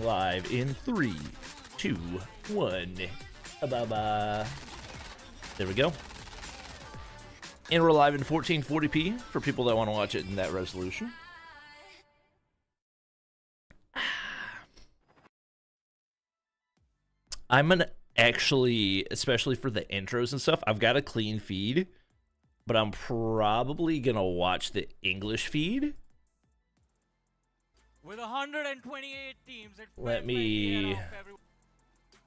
live in 3, 2, 1. Bye-bye. There we go. And we're live in 1440p for people that want to watch it in that resolution. I'm gonna actually, especially for the intros and stuff, I've got a clean feed, but I'm probably gonna watch the English feed. With 128 teams, it let felt me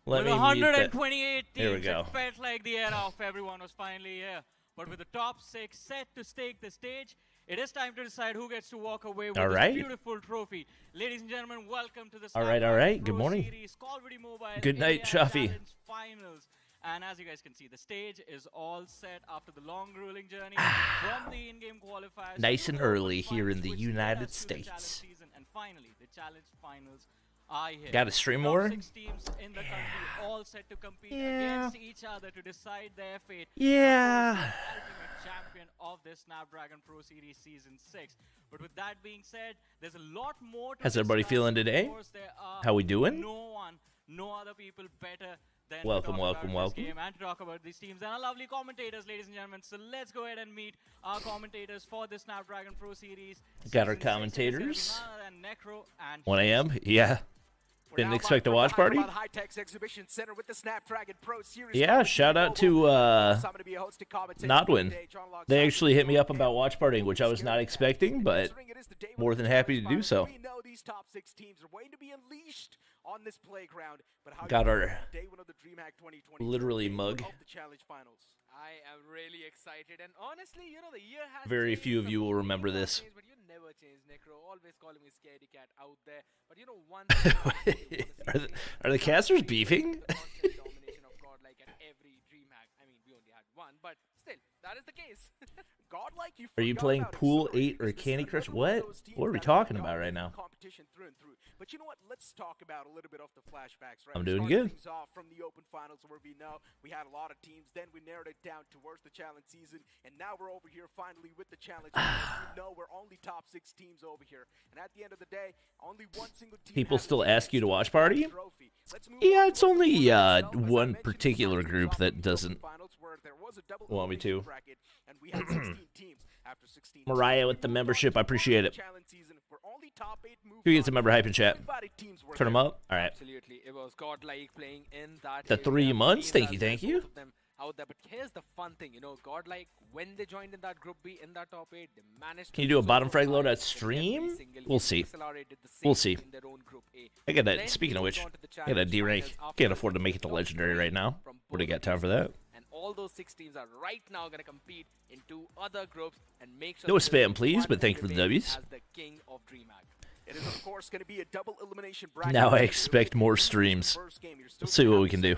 with 128 There we teams, go. it felt like the era of everyone was finally here. But with the top 6 set to stake the stage, it is time to decide who gets to walk away with this beautiful trophy. Ladies and gentlemen, welcome to the all right. Good morning. Series, Call of Duty Mobile Good night, Shafi. Finals. And as you guys can see, the stage is all set after the long grueling journey from the in-game qualifiers. Nice and early here in the United States. And finally, the challenge finals are here. Got to stream more? 6 teams in the country all set to compete against each other to decide their fate. Yeah. The ultimate champion of this Snapdragon Pro Series Season 6. But with that being said, there's a lot more to How's everybody feeling today? How we doing? No other people better than welcome. Game and to talk about these teams and our lovely commentators, ladies and gentlemen. So let's go ahead and meet our commentators for the Snapdragon Pro Series. Got our commentators. 1 a.m. Yeah. Didn't expect a watch party. Yeah, shout out to Nodwin. They actually hit me up about watch partying, which I was not expecting, but more than happy to do so. Got our literally mug. I am really excited, and honestly, you know, the year has very few of you will remember this. But you never change, Necro. Always calling me scaredy cat out there. But you know, one are the casters beefing? Domination of Godlike at every DreamHack. I mean, we only had one, but still, that is the case. Godlike, are you playing Pool 8 or Candy Crush? What are we talking about right now? But you know what? Let's talk about a little bit of the flashbacks, right? I'm doing good. From the open finals where we know we had a lot of teams, then we narrowed it down towards the challenge season, and now we're over here finally with the challenge. We know we're only top 6 teams over here, and at the end of the day, only one single team. People still ask you to watch party? Yeah, it's only one particular group that doesn't want me to. Mariah with the membership, I appreciate it. Who gets a member hype in chat? Turn them up. All right. Absolutely, it was Godlike playing in that. The 3 months. Thank you. Out there, but here's the fun thing, you know, Godlike, when they joined in that group B in that top 8, they managed. Can you do a bottom frag load at stream? We'll see. We'll see. I got that. Speaking of which, I got a D rank. Can't afford to make it to legendary right now. Would have got time for that. And all those 6 teams are right now going to compete in 2 other groups and make sure. No spam, please, but thank you for the W's. As the king of DreamHack. It is, of course, going to be a double elimination bracket. Now I expect more streams. Let's see what we can do.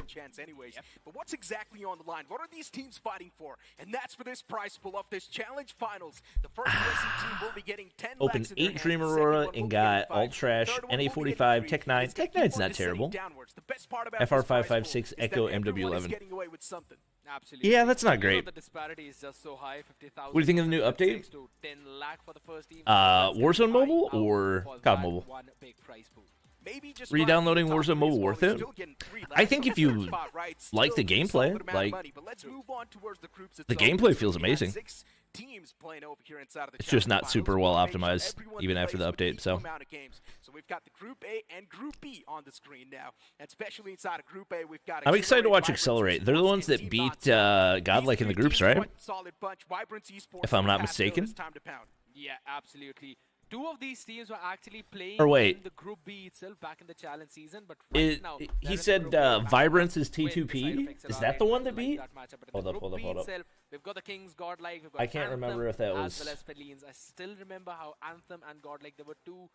But what's exactly on the line? What are these teams fighting for? And that's for this prize pool of this challenge finals. The first placing team will be getting 10 Open 8 Dream Aurora and got Alt Trash, NA45, Tech 9. Tech 9's not terrible. FR556, Echo, MW11. Absolutely. Yeah, that's not great. The disparity is just so high, 50,000. What do you think of the new update? To 10 lakh for the first team. Warzone Mobile or COD Mobile? Re-downloading Warzone Mobile worth it? I think if you like the gameplay, like, the gameplay feels amazing. It's just not super well optimized, even after the update, so. So we've got the Group A and Group B on the screen now. And especially inside of Group A, we've got. I'm excited to watch Accelerate. They're the ones that beat Godlike in the groups, right? If I'm not mistaken. Yeah, absolutely. 2 of these teams were actually playing in the Group B itself back in the challenge season, but right now he said Vibrance is T2P. Is that the one that beat? Hold up. We've got the Kings, Godlike. I can't remember if that was. As well as Felines. I still remember how Anthem and Godlike, there were 2,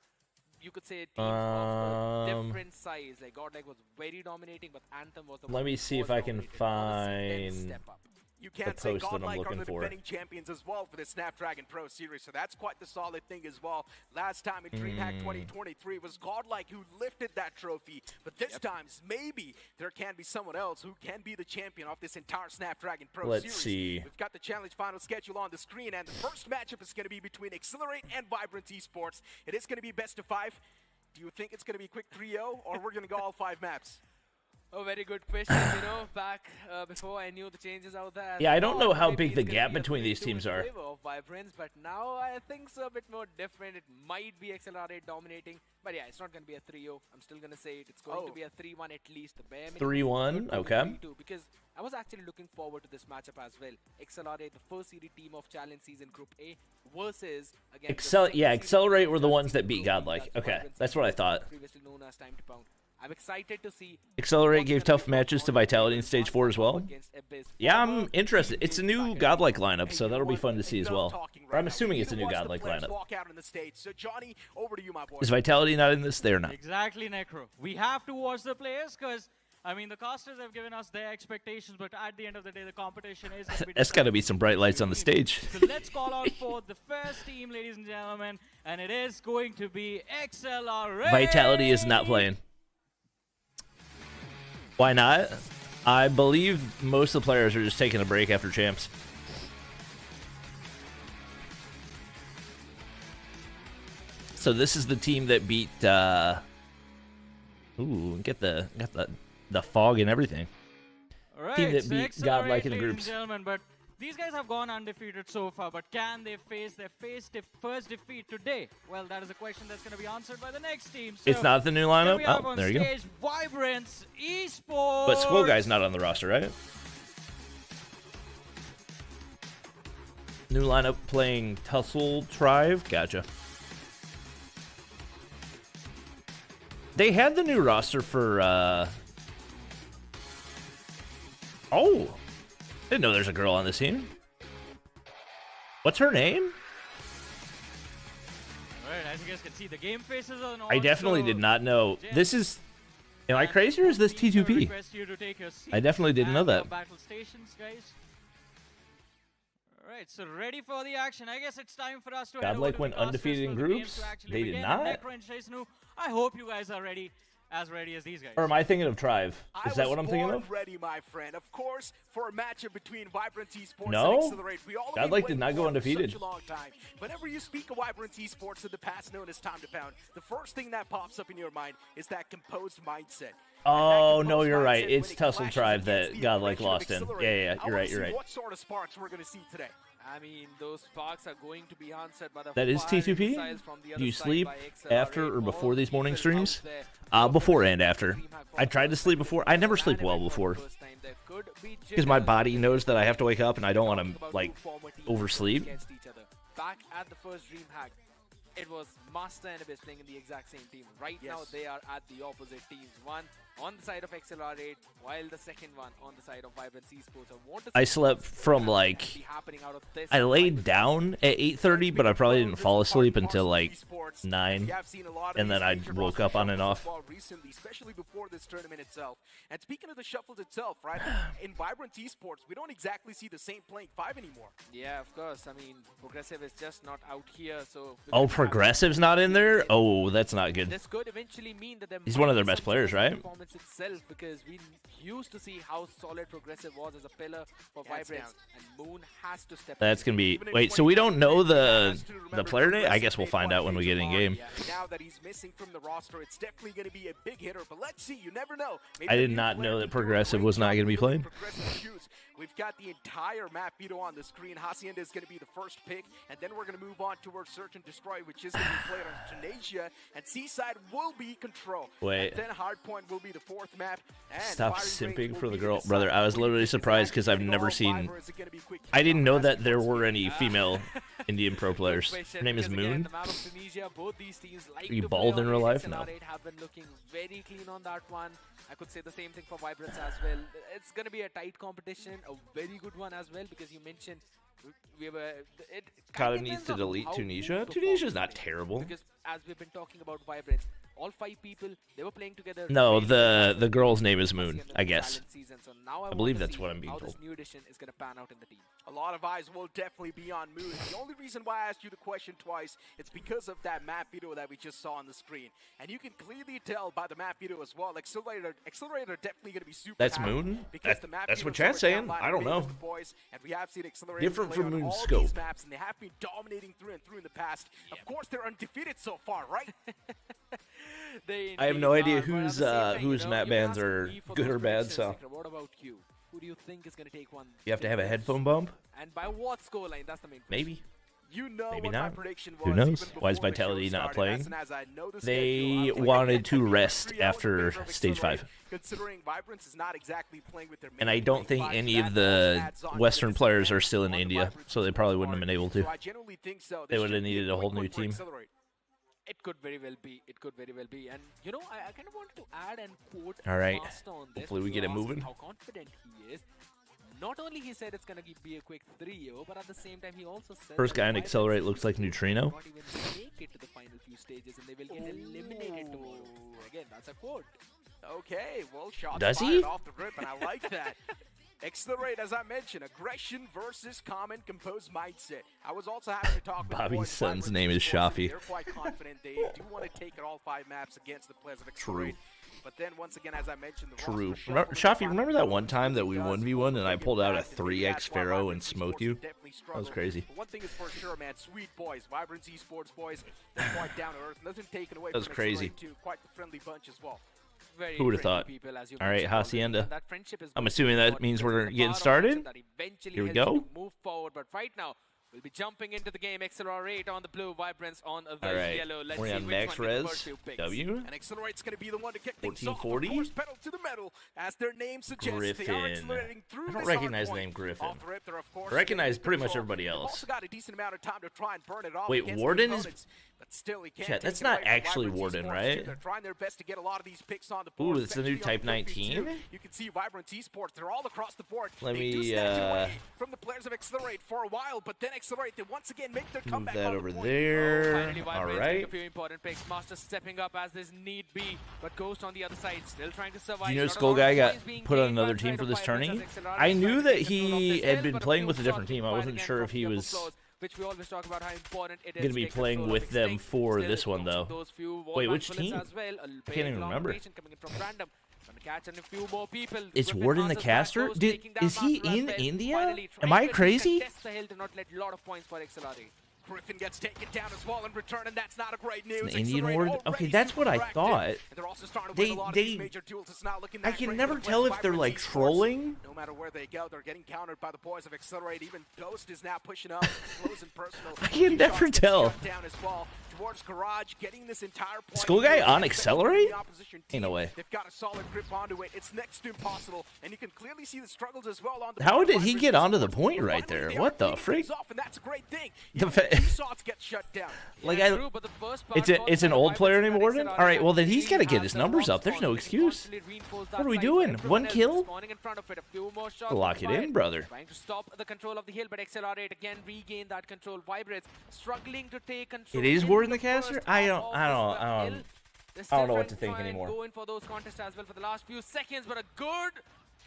you could say, teams of different size. Like Godlike was very dominating, but Anthem was the. Let me see if I can find. You can't say Godlike are the defending champions as well for the Snapdragon Pro Series, so that's quite the solid thing as well. Last time in DreamHack 2023 was Godlike who lifted that trophy, but this time maybe there can be someone else who can be the champion of this entire Snapdragon Pro Series. Let's see. We've got the challenge final schedule on the screen, and the first matchup is going to be between Accelerate and Vibrance Esports. It is going to be best of 5. Do you think it's going to be quick 3-0, or we're going to go all 5 maps? Oh, very good question. You know, back before I knew the changes out there. Yeah, I don't know how big the gap between these teams are. Of Vibrance, but now I think it's a bit more different. It might be XLR8 dominating, but yeah, it's not going to be a 3-0. I'm still going to say it. It's going to be a 3-1 at least. 3-1, okay. Because I was actually looking forward to this matchup as well. XLR8, the first seeded team of Challenge Season Group A versus again. Accelerate were the ones that beat Godlike. Okay, that's what I thought. Previously known as Time to Pound. I'm excited to see. Accelerate gave tough matches to Vitality in Stage 4 as well. Yeah, I'm interested. It's a new Godlike lineup, so that'll be fun to see as well. Or I'm assuming it's a new Godlike lineup. Is Vitality not in this? They're not. Exactly, Necro. We have to watch the players because, I mean, the casters have given us their expectations, but at the end of the day, the competition is... That's got to be some bright lights on the stage. So let's call out for the first team, ladies and gentlemen, and it is going to be XLR8. Vitality is not playing. Why not? I believe most of the players are just taking a break after champs. So this is the team that beat ooh, get the fog and everything. All right, team that beat Godlike in the groups. But these guys have gone undefeated so far, but can they face their first defeat today? Well, that is a question that's going to be answered by the next team. So it's not the new lineup? Oh, there you go. Vibrance, Esports. But Skull Guy's not on the roster, right? New lineup playing Tussle Trive. Gotcha. They had the new roster for, oh! Didn't know there's a girl on this team. What's her name? Alright, as you guys can see, the game faces are I definitely did not know. This is... Am I crazy or is this T2P? I definitely didn't know that. Battle stations, guys. Alright, so ready for the action. I guess it's time for us to Godlike went undefeated in groups? They did not? I hope you guys are ready. As ready as these guys. Or am I thinking of Trive? Is that what I'm thinking of? Ready, my friend. Of course, for a matchup between Vibrance Esports no? and Accelerate. Godlike did not go undefeated. Such a long time. Whenever you speak of Vibrance Esports in the past known as Time to Pound, the first thing that pops up in your mind is that composed mindset. Oh, no, you're right. It's Tussle Tribe that Godlike lost in. Yeah, you're right. What sort of sparks we're going to see today? I mean, those sparks are going to be answered by the That is T2P? Do you sleep after or before these morning streams? Before and after. I tried to sleep before. I never sleep well before. Because my body knows that I have to wake up and I don't want to, like, oversleep. Back at the first DreamHack, it was Master and Abyss playing in the exact same team. Right now, they are at the opposite teams. One on the side of XLR8, while the second one on the side of Vibrance Esports. I slept from, like, I laid down at 8:30, but I probably didn't fall asleep until, like, 9, and then I woke up on and off. Recently, especially before this tournament itself. And speaking of the shuffles itself, right, in Vibrance Esports, we don't exactly see the same playing 5 anymore. Yeah, of course. I mean, Progressive is just not out here, so... Oh, Progressive's not in there? Oh, that's not good. This could eventually mean that he's one of their best players, right? Itself, because we used to see how solid Progressive was as a pillar for Vibrance, and Moon has to step. That's gonna be. Wait, so we don't know the player name? I guess we'll find out when we get in game. Now that he's missing from the roster, it's definitely gonna be a big hitter. But let's see. You never know. I did not know that Progressive was not gonna be playing. We've got the entire map Vito on the screen. Hacienda is going to be the first pick, and then we're going to move on towards Search and Destroy, which is going to be played on Tunisia, and Seaside will be Control. Wait. And then Hardpoint will be the fourth map. And stop simping for the girl. Brother, I was literally surprised because I've never seen... I didn't know that there were any female Indian pro players. Her name is Moon. Are you bald in real life? No. Have been looking very clean on that one. I could say the same thing for Vibrance as well. It's going to be a tight competition, a very good one as well, because you mentioned we were... COD needs to delete Tunisia. Tunisia's not terrible. Because as we've been talking about Vibrance, all 5 people, they were playing together. No, the girl's name is Moon, I guess. So now I believe that's what I'm being told. How this new edition is going to pan out in the team. A lot of eyes will definitely be on Moon. The only reason why I asked you the question twice, it's because of that map video that we just saw on the screen. And you can clearly tell by the map video as well, Accelerator definitely going to be super That's happy Moon? because the map That's video what chat's is saying. I don't know. the boys, and we have seen Accelerator Different play from on Moon's all scope. these maps, and they have been dominating through and through in the past. Of course, they're undefeated so far, right? They I have no indeed idea are, but at whose the same time, whose you know, map you bans asked are me for good those or bad. predictions, So Sikra. What about you? Who do you think is going to take one? you have to have a headphone bump. And by what scoreline? That's the main question. Maybe. You know Maybe what not. my prediction Who was knows? even Why is before the Vitality show not started. playing? As I know the They schedule, I was like, wanted hey, to rest 3 hours in after favor of Stage Accelerate, 5. Considering Vibrance is not exactly playing with their And I don't think any of the Western players are still in India, so they probably wouldn't have been able to. So I genuinely think so. They This would have should be needed a quick whole one new for team. Accelerate. It could very well be. It could very well be. And you know, I kind of wanted to add and quote All right. Master on this. Hopefully we get it to ask moving. How confident he is. Not only he said it's gonna be a quick 3-0, but at the same time he also said First that guy in Vibrance Accelerate looks like Neutrino. not even make it to the final few stages, and they will get eliminated tomorrow. Again, that's a quote. Okay, well, shots Does fired he? off the rip, and I like that. Accelerate, as I mentioned, aggression versus calm and composed mindset. I was also happy to talk with Bobby's boys son's Vibrance name is Esports, and Shafi. They're quite confident. They do want to take it all 5 maps against the players of Accelerate. But then, once again, as I mentioned, the True. roster Remember, shuffle, Shafi, remember that one time that we 1v1 and I pulled out a 3x Pharaoh and smoked you? That was crazy. But one thing is for sure, man, sweet boys, Vibrance Esports boys, they're quite down to earth. Nothing taken away That was from crazy. Accelerate, too. Quite the friendly bunch as well. Very Who would've friendly thought? people, as you All right, mentioned already, Hacienda. and that friendship is I'm good assuming for that what means it we're is. The getting power of started. action that eventually Here we helps you go. to move forward, but right now we'll be jumping into the game. Accelerate on the blue, Vibrance on the All right, yellow. Let's we're see on which max one gets the res. first few picks. W. And Accelerate's going to be the one to kick things off. 1440. Of course, pedal to the metal, as their name suggests. They are Griffin. accelerating through I don't this recognize the hardpoint. name Griffin. Off the rip, they're, of course, I recognize getting pretty much control. everybody They've else. also got a decent amount of time to try and burn it off. Wait, against Warden the is- opponents, but still, he can't Chat, take that's it not away from actually Vibrance Warden, Esports, right? too. They're trying their best to get a lot of these picks on the board. Ooh, it's the new especially on Type Griffin, 19? too. You can see Vibrance Esports. They're all across the board. Let They me, do snatch it away from the players of Accelerate for a while, but then Accelerate, they once again make their Move comeback that on the over point. there. Finally, All Vibrance right. making a few important picks. Master stepping up as this need be, but Ghost on the other side, still trying to survive. Do you know Not a Skull lot of Guy got points being put on gained by another the team side for of this Vibrance tourney? as Accelerate I is knew trying to that take control of he this had hill, been but a playing few with a different shots being team. I fired wasn't again sure from if he double was floors, which we always talk about how important it is gonna to be take playing control of with them Extinct. for Still, this one, also though. those few Wait, wall which bullets team? as well, a Can't very even long remember. rotation coming in from random. Trying to catch on a few more people. It's Griffin Warden the answers back, caster? Ghost Did- taking down is he Master as in well. India? Finally Am trying I to at least crazy? contest the hill to not let a lot of points for Accelerate. Griffin gets taken down as well in return, and that's not a great news. An Indian Accelerate ward? already Okay, that's what I super active, thought. and they're also starting to win a lot of these major duels. It's not looking I that can great never for the tell players if they're of like Vibrance Esports. trolling. No matter where they go, they're getting countered by the boys of Accelerate. Even Ghost is now pushing up, close and personal. I can never tell. Down as well. Towards Garage, getting this entire point. Skull Guy on Accelerate? The opposition Ain't no team, way. They've got a solid grip onto it. It's next to impossible, and you can clearly see the struggles as well on the How part of did he Vibrance get onto the Esports. point But right finally, there? they What are the leading freak? things off, and that's a great thing. The Even fa- two shots get shut down. Like, Yeah, I, true, but the first part it's a, was it's an by old player Vibrance named Warden? Accelerate. Alright, well then he's They got to get have his the numbers long up. There's spawns. no They excuse. constantly reinforce that What are we side doing? for everyone One else kill? spawning in front of it. A few more shots Lock being it in, fired. brother. Trying to stop the control of the hill, but Accelerate again regain that control. Vibrance struggling to take control. It is in Warden the the caster? first I half don't- of I don't- this I don't- hill. They're I still don't know what trying to think try and anymore. Go in for those contests as well for the last few seconds, but a good.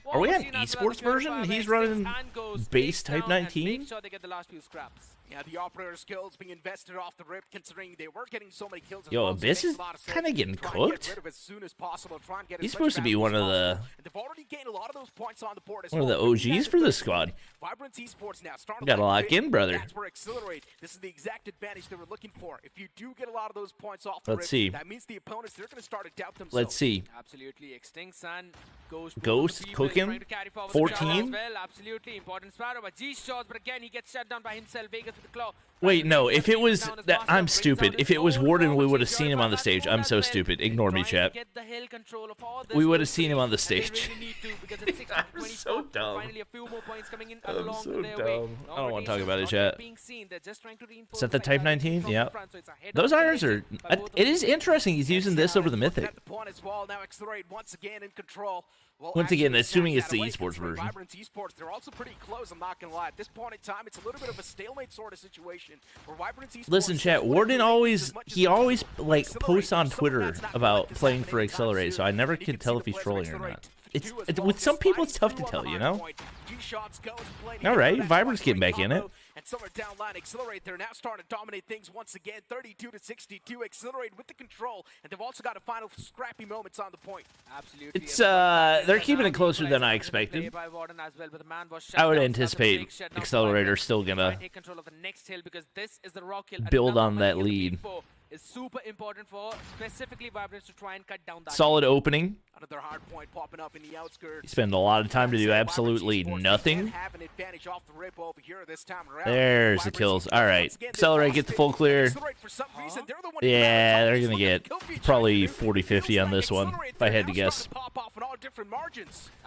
Are we war on machine as well. Esports The version? Purifier He's Extinct running and goes base take Type down and 19? Make sure they get the last few scraps. Yeah, the operator skills being invested off the rip, considering they were getting so many kills. As Yo, well, so it Abyss makes is a lot of sense kinda getting to try and cooked. Get rid of it as soon as possible. Try and get He's as much supposed to be value one as of the- possible. And they've already gained a lot of those points on the board as One of well. the OGs for this squad. Vibrance Esports now starting Gotta to lock big. in, brother. That's where Accelerate. This is the exact advantage they were looking for. If you do get a lot of those points off the Let's rip, see. that means the opponents, they're going to start to doubt themselves. Let's see. Absolutely, Extinct and Ghost. Ghost cooking. Trying to carry forward the 14. charge as well. Absolutely important Sparrow, but G shots, but again he gets shut down by himself. Vegas with the claw. Wait, no, if it was that, I'm stupid. If it was Warden, we would have seen him on the stage. I'm so stupid. Ignore me, chat. We would have seen him on the stage. I'm so dumb. Finally, a few more points coming in I'm along so their way. dumb. I don't Long wanna talk rotations about it, not chat. yet being seen. They're just trying to reinforce Is that the the Type side 19? from Yeah. the front, so it's a head-on Those irons are... position by both of It them. is interesting he's using this over the Mythic. At the point as well, now Accelerate once again in control. Well, Once again, actually, assuming snatch it's the that away, Esports considering version. Vibrance Esports, they're also pretty close, I'm not going to lie. At this point in time, it's a little bit of a stalemate sort of situation where Vibrance Esports... Listen, chat, Warden always, he always, like, posts on Twitter about playing for Accelerate, so I never can tell if he's trolling or not. It's with some people, it's tough to tell, you know? All right, Vibrance getting back in it. And somewhere down line, Accelerate, they're now starting to dominate things once again. 32-62, Accelerate with the control, and they've also got a final scrappy moments on the point. Absolutely. It's they're keeping it closer than I expected. I would anticipate Accelerator still gonna build on that lead. Is super important for specifically Vibrance to try and cut down that. Solid opening. Another hard point popping up in the outskirts. You spend a lot of time to do absolutely nothing. There's the kills. All right, Accelerate, get the full clear. Yeah, they're gonna get probably 40-50 on this one, if I had to guess.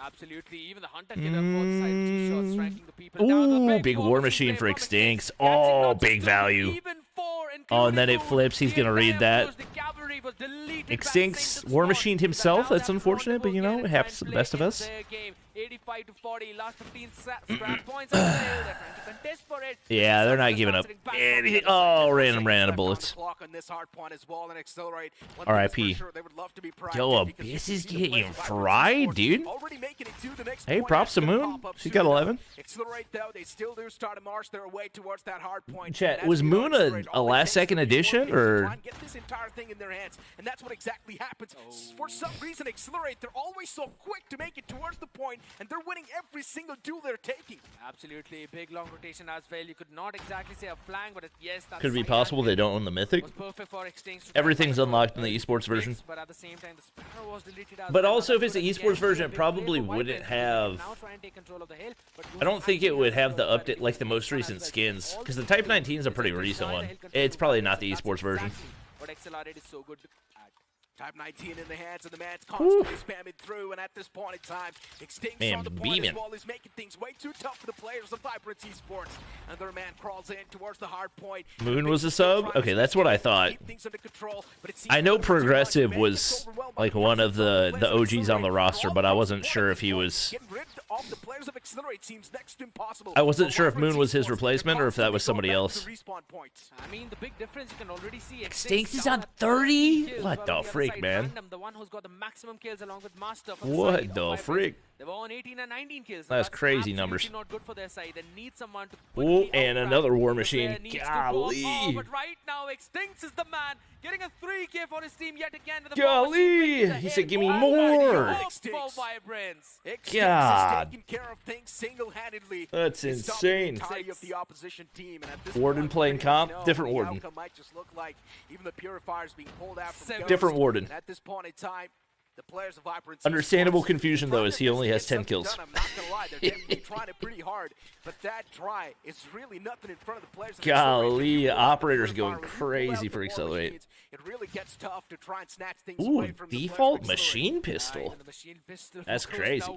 Absolutely, even the Hunter killer for the striking the people down. Ooh, big War Machine for Extinct. Oh, big value. Oh, and then it flips. He's going to read that. Extinct's War Machined himself. That's unfortunate, but you know, it happens to the best of us. 85 to 40, last 15 scrap points. They're trying to contest for it. Yeah, they're not giving up. Oh, ran out of bullets. R.I.P. Yo, Abyss is getting fried, dude. Hey, props to Moon. She's got 11. Chat, was Moon a last-second addition, or? And that's what exactly happens. For some reason, Accelerate, they're always so quick to make it towards the point, and they're winning every single duel they're taking. Absolutely, big long rotation as well. You could not exactly say a flank, but yes, that's could it be possible they don't own the Mythic? Everything's unlocked in the Esports version. But at the same time, the Sparrow was deleted as but also, if it's the Esports version, it probably wouldn't have. I don't think it would have the update like the most recent skins, because the Type 19 is a pretty recent one. It's probably not the Esports version. But Accelerate is so good to add. Type 19 in the hands of the man's constantly spamming through, and at this point in time, Extinct on the point as well is making things way too tough for the players of Vibrance Esports. Another man crawls in towards the hard point. Moon was a sub? Okay, that's what I thought. I know Progressive was like one of the OGs on the roster, but I wasn't sure if he was... I wasn't sure if Moon was his replacement or if that was somebody else. I mean, the big difference you can already see. Extinct is on 30? What the freak, man? The one who's got the maximum kills along with Master. What the freak? They were on 18 and 19 kills. That's crazy numbers. Not good for their side. They need someone to oh, and another War Machine. Golly. But right now, Extinct is the man. Getting a 3K for his team yet again. Golly. He said, give me more. God. That's insane. Warden playing comp. Different Warden. Different Warden. At this point in time, the players of Vibrance understandable confusion, though, as he only has 10 kills. I'm not gonna lie, they're definitely trying it pretty hard, but that try is really nothing in front of the players. Golly, Operator's going crazy for Accelerate. It really gets tough to try and snatch things ooh, away from default machine pistol. That's crazy.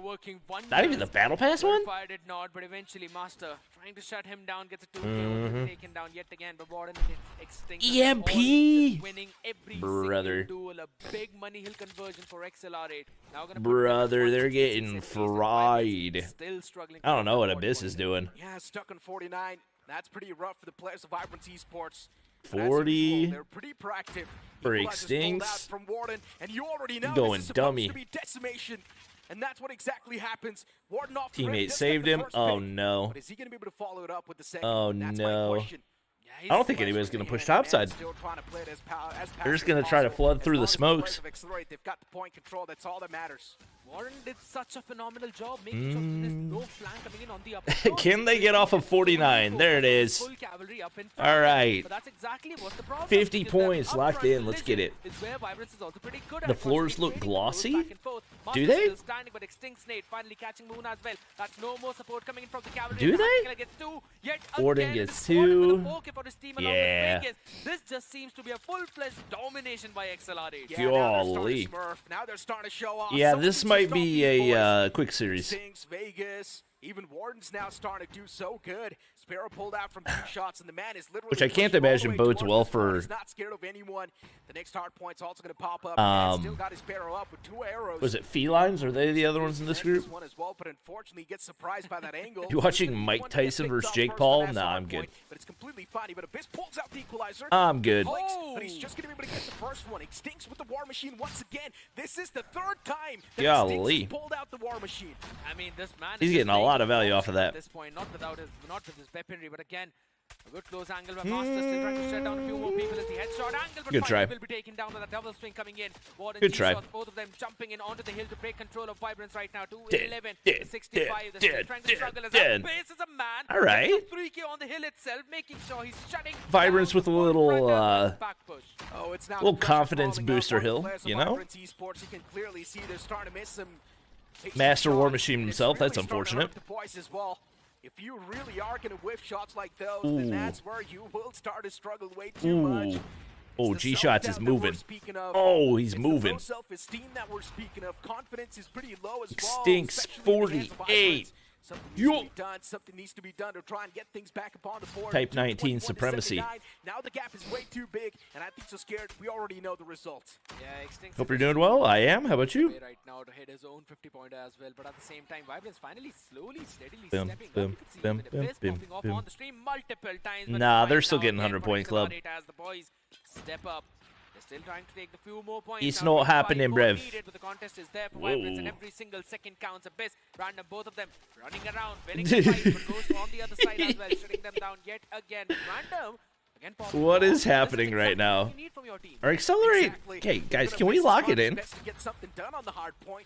Not even the Battle Pass one? Did not, but eventually Master trying to shut him down, gets a 2K, taken down yet again. But Warden Extinct EMP, winning every brother. single duel, a big money hill conversion for Accelerate. Now gonna brother, they're getting fried. Still struggling. I don't know what Abyss is doing. Yeah, stuck on 49. That's pretty rough for the players of Vibrance Esports. 40 they're pretty proactive. for Extincts. From Warden, and you already know going this is dummy. To be decimation, and that's what exactly happens. Warden off teammate saved him. Oh no. But is he going to be able to follow it up with the second? Oh that's no. my question. I don't think anybody's going to push topside. They're just going to try to flood through the smokes. They've got the point control. That's all that matters. Warren did such a phenomenal job making sure there's no flank coming in on the upper. Can they get off of 49? There it is. Full cavalry up in front. All right. But that's exactly what the problem 50 points locked in. Let's get it. Is where Vibrance is also pretty good the at floors look glossy. Do Master they? still standing, but Extinct Snake finally catching Moon as well. That's no more support coming in from the cavalry. Do they? Gets two, yet Warden again, gets two. Yeah. This just seems to be a full-fledged domination by Accelerate. Yeah, golly. Now they're starting to show off. Yeah, this might be a quick series. Vegas, even Warden's now starting to do so good. Sparrow pulled out from 2 shots, and the man is literally Which I can't pushing all the imagine way bodes towards well this one. for He's not scared of anyone. The next Hardpoint's also going to pop up. And still got his Sparrow up with 2 arrows. Was it Felines? Are they the other ones in this group? This one as well, but unfortunately gets surprised by that angle. You watching Mike Tyson versus Jake Paul? Nah, I'm good. But it's completely fine. But Abyss pulls out the equalizer. I'm good. But he's just going to be able to get the first one. Extinct with the War Machine once again. This is the 3rd time that Golly. Extinct pulled out the War Machine. I mean, this man He's is getting a lot of value off of that. At this point, not with his weaponry, but again, a good close angle by Master, still trying to shut down a few more people as the headshot angle, but Good try. will be taken down with a double swing coming in. Warden Good try. G-shots, both of them jumping in onto the hill to break control of Vibrance right now. 2-11, Dead, 65. They're still trying to struggle as dead. Base is a man. All right. Gets a 3K on the hill itself, making sure he's shutting Vibrance down with a little, back push. Oh, it's now little the pressure confidence falling booster off on the hill, players of you know? Vibrance Esports. You can clearly see they're starting to miss some Master War shots. Machine It's himself, that's really starting to unfortunate. hurt the boys as well. If you really are going to whiff shots like those, then that's where you will start to struggle way too much. Oh, It's the G-Shots is self-doubt that we're moving. speaking of. Oh, he's It's moving. The low self-esteem that we're speaking of. Confidence is pretty low as Extinct's well. especially in the hands of 48. Vibrance. Something needs to be done. Something needs to be done to try and get things back upon the board. Type 19 2:21 to supremacy. 79. Now the gap is way too big, and I think so scared. We already know the results. Yeah, Extinct Hope you're doing well. I am. How about you? right now to hit his own 50-pointer as well, but at the same time, Vibrance finally, slowly, steadily Boom, stepping boom, up. You can see boom, even boom, Abyss boom, popping off boom. on the stream multiple times. but Nah, right they're still now, getting again, 100-point for club. Accelerate as the boys step up. They're still trying to take the few more points. It's Now, not happening, 25 more bruv. needed, but the contest is there for Vibrance, and Whoa. every single second counts. Abyss, random, both of them running around, willing to fight, but goes on the other side as well, shutting them down yet again. Random. Again, popping What off. is happening This is right exactly now? what you need from your team. Or Accelerate. Exactly. Okay, guys, Gonna can we miss lock his it in? best to get something done on the hard point.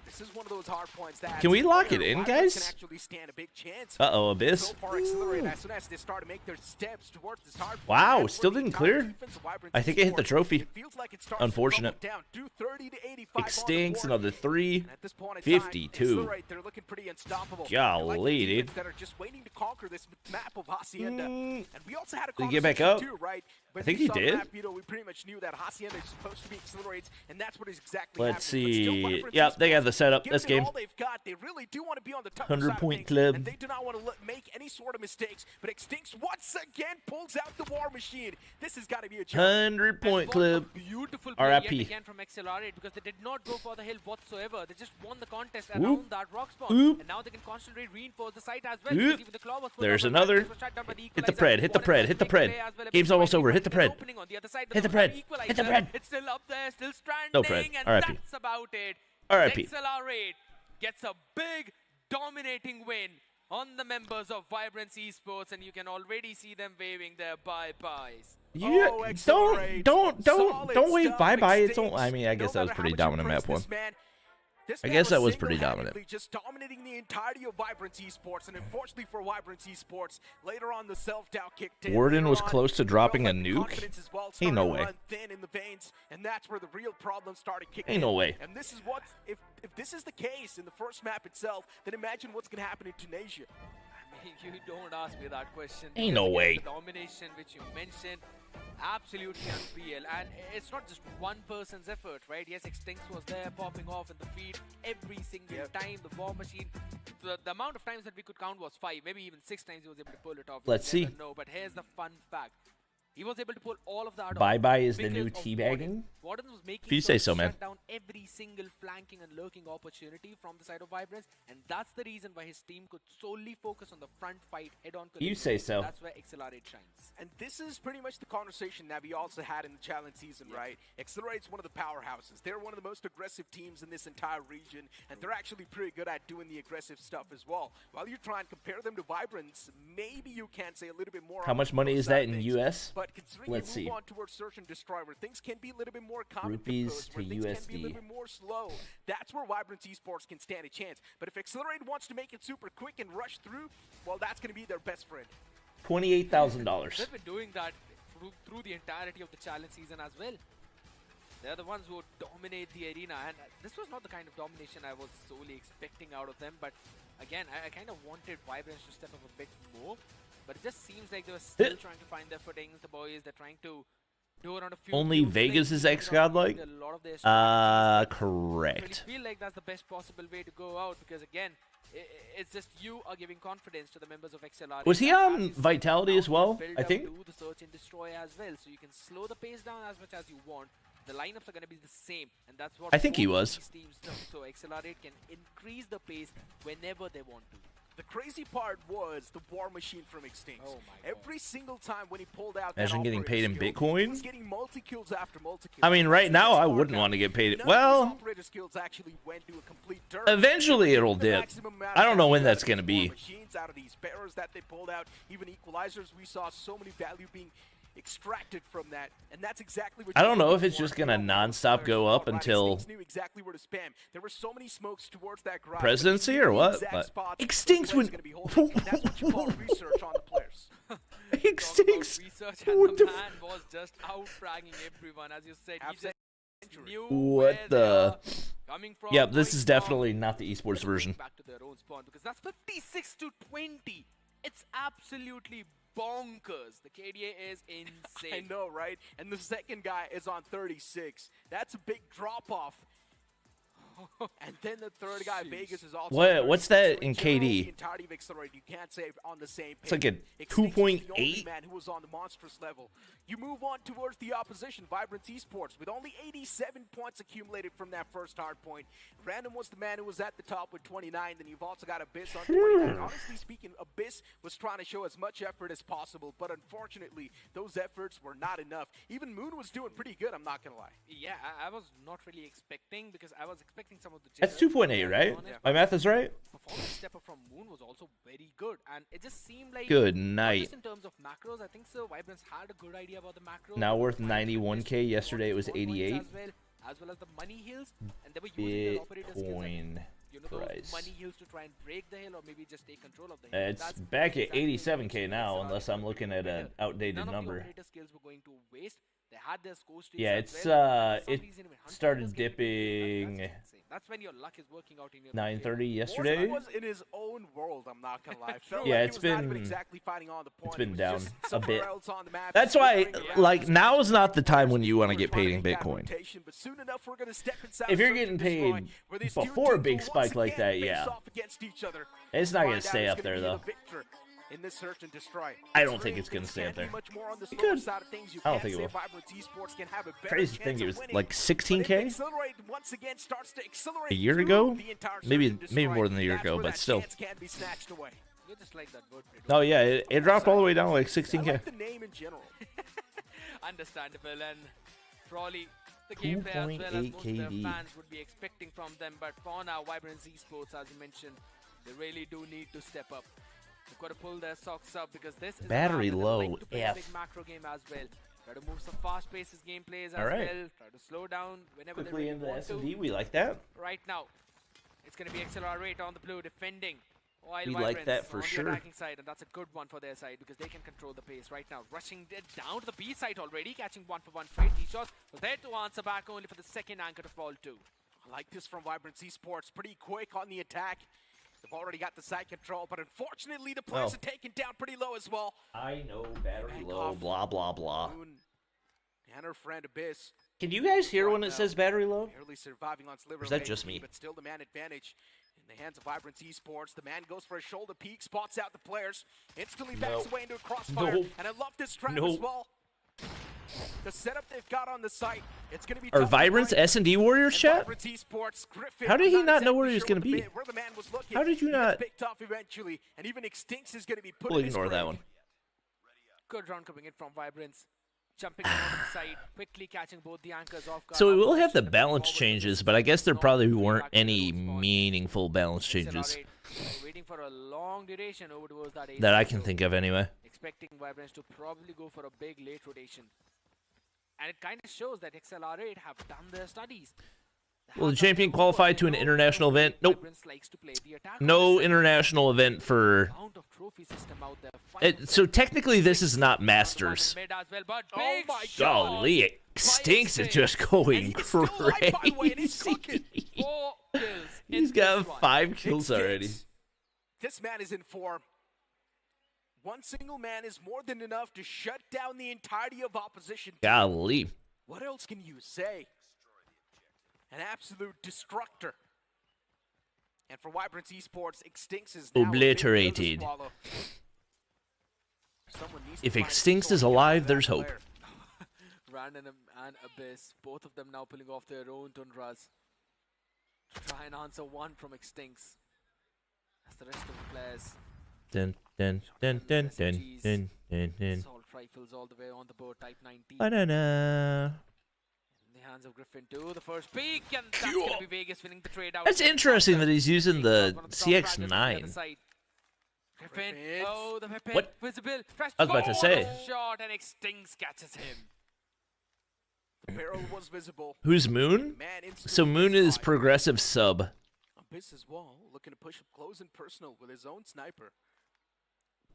This is one of those hard points that Can we lock it where in, Vibrance guys? Can actually stand a big chance. Uh-oh, Abyss. So far, Accelerate, as soon as they start to make their steps towards this hard point, Wow, and still for the didn't entire clear. defense of Vibrance I think it hit the Esports, trophy. it feels like it starts to Unfortunate. crumble down. 230 to 85 on the Extincts, board. another 3. And at this point in time, 52. Accelerate, they're looking pretty unstoppable. Golly, They're like the dude. defense that are just waiting to conquer this map of Hacienda. And we also had a Did he get back conversation up? too, right? When I think we he saw the did. map, you know, we pretty much knew that Hacienda is supposed to be Accelerates, and that's what is exactly Let's happening. But still, see. Vibrance Yep, they got Esports, the setup. given This game. all they've got, they really do want to be on the tougher 100-point side of club. things, and they do not want to make any sort of mistakes. But Extincts once again pulls out the War Machine. This has got to be a joke. 100-point club. Beautiful play RIP. yet again from Accelerate, because they did not go for the hill whatsoever. They just won the contest Oop. around that rock spawn. Oop. And now they can constantly reinforce the site as well. Oop. because even the claw was put There's up, but another. was shut down by the Hit the equalizer. pred, hit the Warden pred, hit the making pred. play as well. Game's Abyss almost over, hit the finding pred. an opening on the other side, but Hit the no pred, equalizer. hit the pred. It's still up there, still standing, No pred. and RIP. that's about it. RIP. Accelerate gets a big, dominating win on the members of Vibrance Esports, and you can already see them waving their bye-byes. You Oh, Accelerate. don't Solid wave stuff, bye-bye. It's Extincts. all, I mean, I guess that was No pretty matter how much dominant you map press one. this man, this I man guess that was pretty single-handedly just dominating the entirety of Vibrance Esports, and unfortunately for Vibrance Esports, later on the self-doubt kicked in. Warden Later was on, close to you dropping felt a like the nuke? confidence as well Ain't no started to way. run thin in the veins, and that's where the real problem started kicking Ain't in. no way. And this is what, if this is the case in the first map itself, then imagine what's going to happen in Tunisia. I mean, you don't ask me that question. Ain't no because, way. again, the domination which you mentioned, absolutely unreal. And it's not just one person's effort, right? Yes, Extincts was there popping off in the feed every single time. The War Machine, the amount of times that we could count was 5, maybe even 6 times he was able to pull it off. Let's We never see. know, but here's the fun fact. He was able to pull all of that off. Bye-bye is the because new of teabagging? Warden was making If you sure say to so, man. shut down every single flanking and lurking opportunity from the side of Vibrance, and that's the reason why his team could solely focus on the front fight head-on. You say so. That's where Accelerate shines. And this is pretty much the conversation that we also had in the challenge season, right? Accelerate's one of the powerhouses. They're one of the most aggressive teams in this entire region, and they're actually pretty good at doing the aggressive stuff as well. While you try and compare them to Vibrance, maybe you can say a little bit more. How on much the money pro is side that of in things. US? But considering Let's you move see. on towards search and destroy, where things can be a little bit more calm and Rupees composed, where to things can be a USD. little bit more slow, that's where Vibrance Esports can stand a chance. But if Accelerate wants to make it super quick and rush through, well, that's going to be their best friend. $28,000. They've been doing that through the entirety of the challenge season as well. They're the ones who dominate the arena, and this was not the kind of domination I was solely expecting out of them. But again, I kind of wanted Vibrance to step up a bit more, but it just seems like they were still trying to find their footings. The boys, they're trying to do it on a few Only few Vegas things, is ex you know, Godlike? a lot of their strategies. Correct. I feel like that's the best possible way to go out because again, it's just you are giving confidence to the members of XLR. Was he on Vitality as well? I think. Do the search and destroy as well, so you can slow the pace down as much as you want. The lineups are going to be the same, and that's what I think he both of was. these teams know. So XLR8 can increase the pace whenever they want to. The crazy part was the war machine from Extinct. Oh my God. Every single time when he pulled out Imagine that getting paid in operator skill, Bitcoin? he was getting multi-kills after multi-kills. I mean, right now I wouldn't want to get paid. Well, operator skills actually went to a complete dirt. eventually it'll The dip. maximum amount I don't know of when value that's out of going to these war be. machines, out of these barrels that they pulled out, even equalizers, we saw so many value being extracted from that, and that's exactly what I don't you know if want. it's just gonna You know, nonstop go up Right, until Extincts knew exactly where to spam. There were so many smokes towards that garage, but presidency he knew or the what? exact But spots where Extincts the players are gonna be holding, and that's what you call research on the players. Extincts. Research What and the the man was just out-fragging everyone, as you said. He just knew What where they the? are coming from. Yep, this going is from, definitely not the esports version. back to their own spawn because that's 56 to 20. It's absolutely bonkers. The KDA is insane. I know, right? And the second guy is on 36. That's a big drop-off. And then the third guy, Vegas, is also. What- on what's 36. that in general, KD? The entirety of Accelerate, you can't say on the same page. It's like a Extinct was the 2.8? only man who was on the monstrous level. You move on towards the opposition, Vibrance Esports, with only 87 points accumulated from that first hard point. Random was the man who was at the top with 29. Then you've also got Abyss on 29. Honestly speaking, Abyss was trying to show as much effort as possible, but unfortunately, those efforts were not enough. Even Moon was doing pretty good, I'm not gonna lie. Yeah, I was not really expecting because I was expecting some of the. That's jitters, 2.8, to be right? honest, My math is right? Performance step up from Moon was also very good, and it just seemed like. Good not night. just in terms of macros, I think so. Vibrance had a good idea about the macros. Now They were worth trying to 91K. invest Yesterday it was more points 88. as well as the money hills, and they were using their operator skills like, Bitcoin you know, those price. money hills to try and break the hill or maybe just take control of the hill. It's That's back at exactly what 87K now, XLR unless I'm looking at an outdated None of the number. operator skills were going to waste. They had their score streaks Yeah, as it's well. For some it reason, even Hunter started was getting paid. dipping That's insane. That's when your luck is working out in your 9:30 Morgan yesterday. was in his own world, I'm not gonna lie. Felt Yeah, like it's he was not been- even exactly fighting on the point. been He was down just a somewhere bit. else on the map, That's why, figuring it out. like, now is not the time when you want to get Trying paid in make that Bitcoin. rotation, but soon enough we're gonna step inside If you're Search getting and Destroy, paid where these two before a teams big will spike once like again that, face yeah. off against each other. It's not Find gonna out stay who's up gonna there, be the though. victor in this Search and Destroy. I don't think it's gonna stay up Can be there. much more on the It slower could. side of things. You I don't can't think it say will. Vibrance Esports can have a better Crazy to chance think it of was winning. like But if 16K Accelerate once again starts to accelerate a year through ago. the entire Maybe Search and Destroy, more than a year that's ago, where but that still. chance can be snatched away. You're just like that word. Oh yeah, it dropped all the way down to like I 16K. like the name in general. Understandable, and probably the gameplay as well as 2.8 most of their KD. fans would be expecting from them. But for now, Vibrance Esports, as you mentioned, they really do need to step up. They've got to pull their socks up because this is a Battery map that they low, like to play a F. big macro game as well. Try to move some fast-paced gameplays as Alright. well. Try to slow down whenever Quickly they into really want S&D, to. we like that. Right now, it's going to be Accelerate on the blue defending. While We like Vibrance that for on sure. The attacking side, and that's a good one for their side because they can control the pace right now. Rushing it down to the B side already, catching 1-for-1 trade. T-shots was there to answer back only for the second anchor to fall too. I like this from Vibrance Esports. Pretty quick on the attack. They've already got the side control, but unfortunately the players Oh. are taken down pretty low as well. I know battery Back low, off. blah blah blah. Moon and her friend Abyss Can you guys hear when it says battery low? barely surviving on Sliver. Or is that Lane, just me? But still the man advantage in the hands of Vibrance Esports. The man goes for a shoulder peek, spots out the players, instantly backs Nope. away into a crossfire. Nope. And I love this trap as Nope. well. The setup they've got on the site, it's going to be Are tough to Vibrance find. S&D Warriors And chat? Vibrance Esports, Griffin, How did I'm he not know exactly where he was sure gonna what the be? man- where the man was looking. How did you He gets not- picked off eventually, and even Extincts is going to be put We'll in his ignore that grave. one. Good round coming in from Vibrance. Jumping on the side, quickly catching both the anchors off guard. So we will Opposition have the stepping balance forward with changes, this but I guess there long probably three weren't back to their any own spawn. meaningful balance changes Accelerate, waiting for a long duration over towards that that I AC can window. think of anyway. Expecting Vibrance to probably go for a big late rotation. And it kind of shows that XLR8 have done their studies. They Will the have done champion their qualify homework. to an They know international the way event? Nope. Vibrance likes to play the attack on No this side. international event for... Amount of trophy system out there. So technically this is not Masters. Mid as well, but Oh big my shot. Golly, it stinks. It's just going And he's still alive, by the way, and he's crazy. cooking. 4 kills in He's this got one. 5 kills Extincts. already. This man is in form. One single man is more than enough to shut down the entirety of opposition. Golly. What else can you say? An absolute destructor. And for Vibrance Esports, Extinct is now obliterated. If Extinct is alive, there's hope. Random and Abyss, both of them now pulling off their own Tundras. Try and answer one from Extincts. As the rest of the players. Dun, dun, dun, dun, dun, dun, dun, dun. Assault rifles all the way on the board, type 19. Banana. In the hands of Griffin to the first peak, and that's going to be Vegas winning the trade out. That's interesting that he's using the CX-9. Griffin, oh, the weapon, what? Visible. I was about to say. Shot and Extinct catches him. The barrel was visible. Who's Moon? So Moon is progressive sub. Abyss as well, looking to push up close and personal with his own sniper.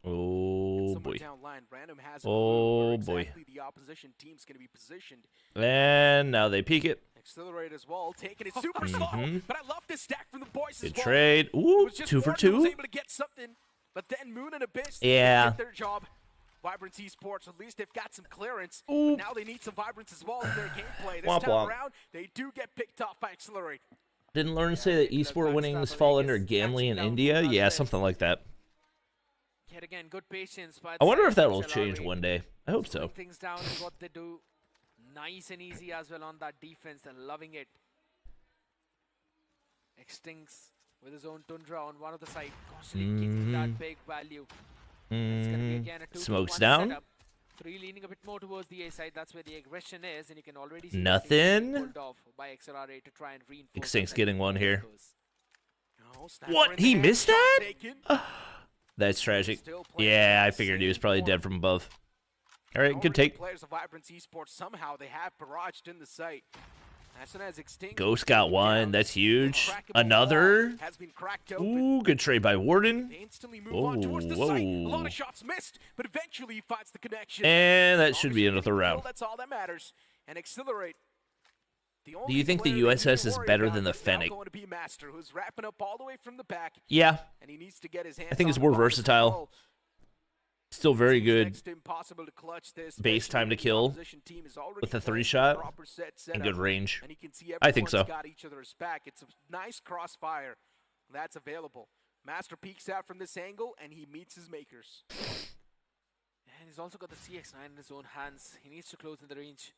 Oh boy. Down line, Random has oh boy. Exactly the opposition team's going to be positioned. And now they peek it. Accelerate as well, taking it super slow. But I love this stack from the boys Good as well. trade. Ooh, 2 for 2. Was able to get something, but then Moon and Abyss did their job. Vibrance Esports, at least they've got some clearance. But now they need some Vibrance as well in their gameplay. This time around, they do get picked off by Accelerate. Didn't Learn say that esport winnings fall under gambling in India? Yeah, something like that. Yet again, good patience. I wonder if that'll change one day. I hope so. Things down is what they do. Nice and easy as well on that defense. They're loving it. Extincts with his own Tundra on one of the side. Constantly kicking that big value. It's gonna be again a 2-1 Smokes down. Setup. 3 leaning a bit more towards the A side. That's where the aggression is, and you can already see nothing. Pulled off by XLR8 to try and reinforce. Extinct's getting one here. Oh, what? He missed that? That's tragic. Yeah, I figured he was probably dead from above. All right, good take. Players of Vibrance Esports, somehow they have barraged in the site. As soon as Extinct Ghost got one. That's huge. Another. Ooh, good trade by Warden. They instantly move on towards the site. A lot of shots missed, but eventually he finds the connection. And that should be another round. That's all that matters. And Accelerate. Do you think the USS is better than the Fennec? Going to be Master, who's wrapping up all the way from the back. Yeah. And he needs to get his hands I think it's more versatile. Still very good base time to kill with a 3-shot and good range. I think so. It's a nice crossfire that's available. Master peeks out from this angle and he meets his makers. And he's also got the CX-9 in his own hands. He needs to close in the range.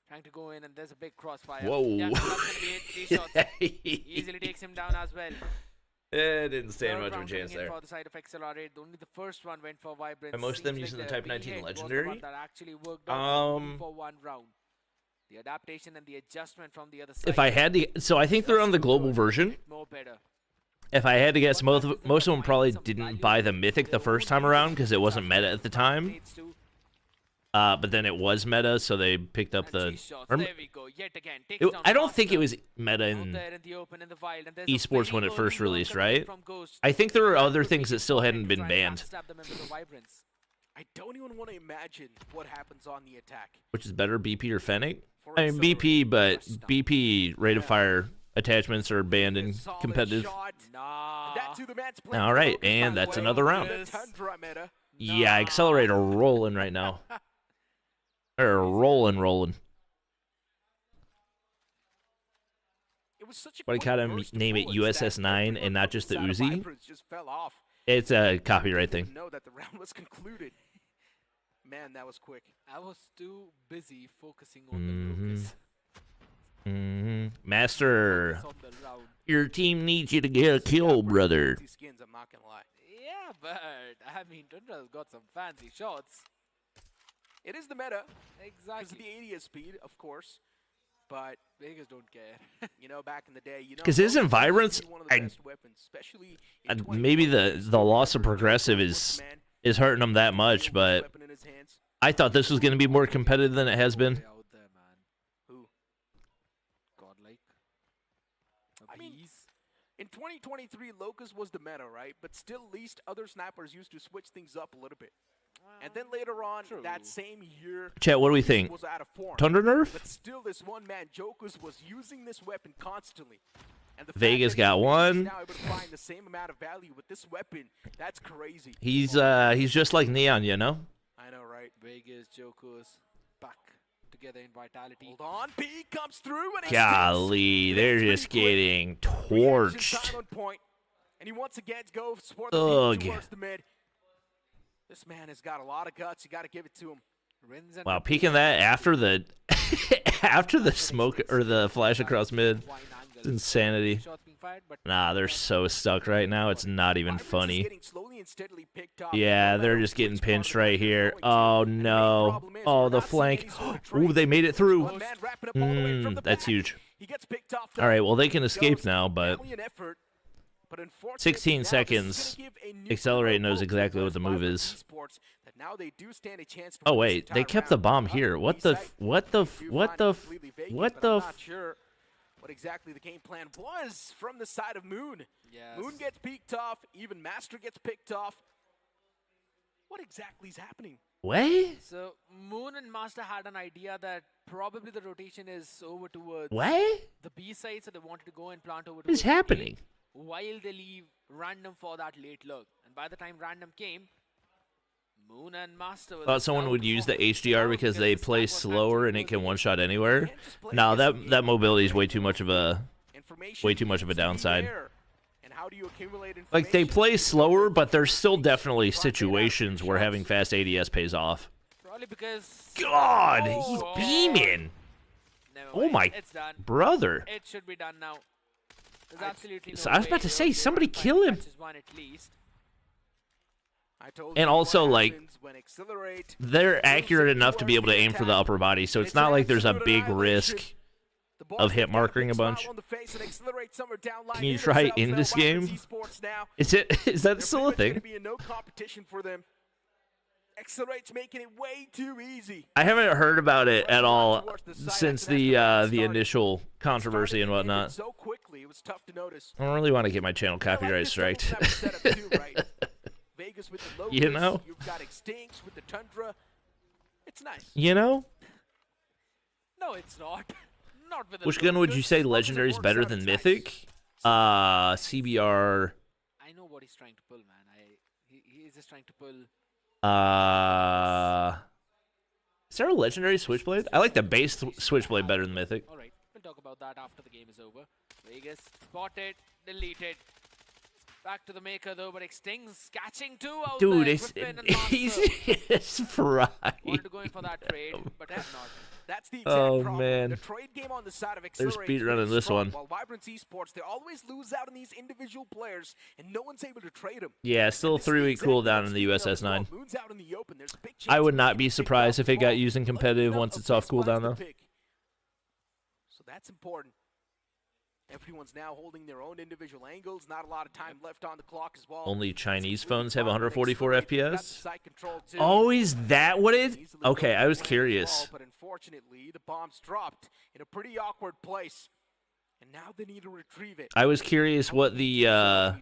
Trying to go in, and there's a big crossfire. Whoa. Yeah, that's going to be it. 3 shots. Easily takes him down as well. It didn't stand much of a chance there. For the side of XLR8. Only the first one went for Vibrance. And most of them using the Type 19 Legendary. That actually worked for one round. The adaptation and the adjustment from the other side. If I had to, so I think they're on the global version. More better. If I had to guess, most of them probably didn't buy the Mythic the first time around because it wasn't meta at the time. But then it was meta, so they picked up the... I don't think it was meta in Esports when it first released, right? I think there were other things that still hadn't been banned. I don't even want to imagine what happens on the attack. Which is better, BP or Fennec? I mean, BP, but BP rate of fire attachments are banned in competitive. All right, and that's another round. Yeah, Accelerator rolling right now. Or rolling. Why kind of name it USS-9 and not just the Uzi? It's a copyright thing. Know that the round was concluded. Man, that was quick. I was too busy focusing on the Lucas. Master, your team needs you to get a kill, brother. Skins, I'm not gonna lie. Yeah, but I mean, Tundra's got some fancy shots. It is the meta. Exactly. Because of the 80th speed, of course. But Vegas don't care. You know, back in the day, you know. Because isn't Vibrance, maybe the loss of progressive is hurting them that much, but I thought this was going to be more competitive than it has been. Who? Godlike. I mean, in 2023, Locust was the meta, right? But still, at least other snipers used to switch things up a little bit. And then later on, that same year, Chat, what do we think? Was out of form. Tundra nerf? But still, this one man, Jokus, was using this weapon constantly. And the Vegas fact that got one. now able to find the same amount of value with this weapon, that's crazy. He's just like Neon, you know. I know, right? Vegas, Jokers, back together in vitality. Hold on, P comes through and Golly, they're just getting torched. On point, and he once again goes for Ugh. the towards the mid. This man has got a lot of guts. You got to give it to him. Wow, peeking that after the after the smoke or the flash across mid. It's insanity. Nah, they're so stuck right now. It's not even funny. Yeah, they're just getting pinched right here. Oh no. Oh, the flank. Ooh, they made it through. That's huge. All right, well, they can escape now, but 16 seconds. Accelerate knows exactly what the move is. Oh wait, they kept the bomb here. What the what exactly the game plan was from the side of Moon. Yes. Moon gets picked off, even Master gets picked off. What exactly is happening? What? So Moon and Master had an idea that probably the rotation is over towards What? the B side, so they wanted to go and plant over What is towards the happening? A, while they leave Random for that late look. And by the time Random came, Moon and Master Thought someone would use the HDR because they play slower and it can one-shot anywhere. No, that mobility is way too much of a downside. Like, they play slower, but there's still definitely situations where having fast ADS pays off. Probably because God, he's beaming. Oh my brother. It should be done now. There's absolutely no So I was about to say, somebody way kill him. one at least. And also, like, they're accurate enough to be able to aim for the upper body, so it's not like there's a big risk of hit marking a bunch. Can you try in this game? Is that still a thing? Accelerate's making it way too easy. I haven't heard about it at all since the initial controversy and whatnot. So quickly, it was tough to notice. I don't really want to get my channel copyright striked. Vegas with the You know? You've got Extincts with the Tundra. It's nice. You know? No, it's not. Not with the Which gun would you say Legendary is better than Mythic? CBR. I know what he's trying to pull, man. He's just trying to pull. Is there a Legendary Switchblade? I like the base Switchblade better than Mythic. All right, we'll talk about that after the game is over. Vegas spotted, deleted. Back to the maker though, but Extinct's catching two out Dude, there. it's fried. Wanted to go in for that trade, but have not. That's the exact problem. Man. The trade game on the side of They're Accelerate speed running this one. While Vibrance Esports, they always lose out on these individual players, and no one's able to trade them. Yeah, still a 3-week cooldown in the USS9. I would not be surprised if it got used in competitive once it's off cooldown, though. So that's important. Everyone's now holding their own individual angles. Not a lot of time left on the clock as well. Only Chinese phones have 144 FPS? Oh, is that what it is? Okay, I was curious. But unfortunately, the bomb's dropped in a pretty awkward place. And now they need to retrieve it. I was curious what the,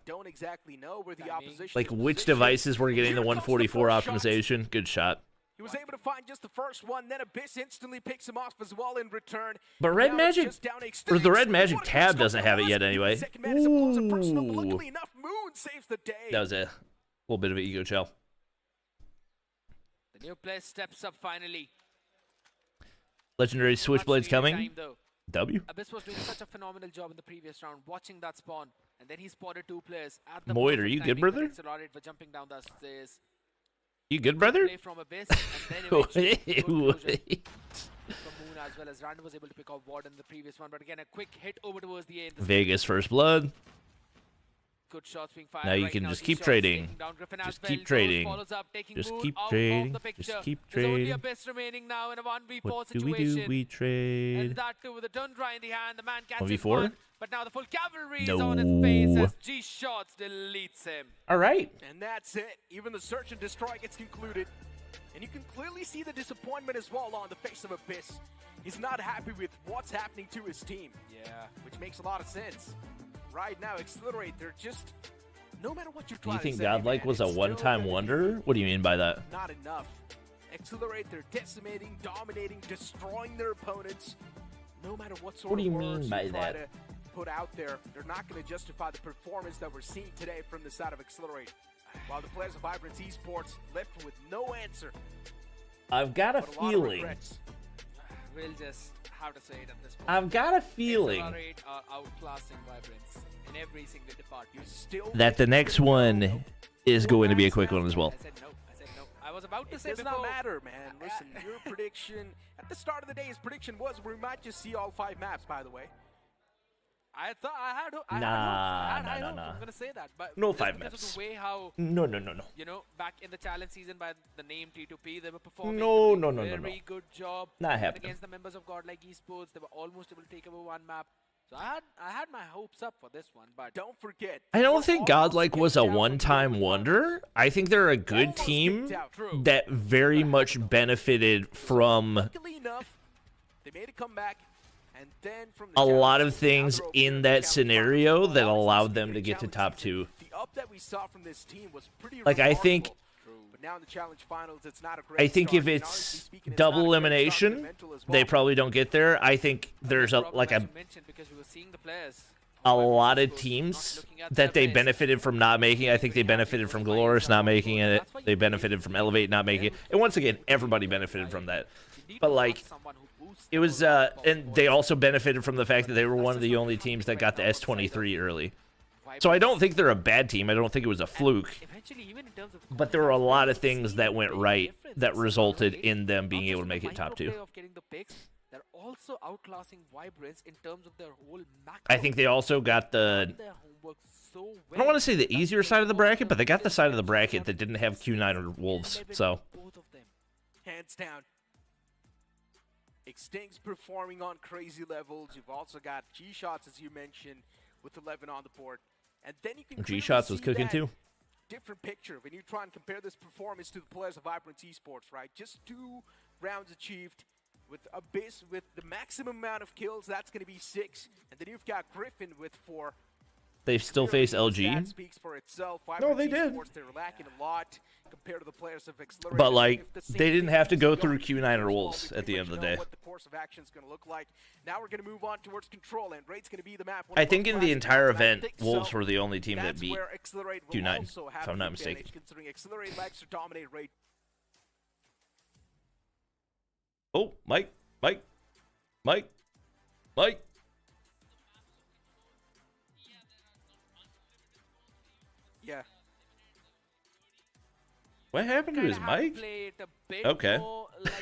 don't exactly know where the opposition like, which devices were getting the 144 optimization. Good shot. He was able to find just the first one, then Abyss instantly picks him off as well in return. But Red Magic, or the Red Magic tab doesn't have it yet anyway. Ooh. That was a little bit of an ego chill. The new player steps up finally. Legendary Switchblade's coming. W. Abyss was doing such a phenomenal job in the previous round, watching that spawn, and then he spotted two players at the Moid, are you good, brother? For jumping down the stairs. You good, brother? From Abyss, and then eventually from Moon as well as Random was able to pick off Ward in the previous one, but again a quick hit over towards the A. Vegas first blood. Good shots being fired. Now you can just keep trading. Just keep trading. Just keep trading. Just keep trading. There's only Abyss remaining now in a 1v4 What do situation. we do? We trade. And that too with a Tundra in the hand. The man catches 1v4? one, but now the full cavalry is on his face as G-Shots deletes him. All right. And that's it. Even the search and destroy gets concluded. And you can clearly see the disappointment as well on the face of Abyss. He's not happy with what's happening to his team. Yeah. Which makes a lot of sense. Right now, Accelerate, they're just, no matter what you try Do you to think say, Godlike man, was a it's one-time still wonder? What do you mean by that? not enough. Accelerate, they're decimating, dominating, destroying their opponents. No matter what sort What do of you words mean by try that? to put out there, they're not going to justify the performance that we're seeing today from the side of Accelerate. While the players of Vibrance Esports left with no answer. I've got a feeling. We'll just have to say it at this point. I've got a feeling Accelerate are outclassing Vibrance in every single department. that the next one is going to be a quick one as well. I said no. I was about to say it does before. not matter, man. Listen, your prediction at the start of the day, his prediction was we might just see all 5 maps. By the way, I thought I had hopes. I'm gonna say that, but No just 5 because maps. of the way how No. you know, back in the challenge season by the name T2P, they were performing No. very good job. Not Even happening. against the members of Godlike Esports. They were almost able to take over 1 map. So I had my hopes up for this one, but don't forget. I don't think Godlike was a one-time wonder. I think they're a good team that very much benefited from Luckily enough, they made a comeback, and then from a the lot challenge, of things now they're in opening that the scenario challenge that finals. allowed them to Speaking get of to challenge top season, 2. The up that we saw from this team was pretty Like, I think- remarkable. But now in the challenge finals, it's not a great I think start. if And it's honestly speaking, it's double not a great start for the elimination, mental as they well. probably don't get there. I think there's a problem, like as a you mentioned, because we were seeing the players a of Vibrance lot of Esports teams not looking at that their they best. benefited from not making. I think they benefited from Glorious not making it. They benefited from Elevate not making it. And once again, everybody benefited from that. You need But to like, have someone who boosts it was, those and they also benefited from the fact that they were one of the only teams that got the S23 early. So I don't think they're a bad team. I don't think it was a fluke. Eventually, even in terms of But there were a lot of confidence, things that went seeing right difference that in resulted Accelerate, in them not being just able to in make the it top 2. microplay of getting the picks, they're also outclassing Vibrance in terms of their whole macro. I think they also got the, Done their homework so I don't want to well say the that easier they side of the know bracket, but they got the skills side of the that bracket have that didn't have Q9 or Wolves. 11 So both of them. Hands down. Extinct's performing on crazy levels. You've also got G-Shots, as you mentioned, with 11 on the board. And then you can G-Shots was clearly see cooking that too. different picture when you try and compare this performance to the players of Vibrance Esports, right? Just 2 rounds achieved with a base with the maximum amount of kills. That's going to be 6. And then you've got Griffin with 4. They still face Clearly, the LG. stat speaks for itself. No, they Vibrance did. Esports, they're lacking a lot compared to the players of Accelerate. But like, If the same they didn't thing have to keeps go going, through Q9 or well, Wolves we at the pretty end of much the know day. what the course of action is going to look like. Now we're going to move on towards Control, and Raid's going to be the map. I think in the entire event, Wolves were were the only team that beat where Accelerate will Q9, also have if I'm the not advantage, mistaken. Considering Accelerate likes to dominate Raid. Oh, Mike. Yeah. What happened to his Kinda have to mic? play it a bit Okay. more like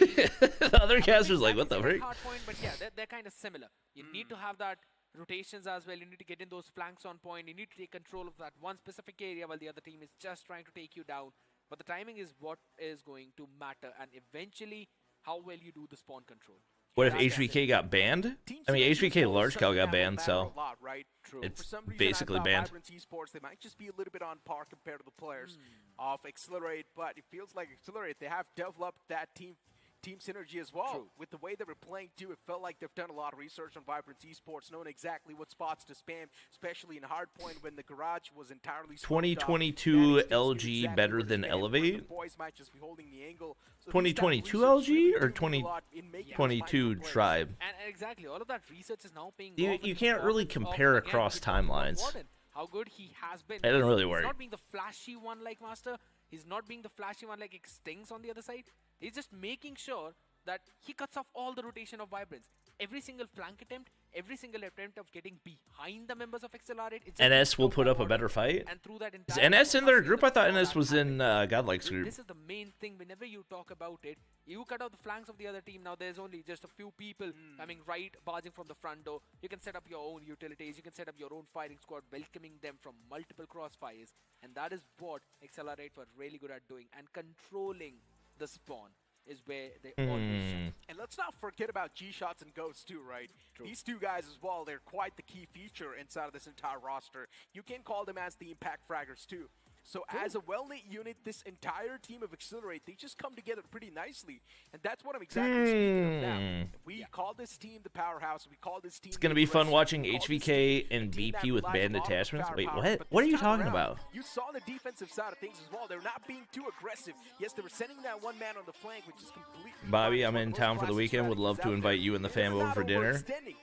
The other I caster's wouldn't like, what the exactly say frick? like Hardpoint, but yeah, they're kind of similar. You need to have that rotations as well. You need to get in those flanks on point. You need to take control of that one specific area while the other team is just trying to take you down. But the timing is what is going to matter, and eventually how well you do the spawn control. What if That's HVK got banned? Team I mean, synergy HVK will large cal certainly got have banned, matter so a lot, right? it's For some reason, basically I thought banned. Vibrance Esports, they might just be a little bit on par compared to the players of Accelerate, but it feels like Accelerate, they have developed that team synergy as well. True. With the way they were playing too, it felt like they've done a lot of research on Vibrance Esports, knowing exactly what spots to spam, especially in Hardpoint when the garage was entirely scoped off. 2022 That extends to LG exactly better where to than spam, where Elevate? the boys might just be holding the angle. So 2022 these type of LG research or really do a lot in making those 22 micro plays. Tribe? And exactly, all of that research is now paying You- off in you the can't really performance of, compare again, across we talked about timelines. Warden, how good he has been. It doesn't really He's work. not being the flashy one like Master. He's not being the flashy one like Extincts on the other side. He's just making sure that he cuts off all the rotation of Vibrance. Every single flank attempt, every single attempt of getting behind the members of Accelerate. It's just NS will through put up a forward better fight. and through that Is entire NS in their process, group? I thought all NS that was in happening. Godlike's group. This is the main thing whenever you talk about it. You cut out the flanks of the other team. Now there's only just a few people coming right, barging from the front door. You can set up your own utilities. You can set up your own firing squad, welcoming them from multiple crossfires. And that is what Accelerate were really good at doing. And controlling the spawn is where they always shine. And let's not forget about G-Shots and Ghosts too, right? True. These two guys as well, they're quite the key feature inside of this entire roster. You can call them as the impact fraggers too. So as a well-knit unit, this entire team of Accelerate, they just come together pretty nicely. And that's what I'm exactly speaking of now. We call this team the powerhouse. We call this team It's gonna be fun watching HVK and VP with banned attachments. Wait, what? What are you talking about? You saw the defensive side of things as well. They're not being too aggressive. Yes, they were sending that one man on the flank, which is completely Bobby, fine. I'm It's one in of those town for the classic weekend. Would love to strategies out invite there. you and the It's fam not over for dinner. overextending.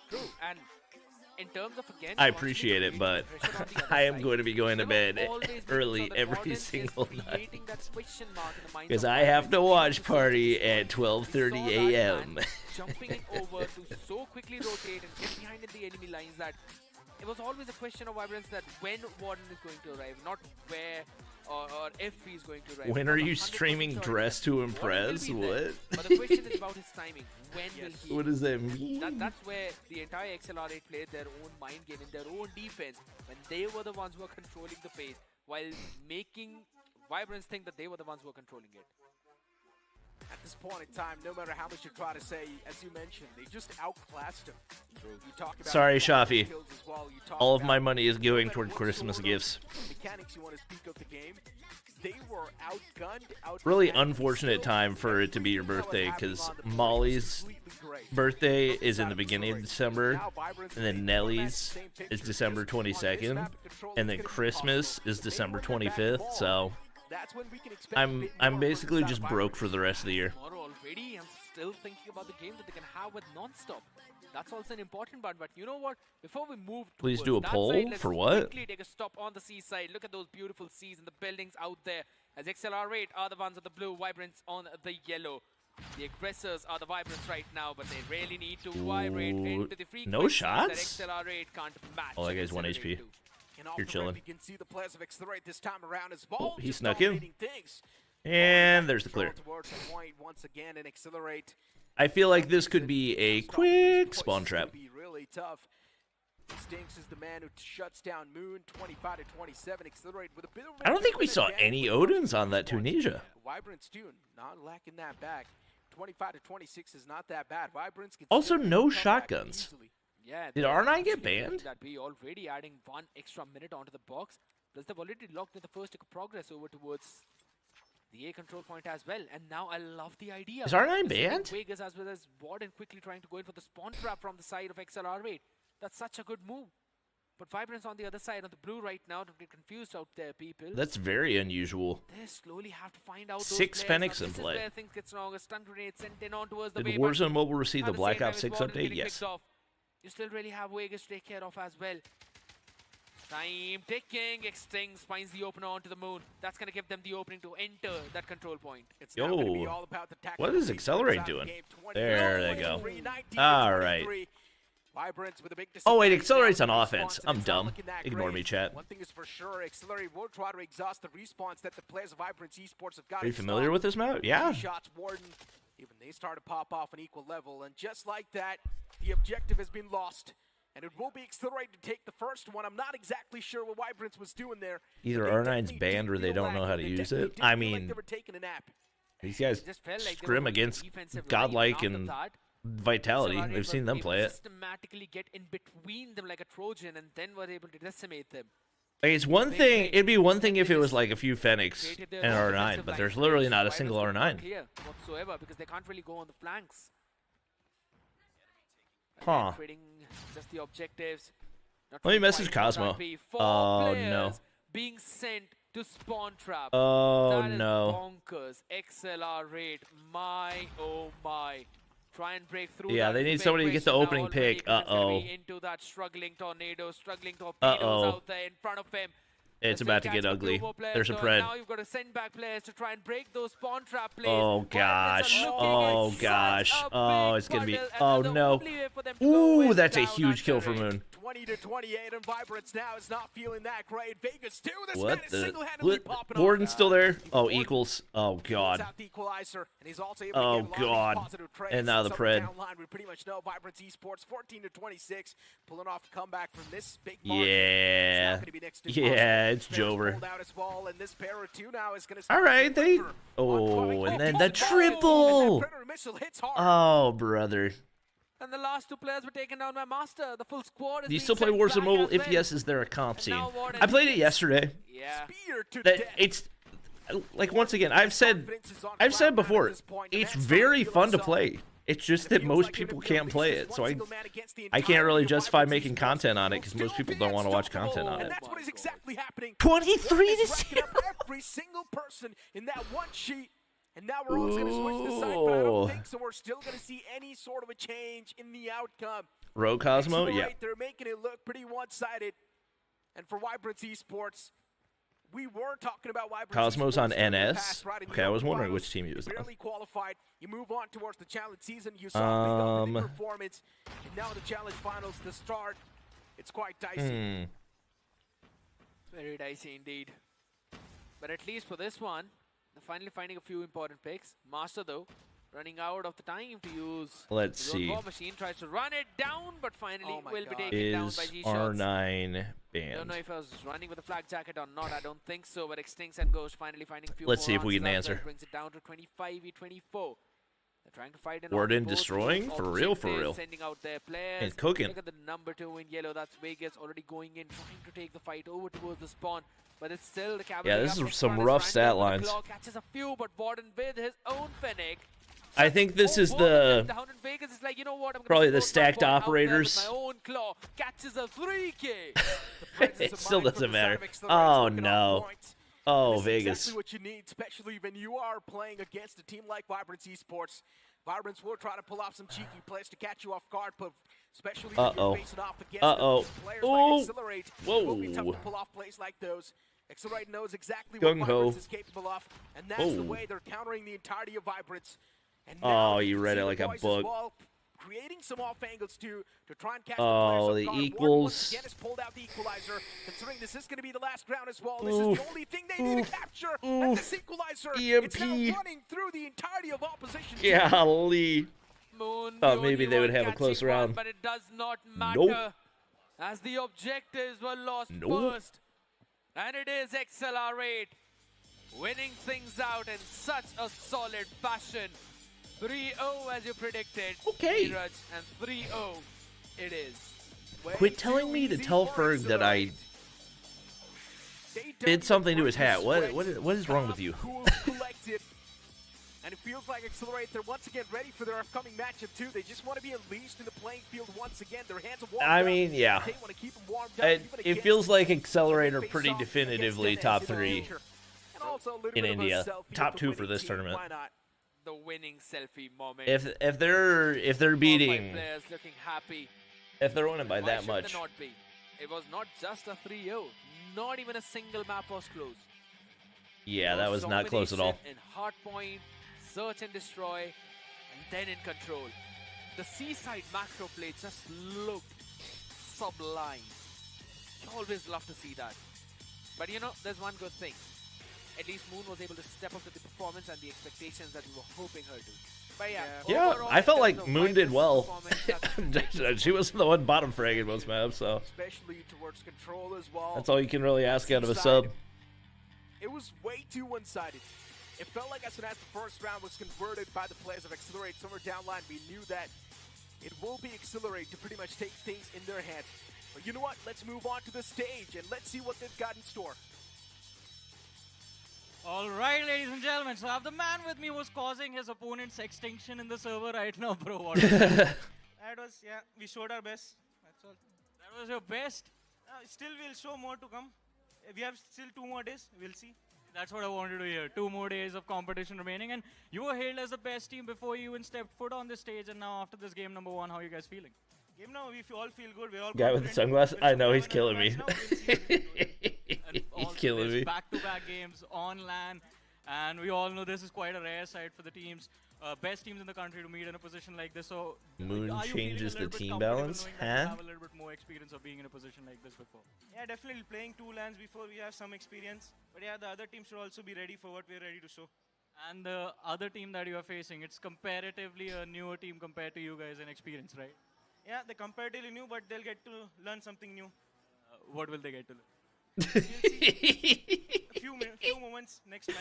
True. And in terms of again, I appreciate it, but I am going to be going to bed early every single night because I have to watch Party at 12:30 a.m. Jumping it over to so quickly rotate and get behind in the enemy lines that it was always a question of Vibrance that when Warden is going to arrive, not where or if he's going to arrive. When are you streaming Dress to Impress? What? But the question is about his timing. When will he? What does that mean? That's where the entire XLR8 played their own mind game in their own defense when they were the ones who were controlling the pace while making Vibrance think that they were the ones who were controlling it. At this point in time, no matter how much you try to say, as you mentioned, they just outclassed him. You talk about sorry, Shafi. Well. All of my money is going toward Christmas gifts. Mechanics you want to speak of the game. They were outgunned, really unfortunate time for it to be your birthday because Molly's birthday is in the beginning of December, and then Nellie's is December 22nd, and then Christmas is December 25th. So I'm basically just broke for the rest of the year. Already, I'm still thinking about the game that they can have with non-stop. That's also an important part, but you know what? Before we move please do a poll for what? Quickly take a stop on the seaside. Look at those beautiful seas and the buildings out there. As XLR8 are the ones on the blue, Vibrance on the yellow. The aggressors are the Vibrance right now, but they really need to vibrate into the frequencies no shots? that XLR8 can't match. Oh, that guy's 1 HP. You're chilling. You can see the players of XLR8 this time around as well. Oh, he snuck in. And there's the clear. Once again, and XLR8. I feel like this could be a quick spawn trap. Be really tough. Stinks is the man who shuts down Moon 25 to 27. XLR8 with a bit of I don't think we saw any Odins on that Tunisia. Vibrance too, not lacking that back. 25 to 26 is not that bad. Vibrance can also no shotguns. Yeah, did R9 get banned? That be already adding 1 extra minute onto the box. Plus they've already locked in the first tick of progress over towards the A control point as well, and now I love the idea. Is R9 banned? Vegas as well as Warden quickly trying to go in for the spawn trap from the side of XLR8. That's such a good move. But Vibrance on the other side on the blue right now, don't get confused out there, people. That's very unusual. They slowly have to find out those 6 Fenix in this play. Is where things get stronger. Stun grenade sent in on towards the Did way, Warzone Mobile receive the Black Ops 6 Warden update? Yes. You still really have Vegas to take care of as well. Time ticking. Extings finds the opener onto the Moon. That's going to give them the opening to enter that control point. It's now gonna be all about the what is XLR8 doing? There they go. All right. Oh wait, XLR8's on offense. I'm dumb. Ignore me, chat. One thing is for sure, XLR8 will try to exhaust the respawns that the players of Vibrance Esports have got. Are you familiar with this map? Yeah. Shots, Warden. Even they start to pop off an equal level, and just like that, the objective has been lost. And it will be XLR8 to take the first one. I'm not exactly sure what Vibrance was doing there. Either R9's banned or they don't know how to use it. I mean, these guys scrim against Godlike and Vitality. We've seen them play it. Systematically get in between them like a Trojan and then were able to decimate them. Like, it's one thing. It'd be one thing if it was like a few Fenix and R9, but there's literally not a single R9 whatsoever because they can't really go on the flanks. Huh. Just the objectives. Let me message Cosmo. Oh no. Being sent to spawn trap. Oh that is no. Bonkers. XLR8. My oh my. Try and break through. Yeah, they need somebody to get the opening pick. Uh-oh. Into that struggling tornado, struggling torpedoes out there in front of him. It's about to get ugly. There's a pred. Now you've got to send back players to try and break those spawn trap plays. Oh gosh. Oh gosh. Oh, it's gonna be. Oh no. Ooh, that's a huge kill for Moon. 20 to 28, and Vibrance now is not feeling that great. Vegas too. This what man is single-handedly popping Warden's off. still there. Oh, equals. Oh god. Oh god. And now the pred. We pretty much know Vibrance Esports 14 to 26, pulling off a comeback from this big yeah. Yeah, it's Jover. All right, they. Oh, and then the triple. Oh, brother. And the last 2 players were taken down by Master. The full squad is. Do you still play Warzone Mobile? If yes, is there a comp scene? I played it yesterday. Yeah. It's like, once again, I've said before, it's very fun to play. It's just that most people can't play it, so I can't really justify making content on it because most people don't want to watch content on it. And that's what is exactly happening. 23 to 0. Every single person in that one sheet. And now we're all going to switch the side, but I don't think so. We're still going to see any sort of a change in the outcome. Rogue Cosmo, Accelerate, yeah. They're making it look pretty one-sided. And for Vibrance Esports, we were talking about Vibrance Cosmos Esports on in the NS. past, right in the Okay, I was upper wondering finals. which team he was You on. barely qualified. You move on towards the challenge season. You saw a big dominating performance. And now the challenge finals to start. It's quite dicey. Very dicey indeed. But at least for this one, they're finally finding a few important picks. Master, though, running out of the time to use. Let's see. War Machine tries to run it down, but finally will be taken Is down by G-Shots. R9 banned? Don't know if I was running with a flak jacket or not. I don't think so. But Extinct and Ghost finally finding a few. Let's see more if we can answers. answer. Brings it down to 25v24. They're trying to fight an Warden both destroying? For real, for real. Sending out their players. And cooking. Look at the number 2 in yellow. That's Vegas already going in, trying to take the fight over towards the spawn. But it's still the cavalry. Yeah, this up is in some front. rough It's stat Randall with lines. the claw, catches a few, but Warden with his own Fennec. I think this is the Vegas is like, you know what, I'm probably gonna the stacked support my bot out there with operators. My own claw catches a 3K. It still doesn't matter. Oh no. Oh, Vegas. Exactly what you need, especially when you are playing against a team like Vibrance Esports. Vibrance will try to pull off some cheeky plays to catch you off guard, but especially when you're facing off against the players like Accelerate. Whoa. It will be tough to pull off plays like those. Accelerate knows exactly what Vibrance is capable of, and that's the way they're countering the entirety of Vibrance. And now you read it like a book. Well, creating some off angles to try and catch the equals. Again, has pulled out the equalizer. Considering this is going to be the last round as well, this is the only thing they need to capture. And this equalizer, it's now running through the entirety of opposition. Golly. Thought maybe they would have a close round. But it does not matter, as the objectives were lost first. And it is Accelerate winning things out in such a solid fashion. 3-0 as you predicted. Okay. Neeraj, and 3-0 it is. Quit telling me to tell Ferg that I did something to his hat. What is wrong with you? And it feels like Accelerate, they're once again ready for their upcoming matchup too. They just want to be unleashed in the playing field once again. Their hands are warmed up. I mean, yeah. They want to keep them warmed up. It feels like Accelerate are pretty definitively top 3 in India. Top 2 for this tournament. The winning selfie moment. If they're beating, players looking happy. If they're winning by that Why much. shouldn't they not be? It was not just a 3-0. Not even a single map was close. Yeah, that was not close at all. In Hardpoint, search and destroy, and then in control. The seaside macro play just looked sublime. You always love to see that. But you know, there's one good thing. At least Moon was able to step up to the performance and the expectations that we were hoping her to. But yeah, overall, I felt like the Moon did well. performance, She wasn't the one bottom fragging most maps, so especially towards control as well. that's all you can really ask out of a sub. It was way too one-sided. It felt like as soon as the first round was converted by the players of Accelerate somewhere down line, we knew that it will be Accelerate to pretty much take things in their hands. But you know what? Let's move on to the stage and let's see what they've got in store. All right, ladies and gentlemen. So the man with me was causing his opponent's extinction in the server right now, bro. What that was, yeah, we showed our best. That's all. That was your best? Still, we'll show more to come. We have still 2 more days. We'll see. That's what I wanted to hear. 2 more days of competition remaining. And you were hailed as the best team before you even stepped foot on the stage. And now after this game number 1, how are you guys feeling? Game now, we all feel good. We're all Guy with the sunglasses? I know, he's killing me. He's killing me. Back-to-back games on LAN. And we all know this is quite a rare sight for the teams. Best teams in the country to meet in a position like this. So Moon are you changes feeling a the little bit team comfortable balance, knowing that you huh? have a little bit more experience of being in a position like this before? Yeah, definitely playing 2 LANs before, we have some experience. But yeah, the other team should also be ready for what we're ready to show. And the other team that you are facing, it's comparatively a newer team compared to you guys in experience, right? Yeah, they're comparatively new, but they'll get to learn something new. What will they get to learn? We'll see. a few moments next match.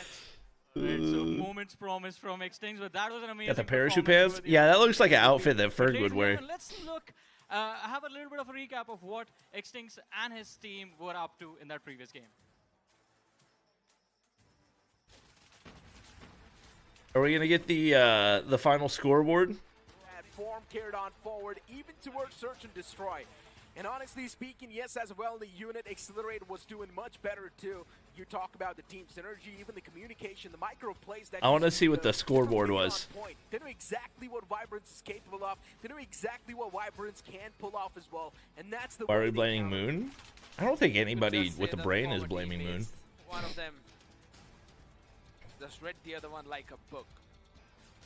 Right, so moments promised from Extinct, but that was an amazing. Got the parachute performance pants? over the Yeah, that other looks like an team. outfit that Ferg Ladies would and wear. gentlemen, let's look, have a little bit of a recap of what Extinct and his team were up to in that previous game. Are we gonna get the final scoreboard? That form carried on forward, even towards search and destroy. And honestly speaking, yes, as well, the unit Accelerate was doing much better too. You talk about the team synergy, even the communication, the micro plays that I want to see what the scoreboard was. They know exactly what Vibrance is capable of. They know exactly what Vibrance can pull off as well. And that's the Why are we blaming Moon? I don't think anybody with a brain is former blaming Moon. teammates, one of them just read the other one like a book.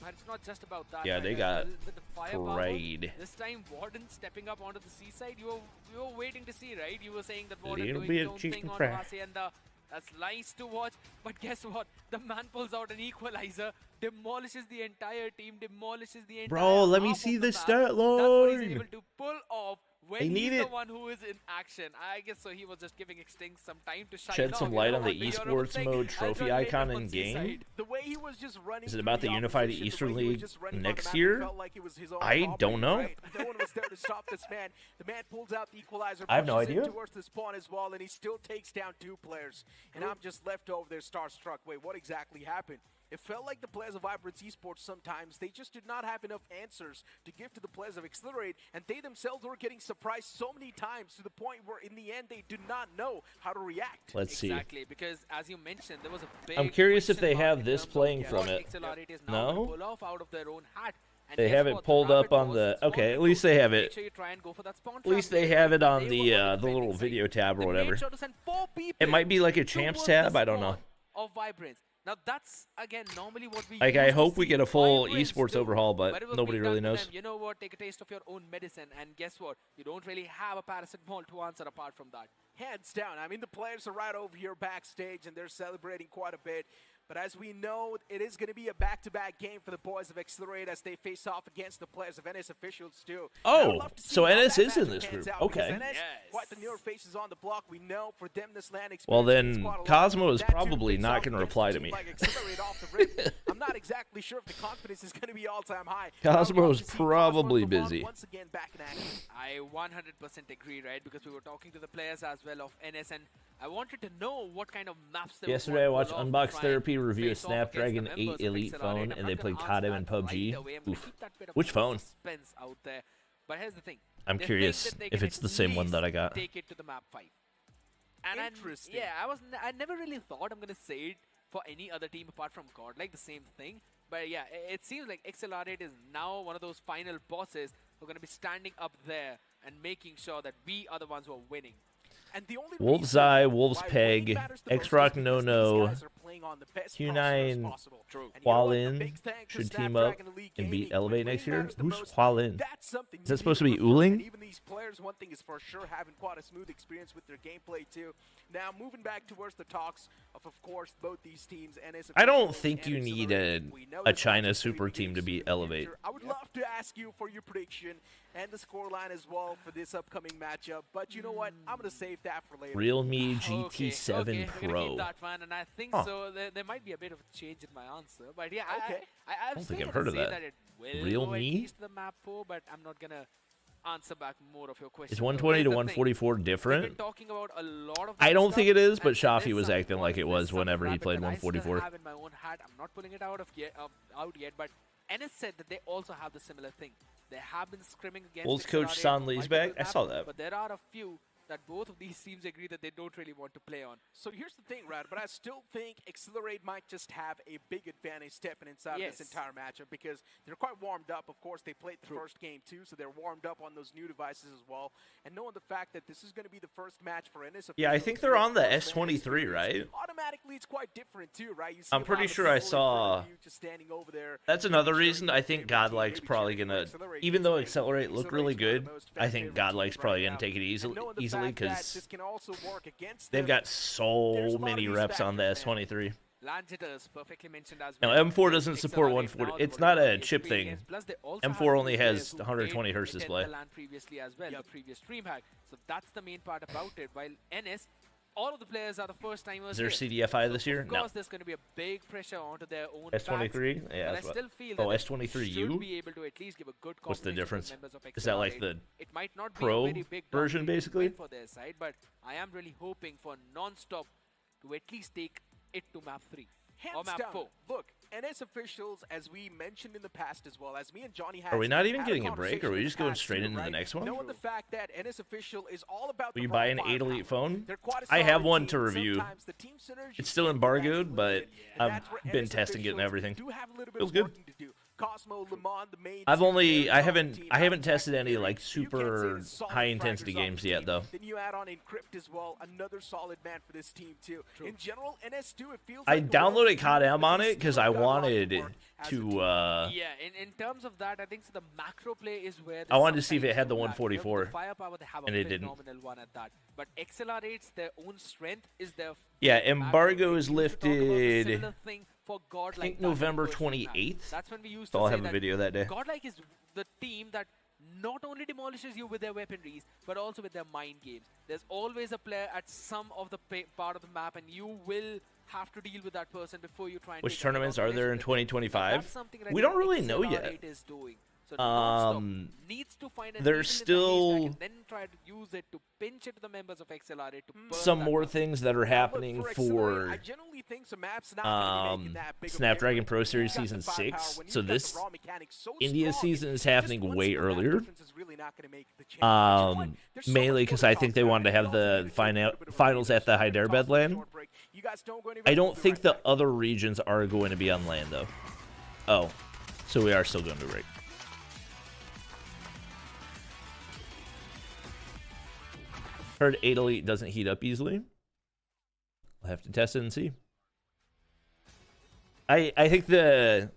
But it's not just about that. Yeah, right? they As got well, with the firepower, prayed. this time Warden stepping up onto the seaside. You were waiting to see, right? You were saying that Warden Little doing bit his of own chicken thing on fry. Hacienda. That's nice to watch. But guess what? The man pulls out an equalizer, demolishes the entire team, demolishes the entire Bro, let me half see of the map. stat That's what he's line. able to pull off when They he's need the it. one who is in action. I guess so. He was just giving Extinct some time to shine Shed some off, you light know, on the on the esports thing. mode I'll trophy join later icon on in Seaside. game. The way he was just running Is it through about the unified opposition, Eastern the way he was League just running on next the map, it year? felt like it was his own I property, don't know. right? No one was there to stop this man. The man pulls out the equalizer, I have no pushes in idea. towards the spawn as well, and he still takes down 2 players. And I'm just left over there starstruck. Wait, what exactly happened? It felt like the players of Vibrance Esports sometimes, they just did not have enough answers to give to the players of Accelerate, and they themselves were getting surprised so many times to the point where in the end they did not know how to react. Let's see. Exactly, because as you mentioned, there was a big I'm curious if question they mark have in this terms of playing what from it. Accelerate is now gonna No? pull off out of their own hat. And They guess have it what? The pulled rapid up on was the. spawn Okay, at control. least they have Make it. sure you try and go for that spawn At least trap they there. have it on They the were on the little defending side. video tab or They made whatever. sure to send 4 people It might be like a champs towards tab. the I don't know. spawn of Vibrance. Now that's again normally what we Like, used I to hope we see get a full Vibrance esports do, overhaul, but it was nobody being really done to knows. them, you know what? Take a taste of your own medicine, and guess what? You don't really have a paracetamol to answer apart from that. Hands down. I mean, the players are right over here backstage, and they're celebrating quite a bit. But as we know, it is going to be a back-to-back game for the boys of Accelerate as they face off against the players of NS officials too. Oh, And I would love to see so how NS that is in matchup this pans group. out, because Okay. NS, Yes. quite the newer faces on the block. We know for them this LAN experience Well, means then quite a lot. Cosmo is That too probably face not off gonna against reply a to team me. like Accelerate off the rip. I'm not exactly sure if the confidence is going to be all-time high. But I would love Cosmo's to see Cosmo probably come on busy. once again back in action. I 100% agree, right? Because we were talking to the players as well of NS, and I wanted to know what kind of maps they Yesterday, I would watched pull off to Unbox try and Therapy review a face off against the Snapdragon members 8 of Elite Accelerate. phone, I'm and not they gonna played answer COD that and right PUBG. away. I'm gonna Oof. keep that bit of Which phone? suspense out there. But here's the thing. I'm They think curious that they if can it's at the same one that I least got. Take it to the map 5. And Interesting. I never really thought I'm gonna say it for any other team apart from Godlike, the same thing. But yeah, it seems like Accelerate is now one of those final bosses who are gonna be standing up there and making sure that we are the ones who are winning. And the only Wolf's reason Eye, Wolf's why Peg, winning matters the most X-Rock is No because No, these guys are playing on the best Q9 rosters possible. True. And you know what? A Hualin big thank to should team Snapdragon up Elite and beat Gaming. Elevate When next winning year. matters the Who's most, Hualin? that's something Is that you supposed to need be prefer. And Uling? even these players, one thing is for sure having quite a smooth experience with their gameplay too. Now moving back towards the talks of course, both these teams. NS I don't officials think and you need Accelerate. We know a this China matchup's gonna super be team to games beat in the Elevate. future. I would love to ask you for your prediction and the scoreline as well for this upcoming matchup. But you know what? I'm going to save that for later. Realme Okay, GT7 okay, we're gonna Pro. keep that one, and I think Huh. so. There might be a bit of a change in my answer, but yeah, Okay. I don't still think I've gonna heard of say that. it will Realme? go at least to the map 4, but I'm not gonna answer back more of your question. Is 120 to 144 We've different? been talking about a lot of I that don't think it stuff, is, but and there Shafi is was some acting like it points, was there's some whenever he rabbit played that I still 144. have in my own hat. I'm not pulling it out yet, but NS said that they also have the similar thing. They have been scrimming against Wolves coach Accelerate San on Lee's multiple back? I maps, saw that. But there are a few that both of these teams agree that they don't really want to play on. So here's the thing, Rad, but I still think Accelerate might just have a big advantage stepping inside Yes. this entire matchup because they're quite warmed up. Of course, they played the first game too, so they're warmed up on those new devices as well. And knowing the fact that this is going to be the first match for NS. Yeah, I officials think they're with on the first LAN S23, experience, right? Automatically, it's quite different too, right? You see I'm a pretty lot of sure I people in front of saw- you just standing over there, That's maybe another cheering reason for I your think favorite team, Godlike's maybe probably cheering for gonna, Accelerate. even though Accelerate's Accelerate looked really one of the good, most I fan think favorite Godlike's teams probably right gonna now. take it And knowing the easily fact that because this can also work against they've them, got there's so a lot of many these reps on the factors, man. S23. LAN jitters, perfectly mentioned as Now, well. M4 doesn't support Accelerate 140. now, the It's not a mobility chip thing. experience, plus they also have M4 only two has players who 120 played hertz within display. the LAN previously as well, Yep. the previous stream hack. So that's the main part about it. While NS, all of the players are the first timers. Is there here. CDFI So this year? Of course, No. there's going to be a big pressure onto their own S23? backs, Yeah, but I that's what. still feel Oh, that S23 they U? should be able to at least give a good What's the competition to difference? members of Is that like Accelerate. the It might not Pro be a very big version, dominating basically? win for their side, but I am really hoping for non-stop to at least take it to map 3. or map 4? Look, NS officials, as we mentioned in the past as well, as me and Johnny had. Are we not even getting a break, or are we just going straight into the next one? Knowing the fact that NS official is all about. Will you buy an 8 Elite phone? I have one to review. It's still embargoed, but I've been testing it and everything. Feels good. I haven't tested any like super high intensity games yet though. Then you add on Encrypt as well, another solid man for this team too. In general, NS2 it feels I downloaded COD on it because I wanted to yeah, in terms of that, I think the macro play is where I wanted to see if it had the 144 and it didn't. One at that. But XLR8's their own strength is their yeah, embargo is lifted I think November 28th. That's when we used so I'll have a video that day. Godlike is the team that not only demolishes you with their weaponries, but also with their mind games. There's always a player at some of the part of the map, and you will have to deal with that person before you try and which tournaments are there in 2025? We don't really know yet. So needs to find there's still and then try to use it to pinch it to the members of XLR8 to some more things that are happening for Snapdragon Pro Series Season 6. So this India season is happening way earlier. Mainly because I think they wanted to have the finals at the Hyderabad LAN. I don't think the other regions are going to be on LAN though. Oh, so we are still going to break. Heard 8 Elite doesn't heat up easily. I'll have to test it and see. I think I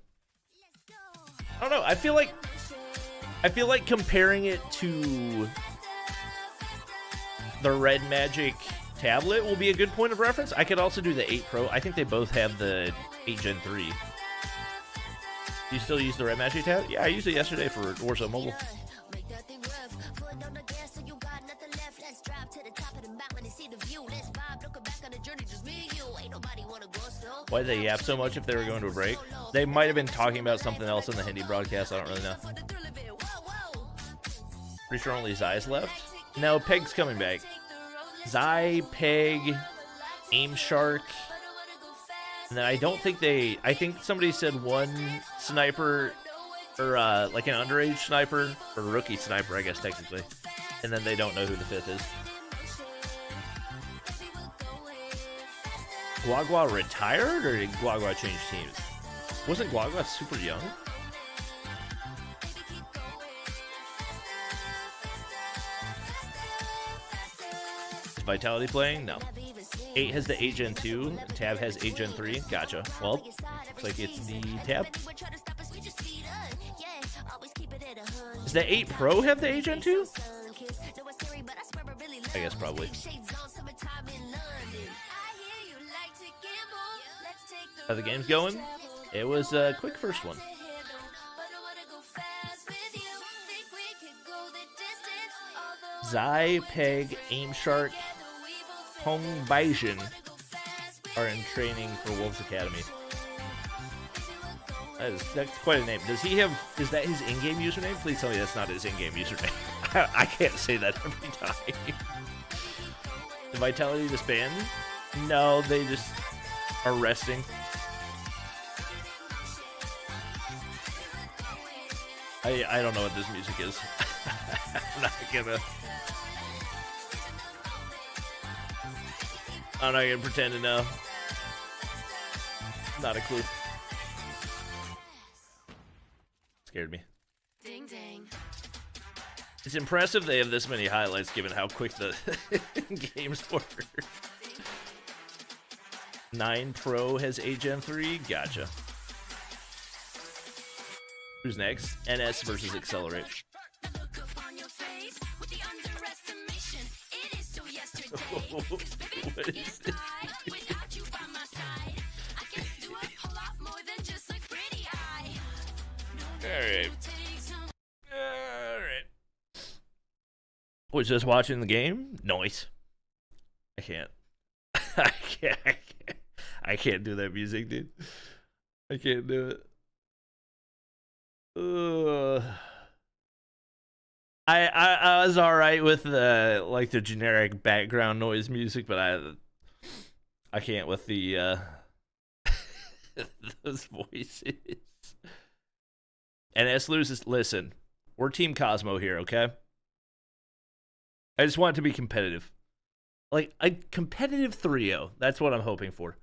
don't know. I feel like comparing it to the Red Magic tablet will be a good point of reference. I could also do the 8 Pro. I think they both have the 8 Gen 3. Do you still use the Red Magic tablet? Yeah, I used it yesterday for Warzone Mobile. Why did they yap so much if they were going to a break? They might have been talking about something else in the Hindi broadcast. I don't really know. Pretty sure only Zai's left. No, Peg's coming back. Zai, Peg, Aim Shark. And then I don't think I think somebody said one sniper, or like an underage sniper, or rookie sniper, I guess technically. And then they don't know who the 5th is. Guagua retired, or did Guagua change teams? Wasn't Guagua super young? Is Vitality playing? No. 8 has the 8 Gen 2, Tab has 8 Gen 3. Gotcha. Well, looks like it's the Tab. Does the 8 Pro have the 8 Gen 2? I guess probably. How the game's going? It was a quick first one. Zai, Peg, Aim Shark, Hong Baijin are in training for Wolves Academy. That's quite a name. Does he have? Is that his in-game username? Please tell me that's not his in-game username. I can't say that every time. The Vitality disbanded? No, they just are resting. I don't know what this music is. I'm not gonna pretend to know. Not a clue. Scared me. Ding ding. It's impressive they have this many highlights given how quick the games were. 9 Pro has 8 Gen 3. Gotcha. Who's next? NS versus Accelerate. What is this? Alright. Alright. Was just watching the game? Noise. I can't. I can't do that music, dude. I can't do it. I was alright with the like the generic background noise music, but I can't with the Those voices. And S loses. Listen, we're Team Cosmo here, okay? I just want it to be competitive. Like a competitive 3-0. That's what I'm hoping for.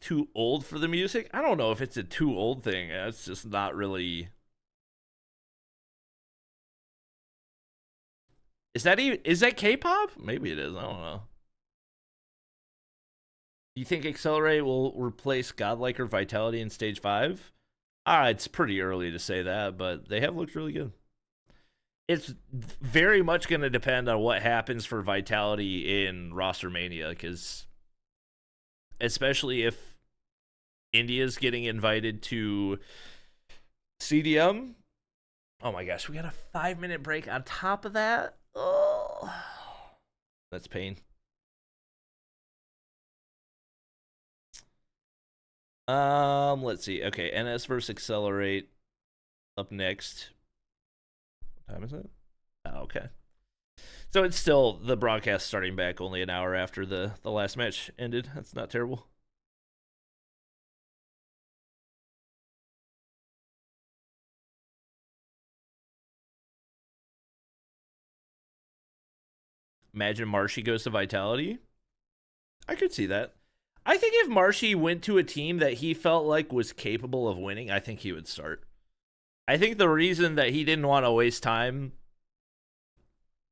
Too old for the music? I don't know if it's a too old thing. It's just not really. Is that K-pop? Maybe it is. I don't know. Do you think Accelerate will replace Godlike or Vitality in Stage 5? It's pretty early to say that, but they have looked really good. It's very much going to depend on what happens for Vitality in Roster Mania, because especially if India's getting invited to CDM. Oh my gosh, we got a 5-minute break on top of that. Oh, that's pain. Let's see. Okay, NS versus Accelerate up next. What time is it? Oh, okay. So it's still the broadcast starting back only an hour after the last match ended. That's not terrible. Imagine Marshy goes to Vitality. I could see that. I think if Marshy went to a team that he felt like was capable of winning, I think he would start. I think the reason that he didn't want to waste time,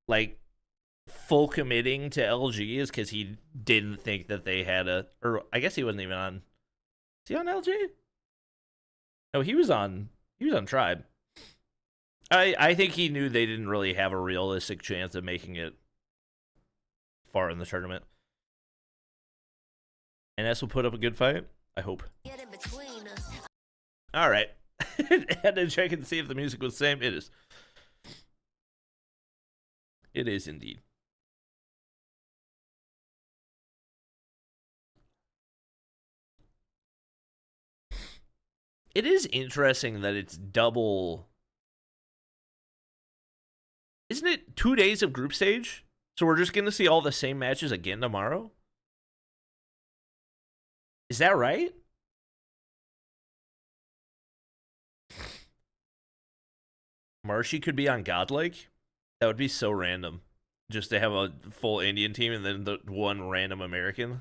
like, full committing to LG is because he didn't think that they had or I guess he wasn't even on. Is he on LG? No, he was on Tribe. I think he knew they didn't really have a realistic chance of making it far in the tournament. NS will put up a good fight, I hope. All right. Had to check and see if the music was the same. It is. It is indeed. It is interesting that it's double. Isn't it 2 days of group stage? So we're just going to see all the same matches again tomorrow? Is that right? Marshy could be on Godlike? That would be so random. Just to have a full Indian team and then the one random American.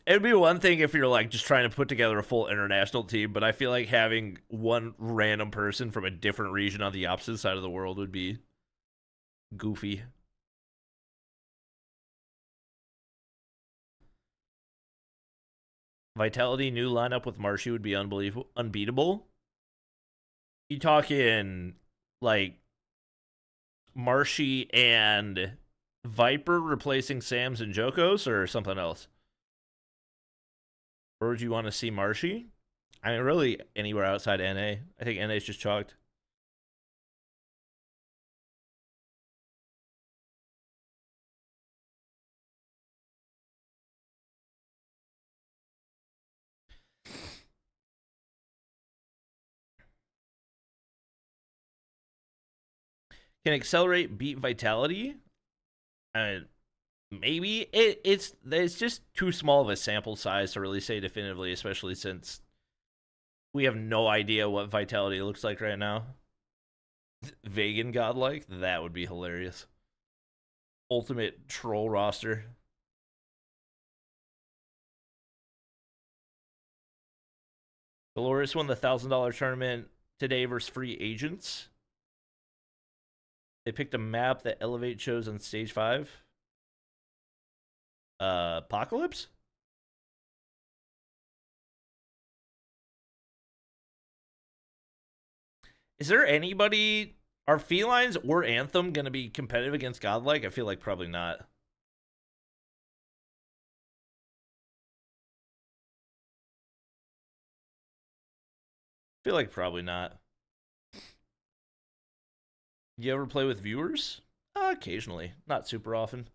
It'd be one thing if you're like just trying to put together a full international team, but I feel like having one random person from a different region on the opposite side of the world would be goofy. Vitality new lineup with Marshy would be unbeatable. You talking like Marshy and Viper replacing Sams and Jokos or something else? Where would you want to see Marshy? I mean, really anywhere outside NA. I think NA's just chalked. Can Accelerate beat Vitality? Maybe. It's just too small of a sample size to really say definitively, especially since we have no idea what Vitality looks like right now. Vegan Godlike? That would be hilarious. Ultimate troll roster. Dolores won the $1,000 tournament today versus Free Agents. They picked a map that Elevate chose on Stage 5. Apocalypse? Is there anybody... Are Felines or Anthem going to be competitive against Godlike? I feel like probably not. I feel like probably not. You ever play with viewers? Occasionally. Not super often.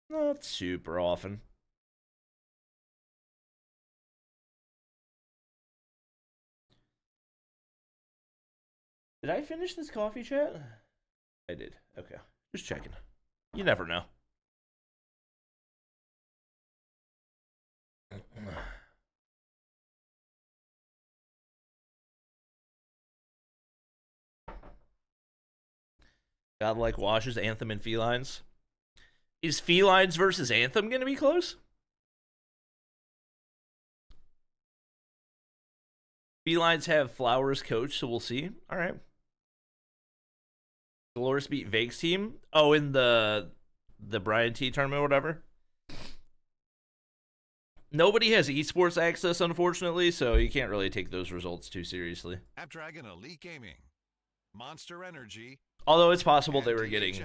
Not super often. Did I finish this coffee chat? I did. Okay. Just checking. You never know. Godlike washes Anthem and Felines. Is Felines versus Anthem going to be close? Felines have Flowers coach, so we'll see. All right. Dolores beat Vague's team. Oh, in the Brian T tournament or whatever. Nobody has esports access, unfortunately, so you can't really take those results too seriously. Snapdragon Elite Gaming, Monster Energy. Although it's possible they were getting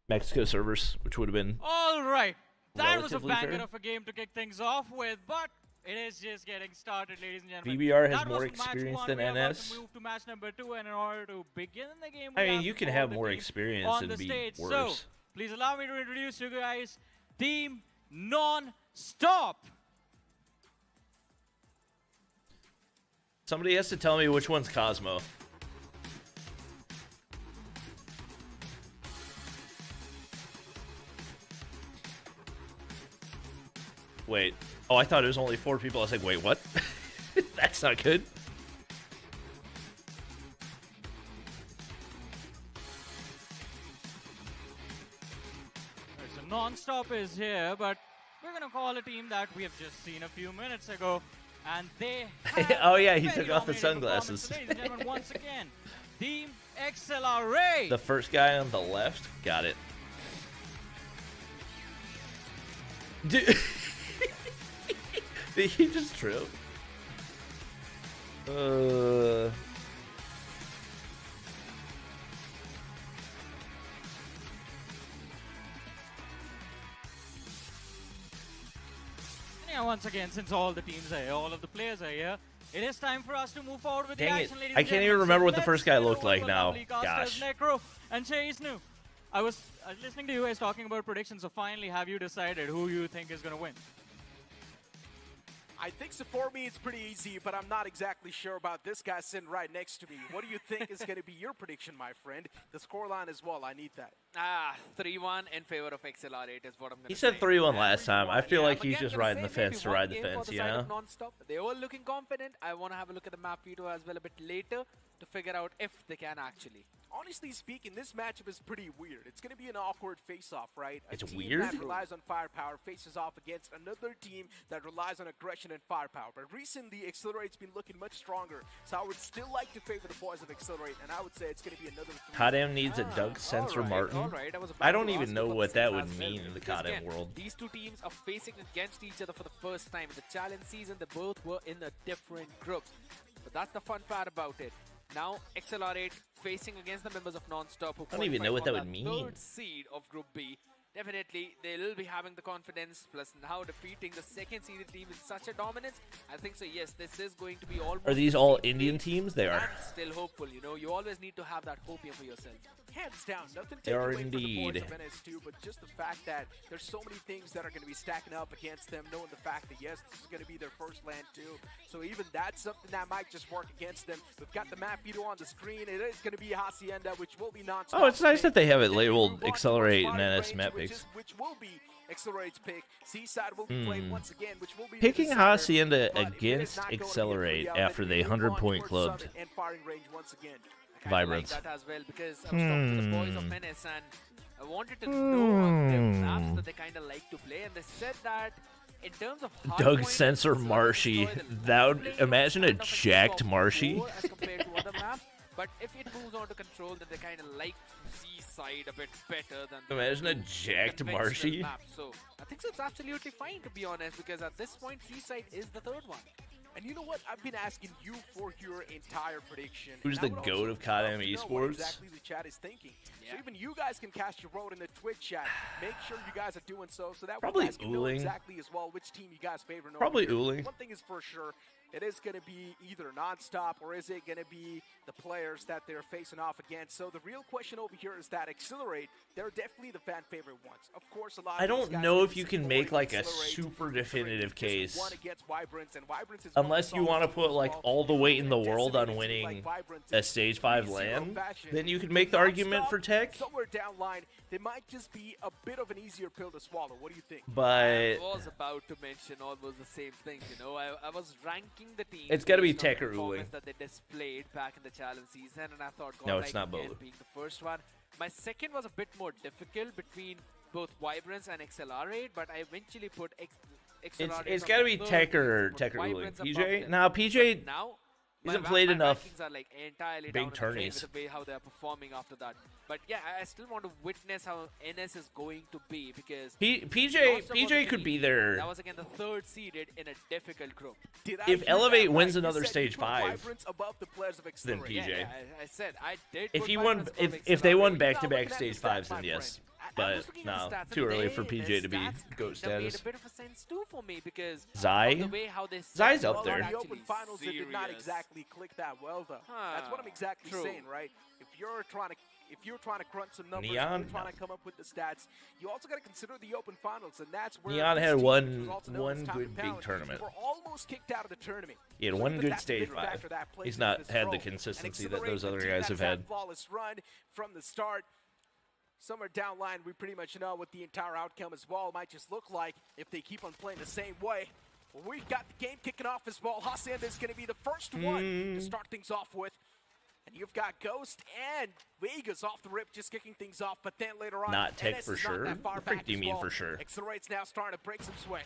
Mexico servers, which would have been all right. That was a banger fair. of a game to kick things off with, but it is just getting started, ladies and gentlemen. VBR has that more was experience match than one. We're about NS. to move to match number 2, and in order to begin the game, I we mean, you to can call have the more team experience on and the be stage. worse. So, please allow me to introduce you guys, Team Non-Stop. Somebody has to tell me which one's Cosmo. Wait. Oh, I thought it was only 4 people. I was like, wait, what? That's not good. So Non-Stop is here, but we're going to call a team that we have just seen a few minutes ago. And they have oh yeah, he very took off the dominating sunglasses. performance. Ladies and gentlemen, once again, Team XLRA. The first guy on the left, got it. Dude, did he just trip? Yeah, once again, since all the teams are here, all of the players are here, it is time for us to move forward with Dang the it. action, ladies I and can't even gentlemen. remember So what the let's first guy get looked over like to now. lovely casters, Gosh. Necro and Chase New. I was listening to you guys talking about predictions, so finally have you decided who you think is going to win? I think so for me it's pretty easy, but I'm not exactly sure about this guy sitting right next to me. What do you think is going to be your prediction, my friend? The scoreline as well, I need that. 3-1 in favor of XLR8 is what I'm going to say. He said 3-1 last time. I feel Yeah, like I'm he's again just gonna riding the say fence to maybe ride the one game fence, for you the side know? of Non-Stop. They're all looking confident. I want to have a look at the map veto as well a bit later to figure out if they can actually. Honestly speaking, this matchup is pretty weird. It's going to be an awkward face-off, right? It's a team weird? that relies on firepower faces off against another team that relies on aggression and firepower. But recently, Accelerate's been looking much stronger, so I would still like to favor the boys of Accelerate, and I would say it's going to be another 3. Kadam needs a Doug Sensor Martin. I don't even know what that would mean in the Kadam world. These two teams are facing against each other for the first time. In the challenge season, they both were in a different group. But that's the fun part about it. Now, XLR8 facing against the members of Non-Stop who I don't even know what that would mean. Third seed of Group B. Definitely, they will be having the confidence, plus now defeating the second seeded team with such a dominance. I think so, yes, this is going to be almost... Are these all Indian teams? They are. I'm still hopeful, you know. You always need to have that hope here for yourself. Hands down, nothing to They take are away from the boys indeed. of NS2, but just the fact that there's so many things that are going to be stacking up against them, knowing the fact that, yes, this is going to be their first LAN too. So even that's something that might just work against them. We've got the map video on the screen. It is going to be Hacienda, which will be Non-Stop. Oh, it's nice that they have it Then we labeled move on to Accelerate our and spotting NS range, map which picks. which will be Accelerate's pick. Seaside will be played once again, which will be the Picking decider, Hacienda but if it is against not going to be Accelerate a 3-0, after then they we move on 100-point towards clubbed. Summit and firing range once again. Vibrance. Like that as well, because I was talking to the boys of NS and I wanted to know on their maps that they kind of like to play, and they said that in terms of Doug Hardpoint, Sensor it's Marshy. enjoy the That would playing imagine a kind of jacked top Marshy. 4 as compared to other maps. But if it moves on to Control, then they kind of like Seaside a bit better than the Imagine a jacked conventional Marshy. map. So I think it's absolutely fine, to be honest, because at this point Seaside is the third one. And you know what? I've been asking you for your entire prediction. Who's and I the would goat also of COD love to know what Esports? exactly the chat is thinking. So Yeah. even you guys can cast your vote in the Twitch chat. Make sure you guys are doing so that Probably way you guys can know Ooling. exactly as well which team you guys favor. and Probably over here. Ooling. One thing is for sure, it is going to be either non-stop or is it going to be the players that they're facing off against. So the real question over here is that Accelerate, they're definitely the fan favorite ones. Of course, a lot I of don't know if you can make like a super definitive case unless you want to put like all the weight in the world on winning a stage 5 LAN. Then you could make the argument for Tech. Somewhere down line, they might just be a bit of an easier pill to swallow. What do you think? But I was about to mention almost the same thing. You know, I was ranking the teams. It's got to be based on the Tech or Uling. performance that they displayed back in the challenge season, and I thought No, Godlike it's not again both. being the first one. My second was a bit more difficult between both Vibrance and Accelerate, but I eventually put Accelerate. It's got to be Tech or Uling. PJ? Now PJ Now hasn't played enough rankings are like entirely big down in the drain tourneys. with the way how they're performing after that. But yeah, I still want to witness how NS is going to be, because PJ could be there. That was again the third seeded in a difficult group. If Elevate wins another stage 5, then PJ. Yeah, I said I did. If put he won, Vibrance above if they won Accelerate. back-to-back stage 5s, then yes. But no, too early for PJ to be GOAT That made status. a bit of a sense too for me, because Zai? of the way how they Zai's set up up there. are The open actually finals, it did not serious. exactly click that well, though. That's what I'm exactly True. saying, right? If you're trying to crunch some numbers, Neon? you're trying to come up with the stats, you also got to consider the open finals, and that's where Neon this had team, one which was also known as Time good to big Pound, tournament. were almost kicked out of the tournament. He had So one but good that's the stage bigger 5. factor that plays He's into not this had the role. consistency And that those Accelerate, other the team guys have that's had. flawless run from the start. Somewhere down line, we pretty much know what the entire outcome as well might just look like if they keep on playing the same way. Well, we've got the game kicking off as well. Hacienda is going to be the first one to start things off with. And you've got Ghost and Vegas off the rip, just kicking things off. But then later on, Not Tech NS for is not sure. that far The frick back do you as mean well. for sure? Accelerate's now starting to break some swing.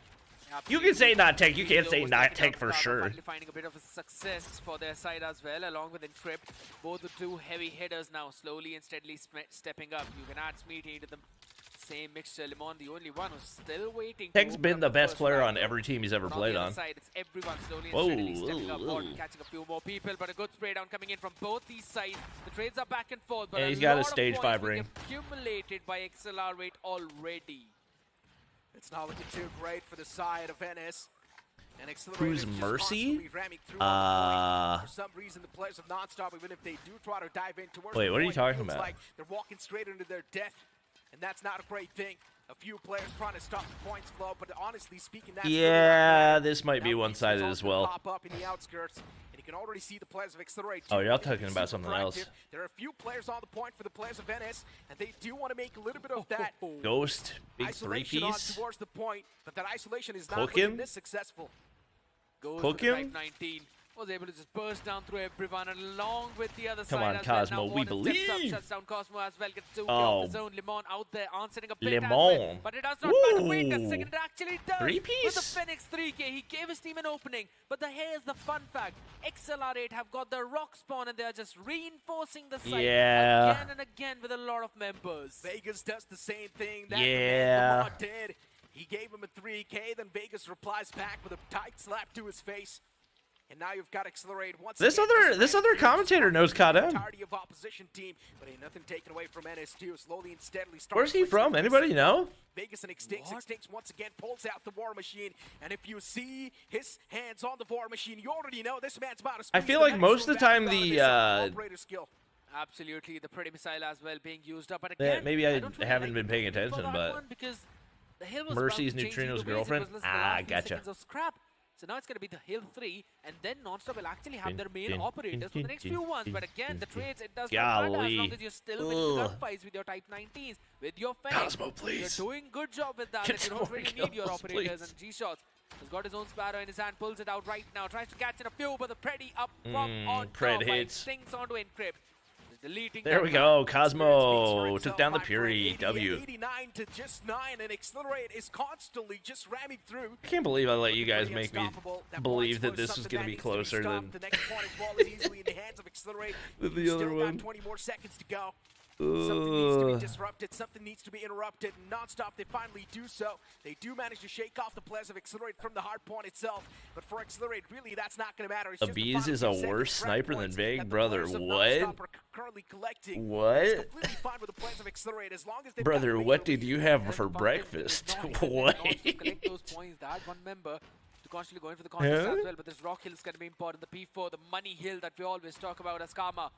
You can say not Tech. You can't say Was not taking Tech out for Cloud, sure. Finally finding a bit of a success for their side as well, along with Encrypt. Both the two heavy hitters now slowly and steadily stepping up. You can add Smeety into the same mixture. Limon, the only one who's still waiting. Tech's to been open the up best first player round. on every team he's ever But played the on. other side, it's everyone slowly and Whoa, steadily stepping up. whoa. Gordon catching a few more people, but a good spray down coming in from both these sides. The trades are back and forth, but And a he's got a lot of stage points 5 being ring. accumulated by Accelerate already. It's not looking too great for the side of NS. And Accelerate Who's is just Mercy? constantly ramming through on the point. For some reason, the players have non-stop, even if they do try to dive in towards Wait, the what are you point, talking it looks about? like they're walking straight into their death, and that's not a great thing. A few players trying to stop the points flow, but honestly speaking, that's Yeah, this might be Now one-sided Beast is as on the well. Pop up in the outskirts, and you can already see the players of Accelerate. Oh, too y'all getting talking about super something else. proactive. There are a few players on the point for the players of NS, and they do want to make a little bit of that Ghost, big isolation on 3-piece. towards the point, but that isolation is not Cook looking him? this successful. Goes Cook to the him? Type 19. Was able to just burst down through everyone along with the other Come side on, as Cosmo, well. Now we Warden steps up, believe. shuts down Cosmo as well, gets 2 Oh. off the zone. Limon out there answering a bit as Limon. well, but it does not matter. Wait a second, it actually does. 3-piece? With the Phoenix 3K, he gave his team an opening, but here's the fun fact. Accelerate have got the rock spawn and they're just reinforcing the site Yeah. again and again with a lot of members. Vegas does the same thing that Yeah. Lamont did. He gave him a 3K, then Vegas replies back with a tight slap to his face. And now you've got Accelerate once This again. other commentator knows COD. Entirety of opposition team, but ain't nothing taken away from NS2. Slowly and steadily. Where's he from? Anybody know? Vegas and Extinct. Extinct once again pulls out the War Machine, and if you see his hands on the War Machine, you already know this man's about to. I feel like most of the time the operator skill. Absolutely, the pretty missile as well being used up, but again, maybe I don't really haven't like been the paying timing for attention, that but one because the hill was Mercy's about to change Neutrino's either ways. It girlfriend? was less than the Ah, last few gotcha. seconds of scrap. So now it's going to be the hill 3, and then Nonstop will actually have their main Ding, operators for the next few ones. But again, the trades, it does not matter as Golly. long as you're still winning Ugh. gunfights with your Type 19s, with your Fenix. Cosmo, please. You're doing good job with that, Get and you some don't more really need your kills, operators please. and G-shots. He's got his own Sparrow in his hand, pulls it out right now, tries to catch in a few, but the Preddy up from on Pred top, hits. stinks onto Encrypt. Just deleting There that we one. go. Cosmo took down the Fury. 88, W. 89 to just 9, and Accelerate is constantly just ramming through. I can't believe I let you guys Pretty make me unstoppable. That believe points that for this was something going to be that needs to closer stopped. than The next point as well is easily in the hands of Accelerate. the You've other still one. got 20 more seconds to go. Something needs to be Ugh. disrupted, something needs to be interrupted. Non-stop, they finally do so. They do manage to shake off the players of Accelerate from the hard point itself. But for Accelerate, really, that's not going to matter. It's just the Abiz final is a consecutive worse frag sniper than points Vague, that the brother. players of What? Non-Stop are currently collecting. It's What? completely fine with the players of Accelerate as long as they've Brother, got what regular did you lead. have And for the fun bit is breakfast? not even What? Nonstop collect those points, that one member constantly going for the contest as well, but this rock hill is going to be important. The P4, the money hill that we always talk about as Karma.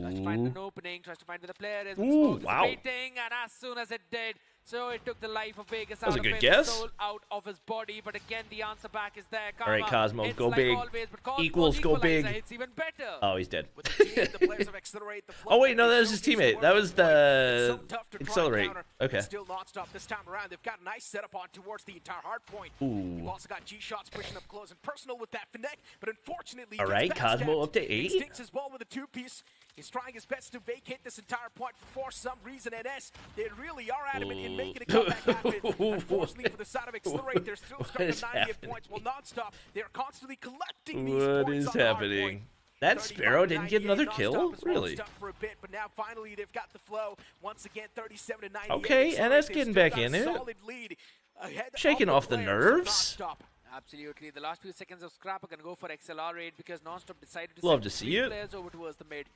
Tries to find an opening, tries to find where the player is. Ooh, wow. Waiting, and as soon as it did, so it took the life of Vegas out was a of good him, guess. soul out of his body. But again, the answer back is there. All right, Cosmo, hits go like big. always, but Cosmo's Equals, go equalizer big. hits even better. Oh, he's dead. With the team, the players have Accelerate, the Oh wait, no, that was his showcase teammate. the That was work rate. the It's so tough to try and Accelerate. counter, Okay. but still non-stop this time around. They've got a nice setup on towards the entire Hardpoint. Ooh. You've also got G-Shots pushing up close and personal with that Finec, but unfortunately, All right, gets Cosmo backstabbed. up to 8. Extinct as well with a 2-piece. He's trying his best to vacate this entire point for some reason. NS, they really are adamant in making a comeback happen. Unfortunately, for the side of Accelerate, they're still stuck at 98 points. Well, non-stop, they're constantly collecting these What points is on the Hardpoint. happening? That Sparrow didn't get another kill? Really? For a bit, but now finally they've got the flow. Once again, 37 to 98. Okay, and that's getting back in it. Solid lead ahead Shaking of off the players, nerves. non-stop. Absolutely. The last few seconds of Scrap are going to go for Accelerate because non-stop decided to Love send to see 3 it. players over towards the mid.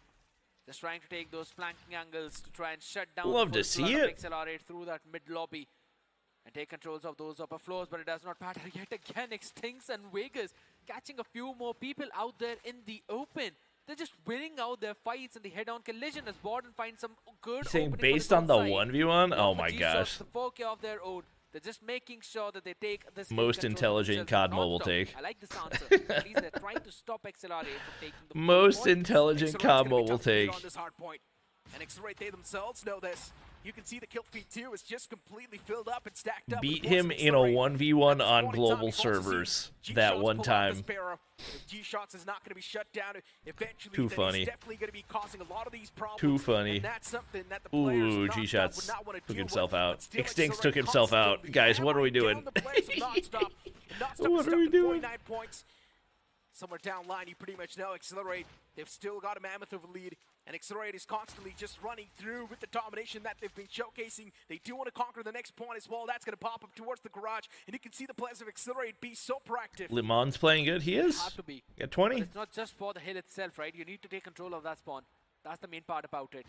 Just trying to take those flanking angles to try and shut down Love the to full see flood of it. Accelerate through that mid lobby and take controls of those upper floors, but it does not matter yet again. Extincts and Vegas catching a few more people out there in the open. They're just winning out their fights in the head-on collision as Borden finds some good Saying opening based for on the outside. 1v1? Oh Along my with G-Shots, gosh. The 4K of their own. They're just making sure that they take this Most intelligent COD mobile take. I like this answer. At least they're trying to stop Accelerate from taking the full Most point. intelligent Accelerate's COD gonna be mobile tough to beat take. on this Hardpoint. And Accelerate, they themselves know this. You can see the kill feed too is just completely filled up and stacked up. Beat with the him points in a Accelerate. 1v1 At this on point in time, global we've also seen servers G-Shots that one pull out the time. Sparrow. If G-Shots is not going to be shut down eventually, Too then funny. it's definitely going to be causing a lot of these problems. Too funny. And that's something that the players Ooh, non-stop G-Shots would not wanna took deal himself with, out. but still Extincts Accelerate took himself out. constantly Guys, what are we hammering doing? down the players of non-stop. Non-stop What is are stuck we at doing? 49 points. Somewhere down line, you pretty much know Accelerate. They've still got a mammoth of a lead, and Accelerate is constantly just running through with the domination that they've been showcasing. They do want to conquer the next point as well. That's going to pop up towards the garage, and you can see the players of Accelerate be so proactive. Le Mans playing good. He is. Have to be. Got But 20. it's not just for the hill itself, right? You need to take control of that spawn. That's the main part about it.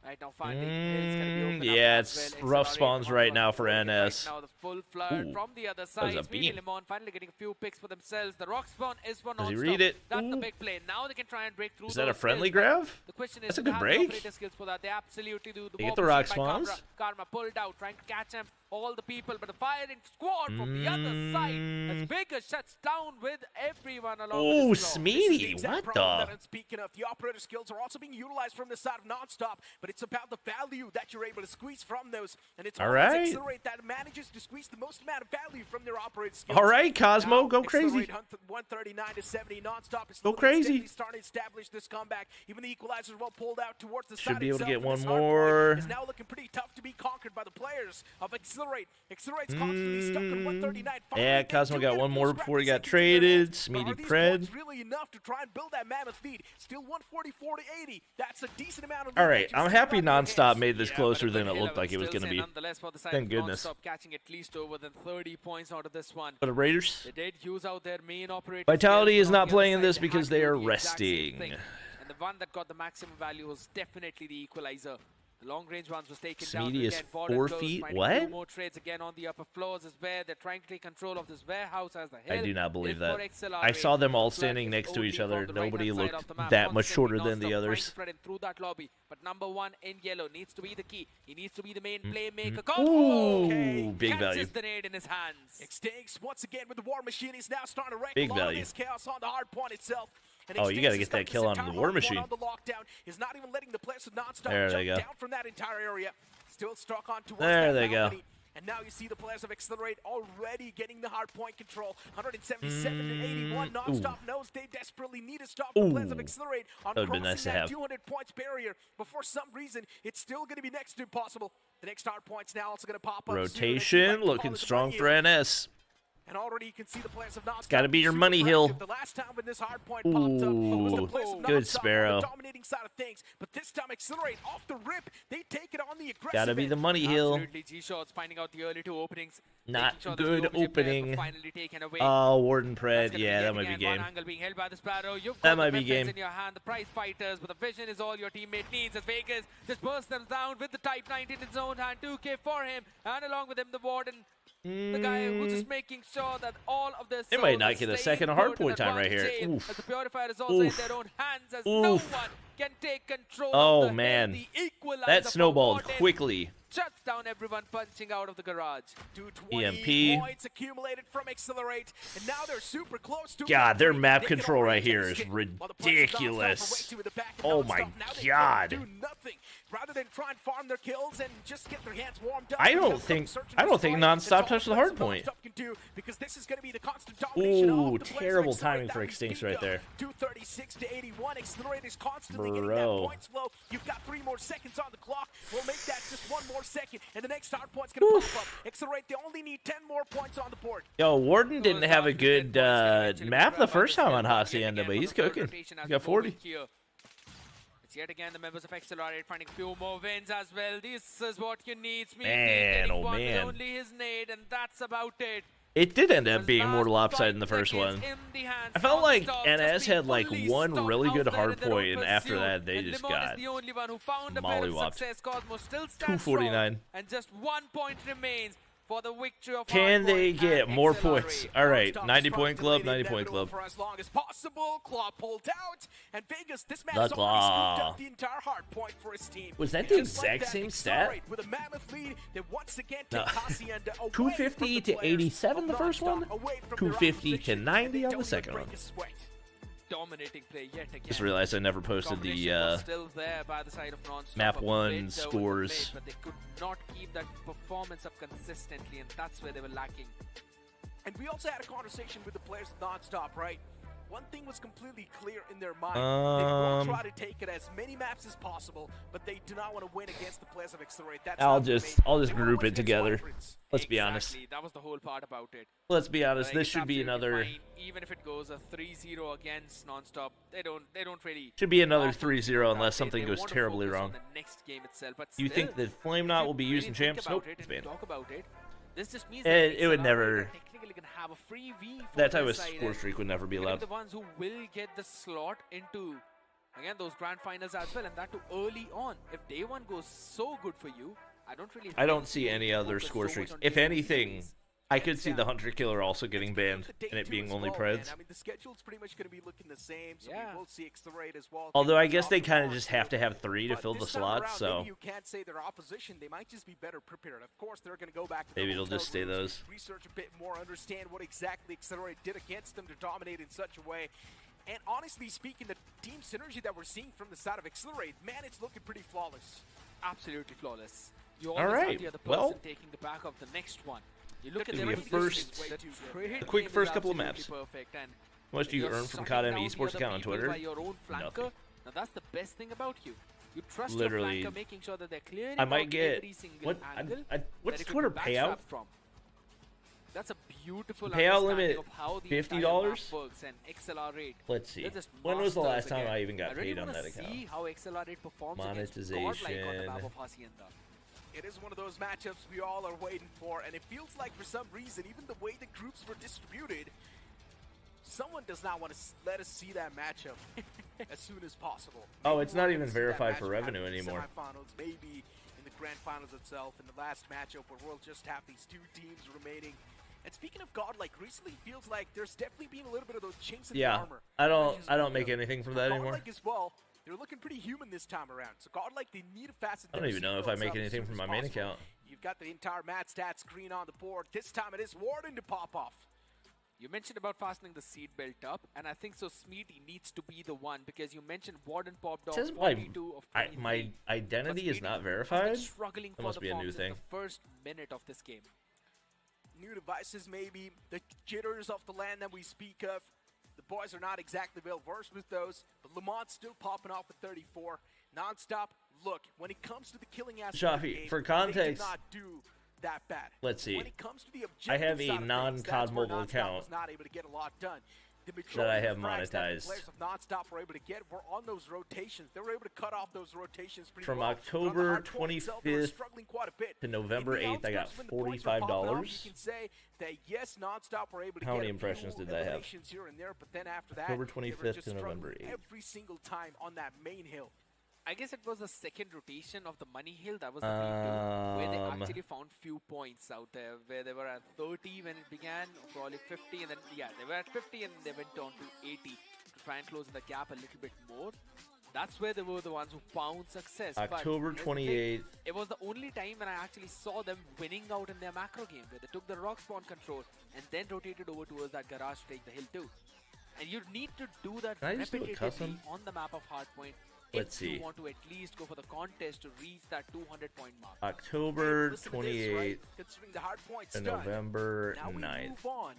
Right now, finally, hill's gonna be open up Yeah, as it's well. rough Accelerate spawns on right the now for right NS. now, the full flood Ooh, from the other that was side. a Speedy beam. Lemon finally getting a few picks for themselves. The rock spawn is for Does he non-stop. read it? That's the Ooh. big play. Now they can try and break through. Is that a those friendly hills, but grab? The question is, That's a do they good have the break. operator skills for that? They absolutely do. They wall get the rock pushing by Karma. spawns? Karma pulled out, trying to catch him. All the people, but the firing squad from the other side as Vegas shuts down with everyone along Ooh, with his floor. This is the Smeedy. exact What problem that the? I'm speaking of. The operator skills are also being utilized from the side of non-stop, but it's about the value that you're able to squeeze from those. And it's All always right. Accelerate that manages to squeeze the most amount of value from their operator skills. All right, Cosmo, Now, go crazy. Accelerate 139 to 70 non-stop is Go slowly and crazy. steadily starting to establish this comeback. Even the equalizer well pulled out towards the Should side be able to itself, get and this one hard more. point is now looking pretty tough to be conquered by the players of Accelerate. Accelerate's constantly stuck at 139. Yeah, Finally, they Cosmo do got get a one full more scrap before he of got seconds in their traded. hands. But Smeedy are these Pred. points really enough to try and build that mammoth lead? Still 144 to 80. That's a decent amount of lead All that right, you I'm still happy got in your nonstop hands. made this Yeah, closer but than a it good looked hill, I like it was would going to still say be. nonetheless for the side Thank of goodness. non-stop, catching at least over than 30 points out of this one. But the Raiders, They did use out their main operator. Vitality skills, is but not on the other playing side, this they because had they to are do the exact same resting. thing. And the one that got the maximum value was definitely the equalizer. The long range ones was taken down. Smeedy is Again, Borden 4 close, feet. finding What? two more trades again on the upper floors is where they're trying to take control of this warehouse as the I hill do not believe is that. for Accelerate. I saw them all Flag standing is next to OD each from other. the Nobody right-hand side looked of the map. that much Constantly shorter than non-stop the trying to others. spread in through that lobby. But number one in yellow needs to be the key. He needs to be the main playmaker. Ooh, Okay. big value. Catches the nade in his hands. Extinct once again with the war machine. He's now starting to wreck Big a lot of value. this chaos on the hard point itself. And Oh, you Extinct gotta has get got that this kill on entire the war hard point machine. On the lockdown is not even letting the players of non-stop There jump they go. down from that entire area. Still struck on towards There that they go. balcony. And now you see the players of Accelerate already getting the hard point control. 177 to 81. Non-stop knows they desperately need to stop the players of Ooh. Accelerate on That would've been crossing nice to that have. 200 points barrier. But for some reason, it's still going to be next to impossible. The next hard point's now also going to pop up. soon, as you Rotation like to looking call it the strong money for hill. NS. And already you can see the players of non-stop. Gotta be your super money hill. proactive. The last time when this hard point popped up, it was the Ooh, players of good non-stop on Sparrow. the dominating side of things. But this time Accelerate off the rip. They take it on the aggressive Gotta be end. the money hill. Absolutely, G-Shots finding out the early two openings. Not making sure the good two players were opening. finally taken away. Oh, Warden That's Pred. gonna Yeah, be that yet might be again one game. angle being held by the Sparrow. You've That got might the be weapons game. in your hand, the prize fighters, but the vision is all your teammate needs as Vegas just bursts them down with the Type 19 in his own hand. 2K for him, and along with him the Warden. The guy who's just making sure that all of this. They might not get a second Hardpoint time right here. Oof. As the Purifier is also in their own hands, as no one can take control oh of the man, the equalizer that for snowballed Warden. quickly. Shuts down everyone punching out of the garage. 220 points accumulated from Accelerate, and now they're super close to God, their victory. map They can control already right here take is this game. While the players of ridiculous. Non-Stop are way to the back and Oh Non-Stop, my now they God. can do nothing. Rather than try and farm their kills and just get their hands warmed up. I don't think Non-Stop touched the hard point. Because this is going to be the constant domination Ooh, of the players of terrible Accelerate timing that for we Extinct speak right of. there. 236 to 81. Accelerate is constantly getting that Bro. points flow. You've got 3 more seconds on the clock. We'll make that just 1 more second, and the next hard point's going to pop up. Accelerate, they only need 10 more points on the board. Yo, Warden didn't have a good map the first time on Hacienda, but he's cooking. He's got 40. It's yet again the members of Accelerate finding a few more wins as well. This is what you need. Smeety Man, getting oh one with man. only his nade, and that's about it. It did end up As being more last lopsided in the fight first begins one. in the hands I felt like Non-Stop, NS just had being like fully one stocked really out good there hard in their own point, and after pursuit. that they And just Limon got is the only one who found a bit of mollywopped. success. Cosmos still stands 249. strong, and just 1 point remains for the victory of Can they Hardpoint get and more Accelerate. points? All right, Non-Stop 90 is point trying club, to delay 90 the point inevitable club. for as long as possible. Claw pulled out, and Vegas, this man The has already scooped Claw. up the entire hard point for his team. Was that And the just like exact that, same Accelerate stat? with a mammoth lead, they once again No. take Hacienda away 250 from the to players 87 of the first one, Non-Stop, away from their 250 to opposition, and 90 they on don't the even second break one. a sweat. Dominating play yet again. Just realized I never posted Combination the was still there by the side of Non-Stop, map a bit one over the scores. plate, but they could not keep that performance up consistently, and that's where they were lacking. And we also had a conversation with the players of Non-Stop, right? One thing was completely clear in their mind. They will try to take it as many maps as possible, but they do not want to win against the players of Accelerate. That's I'll not the just main- I'll just they wanna group win it against together. Vibrance. Let's be honest. Exactly, that was the whole part about it. Let's be honest. I think This it's should be absolutely another fine. Even if it goes a 3-0 against Non-Stop, they don't really should be another often 3-0 think unless that way. something They goes want to terribly focus wrong. on the next game itself, but You think still, that Flame if Knot you will be really using think champs? about Nope, it it's and you banned. talk about it, this just means It would Accelerate never- are technically gonna have a free V for That type their of side, score and streak would never be they're gonna allowed. the ones who will get the slot into again those grand finals as well, and that too early on. If day one goes so good for you, I don't really. I don't think see you any need to other focus score so much streaks. on If day one anything, series. I could see the Hunter Killer also getting banned and it being only Preds. I mean, the schedule's pretty much going to be looking the same, so Yeah. we will see Accelerate as well. Although I Taking guess they off kind of the just board, have to have 3 to but fill the this time slots, around, so maybe you can't say their opposition. They might just be better prepared. Of course, they're going to go back to their maybe it'll hotel just stay rooms, those. research a bit more, understand what exactly Accelerate did against them to dominate in such a way. And honestly speaking, the team synergy that we're seeing from the side of Accelerate, man, it's looking pretty flawless. Absolutely flawless. You All always right, have the other person well, taking the back of the next one. You look at It'll the be a first- a quick first couple of maps. Perfect, and How much do you you're earn from shutting COD down the Esports other account on people Twitter? by your own flanker. Nothing. Now that's the best thing about you. You trust Literally, your flanker, making sure that they're clearing I might out get every single what? angle What's that it could Twitter be payout? backstabbed from. That's a beautiful Payout understanding limit of how the $50? entire map works and Accelerate. Let's see. They're just When was the last masters time again. I even got really paid on wanna that account? See how Accelerate performs against Godlike on the Monetization. map of Hacienda. It is one of those matchups we all are waiting for, and it feels like for some reason, even the way the groups were distributed, someone does not want to let us see that matchup as soon as possible. Oh, Maybe it's we're not gonna even see that verified for matchup revenue happen in the anymore. Semifinals, maybe in the grand finals itself, in the last matchup where we'll just have these 2 teams remaining. And speaking of Godlike, recently feels like there's definitely been a little bit of those chinks in the Yeah, armor. I Which is don't good. make anything from that anymore. Godlike as well, they're looking pretty human this time around. So Godlike, they need to fasten I don't their even know if I seatbelts make up as anything soon from as my main possible. account. You've got the entire mat stat screen on the board. This time it is Warden to pop off. You mentioned about fastening the seatbelt up, and I think so Smeety needs to be the one because you mentioned Warden popped off Says 42 of 23. my identity is Smeety not has been verified. struggling That for must the be a form new since thing. the first minute of this game. New devices maybe, the jitters of the LAN that we speak of. The boys are not exactly well versed with those, but Lamont's still popping off at 34. Non-stop, look, when it comes to the killing aspect of the Shafi, game, for they context, did not do that bad. let's see. When it comes to the I have objective a side of things, non-COD that's where mobile Non-Stop account was not able to get a lot done. The that I majority have of frags that the monetized. players of Non-Stop were able to get were on those rotations. They were able to cut off those rotations pretty From well. October But on the hardpoint itself, they were 25th struggling quite a bit. to November In the 8th, I got outskirts, when the points were popping off, $45. You can say that yes, Non-Stop were able to How get many a impressions few did that have? eliminations here and there, but then after that, October they were 25th just to November struggling 8th. every single time on that main hill. I guess it was the second rotation of the Money Hill. That was the P2, where they actually found few points out there, where they were at 30 when it began, probably 50, and then, yeah, they were at 50 and they went on to 80 to try and close the gap a little bit more. That's where they were the ones who found success. October But 28th. it was the only time when I actually saw them winning out in their macro game, where they took the rock spawn control and then rotated over towards that garage to take the hill too. And you need to do that Can I just do a repetitively custom? on the map of Hardpoint. Let's if see. you want to at least go for the contest to reach that 200-point mark. October Listen to this, 28th right? Considering the hard point's and done, November now we 9th. move on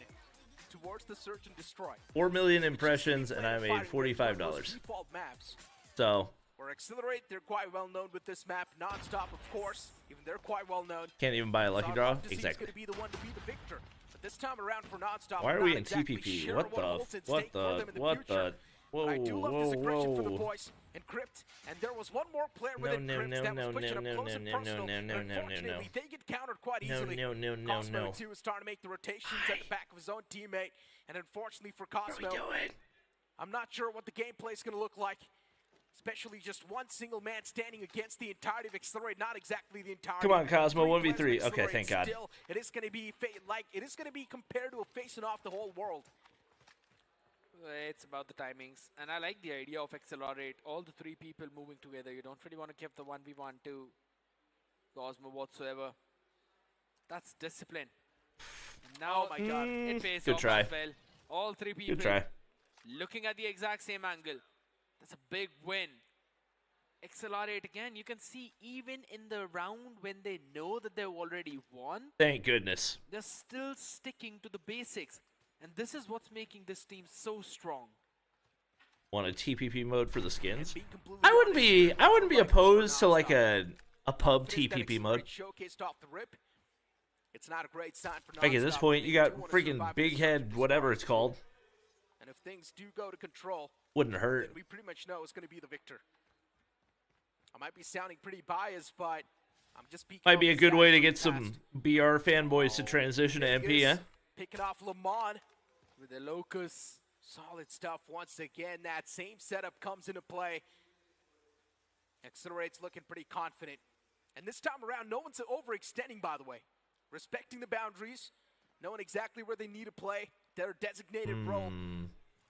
towards the search and destroy. 4 million impressions, and I made $45. Default maps. So Or Accelerate, they're quite well known with this map. Non-stop, of course. Even they're quite well known. can't even buy a lucky So I'd draw. love to see who's Exactly. going to be the one to be the victor. But this time around for Non-stop, Why are we're we not in exactly TPP? sure What holds the? at What stake for them in the? What future. the? Whoa, I do love this aggression for the whoa. boys and Crypt, and there was one more player No, within no, Crypt no, that no, was pushing no, up no, close no, and no, personal, no, no, but no, no, unfortunately, no. they get countered quite No, easily. no, no, no, Cosmo, no. too, is starting to make the rotations at the back of his own teammate, and unfortunately for Cosmo, I'm not sure what the gameplay is going to look like, especially just one single man standing against the entirety of Accelerate, not exactly the entirety. Come on, Cosmo, 3 1v3. players of Okay, Accelerate. thank God. Still, it is going to be compared to a facing off the whole world. It's about the timings. And I like the idea of Accelerate. All the 3 people moving together. You don't really want to give the 1v1 to Cosmo whatsoever. That's discipline. Now, Oh my God. it pays Good off try. as well. All 3 people Good try. looking at the exact same angle. That's a big win. Accelerate again. You can see even in the round when they know that they've already won, Thank goodness. they're still sticking to the basics. And this is what's making this team so strong. Want a TPP mode for the skins? Being completely I wouldn't honest, be right, opposed to for like Non-stop. a pub Finish that TPP mode. Accelerate showcased off the rip. It's not a great sign for Like at this Non-stop, point, but you they got do wanna freaking survive big this head, search and whatever destroy. it's called. And if things do go to control, Wouldn't then hurt. we pretty much know it's going to be the victor. I might be sounding pretty biased, but I'm just peeking Might off be a the good stats way to from get the some past. BR fanboys to transition to MP, huh? Picking off Lamont with the Locust. Solid stuff once again. That same setup comes into play. Accelerate's looking pretty confident. And this time around, no one's overextending, by the way. Respecting the boundaries, knowing exactly where they need to play, their designated role.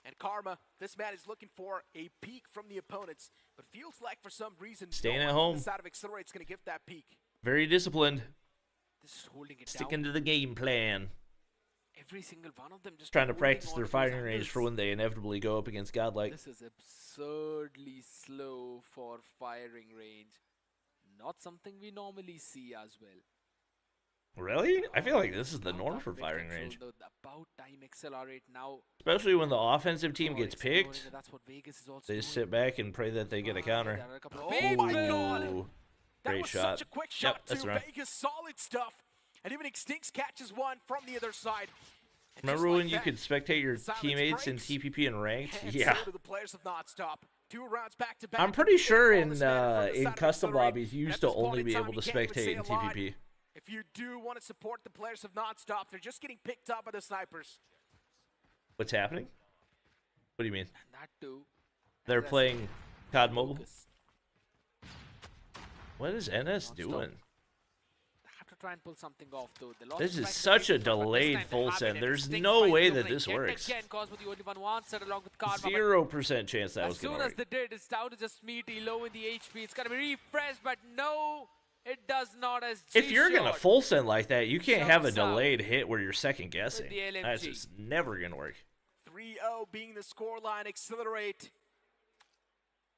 And Karma, this man is looking for a peek from the opponents, but feels like for some reason, Staying no at one home. from the side of Accelerate's going to give that peek. Very disciplined. This is holding it Sticking down. to the game plan. Every single one of them just Trying to holding practice on their to those firing range angles. for when they inevitably go up against Godlike. This is absurdly slow for firing range. Not something we normally see as well. Really? I feel like this is the About norm that for mid firing control, range. though, about time Accelerate now. Especially when the offensive team or gets exploring picked. it. That's what Vegas is also They just doing. sit back and pray that they get a counter. There are a couple of Oh my big God. Ooh, That great was shot. such a quick Yep, shot that's to right. Vegas. Solid stuff. And even Extinct catches one from the other side. And Remember just like when you that, could spectate your silence teammates in breaks. TPP and ranked? And Yeah. so do the players of Nonstop. 2 rounds back to back. I'm pretty sure All in this man from the side of custom Accelerate. lobbies you And used at to this point only in be time, able you to can't even spectate say in a lot. TPP. If you do want to support the players of Nonstop, they're just getting picked up by the snipers. What's happening? What do you mean? And that too. They're As I playing said, COD Mobile? focus. What is NS Non-stop. doing? They have to try and pull something off though. They lost This the is back to such a Vegas, but this delayed time they full have send. it. There's Extinct no finds way the that opening this yet works. Again, Cosmo the only one who answered along with Karma. but 0% chance that was As going soon to as work. they did, it's down to just meaty low in the HP. It's gonna be refreshed, but no, it does not. As If you're going to G-Shot full send like that, you can't have a jumps out delayed hit where you're second guessing. the That's LMG. just never going to work. 3-0 being the scoreline. Accelerate.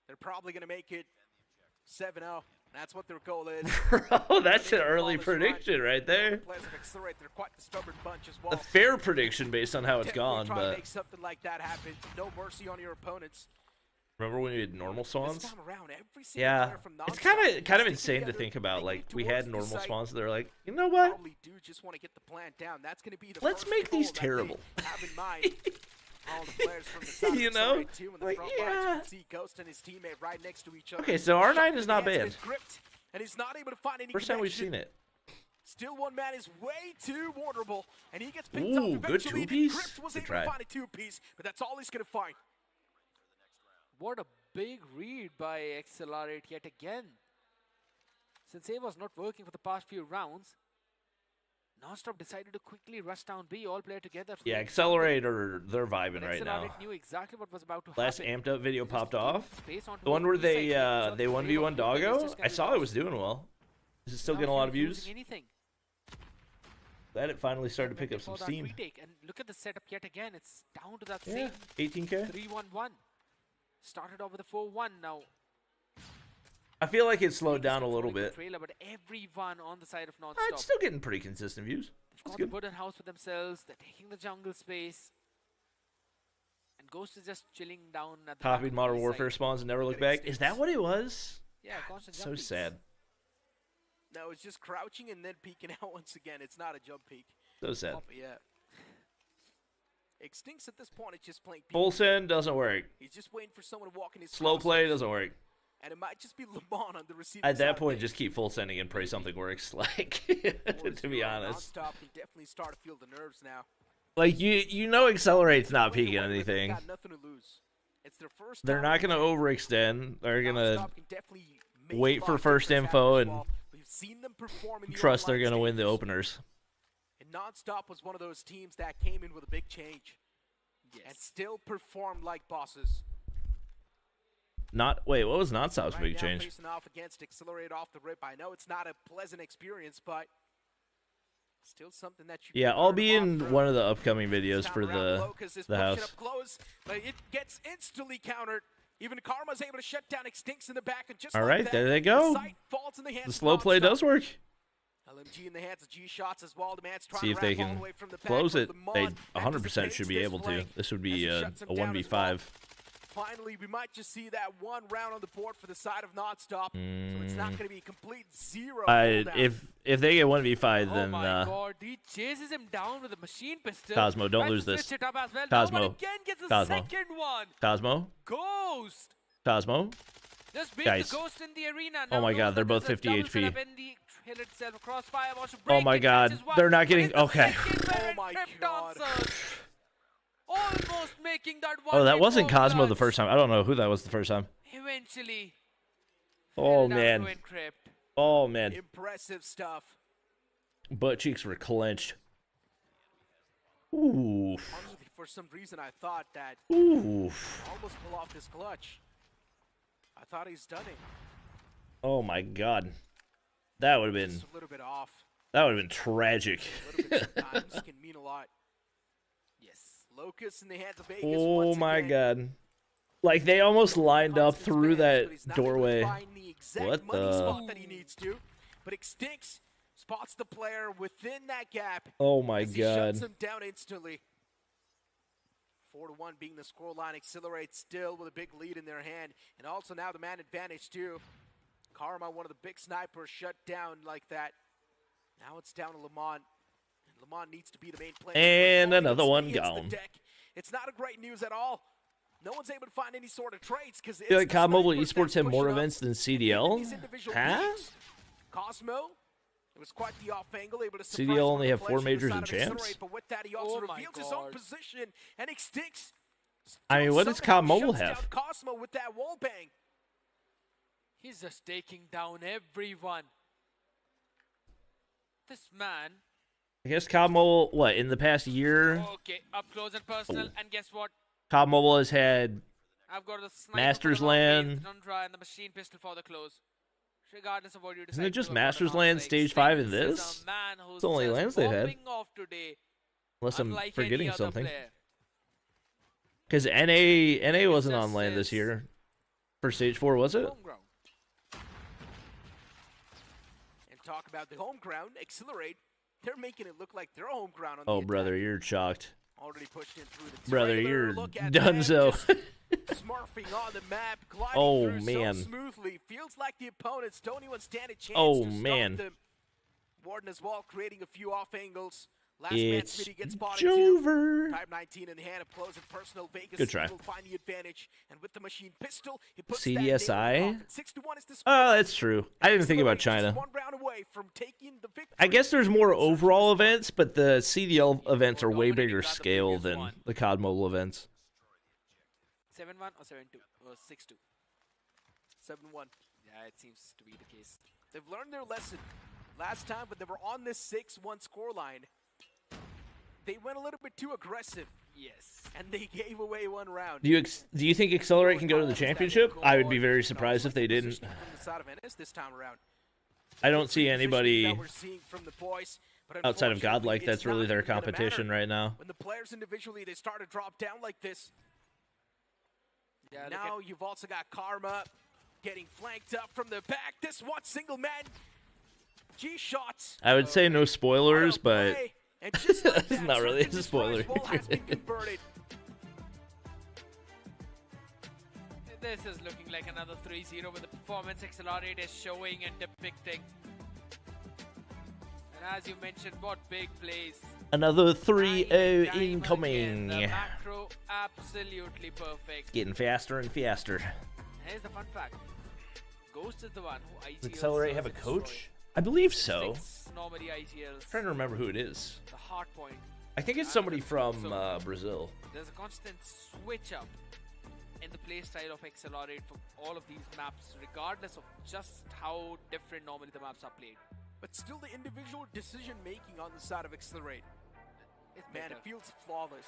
They're probably going to make it 7-0. That's what their goal is. Bro, that's They an can early call this run. prediction right there. Players of Accelerate, they're quite the stubborn bunch as well. A fair prediction based on how it's Definitely gone, try to but make something like that happen. No mercy on your opponents. remember when we had normal This spawns? time around, every single Yeah, player from it's Nonstop kind of sticking insane to together, think about. thinking Like we had towards the normal site. spawns, they're like, you know what? Probably do just want to get the plan down. That's going to be the Let's first make goal these that they terrible. have in mind. All the players from the side of You know? Accelerate too in the Like, front lines. You yeah. can see Ghost and his teammate right next to each other. Okay, so R9 Shot is in not the hands bad. of his gripped, and he's not able to find any First time we've connection. seen it. Still one man is way too vulnerable, and he gets picked Ooh, up good eventually. two-piece. Crypt was Good able try. to find a 2-piece, but that's all he's going to find. What a big read by Accelerate yet again. Since A was not working for the past few rounds, Nonstop decided to quickly rush down B, all play together. Yeah, Accelerator, they're vibing right now. Knew exactly what was about to Last happen. amped up video popped off. The one where they 1v1 Doggo. I saw it was doing well. Is it still getting a lot of views? Glad it finally started to pick up some steam. And look at the setup yet again. It's down to that Yeah, same 18K. 3-1-1. Started off with a 4-1 now. I feel like it slowed down a little bit. Trailer, but everyone on the side of Nonstop. It's still getting pretty consistent views. They've got the wooden house for themselves. They're taking the jungle space. And Ghost is just chilling down at the Copied Modern Warfare spawns and never look back. Is that what it was? Yeah, constant So jump peaks. sad. No, it's just crouching and then peeking out once again. It's not a jump peek. So sad. Yeah. Extincts at this point, it's just playing Full send doesn't work. He's just waiting for someone to walk in his Slow play doesn't work. And it might just be Lamont on the receiving At side that of point, things. just keep full sending and pray something works. Like, to be honest. Nonstop can definitely start to feel the nerves now. Like, you know Accelerate's not peeking anything. Got nothing to lose. It's their first They're time not going to overextend. They're going to Nonstop can definitely make wait a for lot of first difference info happen as and well. We've seen them perform in the trust they're online going to win the stages. openers. And Nonstop was one of those teams that came in with a big change. And still performed like bosses. Wait, what was Nonstop's Right big now, change? facing off against Accelerate off the rip. I know it's not a pleasant experience, but still something that you Yeah, can I'll learn be a lot in from. one of the upcoming videos This for time around, the Locus is pushing house. up close, but it gets instantly countered. Even Karma's able to shut down Extincts in the back, and just All like right, that, there they the go. sight falls in the hands The of slow play Nonstop. does work. LMG in the hands of G-Shots as well. The man's trying See to if they wrap all can the way from the back, close but it. Lamont They 100% anticipates should be this able to. flank This would as be he a shuts him down as 1v5. well. Finally, we might just see that one round on the board for the side of Nonstop. So it's not going to be a complete zero. If they get 1v5, Oh then my god, he chases him down with a machine pistol. Cosmo, don't Tries to lose this. switch it up as well. Cosmo. Now one again gets the Cosmo. second one. Cosmo, Ghost. Just beat Guys. the Ghost in the arena. Oh Now my knows god, that they're both there's a 50 double HP. setup in the hill itself. Crossfire wants to Oh break my it, god, catches one, they're not but getting. it's the Okay. second where Oh it my tripped God. answers. Almost making that one. Oh, that hit wasn't for Cosmo the clutch. first time. I don't know who that was the first time. Eventually. Oh fell down man. to encrypt. Oh man. Impressive stuff. Butt cheeks were clenched. Ooh. Honestly, for some reason, I thought that Ooh. almost pull off this clutch. I thought he's done it. Oh my god. That would have been. Just a little bit off. That would have been tragic. A little bit sometimes can mean a lot. Yes. Locust in the hands of Vegas. Oh once my again. god. Like they almost lined up Constant through spans, that but he's not able to doorway. find the exact What money the- spot that he needs to. But Extincts spots the player within that gap. Oh my as he god. shuts him down instantly. 4-1 being the scoreline. Accelerates still with a big lead in their hand. And also now the man advantage too. Karma, one of the big snipers, shut down like that. Now it's down to Lamont. And Lamont needs to be the main player. And Before another he one hits the gone. deck. It's not a great news at all. No one's able to find any sort of trades because I feel like COD Mobile Esports have more events than CDL. Huh? Cosmo, it was quite the off angle, able to CDL surprise only one have of the 4 players from the majors side and of champs? Accelerate, but with that, he also Oh my reveals his own God. position, and Extincts I mean, what does somehow COD Mobile shuts down have? Cosmo with that wall bang. He's just taking down everyone. This man. I guess COD Mobile, what, in the past year, Okay, up close and personal. And guess what? COD Mobile has had I've got the sniper Masters for the long LAN. range, Tundra, and the machine pistol for the close. Regardless of what you decide. Isn't it to just do about Masters the LAN answer, Stage 5 in Extincts is this? a man who's It's the only just LANs they've had. popping off today, unless I'm unlike forgetting any other something. player. Because NA wasn't just on LAN this says- year. For Stage 4, was it? Home ground. And talk about the home ground, Accelerate. They're making it look like their home ground on Oh, the brother, attack. you're chalked. Already pushed in through the Brother, trailer. you're Look at donezo. that, just smurfing on the map, gliding Oh, through man. so smoothly. Feels like the opponents don't even stand a chance Oh, to stop man. them. Warden as well, creating a few off angles. Last man It's Smitty gets spotted too. Jover. Type 19 in hand, up close and personal. Vegas Good try. will find the advantage, and with the machine pistol, he puts CDSI? that nail off. 6-1 is the score. Oh, that's true. I didn't think about Accelerate just China. one round away from taking the victory. I guess there's more overall events, but the CDL events are way dominating bigger than the scale previous than one. the COD Mobile events. 7-1 or 7-2 or 6-2. 7-1. Yeah, it seems to be the case. They've learned their lesson. Last time, when they were on this 6-1 scoreline, they went a little bit too aggressive. Yes. And they gave away one round. Do you think Accelerate can go to the championship? I would be very surprised if they didn't. From the side of Ennis this time around. I don't see anybody That we're seeing from the boys, but outside of unfortunately, Godlike that's it's really not their even gonna competition matter. right now. When the players individually, they start to drop down like this. Yeah, Now you've also got Karma getting flanked up from the back. This one single man. G-shots. I would say no spoilers, but And just like it's that, not really Search and a spoiler. Destroy's wall has been converted. This is looking like another 3-0 with the performance Accelerate is showing and depicting. And as you mentioned, what big plays. Another 3-0 Time and again, incoming. the macro absolutely perfect. Getting faster and faster. Here's the fun fact. Ghost is the one who IGLs Does Accelerate have a Search and coach? Destroy. I believe so. 6 normally IGLs. I'm trying to remember who it is. The Hardpoint. I think it's somebody from Brazil. There's a constant switch up in the playstyle of Accelerate for all of these maps, regardless of just how different normally the maps are played. But still the individual decision making on the side of Accelerate. It's Man, better. it feels flawless.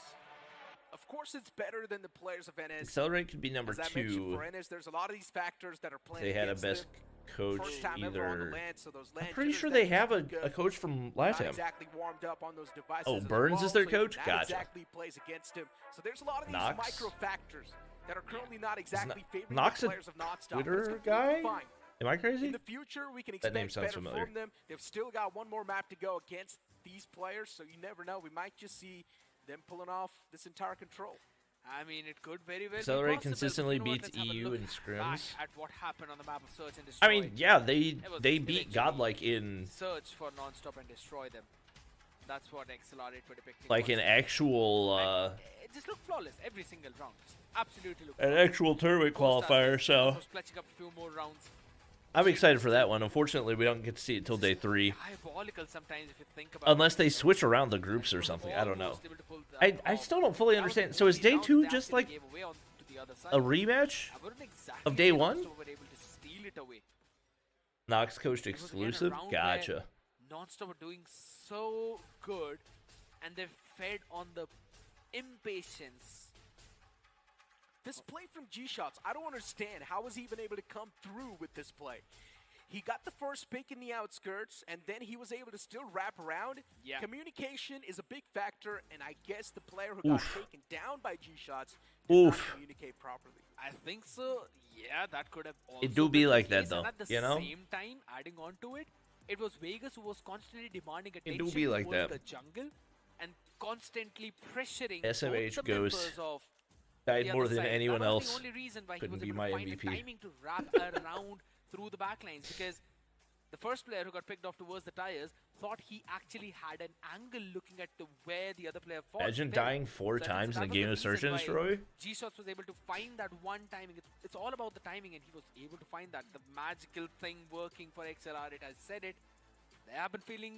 Of course it's better than the players of NS. Accelerate could be number As I mentioned, 2. for NS, there's a lot of these factors that are playing They had a against best them. coach First time ever on the either. LAN, so those I'm LAN pretty jitters sure that they you have speak a of, coach from not LATAM. exactly warmed up on those devices. Oh, as Burns well, is their so coach? That Gotcha. exactly plays against him. So there's a lot of these Nox? micro factors that are currently not exactly favoring Nox the a players of Nonstop. Twitter but it's completely guy? fine. Am I crazy? In the future, we can That expect name sounds better familiar. from them. They've still got one more map to go against these players, so you never know. We might just see them pulling off this entire control. I mean, it could very well Accelerate be possible, consistently but you know what, beats let's have a EU look in back scrims. at what happened on the map of Search and Destroy. I mean, yeah, they It was beat eventually Godlike in Search for non-stop and destroy them. That's what Accelerate were depicting. like an actual It just looked flawless every single round. Just absolutely looked an flawless. actual tournament Ghost qualifier. So was clutching up a few more rounds. I'm excited for that one. Unfortunately, we don't get to see it till day 3, Diabolical sometimes if you think about unless it. they switch around the groups or something. I don't know. Almost able to pull that I off. still don't fully That was understand. the So is only day round 2 they just actually like gave away on to the other side. a rematch? I wouldn't exactly of day say 1? Non-stop were able to steal it away. Nox coached It was again a exclusive? round Gotcha. where Non-stop were doing so good, and they fed on the impatience. This play from G-Shots, I don't understand. How was he even able to come through with this play? He got the first pick in the outskirts, and then he was able to still wrap around. Yeah. Communication is a big factor, and I guess the player who got Oof. taken down by G-Shots did not Oof. communicate properly. I think so. Yeah, that could have also It do been be the like that, case, though, and at the you know? same time, adding on to it, it was Vegas who was constantly demanding attention do be like towards that. the jungle and constantly pressuring SMH both the goes members of Died the more other than side. anyone That was else. the only reason why he Couldn't was be able my to find MVP. the timing to wrap around through the backlines, because the first player who got picked off towards the tires thought he actually had an angle looking at where the other player fought. Imagine dying 4 times in a game of Search and Destroy. G-Shots was able to find that one timing. It's all about the timing, and he was able to find that. The magical thing working for XLR, it has said it. They have been feeling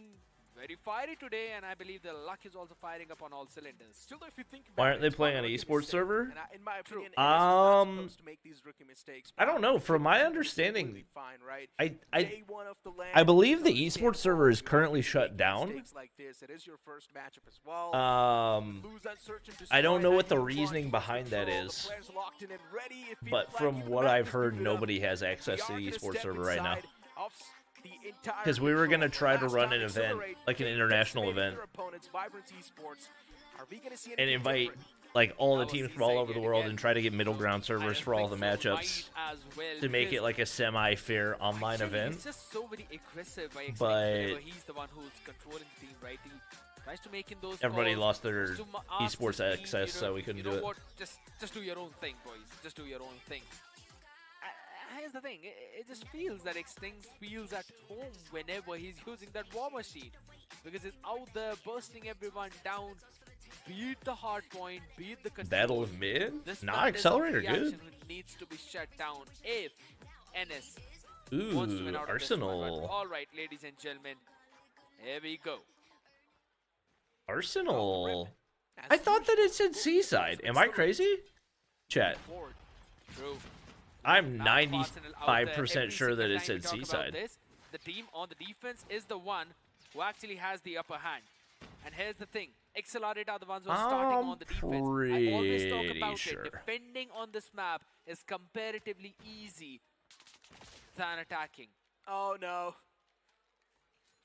very fiery today, and I believe the luck is also firing up on all cylinders. Still, if you think about Why aren't it, they it's playing not on a an rookie esports mistake. server? And in my opinion, NS is Um, not supposed to make these rookie mistakes. I don't know. From my It's understanding, completely fine, right? I Day one of the LAN, I believe the you esports understand server is why you're currently shut making down. mistakes like this. It is your first matchup as well. Lose that search and I don't know destroy, what the now you reasoning launch behind that control, the is. players locked in and ready. It feels But like from even what the map I've is heard, booted up. nobody has access to We the are gonna esports step server right now. inside of the entire 'Cause we were control. gonna try to Last run time an event, Accelerate like an they international decimated event. their opponents, Vibrance Esports. Are we gonna see And anything invite different? like all the I was teams from all saying over the it world again. and try to get middle ground servers I for all the think so, matchups might as well, to make it because like a semi-fair online actually, event. He's just so very aggressive by But whenever he's the one who's controlling the team, right? He tries to make in those Everybody calls, lost their to ask esports the team, access, so we couldn't you do know it. What? Just do your own thing, boys. Just do your own thing. Here's the thing, it just feels that Xtings feels at home whenever he's using that war machine, because it's out there bursting everyone down, be it the Hardpoint, be it the control. Battle of Mid? This Nah, man is of Accelerator the good. action who needs to be shut down if NS wants to win Ooh, out of this one. But Arsenal. all right, ladies and gentlemen, here we go. Arsenal. As I thought that usual, it said Seaside. Am I crazy? Chat. forward. True. I'm Now Arsenal out there 95% every sure that single it time said we talk about Seaside. this. The team on the defense is the one who actually has the upper hand. And here's the thing. Accelerate are the ones who are starting on the defense. I always talk about sure. it. Defending on this map is comparatively easy than attacking. Oh no.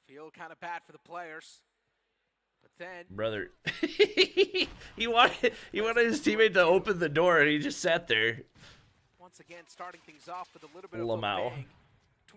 Feel kind of bad for the players. But then Brother, he wanted his teammate to open the door, and he just sat there. once again starting things off with a little bit of Lamau. a bang.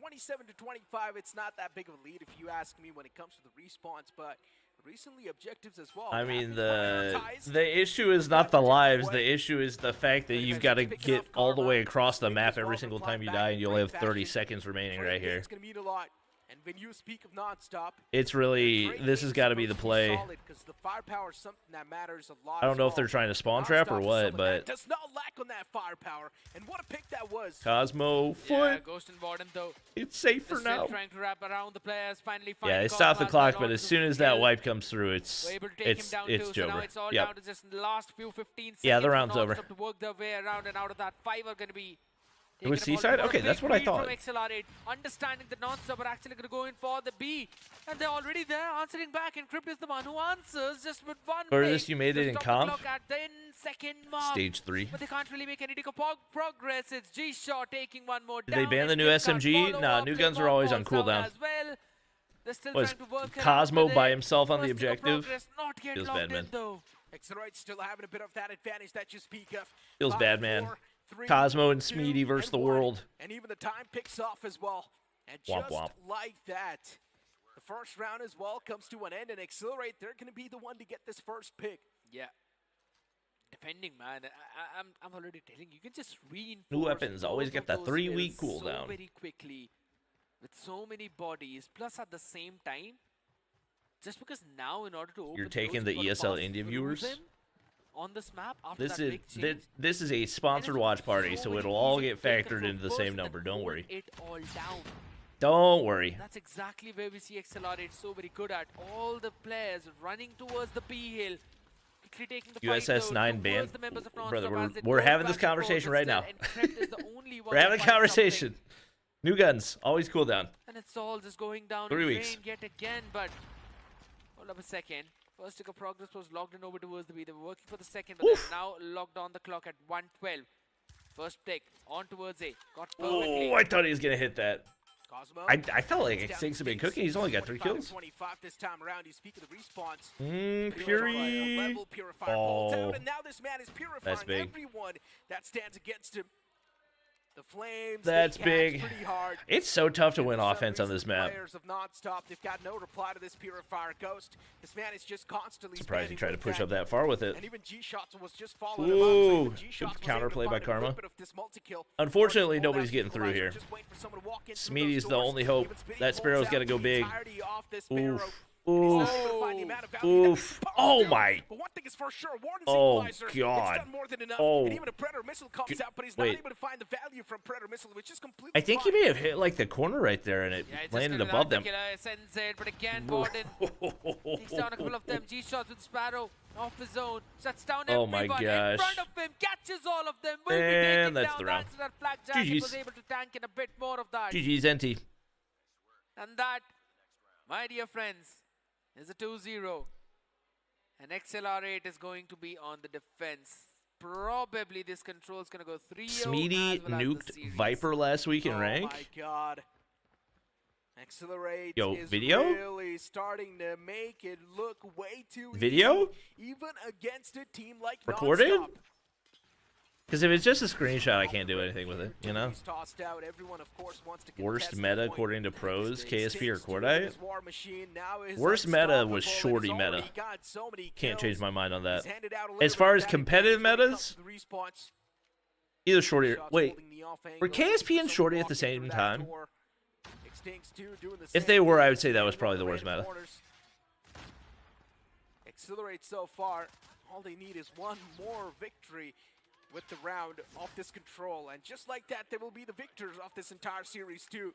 27-25, it's not that big of a lead if you ask me when it comes to the respawns, but recently objectives as well. I mean, the the issue is not the lives. The issue is the fact that you've got to get all the way across the map every single time you die, and you only have 30 seconds remaining right here. It's going to mean a lot. And when you speak of non-stop, It's really, this has got to be the play. The firepower is something that matters a lot. I don't know if they're trying to spawn trap or what, but does not lack on that firepower. And what a pick that was. Cosmo Yeah, foot. Ghost and Warden though. It's safe for They're still now. trying to wrap around the players. Finally, Yeah, they stopped the clock, but as soon as that wipe comes through, it's able to take him down too, so now over. it's all Yep. down to just the last few 15 seconds. Yeah, the for round's over. Non-Stop to work their way around, and out of that, 5 are going to be. It was taken up Seaside? already. Okay, What a that's big what I lead thought. From XLR8, understanding that Non-Stop are actually going to go in for the B, and they're already there answering back. Encrypt is the one who answers just with one. Or play this, you made to it in stop the comp? clock at the second mark. Stage 3. But they can't really make any progress. It's G-Shot taking one more Did down. they ban the new It's just SMG? got Nah, follow-up. new They guns are got always on balls down cooldown. as well. They're still Was trying to work around Cosmo with by it. himself on the First stick of objective? progress, not yet Feels logged bad, in, man. though. Xeroid still having a bit of that advantage that you speak of. Feels 5, bad, man. 4, 3, Cosmo and 2, Smeedy versus the 1. world. And even the time picks off as well. And Womp just womp. like that, the first round as well comes to an end, and Accelerate, they're going to be the one to get this first pick. Yeah. Defending, man. I'm already telling you, you can just reinforce. New weapons always both get of that those 3-week kills cooldown. So very quickly, with so many bodies. Plus, at the same time, just because now, in order to open You're taking those, the you've ESL gotta pass India through viewers? them on this map after This that is big change. this is a sponsored watch party, so it'll all get factored into the same number. Don't worry. It all down. Don't worry. That's exactly where we see XLR8 so very good at. All the players running towards the B hill. Quickly taking the USS 9 ban. towards the members of Brother, Non-Stop as it we're goes having back this and forth, conversation but right still, now. Encrypt is the only one We're who having a finds conversation. something. New guns, always cooldown. And it's all just going down 3 in weeks. vain yet again, but hold up a second. First tick of progress was logged in over towards the B. They were working for the second, but they're now logged on the clock at 1:12. First pick on towards A. Got perfectly. Oh, I thought he was gonna hit that. Cosmo. I felt like Xinks have been cooking. He's only got 3 kills. 25 this time around. You speak of the respawns. Fury. Level purifier bolts Oh. out, and now this man is purifying That's big. everyone that stands against him. The Flames. That's they catch big. Pretty hard. It's so tough to win For some offense on reason, this map. Players of Non-Stop, they've got no reply to this purifier ghost. This man is just constantly. Surprised he spamming tried to with push that. up that far with it. And even G-Shots was just following him up. So Ooh, even G-Shots good was able to counterplay by find a Karma. little bit of this multi-kill. Unfortunately, Pull nobody's that getting through equalizer, here. just waiting for someone to walk in through Smeedy's those the doors. only hope. Even Smeedy That Sparrow's holds got to out go the big. entirety off this Sparrow. Oof. He's not Oof. able to find the amount of value that he's Oof. supposed Oh to. my. But one thing is for sure, Warden's Oh, equalizer, God. it's done more than enough. Oh. And even a Predator missile comes out, but he's Wait. not able to find the value from Predator missile, which is completely I think he fine. may have hit like the corner right there, and it Yeah, it's landed just above them. Killer sends it, but again, Gordon takes down a couple of them. G-shots with Sparrow off his own, shuts down Oh my everyone gosh. in front of him, catches all of them. Will be And taking that's down the round. that flag jacket, GG's. was able to tank in a bit more of that. GG's NT. And that, my dear friends, is a 2-0. And XLR8 is going to be on the defense. Probably this control is going to go 3-0. Smeedy as well as the nuked series. Viper last week in Oh rank. my God. Accelerate Yo, is video? really starting to make it look way too Video? easy, even against a team like Recorded? Non-Stop. Because if it's just a screenshot, I can't do anything with it, you know? He's tossed out. Everyone, of course, wants to Worst contest meta the point. according to pros, KSP or Stinks to Cordite? his war machine, now is Worst meta unstoppable, was and shorty he's meta. already got so many Can't kills. change my mind on that. He's handed out a As little far bit as of that competitive advantage when it comes metas, to the respawns. either shorty or... Shots Wait, holding the off angle, were KSP and someone shorty at the walking same through that time? door. Extincts too, doing the If same they were, thing. I would say that was probably the Right worst in meta. corners. Accelerate so far. All they need is one more victory with the round off this control. And just like that, they will be the victors of this entire series too.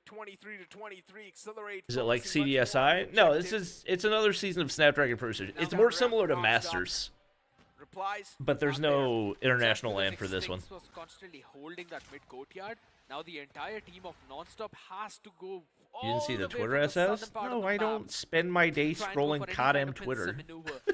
23-23, Accelerate. Is it like focusing much more on CDSI? the No, objective. it's another season of Snapdragon Pro Series. It's more similar to Masters. Replies. But there's no international LAN for this one. Was constantly holding that mid courtyard. Now the entire team of Nonstop has to go. You didn't see the Twitter SS? No, I don't spend my day scrolling COD Twitter.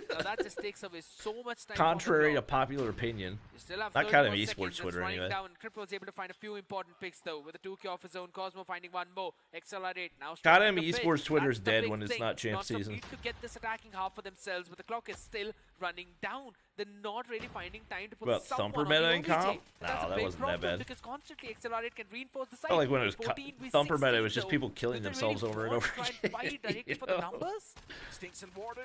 Now that just takes away so much time. Contrary to popular opinion. Not COD Esports Twitter anyway. Crypto was able to find a few important picks though, with a 2K off his own. Cosmo finding one more. Accelerate now. COD Esports Twitter's dead when it's not champ season. Need to get this attacking half for themselves, but the clock is still running down. They're not really finding time to put what, Thumper meta in comp? No, that wasn't that bad. Because constantly Accelerate can reinforce the side. I like when it was Thumper meta, it was just people killing themselves over and over again. Directly for the numbers. Stinks and Warden,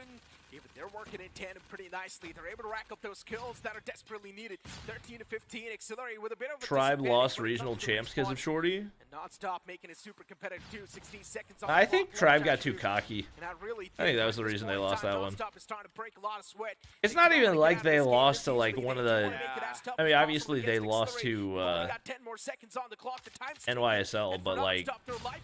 even they're working in tandem pretty nicely. They're able to rack up those kills that are desperately needed. 13 to 15, Accelerate with a bit of a Tribe lost regional champs because of Shorty. And Nonstop making it super competitive too. 16 seconds on I think Tribe got too cocky. And I think that was the reason they lost that one. Is starting to break a lot of sweat. It's not even like they lost to like one of the. I mean, obviously they lost to NYSL, but like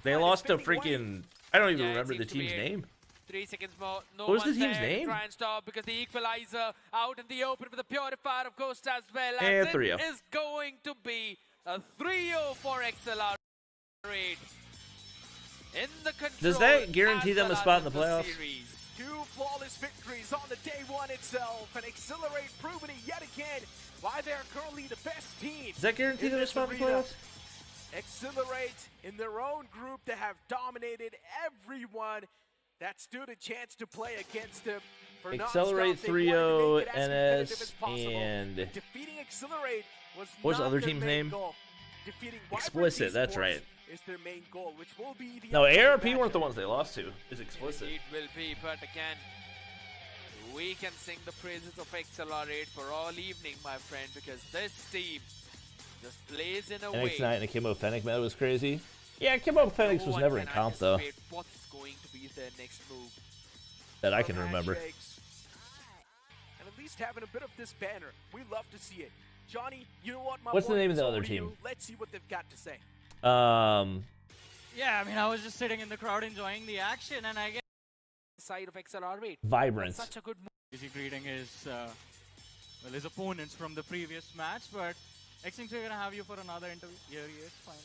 they lost to freaking. I don't even remember the team's name. 3 seconds more. No what was the team's name? Try and stop because the equalizer out in the open with the purifier of Ghost as well. And it is going to be a 3-0 for Accelerate. In the control. Does that guarantee them a spot in the playoffs? Two flawless victories on the day one itself, and Accelerate proving it yet again why they are currently the best team. Does that guarantee them a spot in the playoffs? Accelerate in their own group that have dominated everyone that stood a chance to play against them. For Accelerate 3-0 NS and defeating Accelerate was what's the other team's name? Explicit, that's right. Is their main goal, which will be the no, ARP weren't the ones they lost to. Is Explicit. It will be, but again, we can sing the praises of Accelerate for all evening, my friend, because this team just plays in a way. NX9 and Akimbo Fennec meta was crazy. Yeah, Akimbo Fennec was never in comp though. What's going to be their next move? That I can remember. And at least having a bit of this banner, we love to see it. Johnny, you know what? What's the name of the other team? Let's see what they've got to say. Yeah, I mean, I was just sitting in the crowd enjoying the action, and I get side of Accelerate. Vibrance. Such a good move. Is he greeting his well, his opponents from the previous match, but I think we're gonna have you for another interview. Here he is, finally.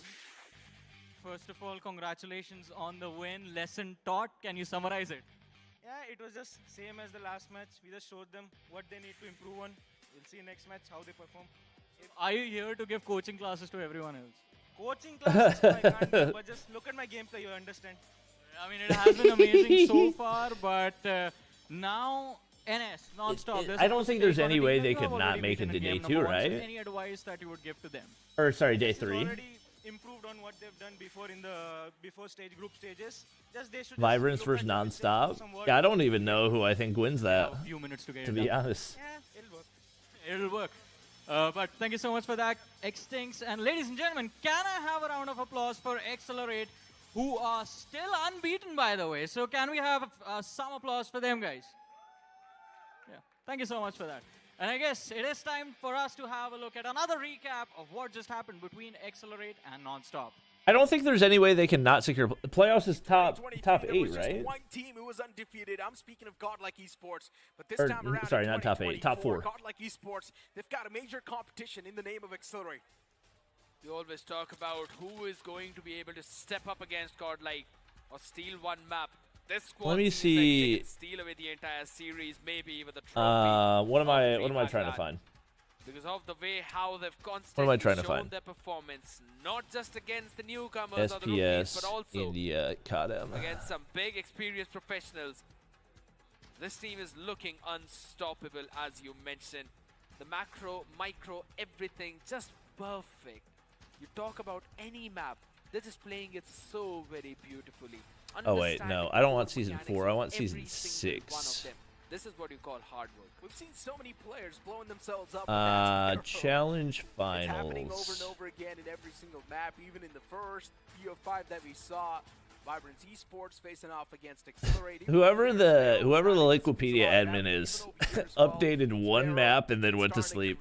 First of all, congratulations on the win. Lesson taught. Can you summarize it? Yeah, it was just same as the last match. We just showed them what they need to improve on. We'll see next match how they perform. Are you here to give coaching classes to everyone else? Coaching classes, I can't do, but just look at my gameplay, you understand. I mean, it has been amazing so far, but now NS non-stop. I don't think there's any way they could not make it to day 2, right? Any advice that you would give to them? Or sorry, day 3. Already improved on what they've done before in the group stages. Just they should Vibrance versus non-stop. Yeah, I don't even know who I think wins that. A few minutes to get to be honest. Yeah, it'll work. It'll work. But thank you so much for that, Extinct. And ladies and gentlemen, can I have a round of applause for Accelerate, who are still unbeaten, by the way. So can we have some applause for them, guys? Yeah, thank you so much for that. And I guess it is time for us to have a look at another recap of what just happened between Accelerate and Nonstop. I don't think there's any way they can not secure playoffs. Is top 8, right? One team who was undefeated. I'm speaking of Godlike Esports, but this or, time around, sorry, not top 8, top 4. Godlike Esports, they've got a major competition in the name of Accelerate. We always talk about who is going to be able to step up against Godlike or steal one map. This squad let me see. Can steal away the entire series, maybe with a trophy. What am I trying to find? Because of the way how they've constantly shown their performance, not just against the newcomers or the rookies, but also India, COD against some big experienced professionals. This team is looking unstoppable, as you mentioned. The macro, micro, everything just perfect. You talk about any map, they're just playing it so very beautifully. Oh wait, no, I don't want season 4. I want season 6. This is what you call hard work. We've seen so many players blowing themselves up. Challenge finals. It's happening over and over again in every single map, even in the first BO5 that we saw. Vibrance Esports facing off against Accelerate. Whoever the Wikipedia admin is updated one map and then went to sleep.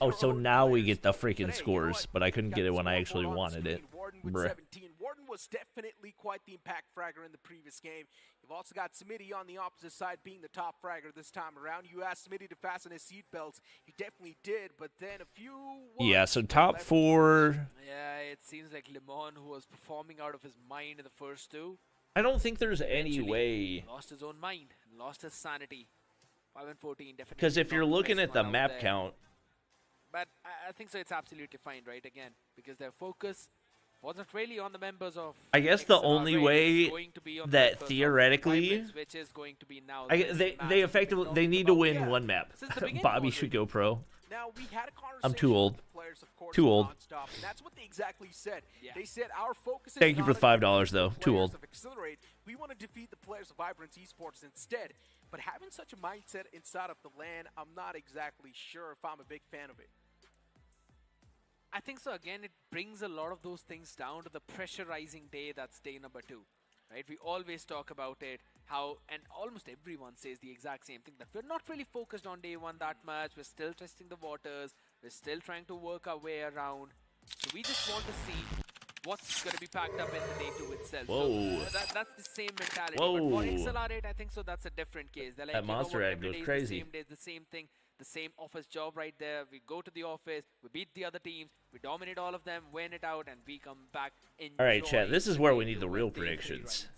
Oh, so now we get the freaking scores, but I couldn't get it when I actually wanted it. Bruh. Warden was definitely quite the impact fragger in the previous game. You've also got Smitty on the opposite side being the top fragger this time around. You asked Smitty to fasten his seatbelts. He definitely did, but then a few... Yeah, so top 4. Yeah, it seems like Lemon, who was performing out of his mind in the first 2. I don't think there's any way. Lost his own mind, lost his sanity. 5 and 14, definitely. Because if not you're the looking best at the one out map there. count, But I think so. It's absolutely fine, right? Again, because their focus wasn't really on the members of. I guess the XLR, only right? way It's going to be on the that members of theoretically- Vibrance, which is going to be now. the best match they that effectively we've they been need to talking win about. one map. Since the beginning Bobby already. should go pro. Now, we had a conversation I'm too old. with the players, of course, Too from old. Nonstop, and that's what they exactly said. Yeah. They said our focus is Thank you for not the on $5 defeating though. the Too players old. of Accelerate. We want to defeat the players of Vibrance Esports instead. But having such a mindset inside of the LAN, I'm not exactly sure if I'm a big fan of it. I think so. Again, it brings a lot of those things down to the pressurizing day. That's day number 2, right? We always talk about it, how, and almost everyone says the exact same thing, that we're not really focused on day 1 that much. We're still testing the waters. We're still trying to work our way around. So we just want to see what's going to be packed up in the day 2 itself. Whoa. So that's the same mentality. Whoa. But for XLR8, I think so that's a different case. They're like, That you know monster what, ad every goes day is crazy. The same day, it's the same thing. The same office job right there. We go to the office, we beat the other teams, we dominate all of them, win it out, and we come back. All right, chat. This is where we need enjoy the real day 3 predictions.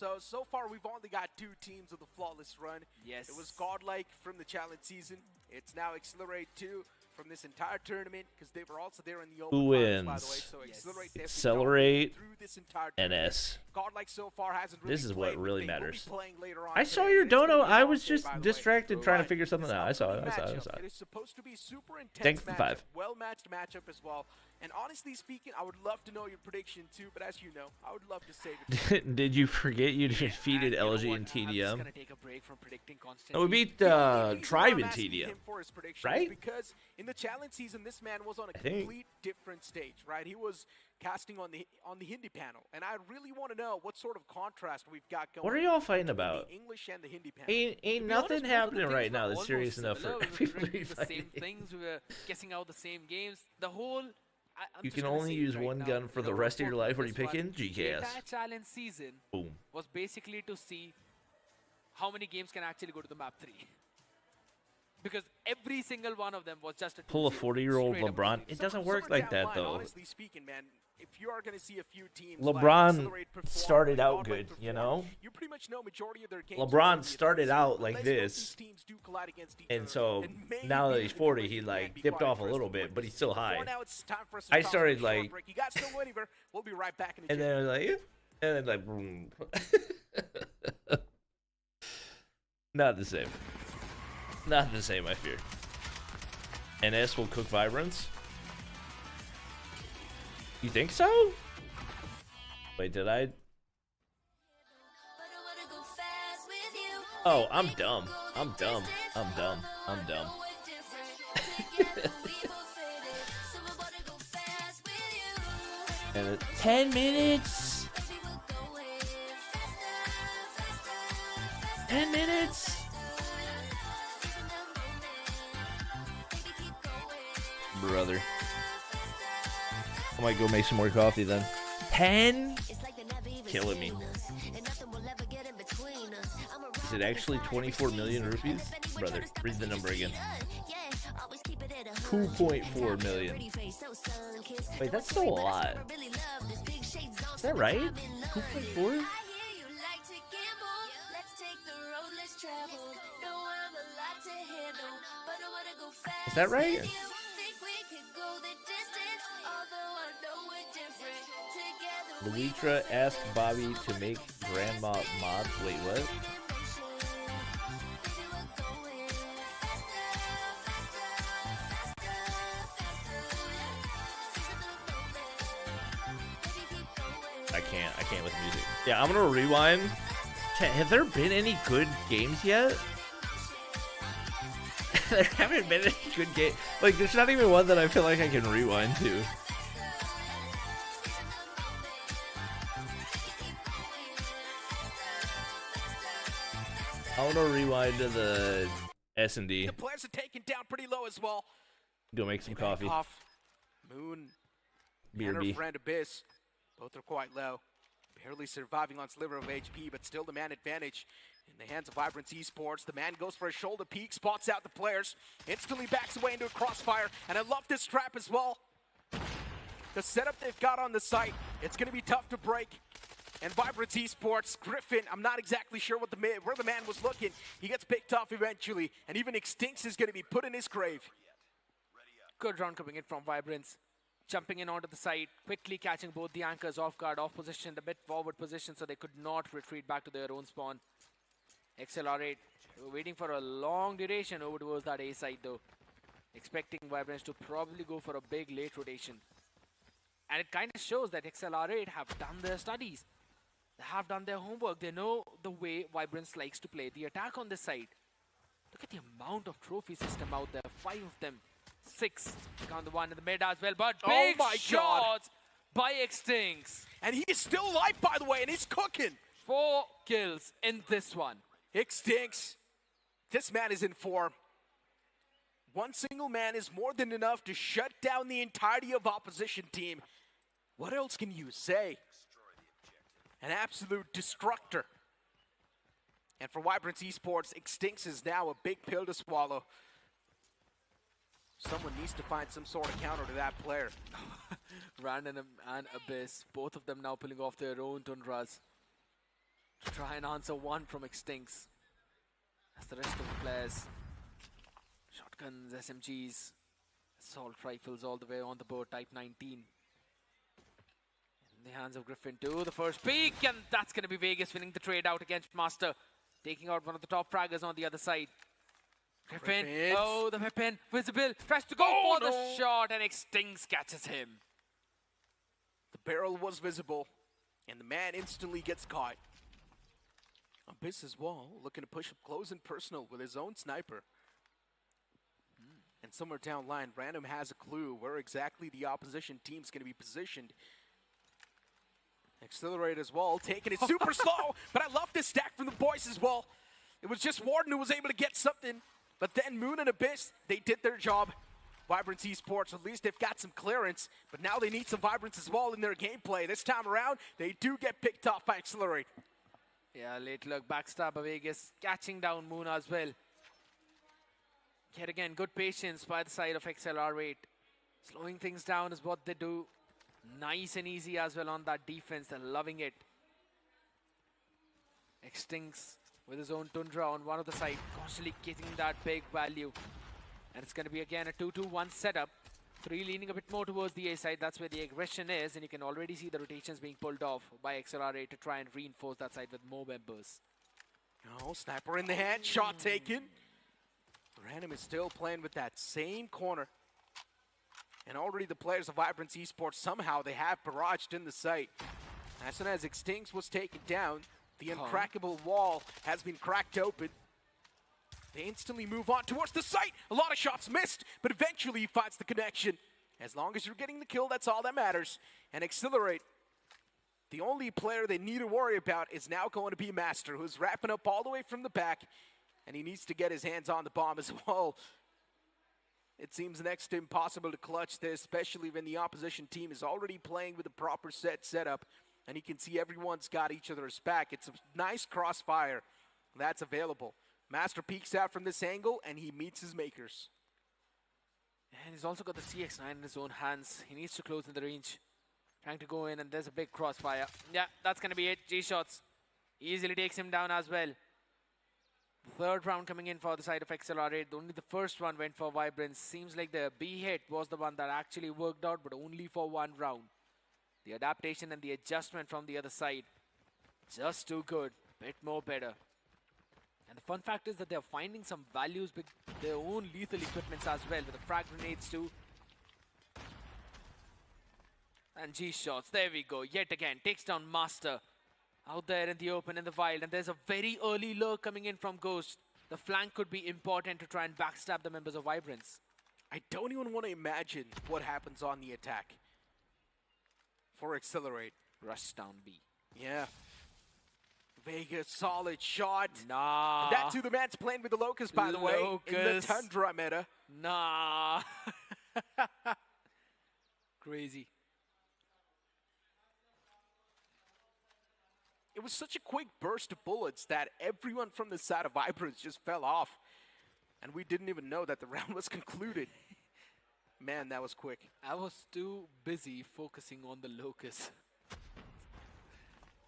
runs. So far we've only got 2 teams with a flawless run. Yes. It was Godlike from the challenge season. It's now Accelerate 2 from this entire tournament, because they were also there in the open Who finals, by the way. wins? So Yes. Accelerate definitely Accelerate dominated through this entire tournament. NS. Godlike so far hasn't really This is what played, but really they will be matters. playing later on I saw today, your and it's gonna dono. be a I long was day, just by the way. distracted trying to Right. figure something This out. I saw it. upcoming I saw it. I matchup, saw It it. is supposed to be super intense. Thanks for the matchup, 5. well-matched matchup as well. And honestly speaking, I would love to know your prediction too, but as you know, I would love to save it. Did you forget you defeated And you know LG what? and I'm just TDM? gonna take a break from predicting constantly. And we beat The only reason Tribe I'm and asking TDM. him for his predictions right? Because in the challenge season, this man was on a I think. complete different stage, right? He was casting on the Hindi panel, and I really want to know what sort of contrast we've got going. What are y'all fighting between about? The English and the Hindi panel. Ain't To be nothing honest, most of the happening things right were now that's almost serious enough for similar. We were everybody doing the same fighting. things. We were guessing out the same games. The whole. I'm You just can gonna only say it use right one now, gun for you the know, rest of your for life. What are you this one, picking? The GKS. entire challenge season Boom. was basically to see how many games can actually go to the map 3. Because every single one of them was just a Pull a 2-0, 40-year-old straight up LeBron. 2-0. It doesn't Somewhere work like down that line, though. Honestly speaking, man, if you are going to see a few teams LeBron like Accelerate perform, started like out Godlike good, you perform, know? You pretty much know majority of their games. LeBron are gonna be started advanced, out like unless both this, these teams do collide against each and other. so And now that maybe he's the 40, Lakers he can like be dipped quite off a little impressive. bit, but he's still For high. now, it's time for us to I toss started, for a short like- break. You guys don't go anywhere. We'll be right back in a And then like, and then like, boom. Not the same. Not the same, I fear. NS will cook Vibrance? You think so? Wait, did I? Oh, I'm dumb. I'm dumb. I'm dumb. I'm dumb. And 10 minutes. 10 minutes. Brother. I might go make some more coffee then. 10? Killing me. Is it actually 24 million rupees? Brother, read the number again. 2.4 million. Wait, that's still a lot. Is that right? 2.4? Is that right? Luitra asked Bobby to make grandma mod. Wait, what? I can't with music. Yeah, I'm gonna rewind. Chat, have there been any good games yet? There haven't been any good games. Like, there's not even one that I feel like I can rewind to. I want to rewind to the S&D. The players are taken down pretty low as well. Go make some coffee. Off. Moon and her BRB. friend Abyss. Both are quite low. Barely surviving on sliver of HP, but still the man advantage in the hands of Vibrance Esports. The man goes for a shoulder peek, spots out the players, instantly backs away into a crossfire, and I love this trap as well. The setup they've got on the site, it's going to be tough to break. And Vibrance Esports, Griffin, I'm not exactly sure where the man was looking. He gets picked off eventually, and even Extinx is going to be put in his grave. Good round coming in from Vibrance. Jumping in onto the side, quickly catching both the anchors off guard, off position, a bit forward position, so they could not retreat back to their own spawn. XLR8 waiting for a long duration over towards that A side though. Expecting Vibrance to probably go for a big late rotation. And it kind of shows that XLR8 have done their studies. They have done their homework. They know the way Vibrance likes to play the attack on this side. Look at the amount of trophy system out there. 5 of them. 6. Count the one in the mid as well. But big shots by Extinx. And he's still alive, by the way, and he's cooking. 4 kills in this one. Extinx. This man is in form. One single man is more than enough to shut down the entirety of opposition team. What else can you say? An absolute destructor. And for Vibrance Esports, Extinx is now a big pill to swallow. Someone needs to find some sort of counter to that player. Random and Abyss, both of them now pulling off their own Tundras to try and answer one from Extinx. As the rest of the players, shotguns, SMGs, assault rifles all the way on the board, Type 19. In the hands of Griffin too, the first peek, and that's going to be Vegas winning the trade out against Master, taking out one of the top fraggers on the other side. Griffin, oh, the weapon, visible, tries to go for the shot, and Extinx catches him. The barrel was visible, and the man instantly gets caught. Abyss as well, looking to push up close and personal with his own sniper. And somewhere down line, Random has a clue where exactly the opposition team's going to be positioned. Accelerate as well, taking it super slow, but I love this stack from the boys as well. It was just Warden who was able to get something, but then Moon and Abyss, they did their job. Vibrance Esports, at least they've got some clearance, but now they need some Vibrance as well in their gameplay. This time around, they do get picked off by Accelerate. Yeah, late look, backstab of Vegas, catching down Moon as well. Yet again, good patience by the side of XLR8. Slowing things down is what they do. Nice and easy as well on that defense. They're loving it. Extinx with his own Tundra on one of the side, constantly getting that big value. And it's going to be again a 2-2-1 setup. 3 leaning a bit more towards the A side. That's where the aggression is. And you can already see the rotations being pulled off by XLR8 to try and reinforce that side with more members. Oh, sniper in the hand, shot taken. Random is still playing with that same corner. And already the players of Vibrance Esports, somehow they have barraged in the site. As soon as Extinx was taken down, the uncrackable wall has been cracked open. They instantly move on towards the site. A lot of shots missed, but eventually he finds the connection. As long as you're getting the kill, that's all that matters. And Accelerate, the only player they need to worry about is now going to be Master, who's wrapping up all the way from the back. And he needs to get his hands on the bomb as well. It seems next to impossible to clutch this, especially when the opposition team is already playing with a proper setup, and you can see everyone's got each other's back. It's a nice crossfire that's available. Master peeks out from this angle, and he meets his makers. And he's also got the CX-9 in his own hands. He needs to close in the range. Trying to go in, and there's a big crossfire. Yeah, that's going to be it. G-shots. Easily takes him down as well. Third round coming in for the side of XLR8. Only the first one went for Vibrance. Seems like the B hit was the one that actually worked out, but only for 1 round. The adaptation and the adjustment from the other side, just too good. Bit more better. And the fun fact is that they're finding some values with their own lethal equipments as well, with the frag grenades too. And G-shots, there we go. Yet again, takes down Master. Out there in the open, in the wild, and there's a very early lurk coming in from Ghost. The flank could be important to try and backstab the members of Vibrance. I don't even want to imagine what happens on the attack for Accelerate. Rush down B. Yeah. Vegas, solid shot. Nah. And that's who the man's playing with the Locust, by the way, in the Tundra meta. Nah. Crazy. it was such a quick burst of bullets that everyone from the side of Vibrance just fell off. And we didn't even know that the round was concluded. Man, that was quick. I was too busy focusing on the Locust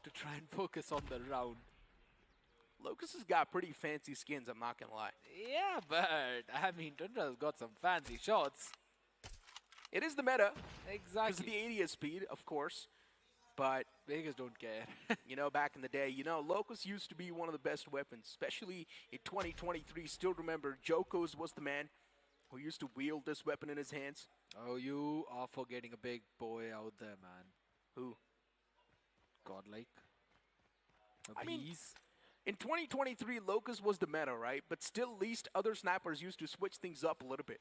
to try and focus on the round. Locust has got pretty fancy skins, I'm not gonna lie. Yeah, but I mean, Tundra's got some fancy shots. It is the meta, because of Exactly. the ADS speed, of course. But, Vegas don't care. you know, back in the day, you know, Locust used to be one of the best weapons, especially in 2023. Still remember, Joko's was the man who used to wield this weapon in his hands. Oh, you are forgetting a big boy out there, man. Who? Godlike. I mean, Bees. in 2023, Locust was the meta, right? But still, at least other snipers used to switch things up a little bit.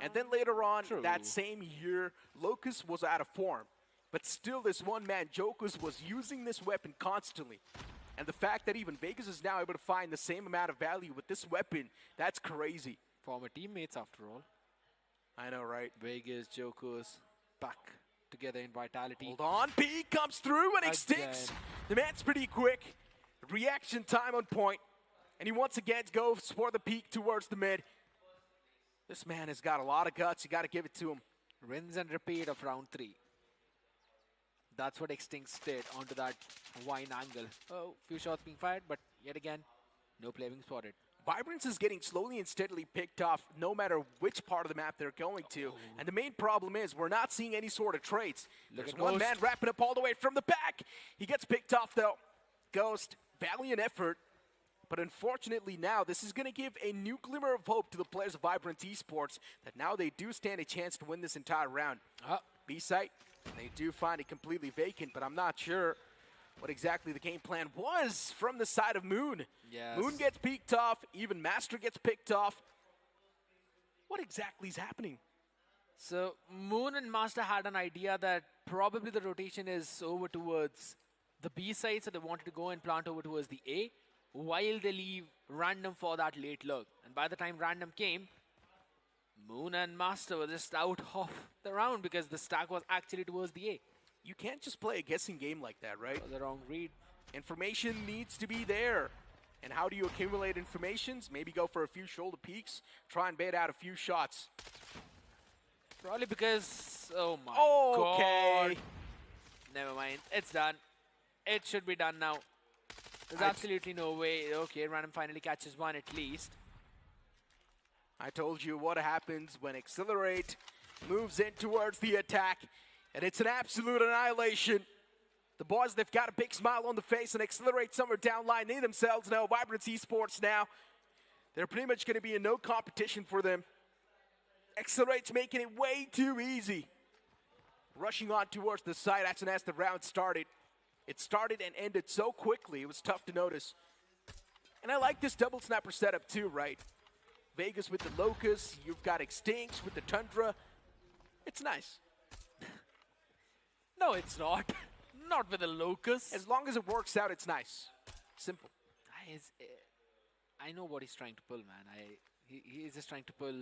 And then later on, True. that same year, Locust was out of form. But still, this one man, Jokus, was using this weapon constantly. And the fact that even Vegas is now able to find the same amount of value with this weapon, that's crazy. Former teammates, after all. I know, right? Vegas, Jokers, back together in Vitality. Hold on, P comes through and extincts. Again. The man's pretty quick. Reaction time on point. And he once again goes for the peak towards the mid. This man has got a lot of guts. You got to give it to him. Rinse and repeat of round 3. That's what Extincts did onto that wine angle. Oh, few shots being fired, but yet again, no player being spotted. Vibrance is getting slowly and steadily picked off no matter which part of the map they're going to. And the main problem is we're not seeing any sort of trades. Look There's at one Ghost. man wrapping up all the way from the back. He gets picked off though. Ghost, valiant effort. But unfortunately now, this is going to give a new glimmer of hope to the players of Vibrance Esports that now they do stand a chance to win this entire round. B-site, they do find it completely vacant, but I'm not sure what exactly the game plan was from the side of Moon. Yes. Moon gets peeked off, even Master gets picked off. What exactly is happening? So Moon and Master had an idea that probably the rotation is over towards the B side, so they wanted to go and plant over towards the A, while they leave Random for that late lurk. And by the time Random came, Moon and Master were just out of the round because the stack was actually towards the A. You can't just play a guessing game like that, right? For the wrong read. Information needs to be there. And how do you accumulate informations? Maybe go for a few shoulder peeks, try and bait out a few shots. Probably because, oh my Okay. god. Never mind, it's done. It should be done now. There's I- absolutely no way. Okay, Random finally catches one at least. I told you what happens when Accelerate moves in towards the attack, and it's an absolute annihilation. The boys, they've got a big smile on the face, and Accelerate somewhere down line. They themselves know Vibrance Esports now. They're pretty much going to be in no competition for them. Accelerate's making it way too easy. Rushing on towards the side as the round started. It started and ended so quickly, it was tough to notice. And I like this double sniper setup too, right? Vegas with the Locust, you've got Extincts with the Tundra. It's nice. No, it's not. Not with the Locust. As long as it works out, it's nice. Simple. I know what he's trying to pull, man. He's just trying to pull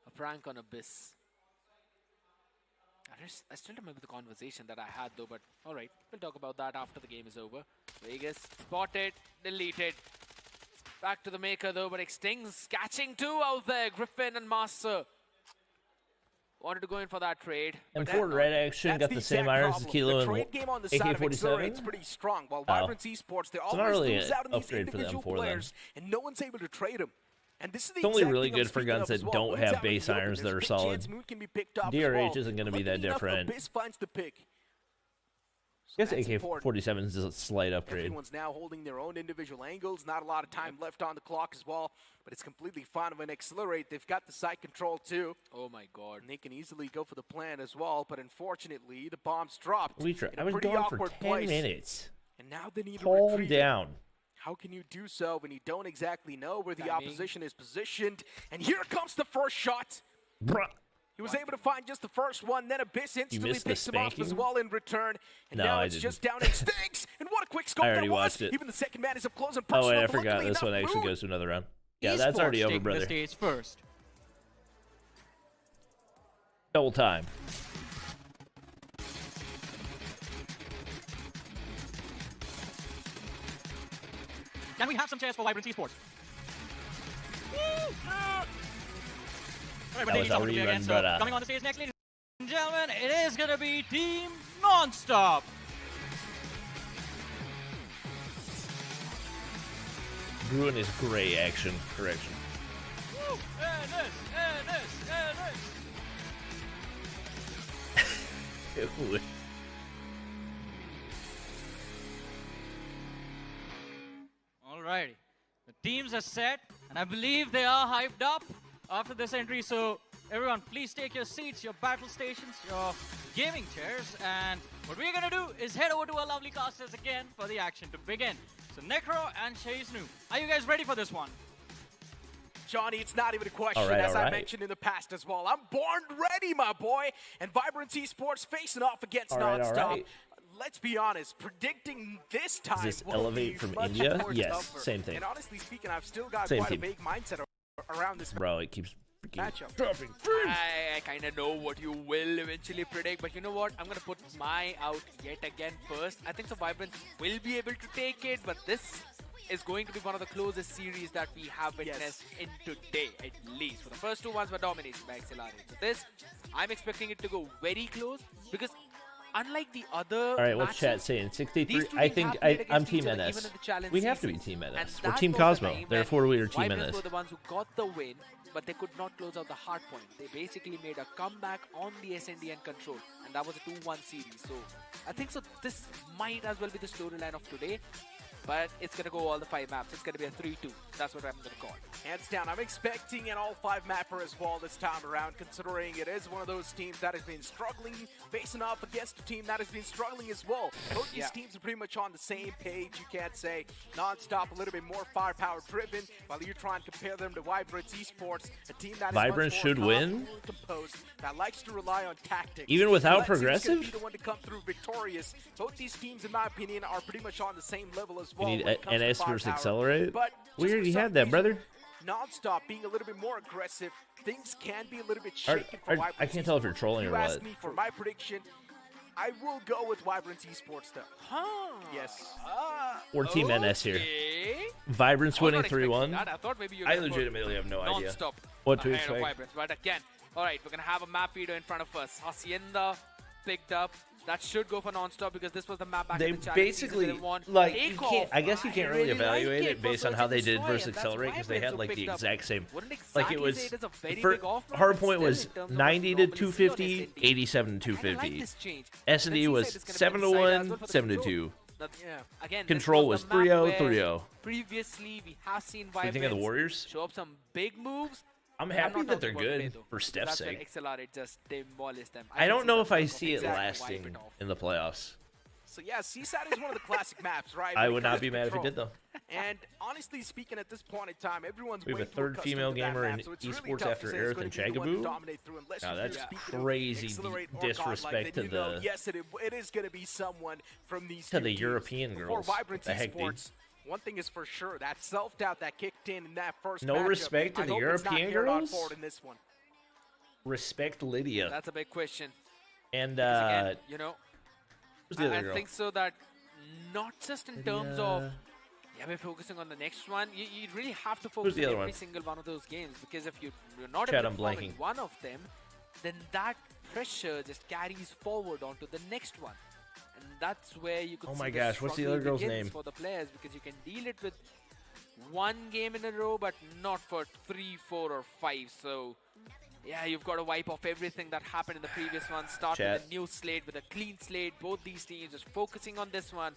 a prank on Abyss. I still remember the conversation that I had though, but alright, we'll talk about that after the game is over. Vegas spotted, deleted. Back to the maker though, but Extincts catching two out there. Griffin and Master wanted to go in for that trade. And Fort Red actually got the same irons as Kilo the and trade game on the side of Accelerate's AK-47. pretty strong, while Vibrance Esports, they not always really lose an out on these upgrade for them individual for them. players, and no one's able to trade them. And this is the It's only exact really thing I'm good for speaking guns of that as well. don't Moon's have out in base the open. irons that There's are a big solid. chance Moon can be picked off as DRH well. isn't gonna be that Luckily enough, different. Abyss finds the pick. I guess That's important. AK-47 is a slight upgrade. Everyone's now holding their own individual angles. Not a lot of time left on the clock as well, but it's completely fine when Accelerate. They've got the site control too, Oh my god. and they can easily go for the plan as well. But unfortunately, the bomb's dropped in I a was pretty going for awkward 10 place. minutes. And now they need to Calm retrieve it. down. How can you do so when you don't exactly know where the Timing. opposition is positioned? And here comes the first shot. Bruh. He was able to find just the first one, then Abyss instantly missed the picks him off as spanking? well in return. And No, now I it's didn't. just down Extincts. And what a quick scope I that already was. watched it. Even the second man is up close and Oh, personal. wait, I but forgot. luckily This one enough, actually Moon goes to another round. Yeah, that's already Esports over, taking brother. the stage first. Double time. Can we have some cheers for Vibrance Esports? Alright, but That was how we run, brother. coming on the stage next, ladies and gentlemen, it is gonna be Team Nonstop. Ruin is gray action. Correction. Woo! And this. Ew. Alrighty. The teams are set, and I believe they are hyped up after this entry. So, everyone, please take your seats, your battle stations, your gaming chairs, and what we're gonna do is head over to our lovely casters again for the action to begin. So, Necro and Shaysnu, are you guys ready for this one? Johnny, it's not even a question, All right, as all I right. mentioned in the past as well. I'm born ready, my boy. And Vibrance Esports facing off against All right, all Nonstop. right. Let's be honest, predicting this time this will Elevate be from much India? more Yes, tougher. same thing. And honestly speaking, I've still got Same quite team. a vague mindset around this Bro, it keeps freaking matchup. dropping. I kind of know what you will eventually predict, but you know what? I'm going to put my out yet again first. I think the Vibrance will be able to take it, but this is going to be one of the closest series that we have witnessed in today, at least. For the first two ones were dominated by Accelerate. So this, I'm expecting it to go very close, because unlike the other All right, what's matches, chat saying? these 63? two I teams think have played I'm against Team each other, NS. even in the challenge We have to be season. Team And NS. We're that Team was the Cosmo. time Therefore, when we are Team Vibrance NS. were the ones who got the win, but they could not close out the hard point. They basically made a comeback on the SND and control, and that was a 2-1 series. So I think so this might as well be the storyline of today. But it's going to go all the 5 maps. It's going to be a 3-2. That's what I'm going to call. Hands down, I'm expecting an all-5 mapper as well this time around, considering it is one of those teams that has been struggling, facing off against a team that has been struggling as well. Both these teams are pretty much on the same page, you can't say. Nonstop, a little bit more firepower driven, while you're trying to compare them to Vibrance Esports, a team that is Vibrance much more should win? calm, composed, that likes to rely on tactics. Even without Let's see who's gonna progressive? be the one to come through victorious. Both these teams, in my opinion, are pretty much on the same level as well. You need when it comes to NS versus firepower. Accelerate? But We just already for some had that, reason, brother. Nonstop being a little bit more aggressive, things can be a little bit shaky for Vibrance I can't tell if you're Esports. trolling or You asked what. me for my prediction. I will go with Vibrance Esports though. Yes. We're Team NS here. Okay. Vibrance I was winning not expecting 3-1. that. I thought maybe you I were gonna put legitimately have no idea Non-stop what to ahead of expect. Vibrance. But again, all right, we're going to have a map video in front of us. Hacienda picked up. That should go for Non-stop because this was the map back They in the challenge basically, season. They won like, you Takeoff. can't, I guess you can't really evaluate like it based on for how they Search did and versus Destroy, and that's Accelerate because they Vibrance had who like the picked up. exact same. Wouldn't Like exactly it was, say it is a very for big off, but Hardpoint still was in terms of 90 to what we normally see on 250, SND. 87 to I like 250. this change. S&D Let's was see, it's gonna be 7 to inside as 1, well for the 7 to control. 2. That- Again, Control this was the map 3-0, where 3-0. Previously, we have seen What do you think of the Vibrance Warriors? show up some big moves. I'm but happy not that they're talking about today, good though. for Steph's That's when sake. Accelerate just demolished them. I can don't see know that if I look of see it exactly wipe lasting it off. in the playoffs. So yeah, Seaside is one of the classic maps, right? I when it would not comes be to mad if it control. did though. And honestly speaking, at this point in time, everyone's We have a way too third accustomed female to that gamer map, in so it's really esports tough after to say it's Aerith gonna and be the one to Chagaboo? dominate through unless Now you're that's speaking of crazy Accelerate or disrespect Godlike, to then you know, the yes, it is going to be someone from these to two the teams. European For girls. Vibrance The heck, dude? Esports, one thing is for sure, that self-doubt that kicked in that first No matchup, respect to I the hope it's not European carried on girls? forward in this one. Respect Lydia. That's a big question. And Because again, you know, who's the other I girl? think so that not just in terms of Lydia. we're focusing on the next one. You really have to Who's focus the on other every one? single one of those games because if you're not Chat, able I'm to perform in blanking. one of them, then that pressure just carries forward onto the next one. And that's where you could Oh see my the gosh, what's the struggle other girl's begins name? for the players because you can deal it with one game in a row, but not for 3, 4, or 5. So yeah, you've got to wipe off everything that happened in the previous one. Start Chat. with a new slate, with a clean slate. Both these teams just focusing on this one,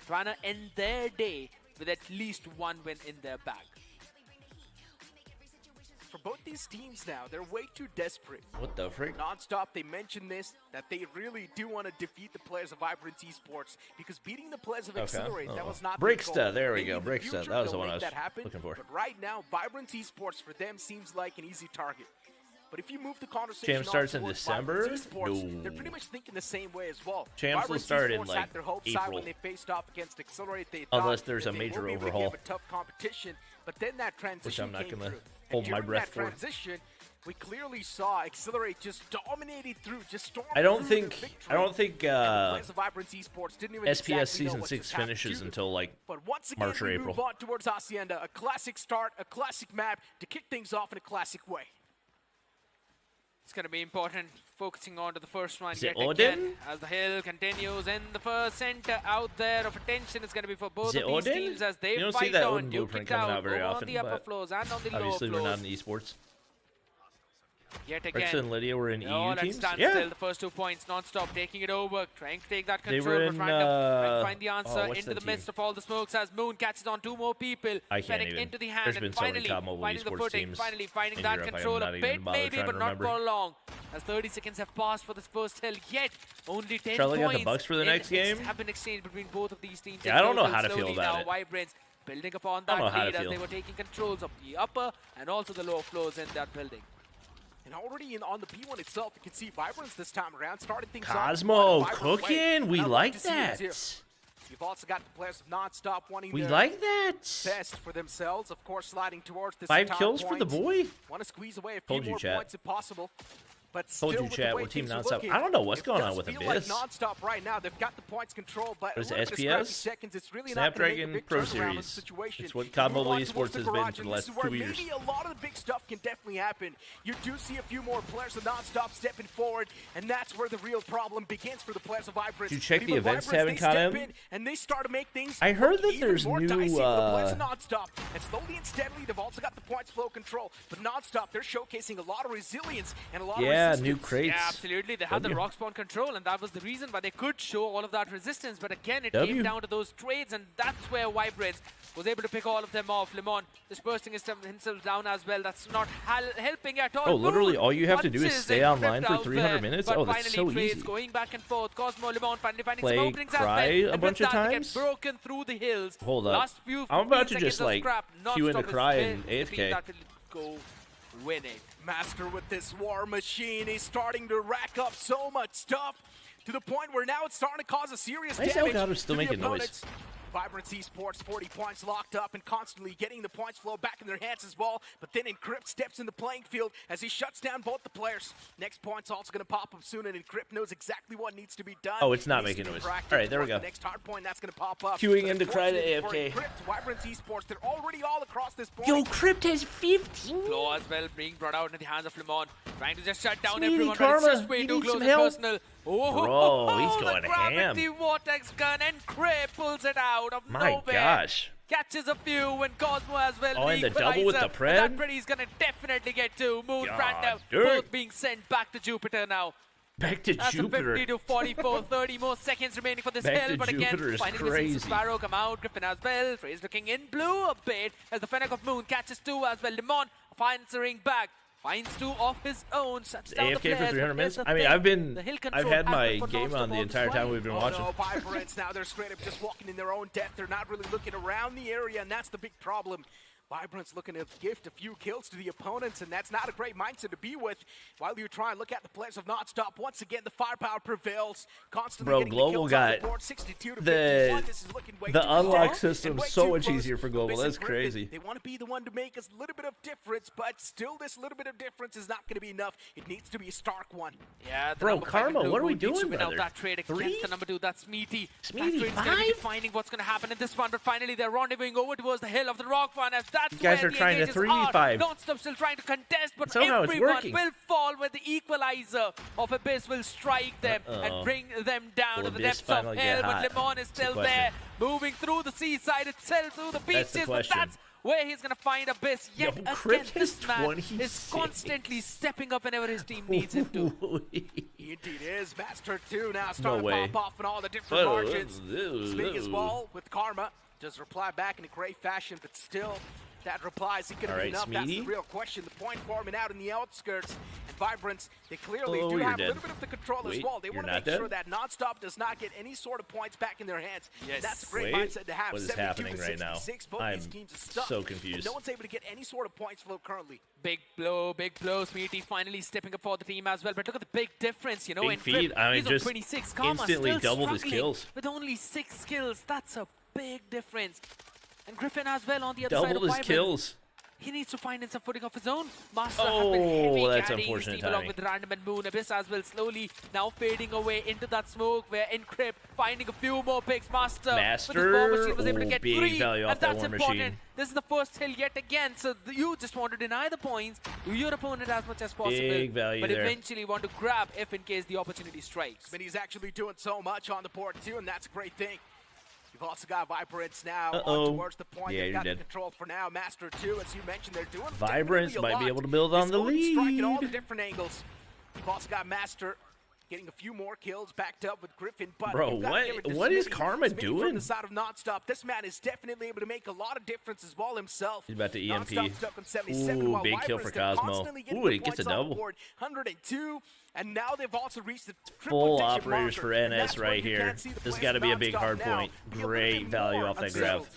trying to end their day with at least one win in their bag. For both these teams now, they're way too desperate. What the frick? Nonstop, they mentioned this, that they really do want to defeat the players of Vibrance Esports because beating the players of Accelerate, that was not their Bricksta, goal. there we Maybe go, in the Bricksta, future, that was the they'll one I make was that happen, looking for. But right now, Vibrance Esports for them seems like an easy target. But if you move the conversation Champ starts in towards December? Vibrance Esports, they're No. pretty much thinking the same way as well. Champs will Vibrance start in, Esports like, had their hopes high April. when they faced off against Accelerate. They Unless thought there's that a they major will be able to overhaul. give a tough competition, but then that transition I'm not came gonna through. hold And my during breath that for. transition, we clearly saw Accelerate just dominating through, just storming I don't through think the victory. SPS Vibrance Esports didn't even season exactly know what 6 just happened finishes to them. until like But once again, March or we April. move on towards Hacienda. A classic start, a classic map to kick things off in a classic way. It's going to be important focusing on to the first one Is it yet Odin? again as the hill continues in the first center out there of attention is going to be for both Is it of these Odin? teams as they You don't see fight that on, Odin duke blueprint it coming out, out very both often, on the upper but floors and on the lower obviously we're not floors. in esports. Yet Rexa again, and Lydia were in oh, EU let's teams. stand Yeah, still. The first 2 points non-stop, taking it over, trying to take that They control, were but in, trying to find the answer what's into that the midst team? of all the smokes as Moon catches on 2 more people. I can't Fennec even. into the hand There's and been so many finally COD Mobile finding the esports footing, teams finally finding in that Europe. control I'm a not even bit bothered maybe, trying but to not remember. for long. As 30 seconds have passed for this first hill, yet only 10 Charlie got points the Bucks for the next game? have been exchanged between both of these teams. Yeah, And I don't know Local how to feel slowly about now it. Vibrance building upon I don't that know how to lead as feel. they were taking controls of the upper and also the lower floors in that building. And already on the P1 itself, you can see Vibrance this time around, starting things off Cosmo in quite a vibrant way. cooking. We And I love like to see this here. that. You've also got the players of Non-Stop wanting We their like that. best for themselves, of course, sliding towards this 5 top kills for the point. boy. Want to squeeze away a few Told you, more chat. points if possible. But Told still, you, with chat, the way we're Team things are Non-Stop. looking, I don't know what's it going on does with feel Abyss. like Non-Stop right now, they've got the points control, but What is look it, at the scrappy SPS? seconds, it's really not going to Snapdragon make a big Pro turnaround in the Series. situation. It's what You COD move Mobile on towards Esports the has garage, been for the and last this is where 2 years. maybe a lot of the big stuff can definitely happen. You do see a few more players of Non-Stop stepping forward, and that's where the real problem begins for the players of Vibrance. Did you check But the even events tab in Vibrance, they step COD? in, and they start to make things I heard look that even there's more new, dicey for the players of Non-Stop. And slowly and steadily, they've also got the points flow control. But Non-Stop, they're showcasing a lot of resilience and a lot of resistance. new crates. Yeah, absolutely. They had the W. rock spawn control, and that was the reason why they could show all of that resistance. But again, it W. came down to those trades, and that's where Vibrance was able to pick all of them off. Lemon dispersing himself down as well. That's not helping at all. Oh, literally, Moon all you have to do is punches stay and online Crypt for out 300 there. minutes? But Oh, that's finally, so trades easy. going back and forth. Cosmo, Lemon finally finding Play some openings as well. Cry a And bunch with of that, they times? get broken through the hills. Hold up. Last few I'm about to 15 just, seconds of like, scrap. cue into Non-Stop is Cry the and team AFK. that will go winning. Master with this war machine. He's starting to rack up so much stuff to the point where now it's starting to cause a serious Why is damage Elgato still to the making noise? opponents. Vibrance Esports, 40 points locked up and constantly getting the points flow back in their hands as well. But then Encrypt steps in the playing field as he shuts down both the players. Next point's also going to pop up soon, and Encrypt knows exactly what needs to be done. Oh, it's not He needs making to be noise. proactive All right, there we towards go. The next hard point that's going to pop up. Queuing But into Cry to unfortunately for AFK. Encrypt, Vibrance Esports, they're already all across this point. Yo, Crypt has 15. Flow as well being brought out into the hands of Lemon. Trying to just shut down Smeedy everyone, Karma, but it's just way you too need close some and help? personal. Oh, Bro, he's the going gravity ham. vortex gun, and Cray pulls it out of My nowhere. gosh. Catches a few, and Cosmo as well. Oh, and the double with the equalizer. pred? That pred he's gonna definitely get to. Moon God Random, dang. both being sent back to Jupiter now. Back to That's Jupiter. a 50 to 44, 30 more seconds remaining for this Back hill. to But again, Jupiter is finally we see crazy. Sparrow come out, Griffin as well. Frey's looking in blue a bit as the Fennec of Moon catches two as well. Lemon finds the ring back. Finds two of his own, shuts down the AFK players, for 300 but minutes? here's I mean, the hill I've control had has my been for game non-stop on the all entire this time while. we've been Oh watching. no, Vibrance now they're straight up just walking in their own death. They're not really looking around the area, and that's the big problem. Vibrance looking to gift a few kills to the opponents, and that's not a great mindset to be with. While you try and look at the players of Non-Stop, once again the firepower prevails. Constantly Bro, getting Global the kills got on the board, 62 to the- 51. This is looking way the too unlock close system and way so too much close. easier for Global. Abyss That's and Griffin, crazy. They want to be the one to make a little bit of difference, but still this little bit of difference is not going to be enough. It needs to be a stark one. Yeah, the Bro, number five Karma, blue what are we Moon needs to doing, win out brother? that trade against 3? the number 2, that's Smeety. Smeety, That trade's gonna be 5? defining what's going to happen in this one, but finally they're rendezvousing over towards the hill of the rock one, as that's You guys where are the trying to engages 3v5. are. Non-Stop still trying to contest, but Somehow it's everyone working. will fall where the equalizer of Abyss will strike them and bring them down Will to the Abyss depths of finally hell, get hot? but Lemon is That's the still question. there, moving through the seaside itself, through the That's the beaches, but question. that's where he's going to find Abyss. Yet Yo, again, Crypt this is man 26. is constantly stepping up whenever his team needs him to. He indeed is. Master 2 now starting way. to pop off in all the different margins. Speaking as well with Karma, does reply back in a great fashion, but still, that reply isn't going to be Alright, enough. That's the Smeedy. real question. The point forming out in the outskirts, and Vibrance, they clearly Oh, do you're have a dead. little bit of the control as Wait, well. They you're want to not make sure dead? that Non-Stop does not get any sort of points back in their hands. Yes. That's a great Wait, mindset to have. what is 72 happening to right now? 66. Both I'm these teams are stuck. so and confused. no one's able to get any sort of points flow currently. Big blow, Smeety finally stepping up for the team as well. But look at the big difference, you know. Big in feed, Grip, I mean, he's on just 26. Karma instantly still doubled his struggling kills. with only 6 kills. That's a big difference. And Griffin as well on the other side of Doubled his Vibrance. kills. he needs to find in some footing of his own. Master Oh, has been heavy that's carrying his unfortunate team along timing. with Random and Moon. Abyss as well, slowly now fading away into that smoke where Encrypt finding a few more picks. Master with his War Machine was able to Ooh, get big 3, value off and that that's War important. Machine. This is the first hill yet again, so you just want to deny the points to your opponent as much as possible. Big value but there. eventually want to grab if in case the opportunity strikes. But he's actually doing so much on the board too, and that's a great thing. You've also got Vibrance now Uh-oh. on towards the point. Yeah, They've you're got the dead. control for now. Master too, as you mentioned, they're doing Vibrance definitely a might be lot. able to build on It's the going to strike at all the lead. different angles. You've also got Master getting a few more kills backed up with Griffin. But Bro, you've gotta give it to what is Smitty. Karma Smitty doing? From the side of Nonstop, this man is definitely able to make a lot of difference as well himself. He's about to EMP. Nonstop stuck on 77, Ooh, while big kill Vibrance, for they're Cosmo. constantly getting Ooh, the he gets a points on the double. board. 102, and now they've also reached the Full triple-digit operators marker, for and NS that's where right you here. can't see the This plays has got to be a big Nonstop hard now. point. Be a little Great bit value more off that unsettled. grab.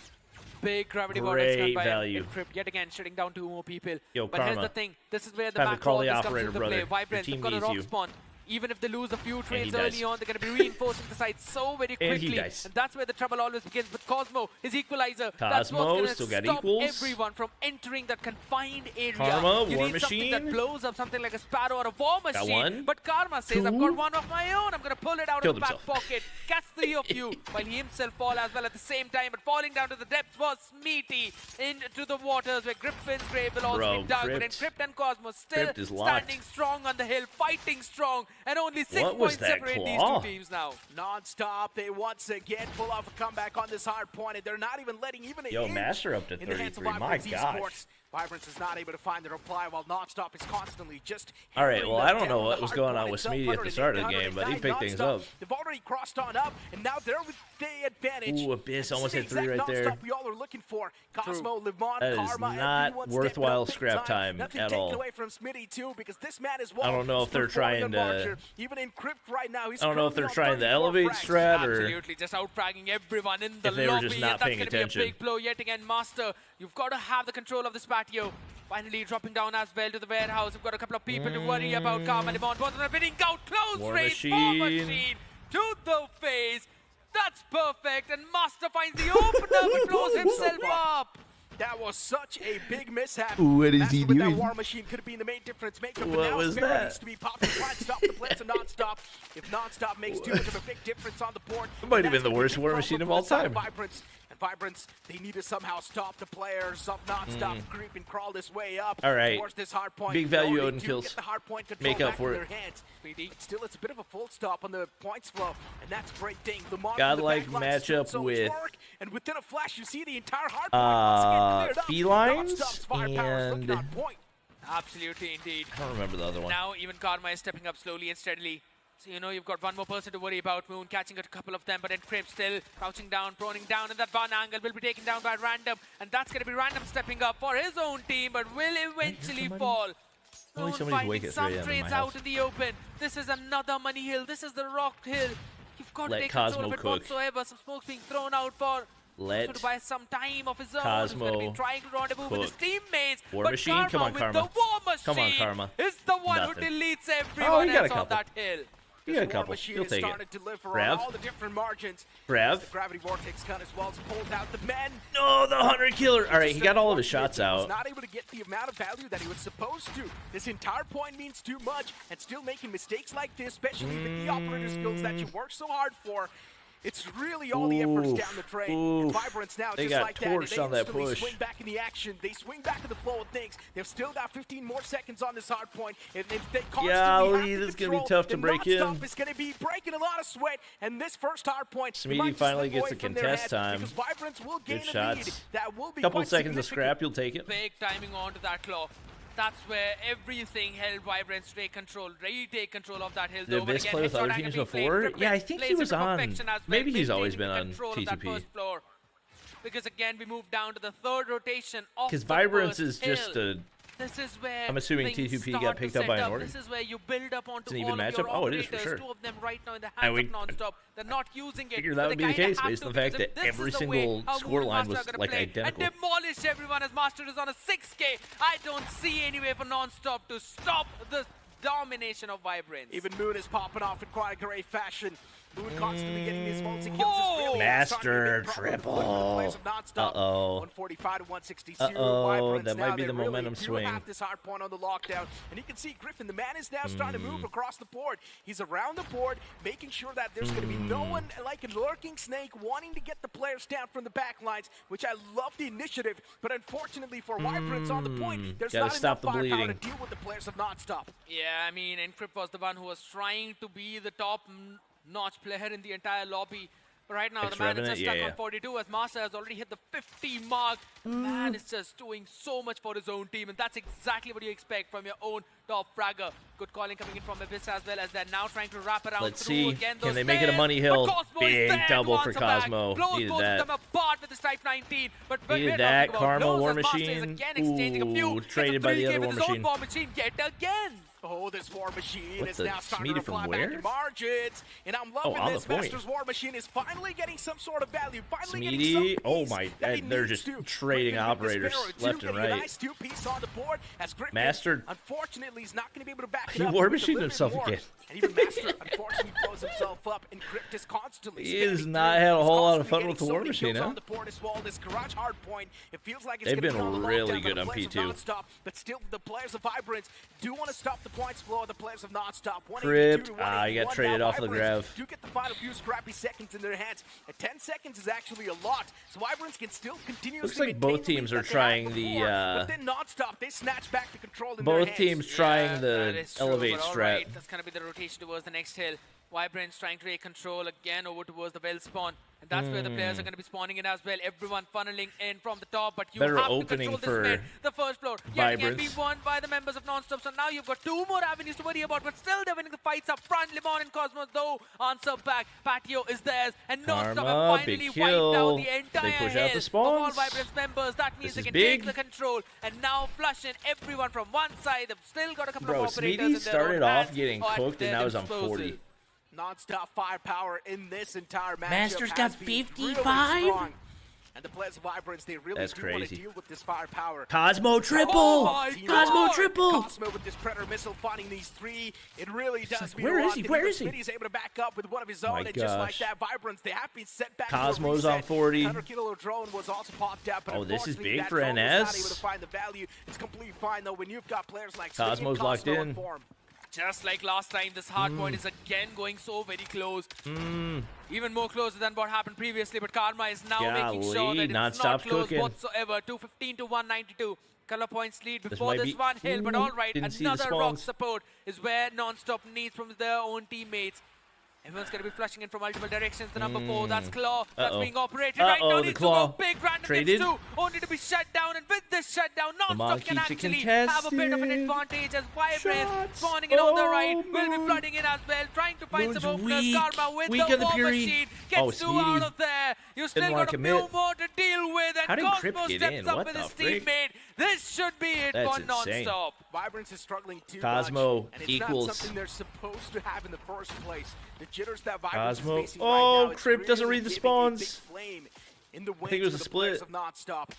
Big gravity Great vortex by value. Encrypt yet again, shutting down 2 more people. Yo, but here's Karma. the thing, this is where the Time to macro call the comes operator, into brother. play. Your Vibrance, team they've got a needs rock you. spawn. Even if they lose a few he trades dies. early on, they're going to be reinforcing the site so very And he quickly. dies. And that's where the trouble always begins. But Cosmo, his equalizer, that's Cosmo what's going still to got stop equals. everyone from entering that confined area. Karma, you War need something that Machine. blows up, something like a Sparrow or a War Machine. one. But Karma says, I've Two. got one of my own. I'm going to pull it out Killed of the back himself. pocket. Catch 3 of you. While he himself fall as well at the same time. But falling down to the depths was Smeety into the waters where Griffin's grave will also Bro, be dug. But Crypt. Encrypt and Cosmo still Crypt is locked. standing strong on the hill, fighting strong. And only 6 What was points that separate these claw? two teams now. Non-stop, they once again pull off a comeback on this hard point, and they're not even letting even an Yo, inch Master up to in the hands of 33. My Vibrance gosh. Esports. Vibrance is not able to find the reply, while Non-stop is constantly just All right, hammering well, them I don't know down. what The was hard going point on with itself, Smeety at the start of the game, but he 109 picked things Non-Stop. up. They've already crossed on up, and now they're with the advantage. Ooh, Abyss And almost this hit is the 3 right exact there. Non-Stop we all are looking for. Cosmo, Lemon, That is Karma, not everyone's worthwhile stepping up big scrap time Nothing at taken all. away from Smitty too, because this man is I don't know if they're trying to- even Encrypt right now. He's I don't know if they're currently on trying to 34 elevate frags. strat or Absolutely, just out-fragging everyone in the if they were lobby. just not and that's paying gonna attention. be a big blow yet again. Master, you've got to have the control of this patio. Finally dropping down as well to the warehouse. We've got a couple of people to worry about. Karma Lemon wasn't winning out. Close War range. War Machine. Machine to the face. That's perfect. And Master finds the opener but blows himself up. That was such a big mishap. What is Master he with doing? that War Machine could have been the main difference maker, but What now was Sparrow that? needs to be popped and try and stop the blitz of Non-Stop. If Non-Stop makes too much of a big difference on the board, It might have that's been the a big worst War problem Machine of for all the side time. Vibrance. And Vibrance, they need to somehow stop the players of Non-Stop creep and crawl this way up All right. towards this hard point. Big value They Odin do kills. Get the hard point control Make up back for in it. their hands. But still, it's a bit of a full stop on the points flow, and that's a great thing. Lemon Godlike from the back line doing matchup so much with, work, and within a flash, you see the entire hard point once again cleared up. Felines Non-Stop's firepower is looking and- on point. Absolutely, indeed. I don't remember the other one. Now even Karma is stepping up slowly and steadily. So you know you've got one more person to worry about. Moon catching a couple of them, but Encrypt still crouching down, proning down, and that one angle will be taken down by Random, and that's going to be Random stepping up for his own team, but will eventually fall. Only Moon somebody's finding awake at some 3 a.m. in trades my out house. in the open. This is another money hill. This is the rock hill. You've got Let to take Cosmo control of it cook. whatsoever. Some smoke's being thrown out for. Let He's going to buy some time of his own. Cosmo He's going to be trying to rendezvous with his cook. teammates. War but Machine? Karma Come on, with Karma. the War Machine Come on, Karma. is the one Nothing. who deletes Oh, everyone he got a else on couple. that hill. You got a This War couple. Machine You'll is take starting it. to deliver Grav. on all the different margins. Grav. The Gravity Vortex gun as well as pulled out the men. No, the 100 killer. All right, he Just got all of his unfortunate shots he was out. not able to get the amount of value that he was supposed to. This entire point means too much, and still making mistakes like this, especially with the operator skills that you work so hard for. It's really all the efforts Oof. down the drain. And Oof. Vibrance now, They just got like that, torched they on that instantly push. swing back in the action. They swing back in the flow of things. They've still got 15 more seconds on this hard point. And if they constantly Golly, have this is the gonna be control, tough to then break in. Non-Stop is going to be breaking a lot of sweat. And this first hard point, Smeety might just finally slip gets away the from their contest head, time. because Vibrance will gain Good a lead. shots. That will be Couple quite seconds of significant. scrap, you'll take it. Big timing onto that claw. That's where everything held Vibrance to take control, retake control of that hill. Did Abyss play with other teams before? Yeah, I think he was on. Maybe he's always been on TTP. Because again, we move down to the third rotation of Because the Vibrance first is just hill. a... This is where I'm assuming things T2P start got to picked up set by an order. This is where you build up onto It's an even all of your matchup? Oh, it is for operators. sure. Two of them right now in the I hands would- of Non-Stop. They're not using it. figured but that would they be the kinda case have based to, on the fact because that this every is the way single how score line Moonmaster was, are gonna like, play identical. And demolish everyone as Master is on a 6K. I don't see any way for Non-Stop to stop the domination of Vibrance. Even Moon is popping off in quite a great fashion. Moon constantly getting these multi-kills. Oh! Just really Master triple. Uh-oh. 145 to 162. Uh-oh, Vibrance that now, might be they the really momentum do swing. have this hard point on the lockdown. And you can see Griffin, the man, is now starting to move across the board. He's around the board, making sure that there's going to be no one like a lurking snake wanting to get the players down from the back lines, which I love the initiative. But unfortunately for Vibrance on the point, there's Gotta not stop enough the firepower bleeding. to deal with the players of Nonstop. Yeah, I mean, Encrypt was the one who was trying to be the top-notch player in the entire lobby. But right now, the man is just stuck on 42 as Master has already hit the 50 mark. Man is just doing so much for his own team, and that's exactly what you expect from your own top fragger. Good calling coming in from Abyss as well, as they're now trying to wrap around Let's through see. again. Can Those they make it a stairs, money but hill? Cosmo is Big there to double for answer back. Cosmo. Blows Needed both that. of them apart with the Stripe 19. But we're Needed talking that. about Karma blows War as Master is Machine. again exchanging a few. Ooh, Gets a traded by the 3K other with War his own Machine. War Machine yet again. Oh, this War Machine What is the- now starting to Smeedy from fly where? back in margins. And I'm Oh, loving on this. the point. Master's War Machine is finally getting some sort of value. Finally getting Smeedy. some Oh piece my, that he they're needs just to. trading Griffin with this operators Sparrow, too, left and getting a right. nice 2-piece on the board as Griffin, Master- unfortunately, is not going to be able to back He it up. War with a Machined little bit himself more. again. And even Master, unfortunately, blows himself up. And Crypt is constantly He has spamming not through. had a He's whole lot of constantly fun with the getting War so many Machine, kills huh? on the board as well. This garage hard point, it feels like it's They've gonna be been on the really lockdown, good but on the players of P2. Nonstop, but still, the players of Vibrance do want to stop the points flow of the players of Nonstop. Crypt. 182 to He got 181. traded Now off the Vibrance grab. do get the final few scrappy seconds in their hands. And 10 seconds is actually a lot. So Vibrance can still continuously Looks like maintain both the lead teams that are they had trying the, before, but then Nonstop, they snatch back the control in their Both hands. teams trying Yeah, the that is true, elevate but all strat. right, that's going to be the rotation towards the next hill. Vibrance trying to take control again over towards the well spawn. And that's where the players are going to be spawning in as well. Everyone funneling in from the top, but you Better have to opening control this for mid. The first floor yet again Vibrance. being won by the members of Nonstop. So now you've got two more avenues to worry about, but still they're winning the fights up front. Limon and Cosmos, though, answer back. Patio is theirs, and Nonstop Karma, have finally big wiped kill. out the They entire push out hill the of all spawns. Vibrance members. That means This they is can take big. the control, and now flushing everyone from one side. They've still got a couple Bro, of operators Smeedy in their started own off hands. getting At cooked, and their now he's on disposal. 40. Non-stop firepower in this entire matchup. Master's has got been really 55? strong. And the players of Vibrance, they really That's do want to crazy. deal with this firepower. Cosmo triple! Oh my Cosmo God! triple! Cosmo with this Predator missile finding these three. It really does like, mean where a is lot. he? And Where even is he? Smitty's able to back up with one of his own. My And just like gosh. that, Vibrance, they have been set back Cosmo's to a on reset. 40. 100 kilo drone was also popped out, but Oh, this is unfortunately big that for drone was not NS. able to find the value. It's completely fine though when you've got players like Smitty Cosmo's and locked Cosmo in. form. Just like last time, this hardpoint is again going so very close. Even more closer than what happened previously, but Karma is now making sure Golly, that it's non-stop not close cooking. whatsoever. 215 to 192. Color points lead before might this be- one hill, but Ooh, all right, didn't see the another rock spawns. support is where Nonstop needs from their own teammates. Everyone's going to be flushing in from multiple directions. The number 4, that's Claw. That's being operated right now. The Needs Claw. to go big. Random Traded. hits too, only to be shut down. And with this shutdown, Lamar Nonstop can keeps it actually have a bit of an contested. advantage as Vibrance Shots. spawning in on the Oh, right. Will be Moon. flooding in as well, trying to find Moon's some openers. weak. Karma with Weak the on the War Fury. Machine Oh, gets two Smeedy out of there. You still wanna got a few commit. more to deal with, How and did Crypt Cosmo get steps in? up What with the his frick? teammate. This should be it That's for insane. Nonstop. Vibrance is struggling too Cosmo much, and it's equals- not something they're supposed to have in the first place. The jitters that Vibrance Cosmo- is facing Oh, right now, it's Crypt doesn't really read the giving a spawns. big flame in the think it wings was for a the players split. of Nonstop.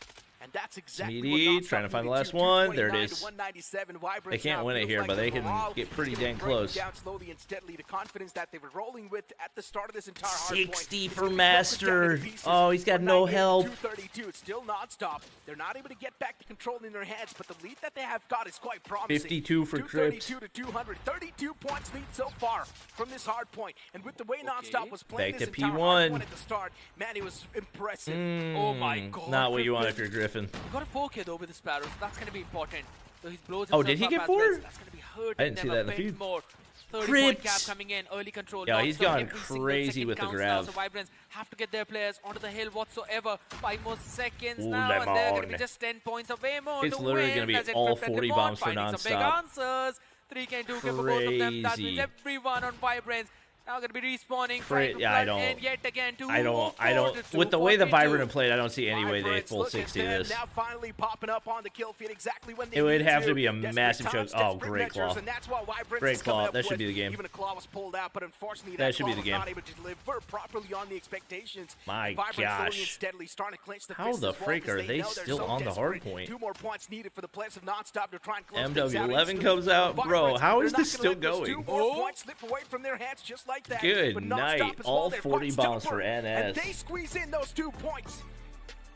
And that's exactly Smeedy what Nonstop trying to find the needed last to. one. There it 229 is. to 197. Vibrance They can't now win it feels here, like but the they can morale get pretty is gonna dang break close. down slowly and steadily. The confidence that they were rolling with at the start of this entire hard 60 point for is gonna be broken down Master. to pieces. Oh, he's got no 198 to help. 232. It's still Nonstop. They're not able to get back the control in their hands, but the lead that they have got is quite promising. 52 for Crypt. 232 to 200. 32 points lead so far from this hard point. And with the way Nonstop was playing Back this to entire P1. hard point at the start, man, it was impressive. Oh my God. Not what you want if Griffin. you're Griffin. He got a 4K though with the Sparrows. That's going to be important. So he blows Oh, himself did he up get as 4? well. That's going to be hurting I didn't them see that a in the bit feed. more. 30 Crypt. point cap coming in, early control. Yeah, he's Non-stop, gone every single crazy second with the counts now, grab. So Vibrance have to get their players onto the hill whatsoever. 5 more seconds Ooh, now, and they're going to be Lemon. just 10 points away more It's to literally win. gonna be as it all Crypt and 40 Lemon bombs for finding some big Nonstop. answers. 3K and 2K for both of them. That means Crazy. everyone on Vibrance now going to be respawning. Crit- trying to yeah, I flood in don't- yet again. I don't. With the way the Vibrant played, I don't see any way they Vibrance, full look at 60 them this. now finally popping up on the kill feed exactly when they It would need have to be a Desperate massive times, choke. Oh, desperate great measures, claw. and that's what Vibrance Great is coming claw. up That should with. be the game. Even a claw was pulled out, but unfortunately That that should claw be the was game. not able to deliver properly on the expectations. My And Vibrance slowly and gosh. steadily starting to clinch the How fist the as well, frick 'cause are they know they're still so on the hard desperate. point? 2 more points needed for the players of Nonstop to try and close things out MW11 instantly. comes out. Bro, Vibrance, how they're is not this gonna still let those going? 2 more points slip away from their hands just like like that. Good but night. Non-Stop as All well. They're 40 quite bombs stubborn, for NS. And they squeeze in those 2 points.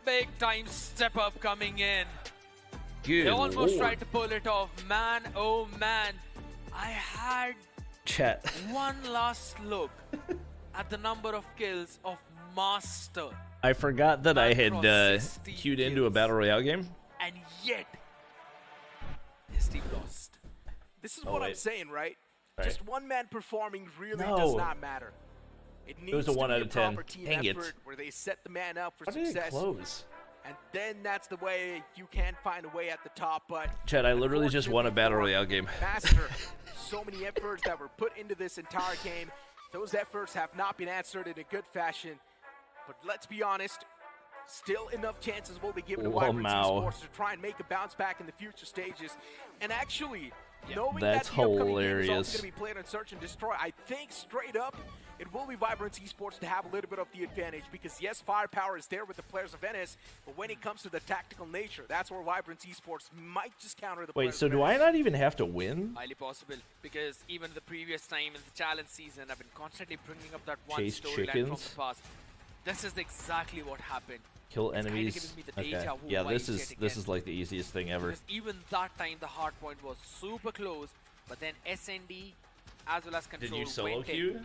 Big time step up coming in. Good They almost lord. tried to pull it off. Man, oh man. I had Chat. one last look at the number of kills of Master. I forgot that I had Across 60 queued into a kills. Battle Royale game. And yet, his team lost. This is Oh, what I'm wait. saying, right? Right. Just one man performing really No. does not matter. It needs was a to 1 be out of 10. proper team Dang it. effort where they set the man up for How did it success. close? And then that's the way you can find a way at the top. But Chad, I literally just won a Battle Royale game. Master, so many efforts that were put into this entire game. Those efforts have not been answered in a good fashion. But let's be honest, still enough chances will be given to Whoa, Vibrance Mao. Esports to try and make a bounce back in the future stages. And actually, knowing That's that the upcoming game is hilarious. also going to be played on Search and Destroy, I think straight up it will be Vibrance Esports to have a little bit of the advantage because yes, firepower is there with the players of NS, but when it comes to the tactical nature, that's where Vibrance Esports might just counter the Wait, players so of do I NS. not even have to win? Highly possible, because even the previous time in the challenge season, I've been constantly bringing up that one Chase storyline from chickens? the past. This is exactly what happened. Kill It's kinda enemies. giving me the Okay. deja vu Yeah, this vibes is yet this again. is like the easiest thing ever. Because even that time, the hardpoint was super close, but then SND as well as Control Did you solo went in queue?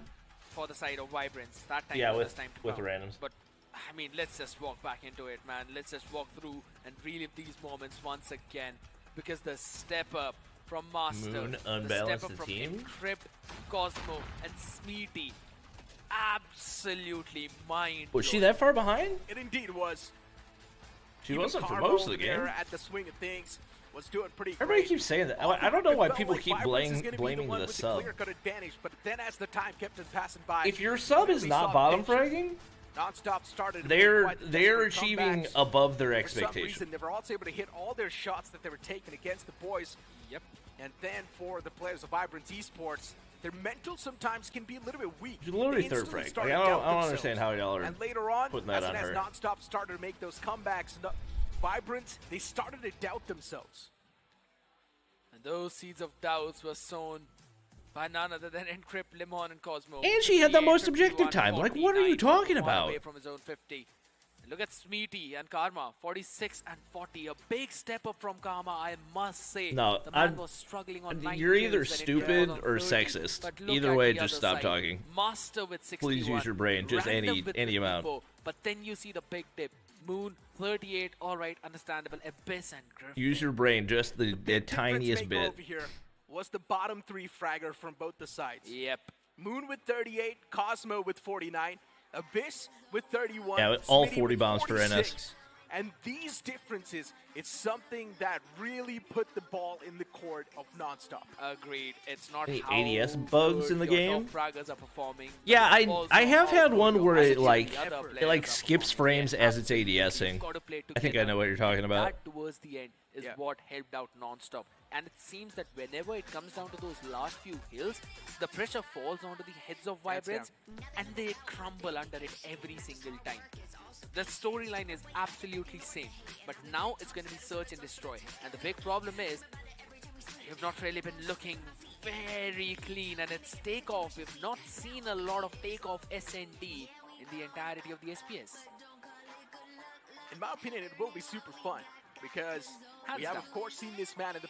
for the side of Vibrance. That time Yeah, was with his time to with come. randoms. But I mean, let's just walk back into it, man. Let's just walk through and relive these moments once again, because the step up from Master, Moon the unbalanced step up the from team? Encrypt, Cosmo, and Smeety, absolutely mind. Was she that far behind? It indeed was. She Even wasn't for Carmo most of the over there game. At the swing of things, was doing pretty Everybody great. keeps saying that. I don't know why It felt people like keep Vibrance is gonna be blaming one the with sub. clear-cut advantage, but then as the time kept passing by, If your sub is really not saw bottom tension. fragging, Non-Stop started to make they're quite the desperate achieving comebacks. above their For some expectation. reason, they were also able to hit all their shots that they were taking against the boys. Yep. And then for the players of Vibrance Esports, their mental sometimes can be a little bit weak. She's literally They third instantly frag. started Like, to I doubt don't understand themselves. how y'all are And later on, putting that as on soon as her. Non-Stop started to make those comebacks, Vibrance, they started to doubt themselves. And those seeds of doubts were sown by none other than Encrypt, Limon, and Cosmo. And she had the 58, most objective 51, time. Like, what are you 49, talking one about? Away from his own 50. And look at Smeety and Karma, 46 and 40. A big step up from Karma, I must say. No, the man was struggling on 9 you're either kills and stupid Encrypt was on or 30. sexist. But look Either at way, the just other stop side. talking. Master with 61. Please use your brain, just Random any with amount. 54. But then you see the big dip. Moon, 38, alright, understandable. Abyss and Griffin. Use your brain, just the Difference tiniest maker bit. over here was the bottom 3 fragger from both the sides. Yep. Moon with 38, Cosmo with 49, Abyss with 31. Yeah, all Smitty 40 with bombs for 46. NS. And these differences, it's something that really put the ball in the court of Non-Stop. Agreed. It's not Any how ADS bugs good in the your game? top fraggers are performing. Yeah, It's also I have how had good one your where it assets like and the other it players like are skips performing. frames as it's Absolutely. ADSing. You've got to play I think I know together. what you're talking about. That towards the end is Yeah. what helped out Non-Stop. And it seems that whenever it comes down to those last few hills, the pressure falls onto the heads of Vibrance and they crumble under it every single time. The storyline is absolutely same, but now it's going to be search and destroy. And the big problem is, you've not really been looking very clean, and it's takeoff. We've not seen a lot of takeoff SND in the entirety of the SPS. In my opinion, it will be super fun because Hands we have, down. of course, seen this map in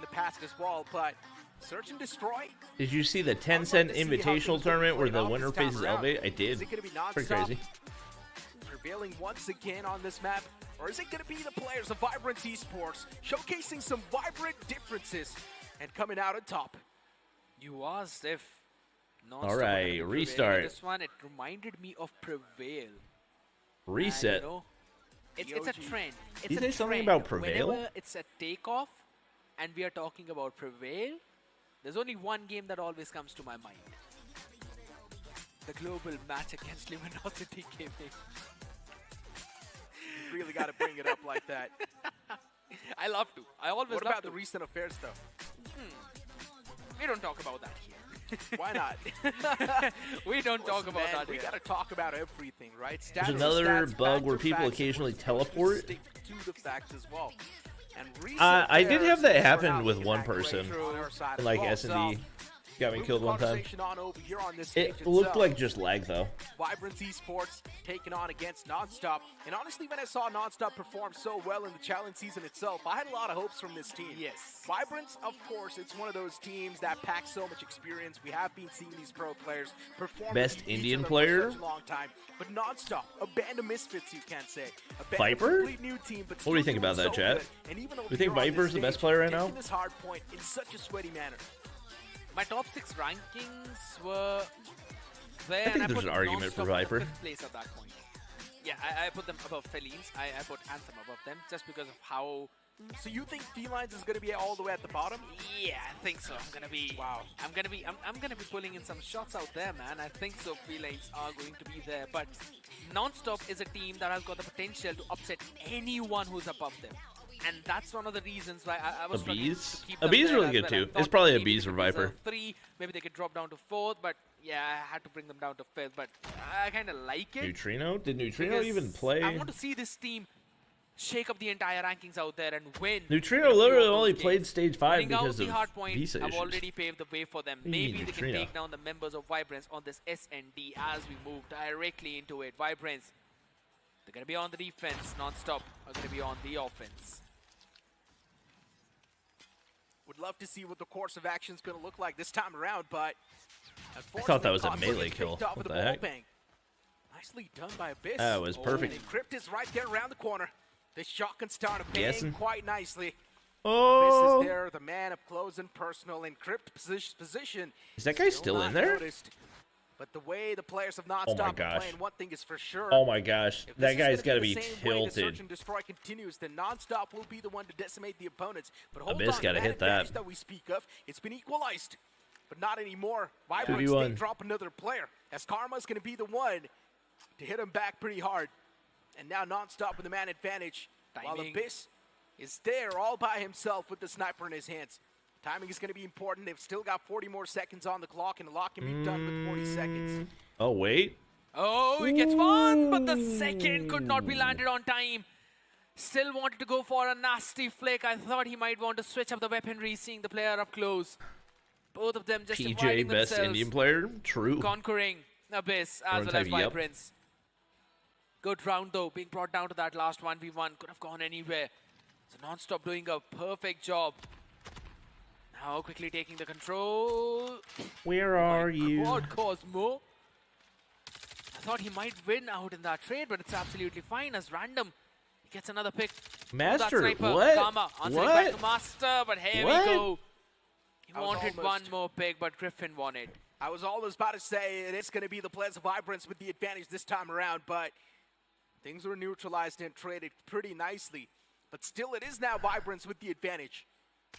the past as well, but Search and Destroy. Did you see the I'd love 10-cent to see how invitational things will tournament be where played the off winner this time faces around. Elevate? I did. Is it going to be Pretty Non-Stop crazy. prevailing once again on this map? Or is it going to be the players of Vibrance Esports showcasing some vibrant differences and coming out on top? You asked if All right, restart. This one, it reminded me of Prevail. Reset. And, you know, it's a POG. trend. It's Did you a say something trend. about Prevail? Whenever it's a takeoff and we are talking about Prevail, there's only one game that always comes to my mind. The global match against Luminosity Gaming. You really got to bring it up like that. I love to. I always What love about to. the recent affairs, though? We don't talk about that here. Why not? We don't talk Listen, about man, that we here. got to talk about everything, right? Stats There's are another stats, bug facts where are people facts. occasionally We're supposed to teleport. stick to the facts as well. And recent I did affairs have that were happen not with being one accurate person on our side as like well. S&D. So, Got me Move killed the one time. conversation on over here on this stage It looked itself. like just lag though. Vibrance Esports taking on against Nonstop. And honestly, when I saw Nonstop perform so well in the challenge season itself, I had a lot of hopes from this team. Yes. Vibrance, of course, it's one of those teams that packs so much experience. We have been seeing these pro players perform. Best with each Indian other player? for such a long time. But Nonstop, a band of misfits, you can say. A band Viper? of complete new team, but What do you still think about doing that, so chat? good. And even over You think here on this Viper's the best stage, player right now? taking this hard point in such a sweaty manner. My top 6 rankings were there. I think there's an argument for Viper. 5th place at that point. Yeah, I put them above Felines. I put Anthem above them just because of how. So you think Felines is going to be all the way at the bottom? Yeah, I think so. I'm gonna be. Wow. I'm gonna be pulling in some shots out there, man. I think so. Felines are going to be there, but Nonstop is a team that has got the potential to upset anyone who's above them. And that's one of the reasons why I was struggling Abees? to keep them Abees there really as good well. too. I thought It's probably maybe Abees they or could Viper. deserve 3, maybe they could drop down to 4th, but yeah, I had to bring them down to 5th. But I kind of like it. Neutrino? Did Neutrino because even play? I want to see this team shake up the entire rankings out there and win. Neutrino in a few literally of those only games. played stage 5 Winning out because the of Hardpoint visa have issues. already paved the way for them. What do you mean, Maybe they can Neutrino? take down the members of Vibrance on this SND as we move directly into it. Vibrance, they're going to be on the defense. Nonstop are going to be on the offense. Would love to see what the course of action is going to look like this time around, but I thought that was a unfortunately, melee Cosmo kill. gets picked off What with the a heck? ball bang. Nicely done by Abyss. That was perfect. And Crypt is right there around the corner. The shotgun started Guessing. bang quite nicely. Oh! Abyss is there, the man up close and personal in Crypt position. Is that guy still not in there? noticed. But the way the players have not Oh my stopped gosh. playing, one thing is for sure. Oh my gosh. If That this guy's is got to gonna be the same way the search tilted. and destroy continues, then Nonstop will be the one to decimate the opponents. But hold Abyss on, gotta that hit that. advantage that we speak of, it's been equalized, but not anymore. Vibrance, 2v1. they drop another player, as Karma's going to be the one to hit him back pretty hard. And now Nonstop with the man advantage, while Timing. Abyss is there all by himself with the sniper in his hands. Timing is going to be important. They've still got 40 more seconds on the clock, and a lot can be done with 40 seconds. Oh, wait. Oh, he gets one, but the second could not be landed on time. Still wanted to go for a nasty flick. I thought he might want to switch up the weaponry, seeing the player up close. Both of them just PJ, inviting best themselves, Indian player? True. conquering Abyss as Everyone well as type, yep. Vibrance. Good round though, being brought down to that last 1v1. Could have gone anywhere. So Nonstop doing a perfect job. Now quickly taking the control. Where are you? God, Cosmo. I thought he might win out in that trade, but it's absolutely fine as random. He gets another pick. Master, That sniper, what? Karma answering back What? to Master, but here What? we go. He I was wanted one almost- more pick, but Griffin won it. I was almost about to say it is going to be the players of Vibrance with the advantage this time around, but things were neutralized and traded pretty nicely. But still, it is now Vibrance with the advantage.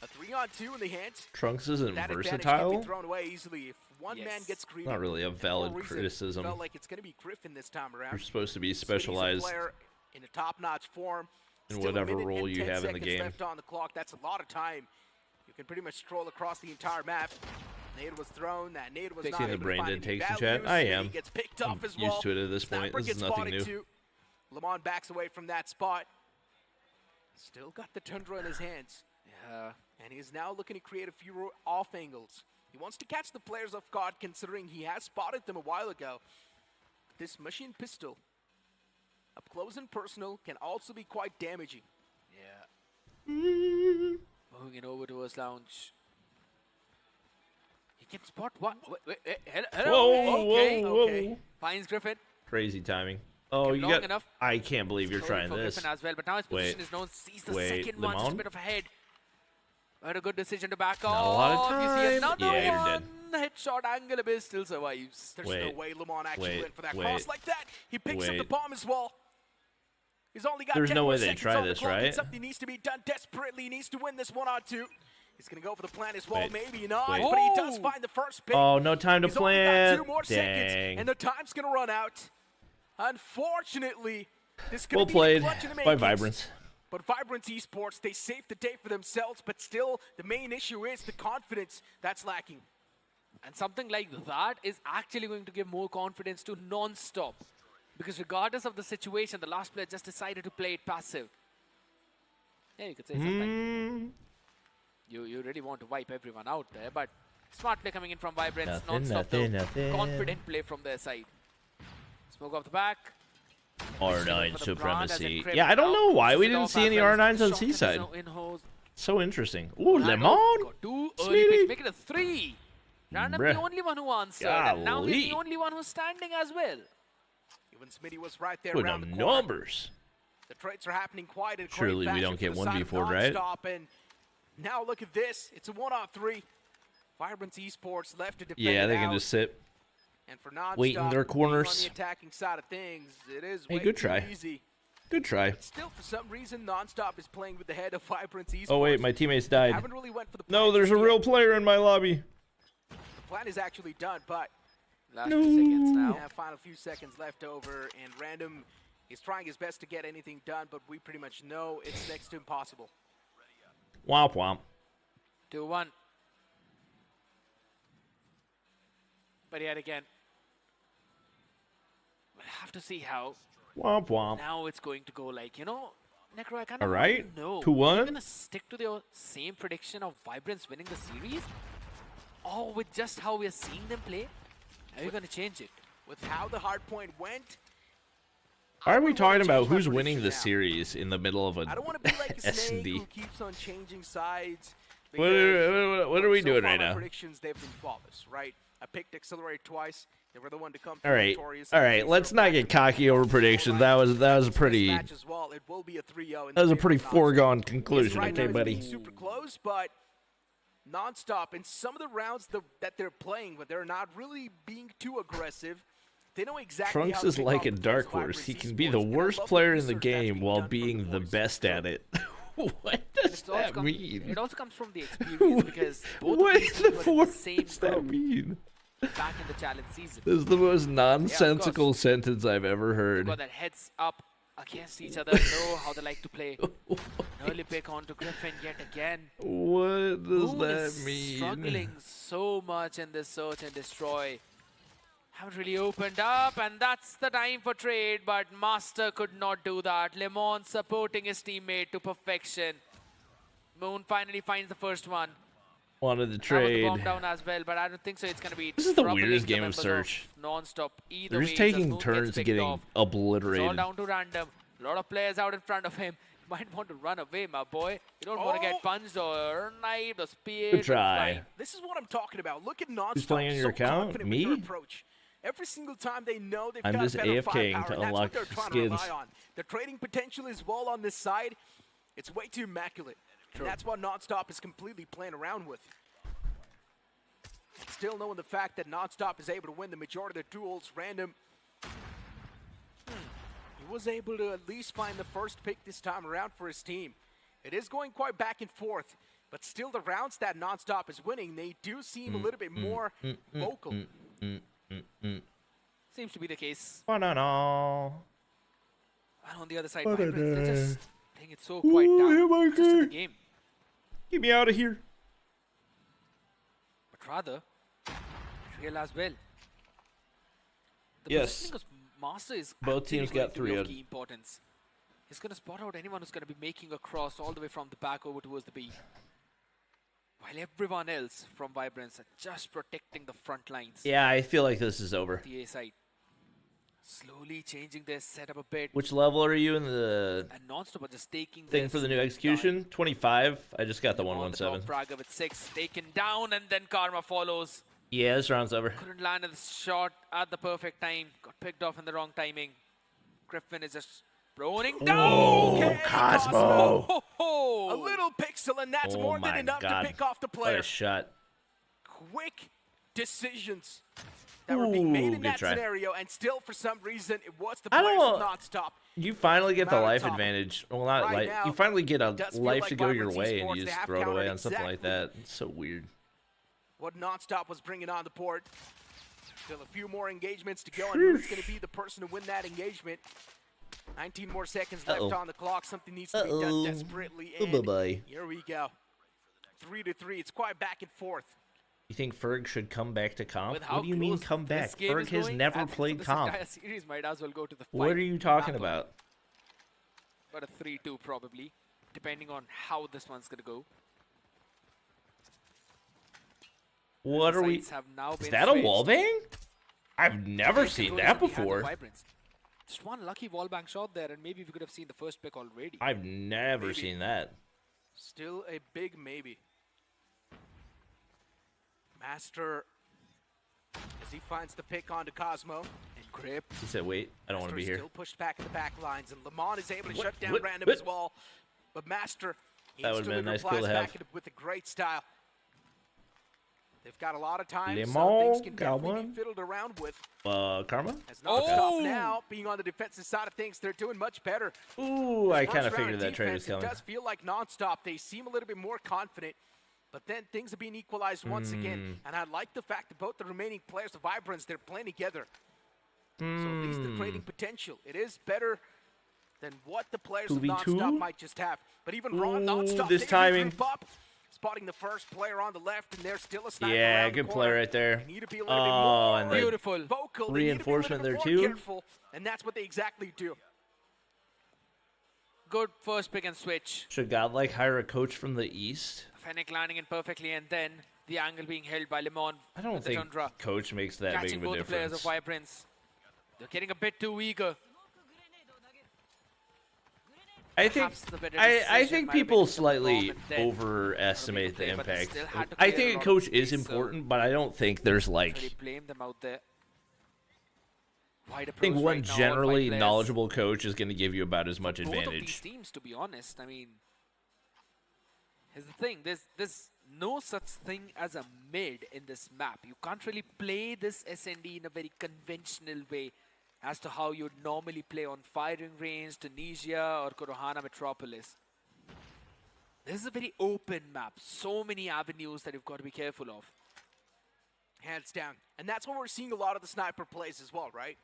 A 3-on-2 in the hands. Trunks isn't That advantage can versatile? be thrown away easily if one Yes. man gets greedy. Not really a And for valid reason, criticism. Felt like it's going to be Griffin this time around. You're supposed to be This Finny's a specialized player in a top-notch form. in Still a whatever minute role and you 10 have in the seconds game. left on the clock. That's a lot of time. You can pretty much stroll across the entire map. Nade was thrown. That nade was not Seeing the able to brain find dead any takes in value. chat. I Smitty am. Gets picked I'm off as used well. to it at this point. Sniper This gets is nothing spotted new. too. Lamont backs away from that spot. Still got the Tundra in his hands. Yeah. And he's now looking to create a few off angles. He wants to catch the players off guard, considering he has spotted them a while ago. This machine pistol, up close and personal, can also be quite damaging. Yeah. Moving it over towards lounge. He can spot what? Wait, hello. Whoa, Okay. whoa, whoa. okay. Finds Griffin. Crazy timing. Oh, Kept you long got... enough. I can't believe you're Throwing trying for this. Griffin as well, but now his position Wait. is known. Sees the Wait, second one, just a Lemon? bit of ahead. But a good decision to back Not a off. lot of You see time. another Yeah, you're one. dead. Headshot angle, Abyss still survives. There's no Wait. way Lamont actually Wait. went for that Wait. cross like that. He picks up the Wait. bomb as well. He's only got There's 10 no more way they seconds try on the this, clock, and right? Something needs to be done desperately. He needs to win this 1-on-2. He's going to go for the plan as well. Wait. Maybe not, Wait. but he does Oh. find the first pick. Oh, no time to He's only got plan. 2 more seconds, Dang. and the time's going to run out. Unfortunately, this could Well be played clutch in the by makings. Vibrance. But Vibrance Esports, they saved the day for themselves, but still, the main issue is the confidence that's lacking. And something like that is actually going to give more confidence to Nonstop. Because regardless of the situation, the last player just decided to play it passive. Yeah, you could say something. You really want to wipe everyone out there, but Smart play coming in from Vibrance. Nothing, Non-stop nothing, though. nothing. Confident play from their side. Smoke off the back. R9 For the brand as it supremacy. crept Yeah, I don't know out. why we Pushes it didn't off see as any well as R9s on shot in C the side. zone in hose. So interesting. Ooh, Random Lemon. got two early Sweetie. picks, make it a 3. Random Bruh. the only one who answered, and now he's Golly. the only one who's standing as well. Even Smitty was right there With around them the corner. numbers. The trades are happening quite in Surely we don't get 1v4'd, right? And now look at this. It's a 1-on-3. Vibrance Esports left to defend Yeah, it they can out. just sit. And for non-stop, wait in their being on corners. the attacking side of things, it is Hey, way good too try. easy. Good try. Still, for some reason, non-stop is playing with the head of Vibrance Esports. Oh wait, my teammates died. Haven't really went for the No, plan there's a just real yet. player in my lobby. The plan is actually done, but Last few seconds now. yeah, final few seconds left over, and Random is trying his best to get anything done, but we pretty much know it's next to impossible. Womp womp. 2-1. But yet again, we'll have to see how Womp womp. now it's going to go. Like, you know, Necro, I kind All of right. know. 2-1. Are you going to stick to the same prediction of Vibrance winning the series? Or with just how we're seeing them play? Are you going to change it? With how the Hardpoint went, Why are we I talking wanna about change my who's winning the prediction now. series in the middle of a I don't want to be like a snake S&D? who keeps on changing sides. What because are we so doing far right my now? predictions, they've been flawless, right? I picked Accelerate twice. They were the one to come All right, victorious. all right. Let's not get cocky over predictions. That was a pretty Match as well. It will be a 3-0 in that was the a pretty favor of foregone Non-Stop. conclusion, Right now okay, it's buddy. being super close, but non-stop in some of the rounds that they're playing, when they're not really being too aggressive. They know exactly Trunks how to is pick like off a the dark players, horse. Vibrance He can be Esports, the and I worst love the player in the research that's game being while done from being the voice. best at it. What does It's also that mean? It also comes from the experience because both What of these the teams were in the fuck same does that group mean? back in the challenge season. This is the most nonsensical sentence I've ever heard. Got that heads up against each other, know how they like to play. Early pick onto Griffin yet again. What does Moon that is mean? struggling so much in this search and destroy. Haven't really opened up, and that's the time for trade, but Master could not do that. Lemon supporting his teammate to perfection. Moon finally finds the first one. Wanted to That was the trade. bomb down as well, but I don't think so. It's going to be This is the troubling weirdest the game of members Search. Non-stop. Either They're way, just just taking Moon gets turns picked getting off. It's all obliterated. down to random. A lot of players out in front of him. Might want to run away, my boy. You don't want to get punched or knifed or speared. Good try. Fine. This is what I'm talking about. Look at non-stop. Who's playing on your so account? confident with their Me? approach. Every single time they know they've I'm got just better AFKing firepower, to and that's unlock what they're trying skins. to rely on. The trading potential as well on this side. It's way too immaculate. And that's what non-stop is completely playing around with. Still knowing the fact that non-stop is able to win the majority of the duels. Random. He was able to at least find the first pick this time around for his team. It is going quite back and forth, but still the rounds that non-stop is winning, they do seem a little bit more vocal. Seems to be the case. Ba-na-na. And on the other side, Ba-da-da. Vibrance, they're just playing it so quite down. Just in the game. Get me out of here. But rather, real as well. The Yes. positioning of Master is Both actually teams going got to be 3 of out. key importance. He's going to spot out anyone who's going to be making a cross all the way from the back over towards the B. While everyone else from Vibrance are just protecting the front lines. Yeah, I feel like this is over. The A side. Slowly changing their setup a bit. Which level are you in the And non-stop are just taking thing this for the new time. execution? 25. I just got the On the top, 117. Braga with 6 taken down, and then Karma follows. Yeah, this round's over. Couldn't land a shot at the perfect time. Got picked off in the wrong timing. Griffin is just rolling down. Oh, Cosmo. Ho, ho. A little pixel, and that's Oh more than my enough God. to pick off the What player. a shot. Quick decisions that were being made Ooh, in good that try. scenario, and still, for some reason, it was the I players don't- of non-stop. You finally get the Amount of life top. advantage. Well, not Right life. now, You finally get a does feel life like to go your Vibrance way, and Esports, you they just have throw it away countered on something like exactly that. It's so weird. What non-stop was bringing on the board. Still a few more engagements to go, and who's going to be the person to win that engagement? 19 more seconds left on the clock. Something needs to be done desperately, and Bye-bye. here we go. 3-3. It's quite back and forth. You think Ferg should come back to comp? With how What do you mean close come this back? game Ferg is has going, never I think played this comp. entire series might as well go to the What fight are you talking battle. about? But a 3-2 probably, depending on how this one's going to go. What are we? Sides have now Is been that a switched. wallbang? I've never Nice seen control that in the hands of before. Vibrance. Just one lucky wallbang shot there, and maybe we could have seen the first pick already. I've never Maybe. seen that. Still a big maybe. Master, as he finds the pick onto Cosmo, and Grip. He said, "Wait, I don't want to be here." Still pushed back in the back lines, and Lamont is able to What? shut down What? Random What? as well. But Master That would've been a instantly nice kill replies to have. back with a great style. They've got a lot of time, so Lemon, things can got definitely be one. fiddled around with. Karma? As non-stop now, being on the defensive side of things, they're doing much better. Ooh, I First kind of round figured that trade was defense, coming. It does feel like non-stop. They seem a little bit more confident, but then things are being equalized once again. And I like the fact that both the remaining players of Vibrance, they're playing together. So at least the trading potential, it is better than what the players of 2v2? non-stop might just have. But even Ron, non-stop, this they timing. regroup up, spotting the first player on the left, and there's still a sniper Yeah, around the good play corner. right there. They need to be a little bit Oh, more and the Beautiful. vocal. They reinforcement need to be a there little bit more too. careful, and that's what they exactly do. Good first pick and switch. Should Godlike hire a coach from the East? Fennec landing in perfectly, and then the angle being held by Lemon. I don't with the think Tundra. coach makes that big Catching of a both the players of difference. Vibrance. They're getting a bit too eager. I think Perhaps the better I decision think might have people been to slightly perform and then overestimate the play, but they impact. still had to I clear a think a lot of coach space, is so- important, but I don't think there's like Really blame them out there. Wide I think approach one right now, all generally 5 players. knowledgeable coach is going to give you about as much Both of these advantage. teams, to be honest, I mean, here's the thing: there's no such thing as a mid in this map. You can't really play this SND in a very conventional way, as to how you'd normally play on Firing Range, Tunisia, or Korohana Metropolis. This is a very open map. So many avenues that you've got to be careful of. Hands down. And that's what we're seeing a lot of the sniper plays as well, right?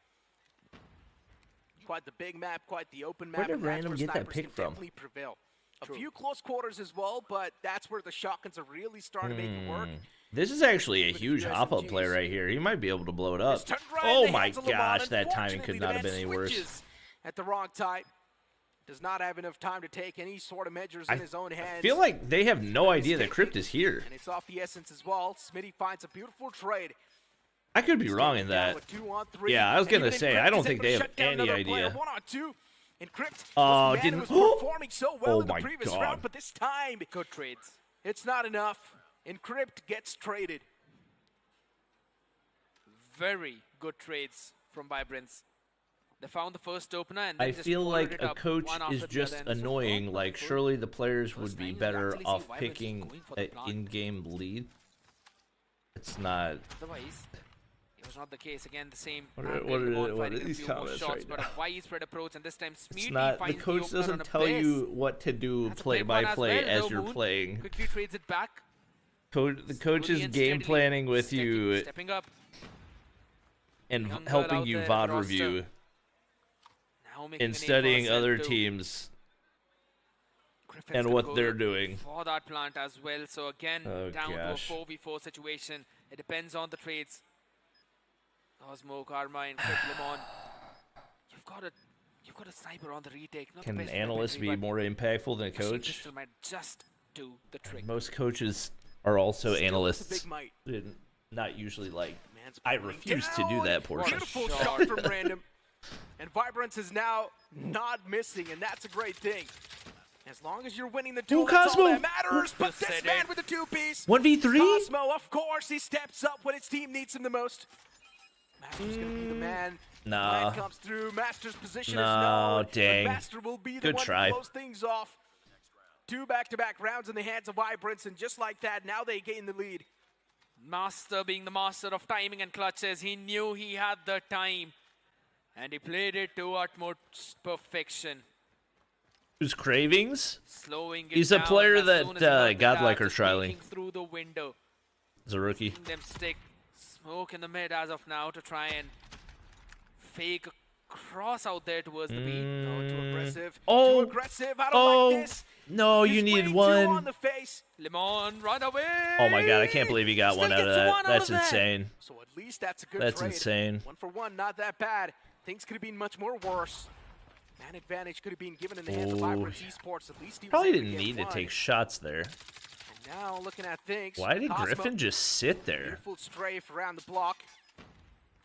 Quite the big map, quite the open map. Where did and that's Random where get that snipers pick can from? definitely prevail. A few close quarters as well, but that's where the shotguns are really starting to make it work. This is actually a With huge few hop-up play SMGs. right here. He might be able to blow it up. It's turned right in Oh the my hands of Lamont. gosh, that timing could Unfortunately, not the have been man any worse. switches at the wrong time. Does not have enough time to take any sort of measures in his own hands. I feel like they have no idea that Crypt is here. And it's off the essence as well. Smitty finds a beautiful trade. I could be wrong in Down that. with 2-on-3. Yeah, I was And gonna even say, Encrypt I don't is think able they to have shut down any another player. idea. 1-on-2. Encrypt Oh, was the man didn't- who was performing so well Oh in the my previous God. round, but this time Good trades. it's not enough. Encrypt gets traded. Very good trades from Vibrance. They found the first opener and then I just feel followed like it a up coach one is after the just other, and so annoying. on. Like, Full. surely the players First would be time we better actually see off Vibrance picking going for the an plant. in-game lead. It's not. Otherwise, it was not the case. Again, the same. What are- angle, what are- Lemon what are finding a these few more comments shots, right but now? a widespread approach, and this time It's Smeety not. The finds coach opener on doesn't a tell base. you what to do That's a play big by one play well, as though, you're Moon. playing. Quickly trades it back. The coach is Slowly and game steadily planning with you stepping up. and Young girl helping out you there in VOD the roster. review Now making a and name for studying herself, other too. teams Griffin's and gonna what go they're doing. for that plant as well. So again, Oh, down gosh. to a 4v4 situation. It depends on the trades. Cosmo, Karma, and Quick Lemon. You've got a sniper on the retake. Not Can the an best analyst weaponry, be but more impactful than a machine coach? pistol might just do the trick. Most coaches are also Still, it's a analysts. big might. Not usually like. Man's I pulling refuse to do down. that portion. Beautiful Shot. shot from Random. And Vibrance is now not missing, and that's a great thing. As long as you're winning the duel, that's all Cosmo. that matters. But Just this said man it. with the two-piece. 1v3? Cosmo, of course, he steps up when his team needs him the most. Master's gonna be the man. Nah. Plan comes through. Master's position No, is known. but dang. Master will be the Good one try. to close things off. 2 back-to-back rounds in the hands of Vibrance, and just like that, now they gain the lead. Master being the master of timing and clutches, he knew he had the time. And he played it to utmost perfection. Who's Cravings? Slowing it He's a down player as that, soon as he heard the Godlike dart, are just trialing. peeking through the window. He's a rookie. Seeing them stick smoke in the mid as of now to try and fake a cross out there towards the B. Oh, too aggressive. Oh. Too aggressive. I don't Oh. like this. No, He's you way needed too on one. the face. Lemon, run away! Oh my god, I can't believe he got Still one out of gets that. one out That's of that. insane. So at least that's a good That's trade. insane. 1 for 1, not that bad. Things could have been much more worse. Man advantage could have been given in the hands of Oh. Vibrance Esports. At least he was Probably able to didn't get need to one. take shots there. And Now looking at things. Why did Cosmo, Griffin just sit there? beautiful strafe around the block.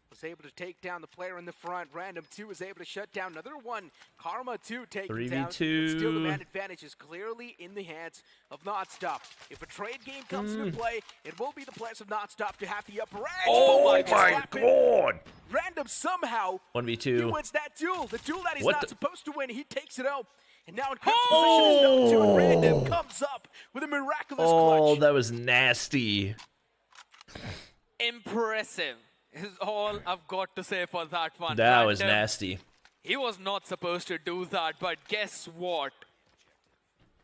Was able to take down the player in the front. Random 2 was able to shut down another one. Karma 2 taken down. 3v2. Still the man advantage is clearly in the hands of Nonstop. If a trade game comes into play, it will be the players of Nonstop to have the upper edge. Oh What just my happened? god! Random somehow he 1v2. wins that duel. The duel that he's What not the- supposed to win. He takes it out. And now in position is number 2 and Random comes up with a miraculous Oh, clutch. that was nasty. Impressive is all I've got to say for that one. That was Random, nasty. He was not supposed to do that, but guess what?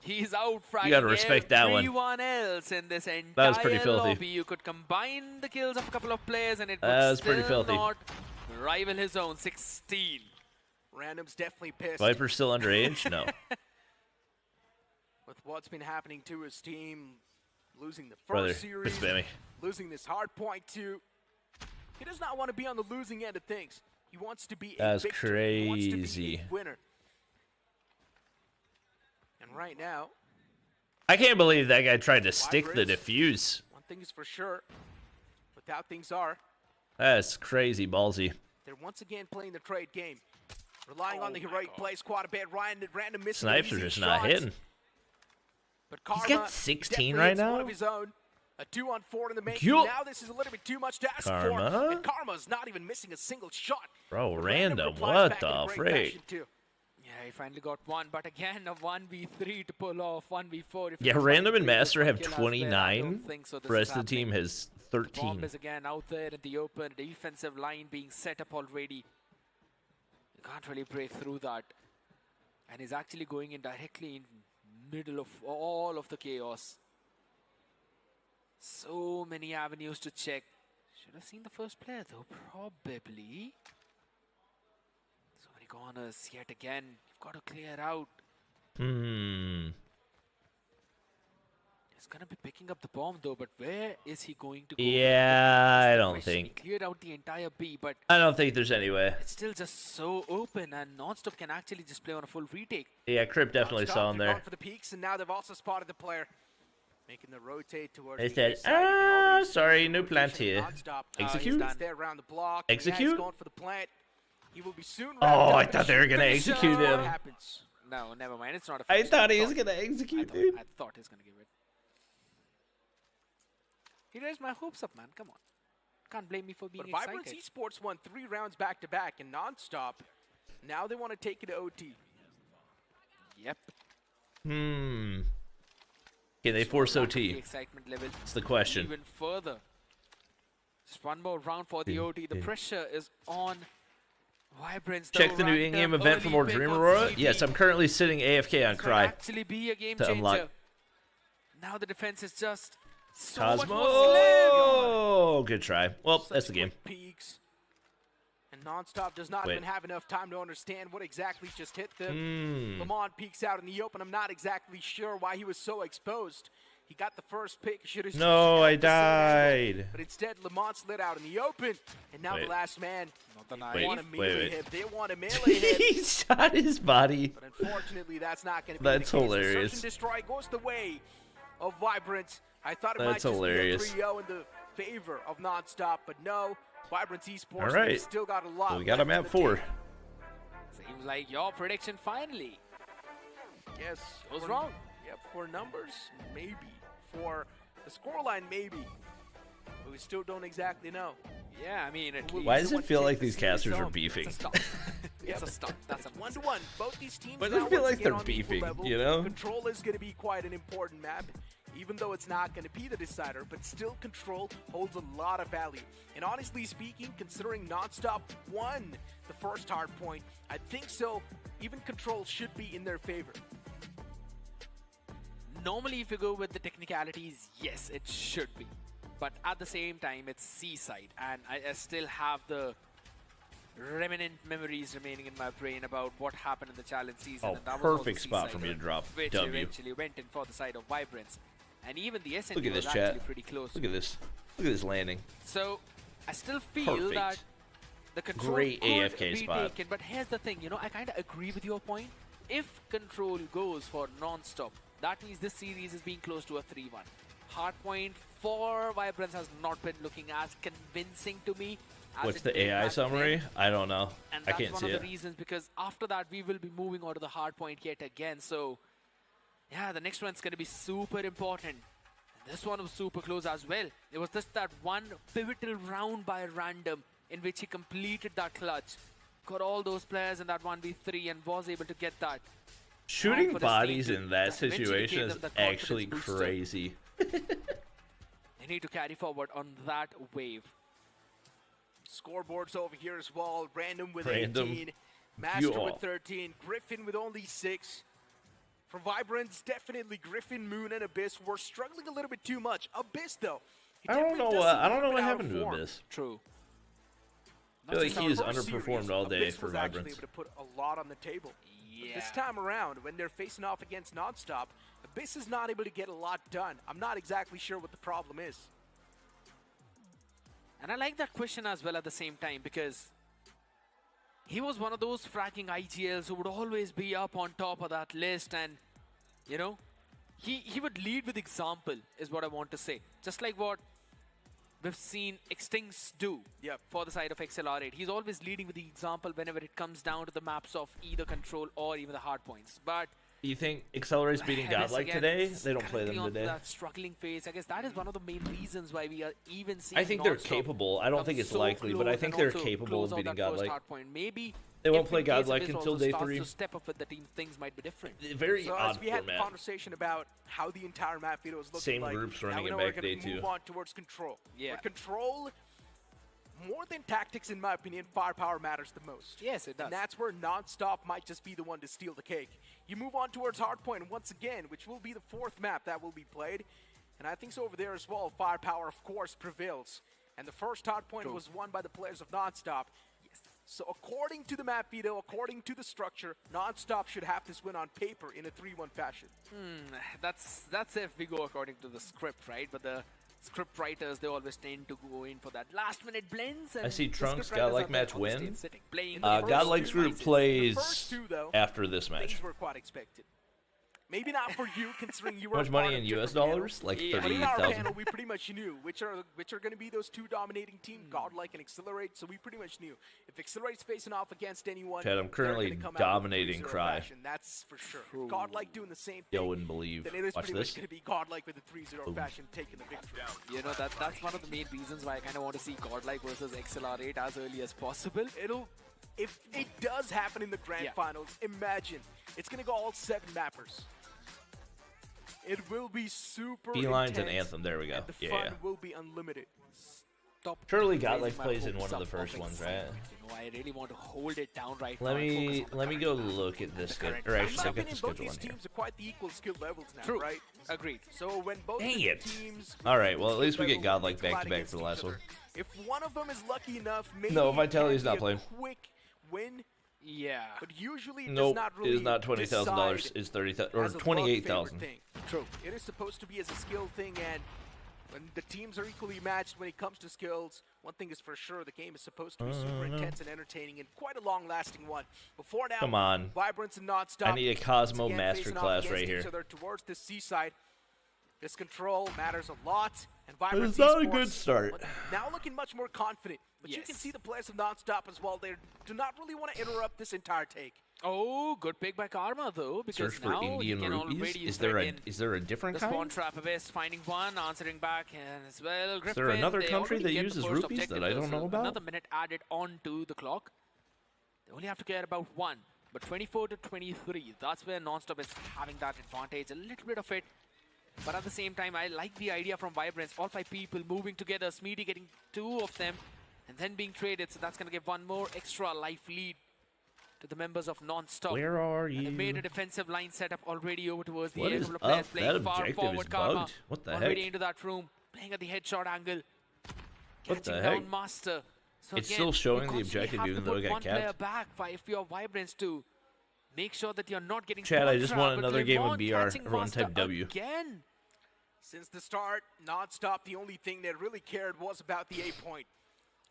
He's out You gotta respect that one. everyone else in this entire That was pretty filthy. lobby. You could combine the kills of a couple of players and it That would was pretty still filthy. not rival his own 16. Random's definitely pissed Viper's still underage? No. with what's been happening to his team. Losing the first Brother, series. quit spamming. Losing this Hardpoint 2. He does not want to be on the losing end of things. He wants to be That a was victor. He wants to be crazy. a winner. And right now, I can't believe that guy tried to stick the Vibrance. defuse. one thing is for sure, without things are, That's crazy ballsy. they're once again playing the trade game. Relying on the heroic plays quite a bit. Random missing Snipes are easy just not shots. hitting. But Karma, got 16 definitely right hits one now? of his own. A 2-on-4 in the making. Yo. Now this is a little bit too much to ask Karma? for. And Karma's not even missing a single shot. Bro, But Random, replies what back in the a great frick? fashion, too. Yeah, he finally got one, but again, a 1v3 to pull off 1v4. If Yeah, he's Random trying and to get Master one have kill as well, I 29. don't think so this The rest is of the team happening. has The bomb 13. is again out there in the open, defensive line being set up already. You can't really break through that. And he's actually going in directly in middle of all of the chaos. So many avenues to check. Should have seen the first player though, probably. So many corners yet again. You've got to clear out. Hmm. He's gonna be picking up the bomb though, but where is he going to go? Yeah, That's I the don't question. think. He cleared out the entire B, but I don't think there's any way. it's still just so open, and Nonstop can actually just play on a full retake. Yeah, Crip definitely Nonstop, saw him they're there. going for the peaks, and now they've also spotted the player. Making the rotate towards They the said, east side. You can already see sorry, the no plant rotation here. Nonstop. Execute? He's there around the block. Yeah, Execute? he's going for the plant. He will be soon wrapped Oh, up. I thought they were gonna Finish execute what him. happens. No, never mind. It's not a I finish. thought he was gonna execute, dude. I thought he was gonna give it. He raised my hopes up, man. Come on. Can't blame me for being But Vibrance excited. Esports won 3 rounds back-to-back and non-stop. Now they want to take it to OT. Yep. Hmm. Can they force The OT? excitement level That's the question. even further. Just one more round for the OT. The pressure is on Vibrance. Check the new in-game event for more Dream Aurora. Yes, I'm currently sitting AFK on This might Cry. actually be a game to changer. unlock. Now the defense is just so much more slim. Cosmo! Good try. Well, that's the game. Peaks. And non-stop does not Wait. even have enough time to understand what exactly just hit them. Hmm. Lamont peeks out in the open. I'm not exactly sure why he was so exposed. He got the first pick. Should have No, I died. But instead, Lamont slid out in the open. And now Wait. the last man. Not They the want a knife. melee wait. hit. They want a melee hit. He shot his body. But unfortunately, that's not going to be That's the case. hilarious. The Search and Destroy goes the way of Vibrance. I thought it That's might hilarious. just be a 3-0 in the favor of Nonstop, but no. Vibrance Esports, All right. they've still got a lot So we got him left at in the 4. tank. Seems like your prediction finally. Yes. Was for- wrong. Yep, for numbers, maybe. For the scoreline, maybe. But we still don't exactly know. Yeah, I mean, at least Why does Someone it feel take like the these series casters are home. beefing? it's a stunt. It's a stunt. That's a 1-1. Both these teams But it now doesn't feel once like again they're on equal beefing, level. you know? Control is going to be quite an important map, even though it's not going to be the decider, but still Control holds a lot of value. And honestly speaking, considering Nonstop won the first hard point, I think so. Even Control should be in their favor. Normally, if you go with the technicalities, yes, it should be. But at the same time, it's Seaside, and I still have the remnant memories remaining in my brain about what happened in the challenge season. Oh, and that was also perfect spot for Seaside, me to drop which W. eventually went in for the side of Vibrance. And even the SND Look at was this, actually chat. pretty close. Look at this. Look at this landing. So, I still feel Perfect. that the Control Great could AFK be spot. taken, but here's the thing, you know, I kind of agree with your point. If Control goes for non-stop, that means this series is being close to a 3-1. Hardpoint for Vibrance has not been looking as convincing to me. What's the AI summary? I don't know. And I that's can't one see of it. the reasons, because after that we will be moving on to the Hardpoint yet again. So yeah, the next one's going to be super important. And this one was super close as well. It was just that one pivotal round by random in which he completed that clutch. Got all those players in that 1v3 and was able to get that. Shooting for this bodies team to in that eventually situation gave is them the confidence actually booster. crazy. They need to carry forward on that wave. Scoreboards over here as well. Random with Random. 18. Master with 13. Griffin with only 6. For Vibrance, definitely Griffin, Moon, and Abyss were struggling a little bit too much. Abyss, though. he I don't definitely know. does seem I a don't know little what bit out happened of to form. Abyss. True. I feel like Just he our has first underperformed series, all day Abyss for was actually Vibrance. able to put a lot on the table. But Yeah. this time around, when they're facing off against Nonstop, Abyss is not able to get a lot done. I'm not exactly sure what the problem is. And I like that question as well at the same time, because he was one of those fragging IGLs who would always be up on top of that list, and you know, he would lead with example is what I want to say. Just like what we've seen Extincts do for the side of XLR8. He's always leading with the example whenever it comes down to the maps of either Control or even the hard points. But You think Accelerate's beating Abyss Godlike again today? is They don't play them currently on today. that struggling phase. I guess that is one of the main reasons why we are even seeing I think they're Nonstop capable. I don't come think it's so likely, but I close think and they're also capable of close out beating that first Godlike. hard point. Maybe They won't if play in case Godlike Abyss until also day starts 3. to step up with the team, things might be different. Very So odd as we had the format. conversation about how the entire map video was looking Same like, groups now running we it know back we're day gonna 2. move on towards Control. Yeah. But Control, more than tactics, in my opinion, firepower matters the most. Yes, it does. And that's where Nonstop might just be the one to steal the cake. You move on towards Hardpoint once again, which will be the 4th map that will be played. And I think so over there as well, firepower, of course, prevails. And the first Hardpoint was won by the players of Nonstop. Yes. So according to the map video, according to the structure, Nonstop should have this win on paper in a 3-1 fashion. That's if we go according to the script, right? But the script writers, they always tend to go in for that last-minute blends. And I see the Trunks script writers Godlike are there match on the stage win. sitting, playing the the first Godlike's two group matches. plays The first two, though, after this match. Things were quite expected. Maybe not for you, considering you were How much a money part in of US different dollars? Like Yeah. But in our 30,000. panel, we pretty much knew which are going to be those two dominating teams, Godlike and Accelerate. So we pretty much knew if Accelerate's facing off against anyone, Chad, I'm they're currently gonna come out dominating with a 3-0 Cry. fashion. That's for sure. If Godlike doing the same Y'all thing, wouldn't believe. then it is Watch pretty this. much going to be Godlike with a 3-0 fashion taking the victory. You know, that's one of the main reasons why I kind of want to see Godlike versus XLR8 as early as possible. If it does happen in the grand finals, imagine it's going to go all 7 mappers. It will be super Felines intense, and Anthem. There we go. and the Yeah, fun yeah. will be unlimited. Stop Surely raising Godlike my plays in hopes one of the up first ones, excitement. right? You know, I really want to hold it down right Let now. and me focus on let me the go current look at this schedule. current Or round. actually, In my I've got the opinion, both schedule these on here. teams are quite the equal skill levels now, True. right? Agreed. So when both Dang of it. the teams, All right, well, at least we skill get level Godlike collide back-to-back against for the each last other. one. If one of them is lucky enough, maybe No, it Vitality's can not be playing. a quick win, Yeah. but usually it does Nope, not it really is not $20,000. decide It's 30,000 or as a luck 28,000. favored thing. True. It is supposed to be as a skill thing, and when the teams are equally matched when it comes to skills, one thing is for sure, the game is supposed to be super intense and entertaining and quite a long-lasting one. Before now, Come on. Vibrance and Nonstop. I need a Cosmo once again facing off masterclass against right each here. other towards the seaside. This control matters a lot, and But Vibrance it's not a Esports good start. now looking much more confident. But you can Yes. see the players of Nonstop as well. They do not really want to interrupt this entire take. Oh, good pick by Karma though, because Search for now Indian you can rupees. already Is there thread in is there a different the spawn kind? trap Abyss, finding one, answering back, and as well. Is there Griffin, another they country already that get the uses first rupees objective, that I though, don't so know about? Another minute added on to the clock. They only have to care about one, but 24 to 23. That's where Nonstop is having that advantage, a little bit of it. But at the same time, I like the idea from Vibrance. All 5 people moving together, Smeedy getting 2 of them, and then being traded. So that's going to give one more extra life lead to the members of Nonstop. Where are And they made a you? defensive line setup already over towards the What air. is Couple of up? players playing That far objective forward. is Karma bugged. What the already heck? into that room, playing at the headshot angle. What the Catching heck? down Master. So It's again, still showing you the constantly objective have even to though put it got one player capped. back if you're Vibrance to make sure that you're not getting Chad, I spawn just trapped, want but another game of Clement BR. catching Everyone Master type W. Again. Since the start, Nonstop, the only thing they really cared was about the A point.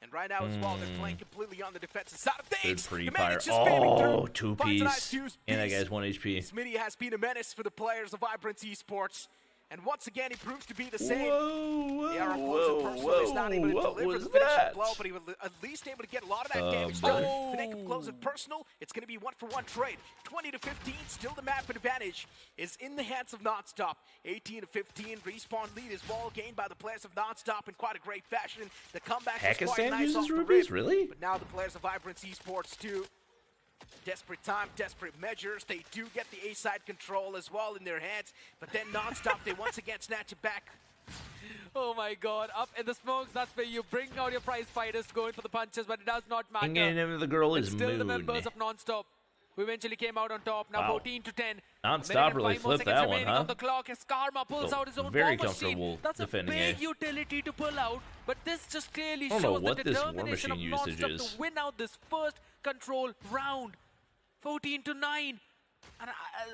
And right now as well, they're playing completely on the defensive side of Good things. free The man fire. is just spamming Oh, through. 2 Finds a nice piece. juice And that piece. guy's 1 HP. Smitty has been a menace for the players of Vibrance Esports. And once again, he proves to be the same. Whoa, Yeah, our whoa, closer personal is not able to what deliver was the finishing that? blow, but he was at least able to get a lot of that damage brother. done. Finnick close it personal. It's going to be 1-for-1 trade. 20-15, still the map advantage is in the hands of Nonstop. 18-15, respawn lead is well gained by the players of Nonstop in quite a great fashion. The comeback was quite Pakistan nice uses off the rubies, rip. really? But now the players of Vibrance Esports too. Desperate time, desperate measures. They do get the A-side control as well in their hands, but then Nonstop, they once again snatch it back. Oh my god, up in the smokes, that's where you bring out your prize fighters to go in for the punches, but it does not matter. And the name of the girl is It's still Moon. the members of Nonstop who eventually came out on top. Now Wow. 14-10. Nonstop really flipped that one, huh? On the clock as Karma pulls So out his own very war machine. comfortable That's a defending big A. utility to pull out, but this just clearly I don't shows know the what this war determination of machine usage Nonstop is. to win out this first control round. 14-9. And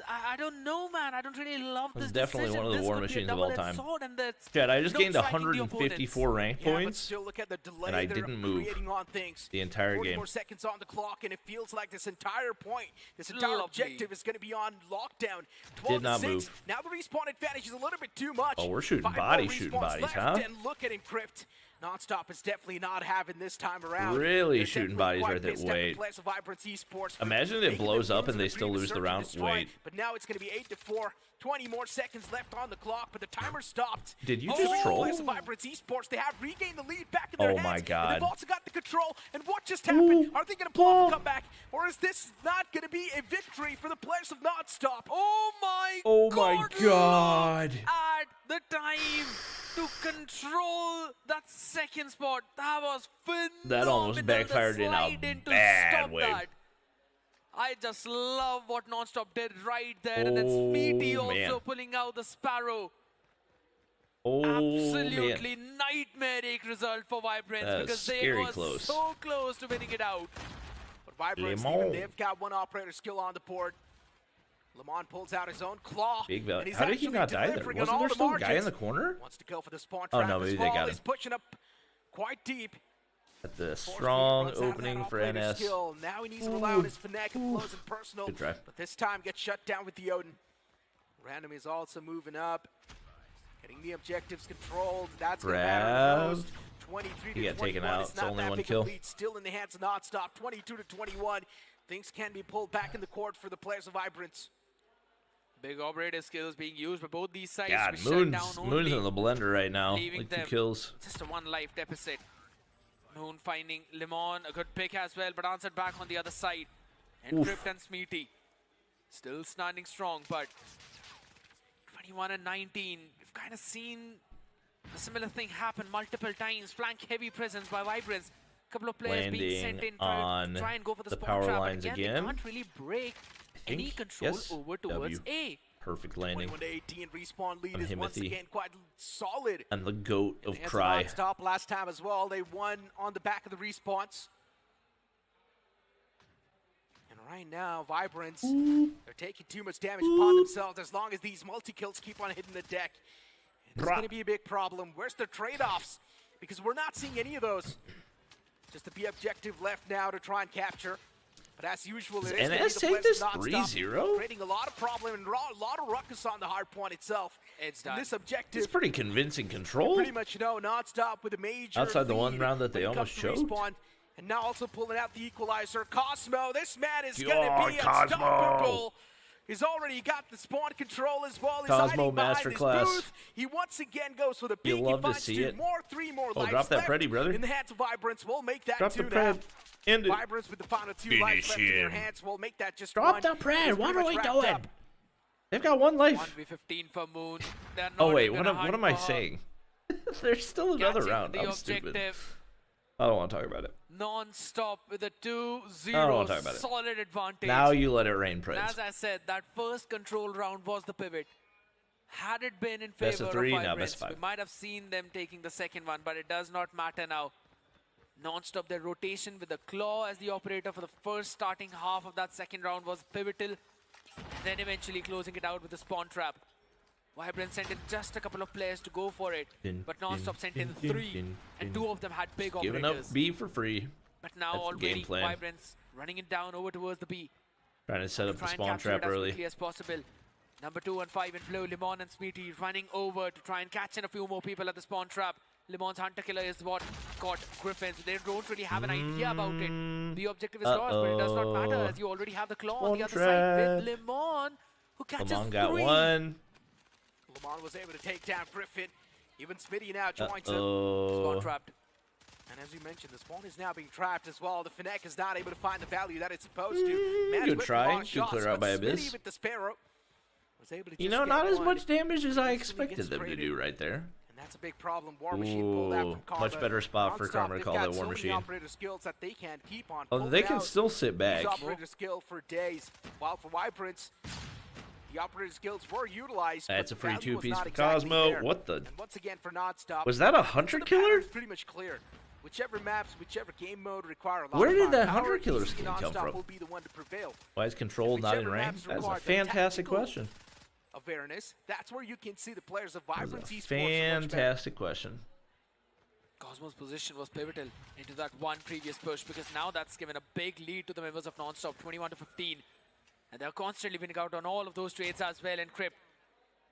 I don't know, man. I don't really love This this is definitely decision. one of the This war could be a machines of all double-edged time. sword, and that's Chad, I just not gained striking the 154 opponents. rank Yeah, but points still look at the delay and I they're didn't move creating on things. the entire 40 game. more seconds on the clock, and it feels like this entire point, this entire Lovely. objective is going to be on lockdown. Did not 12-6. move. Now the respawn advantage is a little bit too much. Oh, we're shooting 5 more bodies, shooting respawns bodies, left, huh? And look at Encrypt. Nonstop is definitely not having this time around. Really They're shooting definitely bodies quite right there. pissed at the Wait. players of Vibrance Esports for Imagine if it making blows them up and lose they still the lose the previous round. search and destroy. Wait. But now it's going to be 8-4. 20 more seconds left on the clock, but the timer stopped. Did you Oh, just the troll? players of Vibrance Esports, they have regained the lead back in their Oh hands. my And God. they've also got the control. And what just happened? Ooh. Are they going to pull off a comeback? Or is this not going to be a victory for the players of Nonstop? Oh my Oh god! my god. At the time to control that second spot. That was phenomenal. That almost backfired in a slide in to bad stop way. that. I just love what Nonstop did right there. And then Oh, Smeety also man. pulling out the Sparrow. Oh, Absolutely man. nightmaric result for Vibrance That is because they scary were close. so close to winning it out. But Vibrance, Lemon. even they've got one operator skill on the board. Lemon pulls out his own claw. Big and value. he's How did he actually not die there? delivering on Wasn't all there the still a guy in margins. the corner? Wants to go for the spawn Oh, trap no, as maybe they well. got He's him. pushing up quite deep. At the Force strong runs out of that opening for operator NS. skill. Now he needs to rely on his Finnick and close and personal. Good try. But this time gets shut down with the Odin. Random is also moving up. Getting the objectives controlled. That's going to matter the most. 23 He to got 21. taken out. It's It's not only that one big a kill. lead. Still in the hands of Nonstop. 22 to 21. Things can be pulled back in the court for the players of Vibrance. Big operator skills being used by both these sides God, to shut Moon's down in only. the blender right now. leaving Like 2 them. kills. Just a 1 life deficit. Moon finding Lemon, a good pick as well, but answered back on the other side. Encrypt and Smeety still standing strong, but 21 and 19. We've kind of seen a similar thing happen multiple times. Flank heavy presence by Vibrance. Couple of players being sent Landing in on try and go for the the spawn power trap, but lines again, again. They can't really break any think, control yes, over towards W. A. Perfect landing. 21 to 18. Respawn lead On is once Himothy. again quite solid. And the goat of Hands Cry. Nonstop last time as well. They won on the back of the respawns. And right now, Vibrance, they're taking too much damage upon themselves as long as these multi-kills keep on hitting the deck. And it's Bruh. going to be a big problem. Where's the trade-offs? Because we're not seeing any of those. Just the B objective left now to try and capture. But as usual, it is gonna be NS the take players this of Nonstop 3-0? creating a lot of problem and a lot of ruckus on the hard point itself. It's And done. this objective, It's pretty convincing control. pretty much Nonstop with a major Outside the one lead round that when they it almost comes to choked. respawn. And now also pulling out the equalizer. Cosmo, this man is God, going to be Cosmo. unstoppable. He's already got the spawn control as well. He's Cosmo hiding behind his masterclass. booth. He once again goes for the You peak. love He to finds see 2 it. more, 3 more Oh, lives drop that left Freddy, brother. in the hands of Vibrance. We'll make that Drop 2 the now. Pred. End it. Vibrance with the final 2 lives left in their Finish him. hands. We'll make that just Drop 1. the It's Pred. pretty What are much we wrapped doing? up. They've got 1 life. 1v15 for Moon. They're not Oh wait, even what gonna am I hide for her. saying? There's still another Catching round. the I'm stupid. objective. I don't want to talk about it. Non-stop with a 2-0 I don't wanna talk about it. solid advantage. Now you let it rain, And Prince. as I said, that first control round was the pivot. Had it been in Best favor of 3, of now Vibrance, best of 5. we might have seen them taking the second one, but it does not matter now. Non-stop, their rotation with the claw as the operator for the first starting half of that second round was pivotal. And then eventually closing it out with the spawn trap. Vibrance sent in just a couple of players to go for it, Din, but Non-stop sent in din, 3, din, and din. 2 of them had big Giving operators. up B for free. But now That's the game already plan. Vibrance running it down over towards the B. Trying to set up the Try and spawn capture trap it as early. quickly as possible. Number 2 and 5 in blue, Limon and Smeety running over to try and catch in a few more people at the spawn trap. Limon's Hunter Killer is what caught Griffin, so they don't really have an idea about it. The objective is lost, but it does not matter as you already have the claw on the other side with Limon, who catches Lemon got 3. one. Lamar was able to take down Griffin. Even Smitty now joins him. Spawn trapped. And as you mentioned, the spawn is now being trapped as well. The Fennec is not able to find the value that it's supposed to. Good try. Good clear out by Abyss. With the Sparrow was able to You just know, get not as one. much damage as I Instantly expected gets them to traded. do right there. And that's a big problem. War Machine pulled out Ooh, from Karma. much better spot for Karma to They've call got that War so many Machine. operator skills that they can keep on Oh, pulling they can out. still sit back. Use operator skill for days. While for Vibrance, the operator skills were utilized. That's but a free the value was 2-piece not for exactly Cosmo. there. What the? And once again for Nonstop. Was that a Hunter the Killer? pattern's pretty much clear. Whichever maps, whichever game mode require a lot Where of did that firepower, Hunter Killer easy skin come Nonstop from? will be the one to prevail. Why is Control not in Whichever rank? maps That's a require the fantastic tactical question. Awareness. That's where you can see the players of That's Vibrance a Esports are much better. fantastic question. Cosmo's position was pivotal into that one previous push because now that's given a big lead to the members of Nonstop, 21-15. And they're constantly winning out on all of those trades as well. And Crypt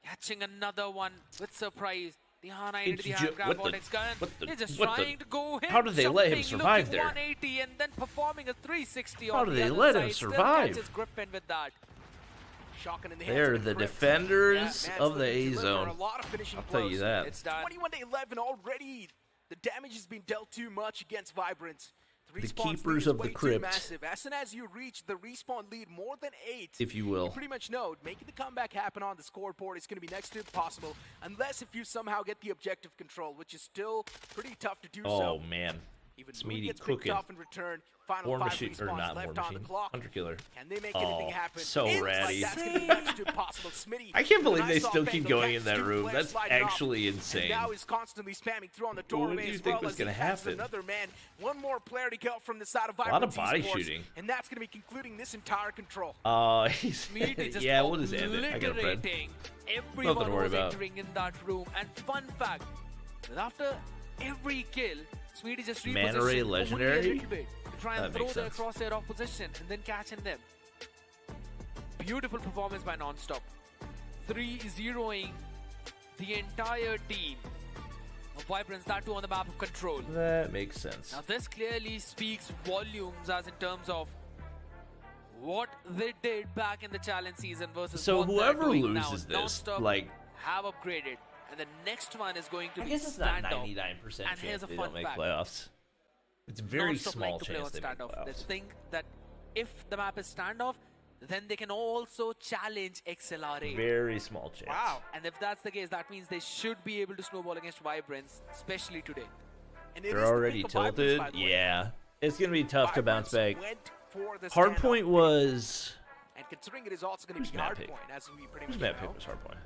catching another one with surprise. The R9 into the hand grab Vortex gun. He's just trying to go in. How did they let him jumping, survive looking there? 180 and then performing a 360 How on did the they other let side. him Still survive? catches Griffin with that. Shotgun in the hands They're of the Crypt. defenders Yeah, of the Man's looking to deliver A-zone. a lot of finishing I'll tell you blows. that. It's done. 21-11 already. The damage has been dealt too much against Vibrance. The respawn speed keepers is of the way too crypt. massive. As soon as you reach the respawn lead more than 8, If you will. you pretty much know making the comeback happen on the scoreboard is going to be next to impossible, unless if you somehow get the objective control, which is still pretty tough to do so. Oh, man. Even Smeety Moon gets cooking. picked off in return. Final War 5 Machine, or respawns not War left on the Machine. clock. Hunter Killer. Can they make Oh, anything happen? so It looks ratty. Like that's going to be next to impossible. Smitty, I can't with a believe they nice still off keep angle, going in that catches two room. players That's sliding off, actually and insane. now he's constantly spamming through on the Well, what doorway do you as think well was as he gonna catches happen? another man. One more player to go from the side of A lot Vibrance of body Esports, shooting. and that's going to be concluding this entire control. Smeety just yeah, we'll just end it. I got a friend. obliterating everyone Nothing to worry who's about. entering in that room. And fun fact, that after every kill, Smeety just Mana repositions Ray only legendary? a little bit to try and That throw makes their sense. crosshair off position and then catch in them. Beautiful performance by Nonstop. 3-0ing the entire team of Vibrance, that too on the map of Control. That makes sense. Now this clearly speaks volumes as in terms of what they did back in the challenge season versus So what they're whoever doing now. loses this, Nonstop like, have upgraded, and the next one is going to I be guess it's not standoff. 99% And chance here's a they fun don't make fact. playoffs. It's very Nonstop small like to play chance on they make standoff. They playoffs. think that if the map is standoff, then they can also challenge XLR8. Very small chance. Wow. And if that's the case, that means they should be able to snowball against Vibrance, especially today. And it They're is the already peak of Vibrance, tilted. by the way. Yeah. It's going to be tough to bounce Vibrance back. went for the Hardpoint standoff. was... And considering it is also going to Who's be map pick? Hardpoint, as we pretty Who's much map know. pick was Hardpoint?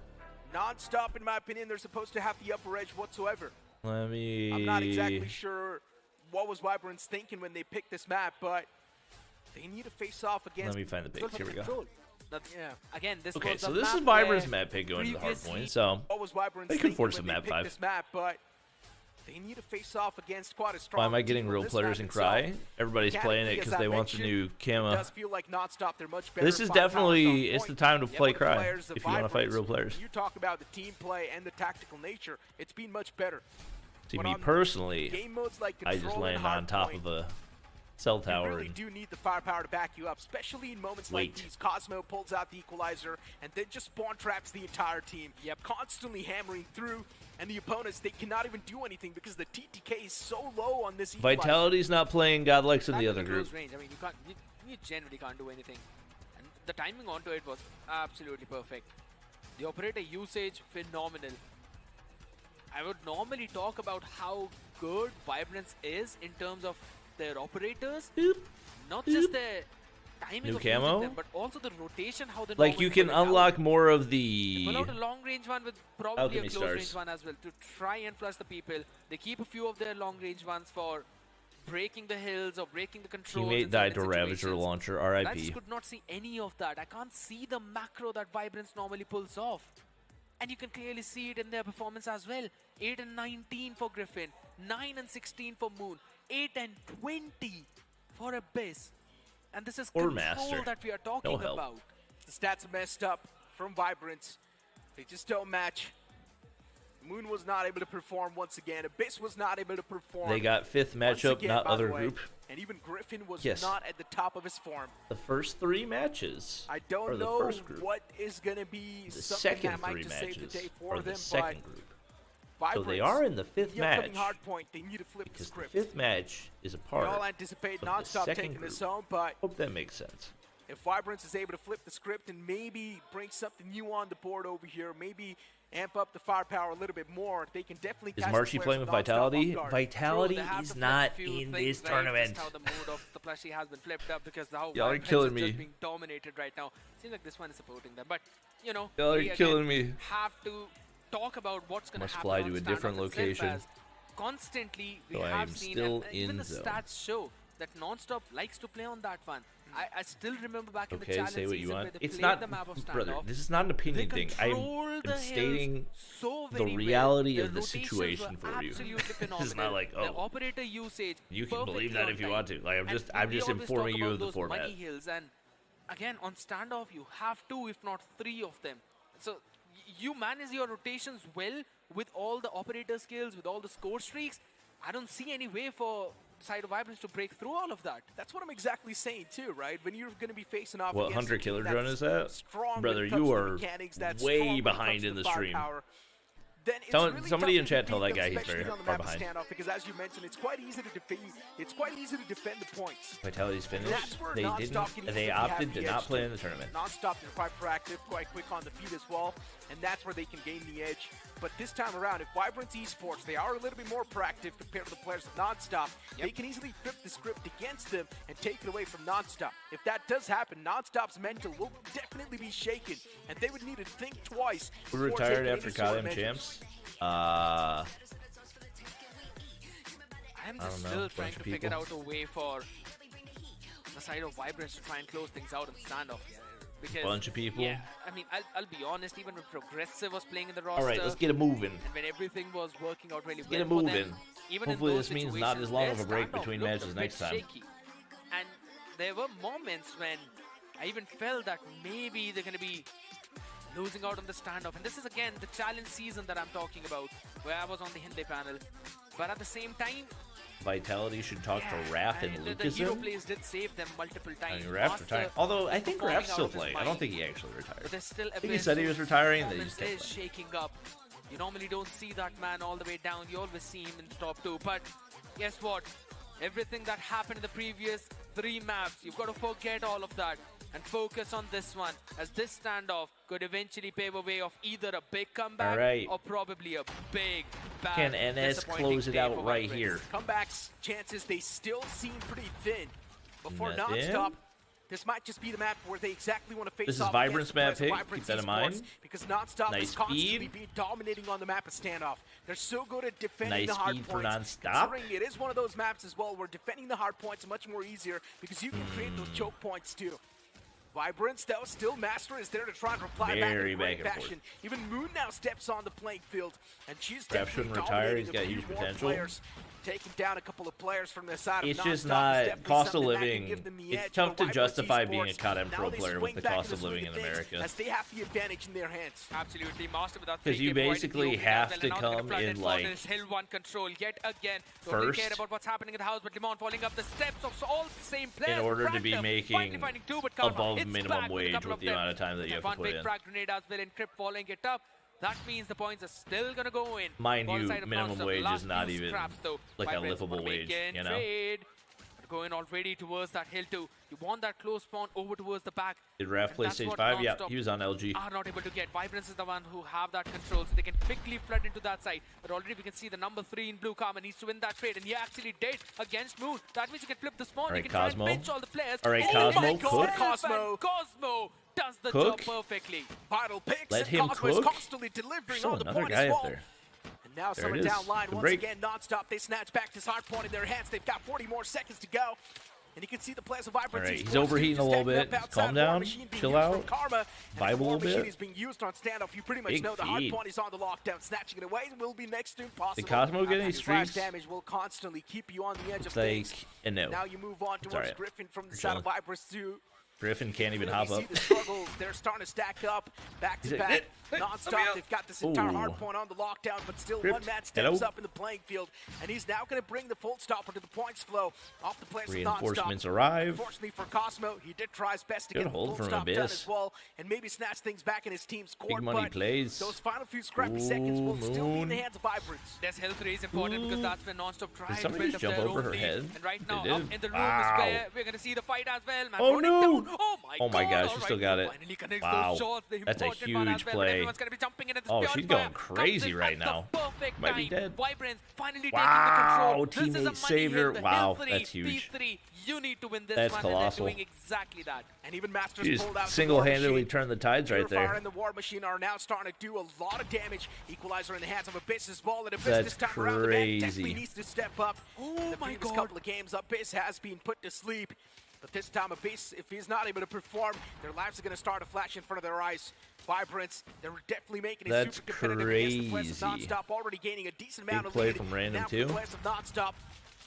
Non-stop, in my opinion, they're supposed to have the upper edge whatsoever. Let me... I'm not exactly sure what was Vibrance thinking when they picked this map, but they need to face off against... Let me find the picks. Here we go. Control. Now, Yeah. again, this Okay, was so a this is map Vibrance where map pick going to the previously- Hardpoint, so... What was Vibrance They can thinking afford when some they map picked 5. this map, but they need to face off against quite a strong Why am I team getting on real this players map and itself. cry? Everybody's playing it Mechanically, because as I they want the mentioned, new It camo. does feel like non-stop. They're much better. This is firepower definitely... on It's the point. time to Yeah, play but the cry players of if you want to fight Vibrance, real players. You talk about the team play and the tactical nature. It's been much better. See, But me on personally, game modes like I just Control and land on top Hardpoint, of a cell you tower really and do need the firepower to back you up, especially in moments like Wait. these. Cosmo pulls out the equalizer and then just spawn traps the entire team. Yep, constantly hammering through, and the opponents, they cannot even do anything because the TTK is so low on this equalizer. Vitality's not playing Godlikes in Back the in other close group. range, I mean, you generally can't do anything. And the timing onto it was absolutely perfect. The operator usage, phenomenal. I would normally talk about how good Vibrance is in terms of their operators. Boop. Not just their timing New of using camo? them, but also the rotation, how they Like, you can unlock more of the... Pull out a long range one with probably Alchemy a close stars. range one as well to try and flush the people. They keep a few of their long range ones for breaking the hills or breaking the controls. Teammate in died to certain Ravager situations. launcher, I RIP. just could not see any of that. I can't see the macro that Vibrance normally pulls off. And you can clearly see it in their performance as well. 8 and 19 for Griffin, 9 and 16 for Moon, 8 and 20 for Abyss. And this is Or control Master. that we are talking No help. about. The stats are messed up. from Vibrance. They just don't match. Moon was not able to perform once again. Abyss was not able to perform. They got fifth once matchup, again, not by the other way. group. And even Griffin was Yes. not at the top of his form. The first 3 matches I are don't the know first group. what is going to be The something second that might 3 just save the matches day for are the them, second but group. Vibrance, So they are in the 5th the match. upcoming Hardpoint, they need to flip the Because the script. 5th match is a We part all anticipate of the non-stop second taking this group. home, but Hope that makes sense. if Vibrance is able to flip the script and maybe bring something new on the board over here, maybe amp up the firepower a little bit more, they can definitely Is catch Marshy the playing with players non-stop Vitality? off guard. Vitality True, they have to is flip not a few in things, this right? tournament. Just how the mood of the plushie has been flipped up because how Y'all are Vibrance killing is just me. being dominated right now. Seems like this one is supporting them, but you know, Y'all are we again killing me. have to talk about what's going to Must happen. fly on to a standoff different itself location. as constantly, we So I have am seen, still and even in the zone. stats show that non-stop likes to play on that one. I still remember back in the Okay, challenge say what you season want. where they It's played not, the map of brother. standoff. This is not an They opinion thing. control I'm the stating hills so the very well. reality Their of the rotations situation were for you. absolutely This is phenomenal. not like, Their oh, operator usage you can believe perfectly that on if you time. want to. Like, I'm And just we always informing talk you about of the those format. money hills, and again on standoff you have 2 if not 3 of them. So you manage your rotations well with all the operator skills, with all the score streaks. I don't see any way for side of Vibrance to break through all of that. That's what I'm exactly saying too, right? When you're going to be facing off What against Hunter a team Killer that's Drone is that? strong when Brother, it comes you to are mechanics, that's way strong when it behind comes to in the the stream. firepower, then it's Tell- really somebody tough in to chat tell beat that guy them, he's very especially on the far map of behind. standoff, because as you mentioned, it's quite easy to defend. It's quite easy to defend the points. Vitality's finished. That's where They non-stop didn't. can They easily opted have to the not edge play too. in the tournament. Non-stop, they're quite proactive, quite quick on the feet as well, and that's where they can gain the edge. But this time around, if Vibrance Esports, they are a little bit more proactive compared to the players of non-stop, they can easily flip the script against them and take it away from non-stop. If that does happen, non-stop's mental will definitely be shaken, and they would need to think twice. Who before retired taking after any sort of COD measures. champs? I'm I just don't know, still bunch trying of to figure people. out a way for the side of Vibrance to try and close things out in standoff here. Because, Bunch of people. Yeah, I mean, I'll be honest, even when Progressive was playing in the roster, All right, let's get it moving. and when everything was working out really well Get it for them, moving. even Hopefully in those this means not situations, as long their of a break standoff between looked matches a bit next time. shaky. And there were moments when I even felt that maybe they're going to be losing out on the standoff. And this is again the challenge season that I'm talking about, where I was on the Hyundai panel. But at the same time, Vitality should talk to Raph and the hero Lucasen. plays did save them multiple I times. mean, Raph's Master retiring. Although I is think performing Raph's out still of his playing. I don't mind. think he actually retired. But there's still I think he said he was retiring, then he just performance kept is playing. shaking up. You normally don't see that man all the way down. You always see him in the top 2. But guess what? Everything that happened in the previous 3 maps, you've got to forget all of that and focus on this one, as this standoff could eventually pave a way of either a big comeback All right. or probably a big, bad, Can NS disappointing close it day out for right Vibrance. here? Comebacks chances, they still seem pretty thin. Before Nothing. non-stop, this might just be the map where they exactly want to face This is off Vibrance against the map players of pick. Keep Vibrance that in Esports, mind. because non-stop Nice is constantly speed. being dominating on the map of standoff. They're so good at defending Nice the hard speed for points. non-stop. Considering it is one of those maps as well where defending the hard points is much more easier because you can create those choke points too. Vibrance, though, still Master is there to try and reply Very back in a great back and forth. fashion. Even Moon now steps on the playing field, and she's Raph definitely shouldn't retire, dominating he's got a few huge more potential. players. Taking down a couple of players from the side It's of just non-stop is not definitely cost of something that can living. give them the It's edge tough for to Vibrance justify being a Esports. COD Now Pro they player with swing the back cost in of the living swing in of things America. as they have the advantage in their hands. Absolutely, Master with that 'Cause you 3K providing basically the opening have as to well, and now they're come flooded in, for like, this Hill 1 control yet again. Don't really care first about what's happening in the house, but Limon following up the steps of all the same players. in order to be Random, making finally finding 2, but Karma above hits minimum back wage a couple with of the them. amount of time that you have to One put big in. frag grenade as well, and Crypt following it up. That means the points are still gonna go in. Mind For the you, side of minimum Non-Stop. wage Last is not few even scraps, though. like a Vibrance livable wanna make wage, it you know? trade. But going already towards that hill too. You want that close spawn over towards the back. Did Raph And play that's stage what 5? Yeah, Non-Stop he was on LG. are not able to get. Vibrance is the one who have that control, so they can quickly flood into that side. But already we can see the number 3 in blue, Karma needs to win that trade, and he actually did against Moon. That means you can flip the spawn, Alright, you can Cosmo. try and pinch all the players. Alright, Oh Cosmo, my God, cook. Cosmo. Cosmo does the Cook. job perfectly. Vital picks, Let and him Cosmo is cook. constantly delivering Still on the another point guy as up well. there. And now There someone it is. down line The once break. again, non-stop. They snatch back this hard point in their hands. They've got 40 more seconds to go. And you can see the players of Vibrance. Alright, he's Esports overheating just a little stacking up bit. outside. Calm War down, Machine being chill used from out, Karma. And vibe a War little Machine bit. is being used on standoff. You pretty much Big know the feed. hard point is on the lockdown. Snatching it away will be next to impossible. Cosmo get any Absolute flash streaks? damage will constantly keep you on the edge It's of things. like a no. Now you move on towards alright. Griffin from the We're side of chilling. Vibrance to Griffin can't even Really hop see up. the struggles. They're starting to stack up back to back, non-stop. They've got this entire Ooh. Hardpoint on the lockdown, but still Gripped. one man steps Hello. up in the playing field, and he's now going to bring the full stopper to the points flow off the players of Reinforcements non-stop. arrive. Unfortunately for Cosmo, he did try his best to Good get the hold full from stop done Abyss. as well, and maybe snatch things back in his team's court. Big money but plays. those final few scrappy seconds will still be in the Moon. hands of Vibrance. This health raise important because that's when non-stop tries to somebody build up jump their over own her lead. head? And right They now, did. up in the room Wow. is where we're going to see the fight as well. Man, Oh, running no. down. Oh my gosh, All she still got it. Finally connects Wow. those shots. The That's a important one as huge well, but play. everyone's going to be jumping in at this Oh, pure she's fire. going crazy Comes in right at the now. perfect Might be time. dead. Vibrance finally Wow, taking the control. This is a teammate saved money her. hill. The Wow, hill that's three, huge. P3. You need to win this That's one, colossal. and they're doing exactly that. And even Masters She pulled out just the single-handedly War Machine. turned the tides right Purifier there. and the War Machine are now starting to do a lot of damage. Equalizer in the hands of Abyss as well. And Abyss That's this time around, the man definitely crazy. needs to step up. Oh the my previous God. couple of games, Abyss has been put to sleep. But this time, Abyss, if he's not able to perform, their lives are going to start to flash in front of their eyes. Vibrance, they're definitely making it That's super competitive against the players of crazy. Non-Stop, already gaining a decent amount Big of play lead. from Random now for too. the players of Non-Stop.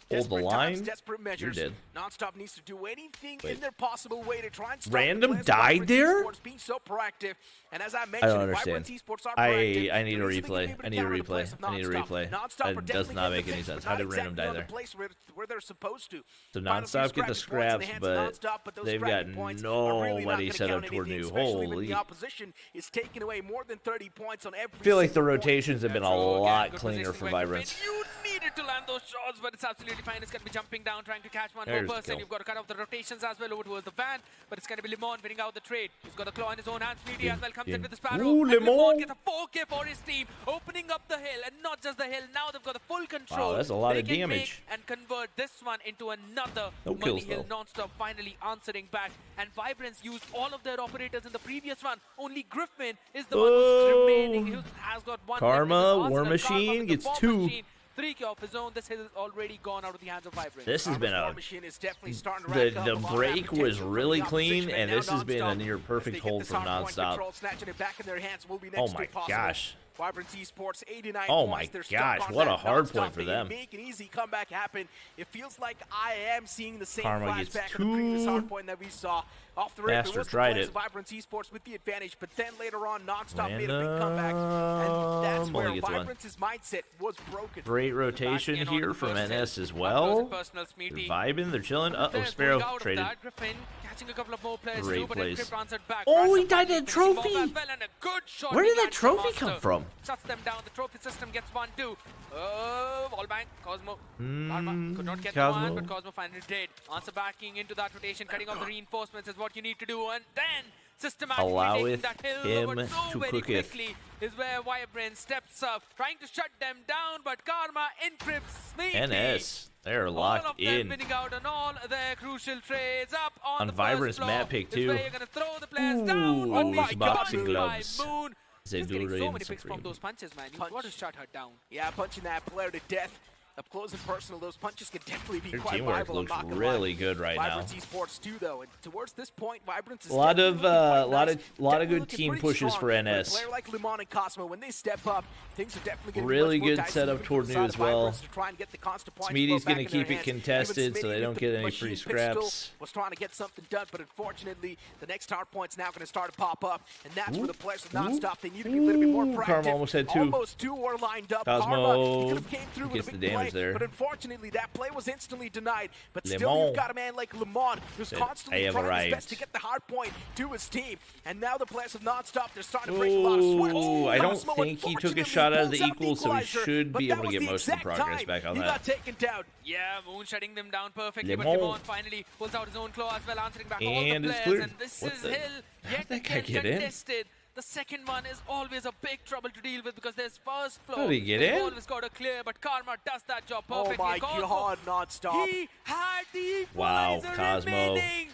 Hold the Desperate times, line. desperate measures. You're dead. Non-Stop needs to do anything Wait. in their possible way to try and stop Random the players of died Vibrance there? Esports being so proactive. And as I I mentioned, don't Vibrance understand. Esports are I proactive. need a They're easily gonna be replay. able to I need a counter the replay. players of I need a Non-Stop. replay. Non-Stop are That does definitely not getting make the any picks, sense. but How not did Random exactly die on the there? place where they're supposed to. So Final Non-Stop few get the scrappy points in scraps, hands of but Non-Stop, but those they've scrappy got points are really not nobody gonna set up count toward anything, new. especially when Holy. the opposition is taking away more than 30 points on every I feel like the single point. rotations have been a True, again, lot good cleaner positioning for by Griffin. Vibrance. You needed to land those shots, but it's absolutely fine. It's going to be jumping down, trying to catch one There's more the person. kill. You've got to cut off the rotations as well over towards the van, but it's going to be Lemon winning out the trade. He's got a claw in his own hands. Media as well comes in with the Sparrow. Ooh, And Lemon. gets a 4K for his team, opening up the hill, and not just the hill. Now they've got the full control. Wow, that's a lot They of can damage. make and convert this one into another No money kills, hill though. non-stop, finally answering back. And Vibrance used all of their operators in the previous one. Only Griffin is the one who's remaining. He has got one left in his Karma, arsenal. War Karma Machine with the gets War 2. Machine. 3K off his own. This hill is already gone out of the hands of Vibrance. This has been War a Machine is definitely starting to the rack up a lot of break potential was from really the clean, opposition, and now this has been a Non-Stop, near as perfect they get hold this from hardpoint Non-Stop. control, snatching it back in their hands will be next Oh to my impossible. gosh. Vibrance Esports, 89 Oh points. my They're stuck gosh, on what that. a hard Non-Stop, point for they them. Make an easy comeback happen. It feels like I am seeing the same Karma gets flashback of the previous 2. hardpoint that we saw. Off the rip, it Master was the tried players it. of Vibrance Esports with the advantage, but then later on, Non-Stop made a big comeback, and that's Random. where Only gets one. Vibrance's mindset was broken. Great rotation Back in here onto from first NS hill. as Up close well. and personal, They're Smeety. vibing, they're chilling. Uh-oh, Players Sparrow pulling out of traded. that. Griffin catching a couple of more players Great too, but plays. Crypt answered back. Oh, he Ransom died finally at finishing off trophy. as well, and a good shot Where did being that landed trophy from come Master. from? Shuts them down. The trophy system gets 1-2. Oh, wallbang. Cosmo. Karma could not get the Cosmo. one, but Cosmo finally did. Answer backing into that rotation, cutting off the reinforcements is what you need to do, and then systematically Alloweth taking that hill him over so to very cook it. quickly is where Vibrance steps up, trying to shut them down, but Karma encrypts Sneaky. NS, they're All of locked them in. winning out on all their crucial trades up on, On the Vibrance first floor map pick, is too. where you're gonna throw the players Ooh, down. Oh my these God, boxing by gloves. Moon. They Just do getting so reign many picks from supreme. those punches, man. You've Punch. got to shut her down. Yeah, punching that player to death. Up close and personal, those punches can definitely be Their quite teamwork viable. I'm looks not gonna really lie. good right now. Vibrance Esports too, though, and towards this point, Vibrance is A lot definitely of, looking quite lot nice. of Definitely good looking team pretty pushes strong. for With NS. A player like Lemon and Cosmo, when they step up, things are definitely going to Really be much more good dicey setup even toward from the new side as of well. Vibrance to try and get the constant points Smeety's flow gonna back in their keep it hands. contested Even so Smitty they with don't the get any machine free pistol scraps. was trying to get something done, but unfortunately, the next hard point's now going to start to pop up, and that's where the players of Non-Stop, they need to be a little bit more Ooh, proactive. Karma almost had 2. Almost 2 were lined up. Cosmo Karma, he could have came through gets with a the big damage play, there. but unfortunately, that play was instantly denied. But still, Lemon. you've got a man like Lemon who's Said, constantly "I have trying his arrived." best to get the hard point to his team. And now the players of Non-Stop, they're starting to break a lot of sweat. Ooh, I don't Cosmo, think he took a unfortunately, shot out of the pulls equal, so he equalizer, should but be that able to was get the most of the exact progress time back on he that. got taken down. Yeah, Moon shutting them down perfectly, but Lemon. Lemon finally pulls out his own claw as well, answering back all And the it's players. cleared. And this What is the- Hill How yet did that guy again get in? contested. The second one is always a big trouble to deal with because there's first floor. How did he get They've in? always got to clear, but Karma does that job Oh perfectly. my Cosmo, God, Non-Stop. He had the Wow, equalizer Cosmo. remaining.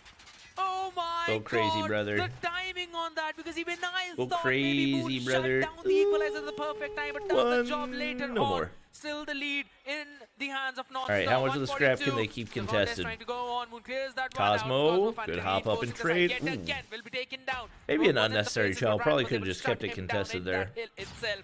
Oh my Go crazy, God. brother. The timing on that, because even I Go thought maybe Moon crazy, shut brother. down the equalizer at the perfect time, but does the job later No on. more. Still the lead in the hands of Non-Stop. Alright, how much of the scrap can 142. they keep The contest contested? trying to go on. Moon clears that Cosmo, one out. good finally hop up and reinforces the side trade. yet Ooh. again will be taken down. Maybe Moon an was in the unnecessary places chow. where Probably Brad was could've able to just kept shut it him down contested in there. that hill itself.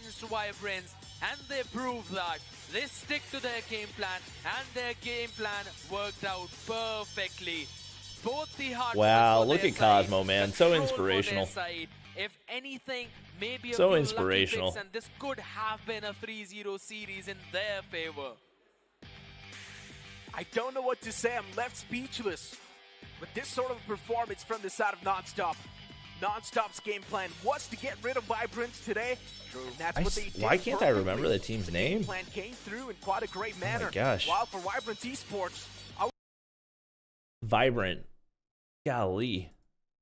against Vibrance, and they proved that they stick to their game plan, and their game plan worked out perfectly. Both the Hardpoint Wow, for look their at side, Cosmo, man. So Control for their inspirational. side. If anything, maybe a So few inspirational. lucky picks, and this could have been a 3-0 series in their favor. I don't know what to say. I'm left speechless with this sort of performance from the side of Nonstop. Non-Stop's game plan was to get rid of Vibrance today. And that's what they did Why can't I remember perfectly. the team's name? Game plan came through in quite a great manner. Oh my gosh. While for Vibrance Esports, Vibrant. Golly.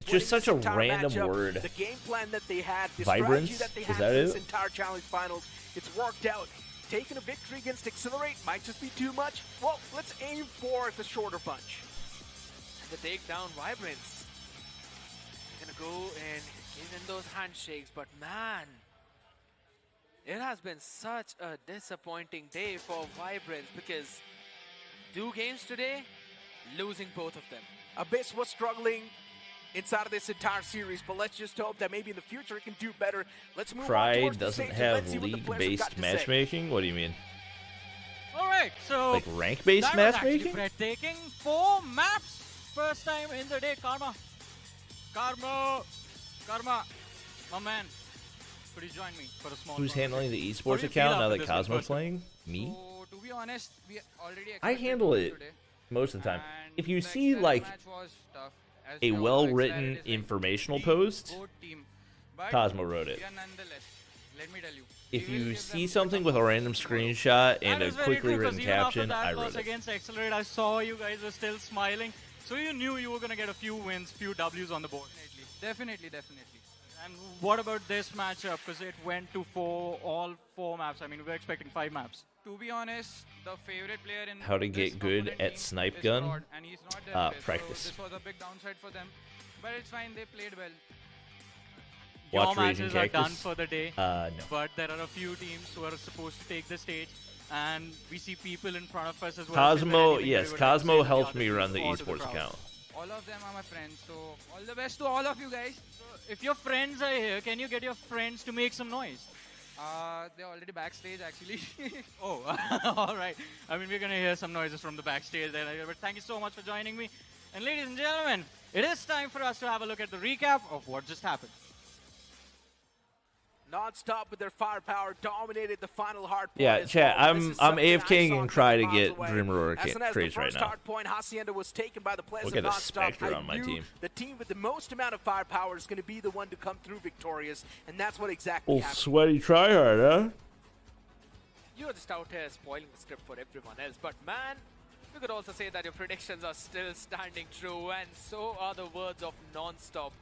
It's winning just such this a entire random matchup, word. The game plan that they had, the Vibrance? strategy that they Is had that for this it? entire challenge finals, it's worked out. Taking a victory against Accelerate might just be too much. Well, let's aim for the shorter bunch. The takedown Vibrance. Gonna go and give in those handshakes, but man, it has been such a disappointing day for Vibrance because 2 games today, losing both of them. Abyss was struggling inside of this entire series, but let's just hope that maybe in the future it can do better. Let's move on Pride towards the doesn't stage and let's have see what the players have got league-based to say. matchmaking? What do you mean? All right, so Like rank-based that was actually matchmaking? breathtaking. 4 maps, first time in the day. Karma, my man. Could you join me for a small? Who's conversation? handling the How esports do you feel account now after that this one, Cosmo's first? playing? Me? So, to be honest, we already I expected handle to it today, most of the time. and If you the see Xrad like match was tough, as a we all know, well-written Xrad is like informational the post, GOAT team. But Cosmo wrote it. we are nonetheless, let me tell you, If we will you give see them something some with a hope random tomorrow. screenshot and That a is very quickly true, 'cause written even after caption, that I loss wrote it. against Accelerate, I saw you guys were still smiling. So you knew you were going to get a few wins, few Ws on the board. Definitely. And what about this matchup? Because it went to all 4 maps. I mean, we were expecting 5 maps. To be honest, the favorite player in How to this get good opponent at team snipe is gun? Rod, and he's not there today, Practice. So this was a big downside for them, but it's fine. They played well. Your Watch Raging matches are done Cactus? for the day. No. But there are a few teams who are supposed to take the stage. And we see people in front of us as well. Cosmo, yes, Cosmo helped me run the esports account. All of them are my friends, so all the best to all of you guys. If your friends are here, can you get your friends to make some noise? They're already backstage actually. Oh, all right. I mean, we're going to hear some noises from the backstage there. But thank you so much for joining me. And ladies and gentlemen, it is time for us to have a look at the recap of what just happened. Non-stop with their firepower, dominated the final Hardpoint. Yeah, as chat, well. I'm This is something I AFKing saw and try to miles get away. Dream Aurora As soon as craze the right first now. Hardpoint, Hacienda was taken by the players Look of at a Non-Stop. Spectre on my knew team. the team with the most amount of firepower is going to be the one to come through victorious, and that's what exactly Oh, happened. sweaty tryhard, huh? You're just out here spoiling the script for everyone else, but man, you could also say that your predictions are still standing true, and so are the words of Non-Stop.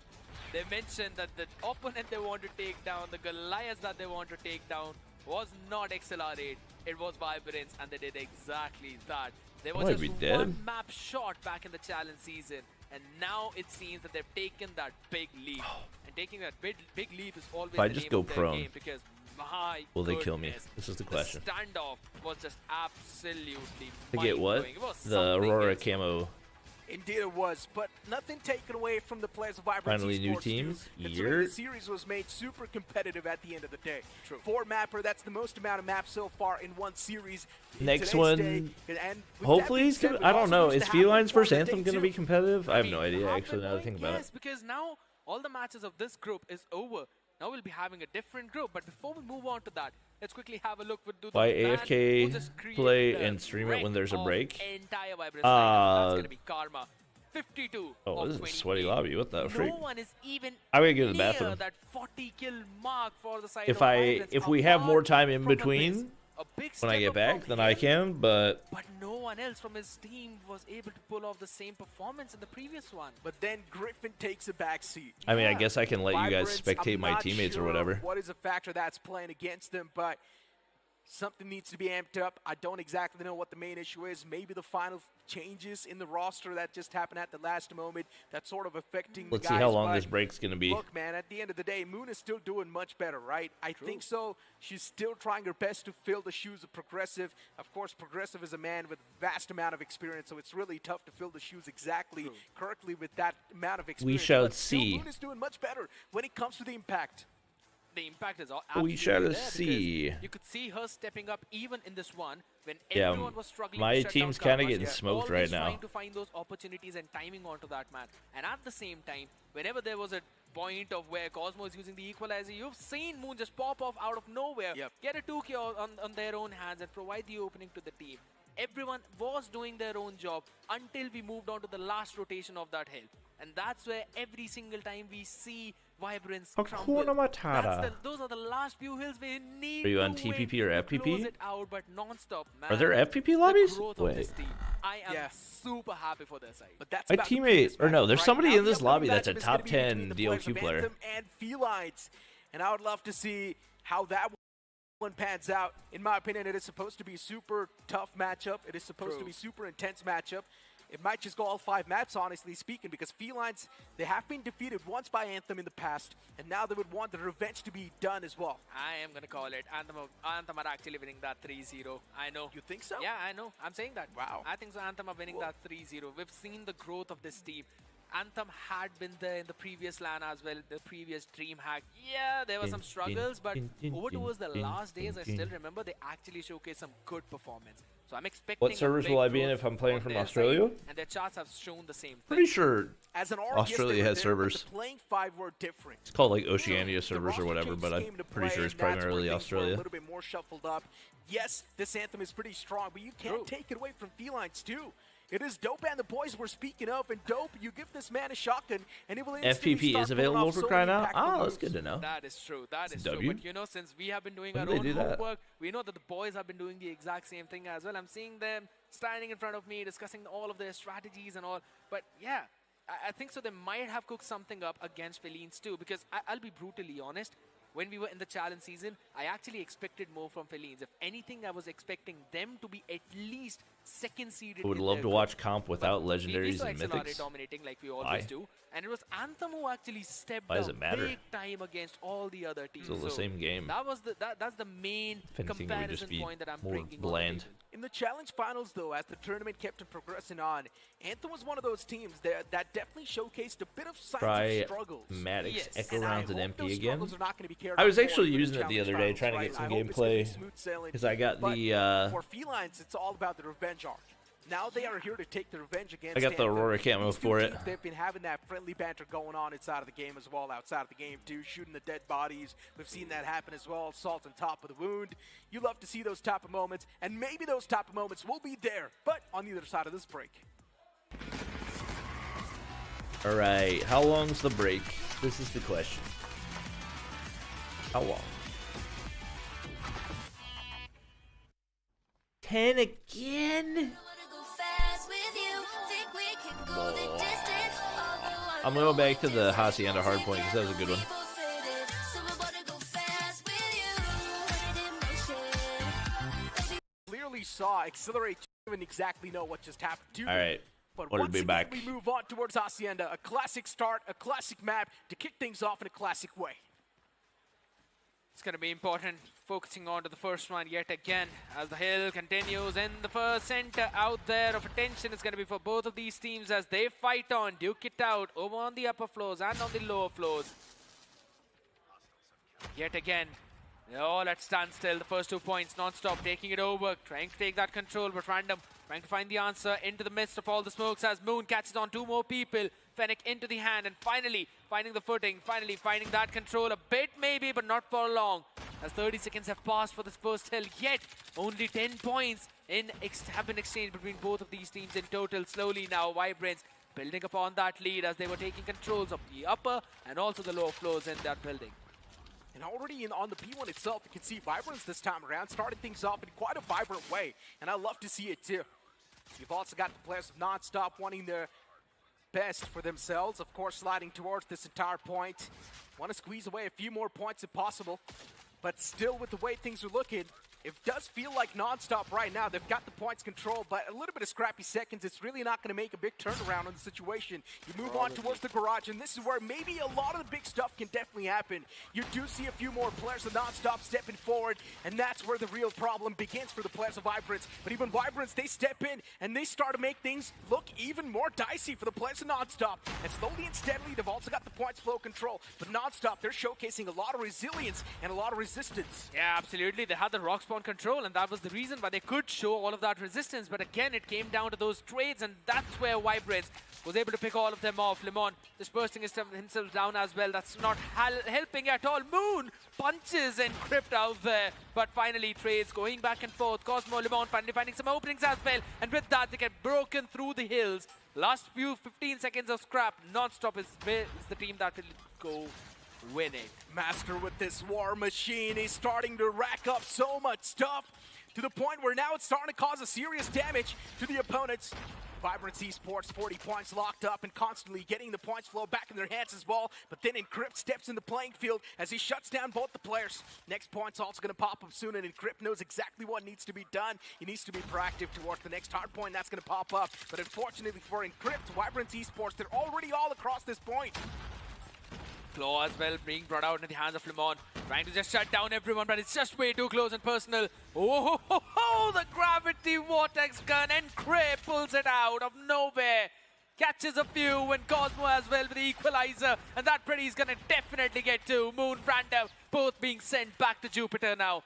They mentioned that the opponent they want to take down, the Goliaths that they want to take down, was not XLR8, it was Vibrance, and they did exactly that. They were Might just be dead. one map short back in the challenge season, and now it seems that they've taken that big leap. And taking that big leap is always If I the just name go of their prone, game, because my will they kill me? goodness, This is the question. The standoff was just absolutely To get what? mind-blowing. It was The something Aurora else. camo. Indeed it was, but nothing taken away from the players of Vibrance Finally, new Esports, teams. too. Considering Year. the series was made super competitive at the end of the day. True. 4 mapper, that's the most amount of maps so far in one series. In Next today's one, day, and with hopefully that being he's gonna. said, I we don't also know. used Is to have Felines one vs day Anthem gonna two. be competitive? I have no mean, idea. half Actually, a now that I point, think about yes, it. because now all the matches of this group is over. Now we'll be having a different group. But before we move on to that, let's quickly have a look with the Why man AFK who just created play the and stream it when wreck there's a of break? Entire Vibrance lineup. That's Uh, gonna be Karma. 52. Oh, of this is a sweaty 28. lobby. What the freak? No one is even I'm gonna go to the near bathroom. that 40 kill mark for the side If of Vibrance, if we have more apart time in from Abyss. between A big when I step get up back, from then I him, can. But but no one else from his team was able to pull off the same performance in the previous one. But then Griffin takes a back seat. I mean, I Yeah. guess I can let you guys Vibrance, spectate I'm my not teammates or sure whatever. what is a factor that's playing against them, but something needs to be amped up. I don't exactly know what the main issue is. Maybe the final changes in the roster that just happened at the last moment that's sort of affecting Let's the see guys. how long but this break's gonna be. Look, man, at the end of the day, Moon is still doing much better, right? I think so. She's still trying her best to fill the shoes of Progressive. Of course, Progressive is a man with vast amount of experience, so it's really tough to fill the shoes exactly correctly with that amount of experience. shall but still, see. Moon is doing much better when it comes to the impact. The impact is absolutely shall there because see. You could see her stepping up even in this one when Yeah, everyone was struggling. my to shut team's down kinda Karma. getting They're smoked right always now. trying to find those opportunities and timing onto that man. And at the same time, whenever there was a point of where Cosmo is using the equalizer, you've seen Moon just pop off out of nowhere, get a 2K on their own hands and provide the opening to the team. Everyone was doing their own job until we moved on to the last rotation of that hill. And that's where every single time we see Vibrance, Hakuna Crumble. Matata. Those are the last few hills we need. Are you on to win TPP or to FPP? close it out, but non-stop, man. Are there FPP The lobbies? growth of Wait. this team. I am super happy for their side. But that's My about the teammate, previous or no, matchup. there's Right somebody now, in this the lobby upcoming that's a matchup is top gonna be 10 between the players DLQ of player. Anthem and Felines. And I would love to see how that one pans out. In my opinion, it is supposed to be a super tough matchup. It is supposed to be super intense matchup. It might just go all 5 maps, honestly speaking, because Felines, they have been defeated once by Anthem in the past, and now they would want the revenge to be done as well. I am going to call it. Anthem are actually winning that 3-0. I know. You think so? Yeah, I know. I'm saying that. Wow. I think so. Anthem are winning that 3-0. We've seen the growth of this team. Anthem had been there in the previous LAN as well, the previous DreamHack. Yeah, there were some struggles, but over towards the last days, I still remember they actually showcased some good performance. So I'm expecting. What servers will I be in if I'm playing from Australia? And their charts have shown the same thing. Pretty sure As an Australia has servers. The playing 5 were different. It's called like Oceania The servers or roster whatever, changes but I'm came into pretty play, sure it's and that's where primarily things were Australia. A little bit more shuffled up. Yes, this Anthem is pretty strong, but you can't take it away from Felines too. It is Dope and the boys we're speaking of, and Dope, you give this man a shotgun, and it will instantly FPP start is pulling available off for so crying many out. impactful Oh, that's moves. good to know. That is true. That is W. true. But you know, since we have been doing When our do they own do that? homework, we know that the boys have been doing the exact same thing as well. I'm seeing them standing in front of me, discussing all of their strategies and all. But yeah, I think so. They might have cooked something up against Felines too, because I'll be brutally honest. When we were in the challenge season, I actually expected more from Felines. If anything, I was expecting them to be at least second seeded. I would in love their to group. watch comp without We legendaries saw and XLRA mythics. dominating like we Why? always do, and it was Anthem who actually stepped Why does up it matter? big time against all the other teams. Still the So same game. That was that's the main If anything, it would just comparison be point that I'm more bringing bland. on the table. In the challenge finals, though, as the tournament kept on progressing on, Anthem was one of those teams that definitely showcased a bit of signs Try of struggles. Maddox Yes. Echo And I rounds and hope MP those again. struggles are not gonna be carried I was on actually forward using in it the challenge other day, finals, trying to right? get some I hope it's gonna be gameplay, smooth sailing. because I got But the for Felines, it's all about the revenge arc. Now they are here to take the revenge against I got the Anthem. Aurora camo These two for it. teams, they've been having that friendly banter going on inside of the game as well, outside of the game too, shooting the dead bodies. We've seen that happen as well. Salt on top of the wound. You love to see those type of moments, and maybe those type of moments will be there, but on the other side of this break. All right, how long's the break? This is the question. How long? 10 again? I'm gonna go back to the Hacienda Hardpoint because that was a good one. Clearly saw Accelerate didn't exactly know what just happened to All them. right, But wanted to once be again, back. we move on towards Hacienda. A classic start, a classic map to kick things off in a classic way. It's going to be important, focusing on to the first one yet again as the hill continues. And the first center out there of attention is going to be for both of these teams as they fight on, duke it out over on the upper floors and on the lower floors. Yet again, they're all at standstill. The first 2 points non-stop, taking it over, trying to take that control, but random. Trying to find the answer into the midst of all the smokes as Moon catches on 2 more people. Fennec into the hand and finally finding the footing, finally finding that control a bit maybe, but not for long. As 30 seconds have passed for this first hill, yet only 10 points have been exchanged between both of these teams in total. Slowly now, Vibrance building upon that lead as they were taking controls of the upper and also the lower floors in that building. And already on the P1 itself, you can see Vibrance this time around, starting things off in quite a vibrant way. And I love to see it too. You've also got the players of Non-Stop wanting their best for themselves. Of course, sliding towards this entire point. Want to squeeze away a few more points if possible. But still, with the way things are looking, it does feel like Non-Stop right now. They've got the points controlled, but a little bit of scrappy seconds. It's really not going to make a big turnaround on the situation. You move on towards the garage, and this is where maybe a lot of the big stuff can definitely happen. You do see a few more players of Non-Stop stepping forward, and that's where the real problem begins for the players of Vibrance. But even Vibrance, they step in, and they start to make things look even more dicey for the players of Non-Stop. And slowly and steadily, they've also got the points flow control. But Non-Stop, they're showcasing a lot of resilience and a lot of resistance. Yeah, absolutely. They had the rock spawn control, and that was the reason why they could show all of that resistance. But again, it came down to those trades, and that's where Vibrance was able to pick all of them off. Lemon dispersing himself down as well. That's not helping at all. Moon punches Encrypt out there. But finally, trades going back and forth. Cosmo, Lemon finally finding some openings as well. And with that, they get broken through the hills. Last few 15 seconds of scrap. Non-stop is the team that will go win it. Master with this war machine, he's starting to rack up so much stuff to the point where now it's starting to cause a serious damage to the opponents. Vibrance Esports, 40 points locked up and constantly getting the points flow back in their hands as well. But then Encrypt steps in the playing field as he shuts down both the players. Next point's also going to pop up soon, and Encrypt knows exactly what needs to be done. He needs to be proactive towards the next hard point that's going to pop up. But unfortunately for Encrypt, Vibrance Esports, they're already all across this point. Claw as well being brought out in the hands of Lemon, trying to just shut down everyone, but it's just way too close and personal. Oh, the gravity vortex gun, and Cray pulls it out of nowhere. Catches a few, and Cosmo as well with the equalizer, and that pretty's gonna definitely get to Moon, Random, both being sent back to Jupiter now.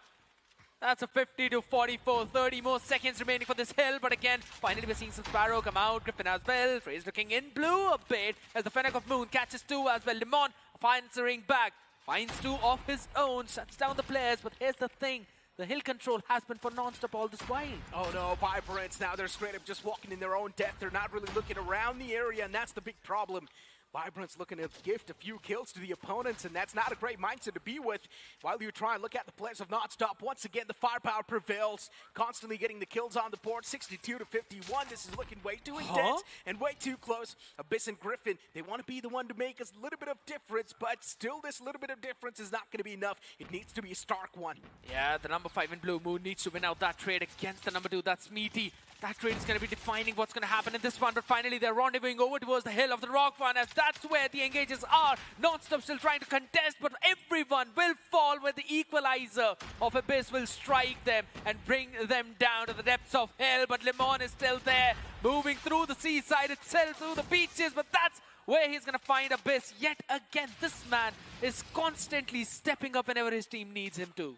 That's a 50 to 44, 30 more seconds remaining for this hill, but again, finally we're seeing some Sparrow come out, Griffin as well. Frey's looking in blue a bit as the Fennec of Moon catches two as well. Lemon finds the ring back, finds two of his own, shuts down the players, but here's the thing. The hill control has been for non-stop all this while. Oh no, Vibrance now, they're straight up just walking in their own death. They're not really looking around the area, and that's the big problem. Vibrance looking to gift a few kills to the opponents, and that's not a great mindset to be with. While you try and look at the players of Nonstop, once again the firepower prevails, constantly getting the kills on the board, 62 to 51. This is looking way too intense and way too close. Abyss and Griffin, they want to be the one to make a little bit of difference, but still this little bit of difference is not going to be enough. It needs to be a stark one. Yeah, the number 5 in Blue Moon needs to win out that trade against the number 2, that's Meaty. That trade is going to be defining what's going to happen in this one, but finally they're rendezvousing over towards the hill of the Rock One, as that's where the engages are. Non-stop still trying to contest, but everyone will fall where the equalizer of Abyss will strike them and bring them down to the depths of hell. But Lemon is still there, moving through the seaside itself, through the beaches, but that's where he's going to find Abyss. Yet again, this man is constantly stepping up whenever his team needs him to.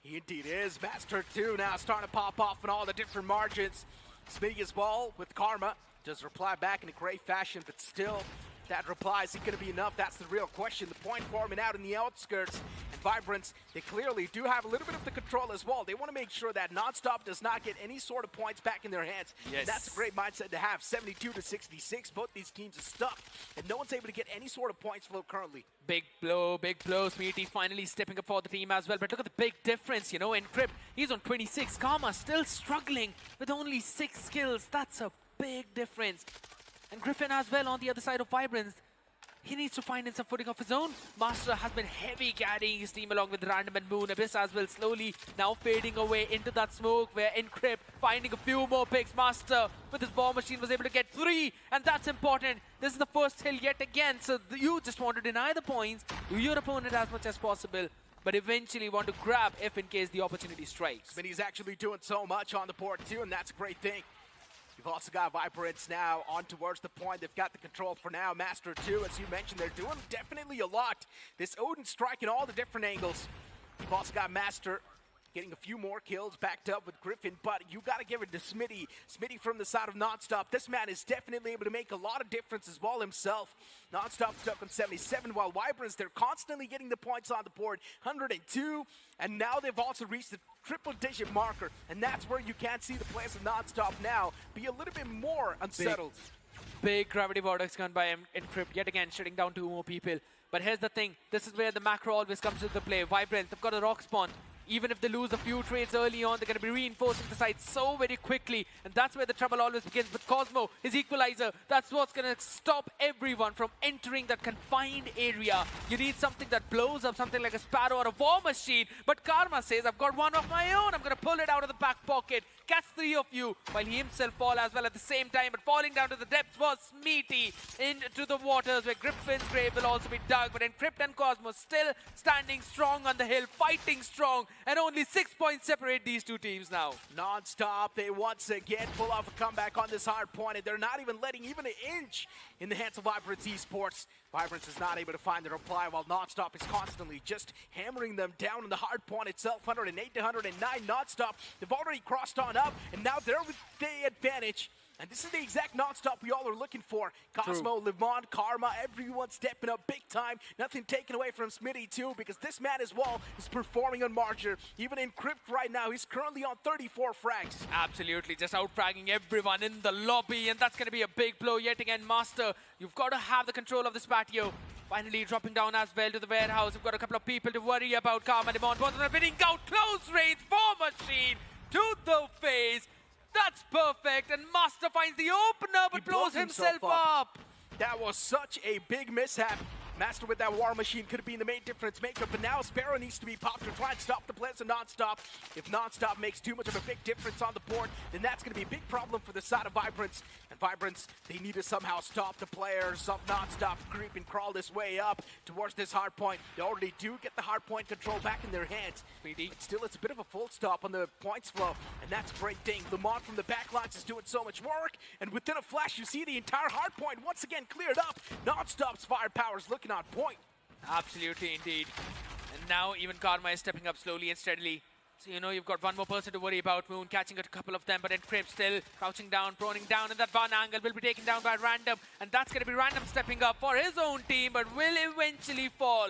He indeed is. Master 2 now starting to pop off in all the different margins. Smitty's ball with Karma. Does reply back in a great fashion, but still, that reply isn't going to be enough. That's the real question. The point forming out in the outskirts. And Vibrance, they clearly do have a little bit of the control as well. They want to make sure that Nonstop does not get any sort of points back in their hands. Yes. That's a great mindset to have. 72 to 66. Both these teams are stuck, and no one's able to get any sort of points flow currently. Big blow, Smeety finally stepping up for the team as well. But look at the big difference, you know, Encrypt, he's on 26. Karma still struggling with only 6 kills. That's a big difference. And Griffin as well on the other side of Vibrance. He needs to find in some footing of his own. Master has been heavy carrying his team along with Random and Moon. Abyss as well slowly now fading away into that smoke where Encrypt finding a few more picks. Master with his war machine was able to get 3, and that's important. This is the first hill yet again, so you just want to deny the points to your opponent as much as possible, but eventually want to grab if in case the opportunity strikes. But he's actually doing so much on the board too, and that's a great thing. You've also got Vibrance now on towards the point. They've got the control for now. Master 2, as you mentioned, they're doing definitely a lot. This Odin striking all the different angles. You've also got Master getting a few more kills backed up with Griffin, but you got to give it to Smitty. Smitty from the side of Nonstop. This man is definitely able to make a lot of difference as well himself. Nonstop stuck on 77, while Vibrance, they're constantly getting the points on the board. 102, and now they've also reached the triple-digit marker, and that's where you can see the players of Nonstop now be a little bit more unsettled. Big gravity vortex gun by Encrypt, yet again shutting down 2 more people. But here's the thing, this is where the macro always comes into play. Vibrance, they've got a rock spawn. Even if they lose a few trades early on, they're going to be reinforcing the site so very quickly. And that's where the trouble always begins. But Cosmo, his equalizer, that's what's going to stop everyone from entering that confined area. You need something that blows up, something like a Sparrow or a war machine. But Karma says, I've got one of my own. I'm going to pull it out of the back pocket. Catch 3 of you, while he himself fall as well at the same time. But falling down to the depths was Meaty into the waters where Griffin's grave will also be dug. But Encrypt and Cosmo still standing strong on the hill, fighting strong. And only 6 points separate these 2 teams now. Nonstop, they once again pull off a comeback on this hard point, and they're not even letting even an inch in the hands of Vibrance Esports. Vibrance is not able to find the reply, while Nonstop is constantly just hammering them down in the hard point itself. 108 to 109. Nonstop, they've already crossed on up, and now they're with the advantage. And this is the exact Nonstop we all are looking for. Cosmo, Lemon, Karma, everyone stepping up big time. Nothing taken away from Smitty too, because this man as well is performing on Marcher. Even Encrypt right now, he's currently on 34 frags. Absolutely, just out-fragging everyone in the lobby, and that's going to be a big blow yet again. Master, you've got to have the control of this patio. finally dropping down as well to the warehouse. We've got a couple of people to worry about. Karma Demon, both of them winning out. Close range for Machine to the face. That's perfect. And Master finds the opener, but blows himself up. That was such a big mishap. Master with that War Machine could have been the main difference maker, but now Sparrow needs to be popped to try and stop the players of Nonstop. If Nonstop makes too much of a big difference on the board, then that's going to be a big problem for the side of Vibrance. And Vibrance, they need to somehow stop the players of Nonstop creep and crawl this way up towards this hardpoint. They already do get the hardpoint control back in their hands. But still, it's a bit of a full stop on the points flow, and that's a great thing. Lamont from the backlines is doing so much work, and within a flash, you see the entire hardpoint once again cleared up. Nonstop's firepower is looking on point. Absolutely, indeed. And now even Karma is stepping up slowly and steadily. So, you know, you've got one more person to worry about. Moon catching a couple of them, but Encrypt still crouching down, proning down, and that one angle will be taken down by Random. And that's going to be Random stepping up for his own team, but will eventually fall.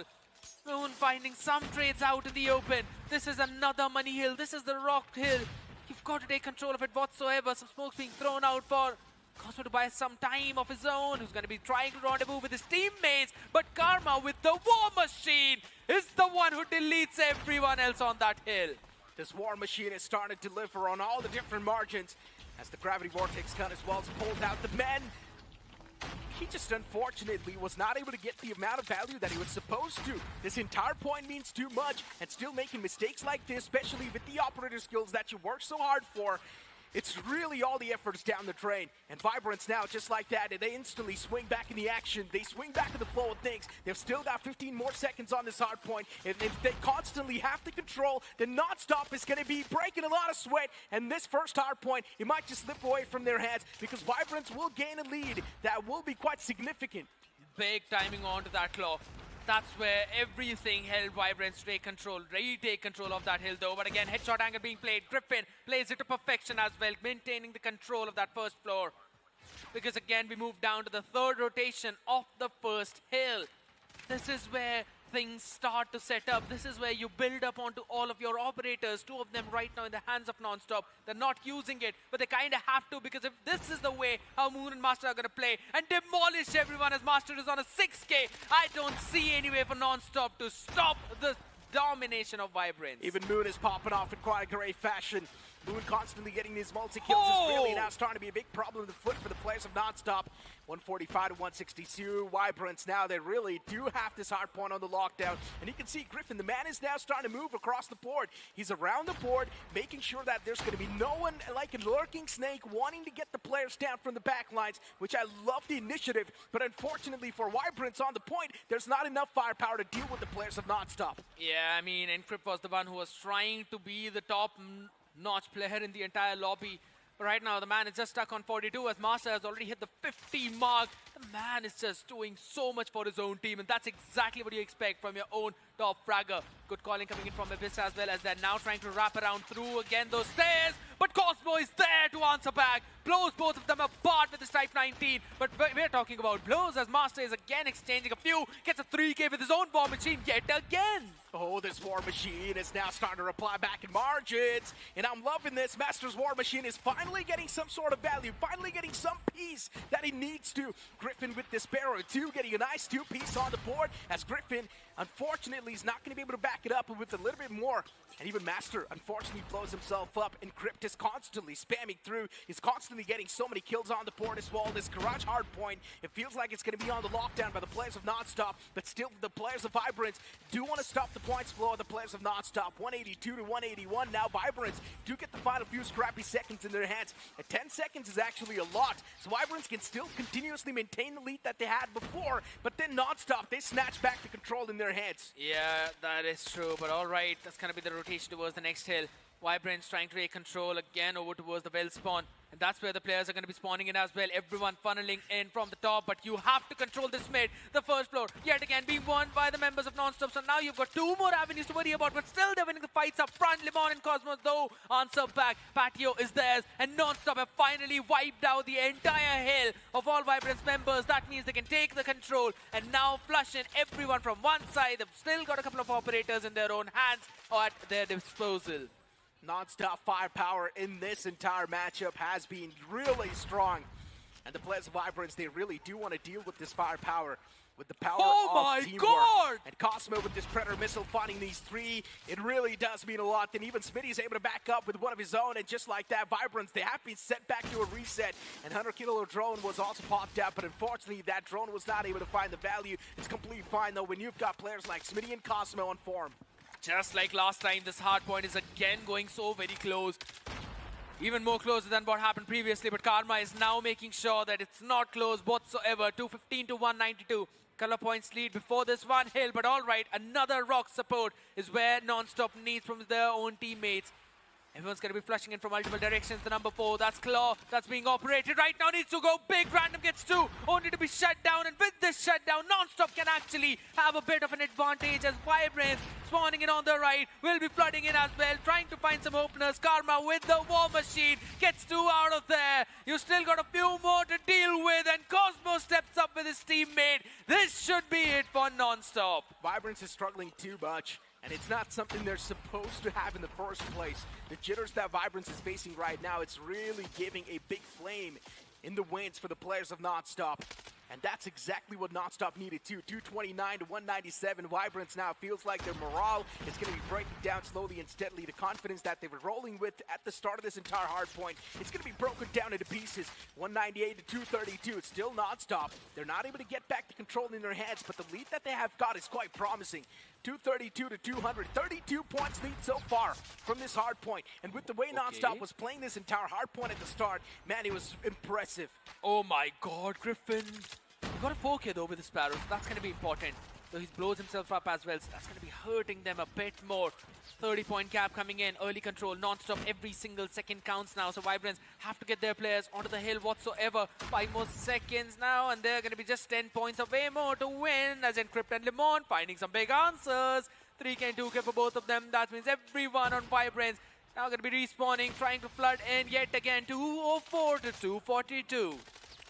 Moon finding some trades out in the open. This is another money hill. This is the rock hill. You've got to take control of it whatsoever. Some smoke's being thrown out for Cosmo to buy some time of his own, who's going to be trying to rendezvous with his teammates. But Karma with the War Machine is the one who deletes everyone else on that hill. This War Machine is starting to deliver on all the different margins as the Gravity Vortex gun as well as pulled out the men. He just unfortunately was not able to get the amount of value that he was supposed to. This entire point means too much, and still making mistakes like this, especially with the operator skills that you work so hard for, it's really all the efforts down the drain. And Vibrance now, just like that, they instantly swing back in the action. They swing back in the flow of things. They've still got 15 more seconds on this hard point. And if they constantly have to control, then Nonstop is going to be breaking a lot of sweat. And this first hard point, it might just slip away from their hands because Vibrance will gain a lead that will be quite significant. Big timing onto that claw. That's where everything held Vibrance to take control, retake control of that hill though. But again, headshot angle being played. Griffin plays it to perfection as well, maintaining the control of that first floor. Because again, we move down to the third rotation of the first hill. This is where things start to set up. This is where you build up onto all of your operators. Two of them right now in the hands of Nonstop. They're not using it, but they kind of have to, because if this is the way how Moon and Master are going to play and demolish everyone as Master is on a 6K, I don't see any way for Nonstop to stop the domination of Vibrance. Even Moon is popping off in quite a great fashion. Moon constantly getting these multi-kills is really now starting to be a big problem in the foot for the players of Nonstop. 145 to 162. Vibrance now, they really do have this hard point on the lockdown. And you can see Griffin, the man, is now starting to move across the board. He's around the board, making sure that there's going to be no one like a lurking snake wanting to get the players down from the back lines, which I love the initiative. But unfortunately for Vibrance on the point, there's not enough firepower to deal with the players of Nonstop. Yeah, I mean, Encrypt was the one who was trying to be the top-notch player in the entire lobby. But right now, the man is just stuck on 42 as Master has already hit the 50 mark. The man is just doing so much for his own team, and that's exactly what you expect from your own top fragger. Good calling coming in from Abyss as well, as they're now trying to wrap around through again those stairs. But Cosmo is there to answer back. Blows both of them apart with his Type 19. But we're talking about blows as Master is again exchanging a few. Gets a 3K with his own War Machine yet again. Oh, this War Machine is now starting to reply back in margins. And I'm loving this. Master's War Machine is finally getting some sort of value. Finally getting some piece that he needs to. Griffin with this Sparrow too, getting a nice 2-piece on the board. As Griffin, unfortunately, is not going to be able to back it up with a little bit more. And even Master, unfortunately, blows himself up. Encrypt is constantly spamming through. He's constantly getting so many kills on the board as well. This Garage Hardpoint, it feels like it's going to be on the lockdown by the players of Nonstop. But still, the players of Vibrance do want to stop the points flow of the players of Nonstop. 182 to 181. Now Vibrance do get the final few scrappy seconds in their hands. And 10 seconds is actually a lot. So Vibrance can still continuously maintain the lead that they had before. But then Nonstop, they snatch back the control in their hands. Yeah, that is true. But all right, that's going to be the rotation towards the next hill. Vibrance trying to take control again over towards the well spawn. And that's where the players are going to be spawning in as well. Everyone funneling in from the top, but you have to control this mid. The first floor, yet again, being won by the members of Nonstop. So now you've got two more avenues to worry about, but still they're winning the fights up front. Limon and Cosmos, though, answer back. Patio is theirs, and Nonstop have finally wiped out the entire hill of all Vibrance members. That means they can take the control and now flush in everyone from one side. They've still got a couple of operators in their own hands or at their disposal. Nonstop firepower in this entire matchup has been really strong. And the players of Vibrance, they really do want to deal with this firepower with the power Oh of my teamwork. God! And Cosmo with this Predator missile finding these three, it really does mean a lot. Then even Smitty's able to back up with one of his own, and just like that, Vibrance, they have been set back to a reset. And 100 kilo drone was also popped out, but unfortunately that drone was not able to find the value. It's completely fine though when you've got players like Smitty and Cosmo on form. Just like last time, this Hardpoint is again going so very close. Even more closer than what happened previously, but Karma is now making sure that it's not close whatsoever. 215 to 192. Color points lead before this one hill, but all right, another rock support is where Nonstop needs from their own teammates. Everyone's going to be flushing in from multiple directions. The number 4, that's Claw, that's being operated right now, needs to go big. Random gets 2, only to be shut down. And with this shutdown, Nonstop can actually have a bit of an advantage as Vibrance spawning in on the right, will be flooding in as well, trying to find some openers. Karma with the war machine gets 2 out of there. You still got a few more to deal with, and Cosmo steps up with his teammate. This should be it for Nonstop. Vibrance is struggling too much, and it's not something they're supposed to have in the first place. The jitters that Vibrance is facing right now, it's really giving a big flame in the wins for the players of Nonstop. And that's exactly what Nonstop needed too. 229 to 197. Vibrance now feels like their morale is going to be breaking down slowly and steadily. The confidence that they were rolling with at the start of this entire hardpoint, it's going to be broken down into pieces. 198 to 232. It's still Nonstop. They're not able to get back the control in their hands, but the lead that they have got is quite promising. 232 to 200. 32 points lead so far from this hardpoint. And with the way Nonstop was playing this entire hardpoint at the start, man, it was impressive. Oh my God, Griffin. He got a 4K though with the Sparrows. That's going to be important. So he blows himself up as well. So that's going to be hurting them a bit more. 30-point cap coming in. Early control. Non-stop. Every single second counts now. So Vibrance have to get their players onto the hill whatsoever. 5 more seconds now. And they're going to be just 10 points away more to win. As Encrypt and Lemon finding some big answers. 3K and 2K for both of them. That means everyone on Vibrance now going to be respawning. Trying to flood in yet again. 204 to 242.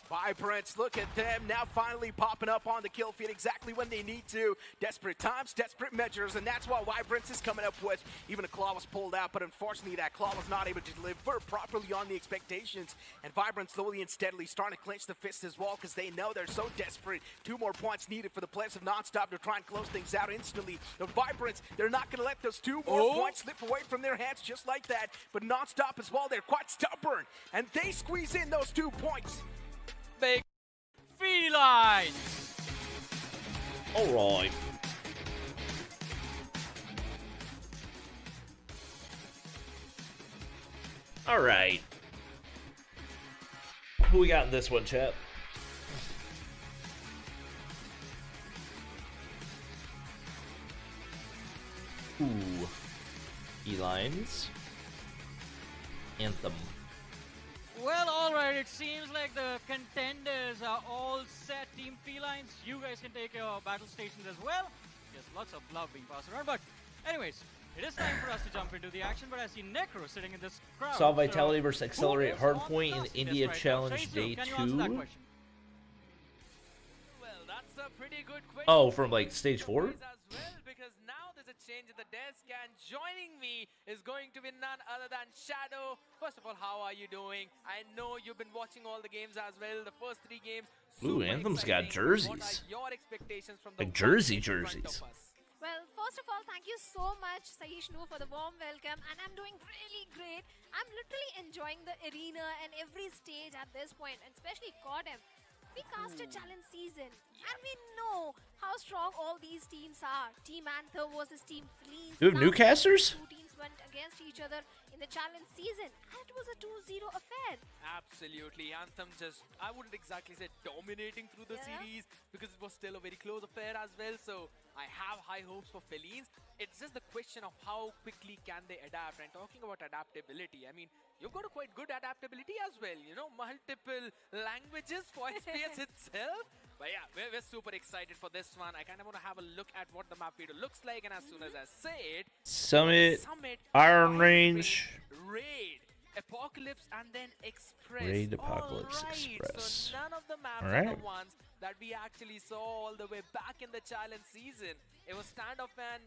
Vibrance, look at them now finally popping up on the kill feed exactly when they need to. Desperate times, desperate measures, and that's what Vibrance is coming up with. Even a claw was pulled out, but unfortunately that claw was not able to deliver properly on the expectations. And Vibrance slowly and steadily starting to clench the fist as well because they know they're so desperate. 2 more points needed for the players of Nonstop to try and close things out instantly. The Vibrance, they're not going to let those 2 more points slip away from their hands just like that. But Nonstop as well, they're quite stubborn, and they squeeze in those 2 points. Big Felines. All right. All right. Who we got in this one, chat? Ooh. Felines. Anthem. Well, alright, it seems like the contenders are all set. Team Felines, you guys can take your battle stations as well. Yes, lots of love being passed around, but anyways, it is time for us to jump into the action, but I see Necro sitting in this crowd. Saw Vitality versus who Accelerate is Hardpoint on in task India right now? Challenge Shaizu, Day can you answer that 2. question? Well, that's a pretty good question. Oh, from like stage 4? As well, because now there's a change in the desk, and joining me is going to be none other than Shadow. First of all, how are you doing? I know you've been watching all the games as well. The first 3 games. Ooh, Anthem's got jerseys. What are your expectations from the Like jersey one in front jerseys. of us? Well, first of all, thank you so much, Sahishnu, for the warm welcome, and I'm doing really great. I'm literally enjoying the arena and every stage at this point, and especially COD. We cast a challenge season, and we know how strong all these teams are. Team Anthem versus Team Felines. Dude, Last Newcasters? time 2 teams went against each other in the challenge season, and it was a 2-0 affair. Absolutely. Anthem just, I wouldn't exactly say dominating through the Yeah. series because it was still a very close affair as well. So I have high hopes for Felines. It's just the question of how quickly can they adapt. And talking about adaptability, I mean, you've got a quite good adaptability as well. You know, multiple languages for SPS itself. But yeah, we're super excited for this one. I kind of want to have a look at what the map video looks like. And as soon as I say it, Summit, Iron Range. Raid, Apocalypse, and then Express. Raid, Apocalypse, Alright, Express. So none of the maps are Alright. the ones that we actually saw all the way back in the challenge season. It was standoff and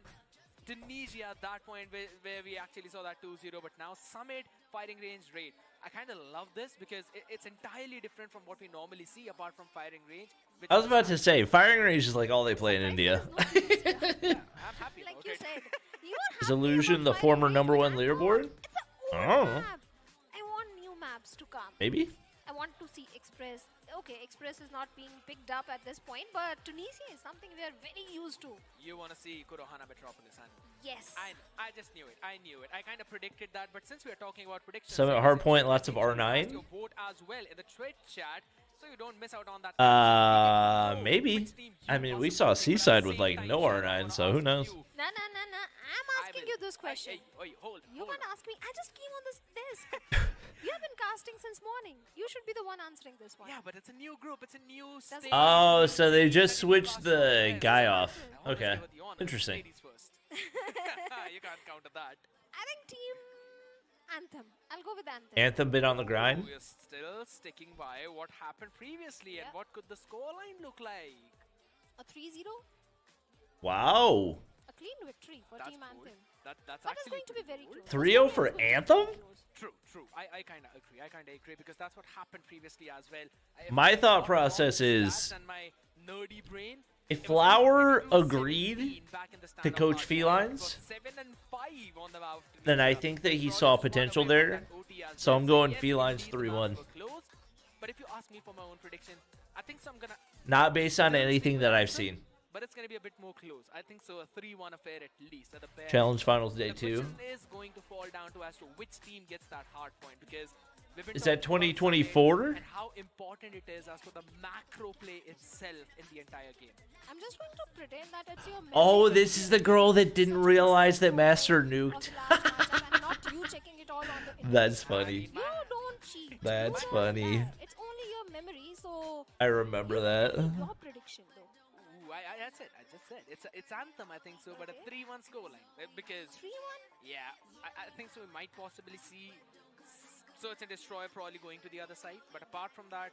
Tunisia at that point where we actually saw that 2-0, but now Summit firing range raid. I kind of love this because it's entirely different from what we normally see apart from firing range. I was about to say, firing range is like all they play in India. I'm happy Like about you it. said, you are Is happy Illusion about the firing former range, number but one I'm leaderboard? not. It's an Oh. old map. I want new maps to come. Maybe? I want to see Express. Okay, Express is not being picked up at this point, but Tunisia is something we are very used to. You want to see Kurohana Metropolis, and Yes. I just knew it. I knew it. I kind of predicted that, but since we are talking about predictions, Summit ladies and Hardpoint, gentlemen, lots of make sure you cast R9. your vote as well in the Twitch chat, so you don't miss out on that. Maybe. I mean, we saw Seaside with like no R9, so who knows? Nah. I'm asking you this question. Hold You on. can't ask me. I just came on this desk. You have been casting since morning. You should be the one answering this one. Yeah, but it's a new group. It's a new stage. Oh, so they just switched the guy off. Okay. Interesting. Ladies first. You can't counter that. I think Team Anthem. I'll go with Anthem. Anthem been on the grind? We're still sticking by what happened previously and what could the scoreline look like. A 3-0. Wow. A clean victory for That's Team cool. Anthem. That's That is actually going to be very close. 3-0 for Anthem? True. I kind of agree because that's what happened previously as well. My thought process is, And my nerdy brain, if it was going Flower to do agreed 17 back in the to stand-up coach hardpoint. Felines, It was 7 and 5 on the mouth. then I think that he saw potential there. So I'm going Felines 3-1. But if you ask me for my own prediction, I think so I'm gonna. Not based on anything that I've seen. But it's gonna be a bit more close. I think so. A 3-1 affair at least. At the bare Challenge minimum. Finals Day The 2. question is going to fall down to as to which team gets that hard point because we've been Is that talking about 2024? Sunday and how important it is as for the macro play itself in the entire game. I'm just going to pretend that it's your Oh, memory this is the girl that didn't realize that Master of nuked. the last matchup and not you checking it all on the internet. That's funny. You don't cheat. That's You don't funny. lie. It's only your memory, so I remember that. your prediction though. Ooh, I said, I just said it's Anthem, I think so, but a 3-1 scoreline because 3-1. yeah, I think so. We might possibly see Search and Destroy probably going to the other side, but apart from that,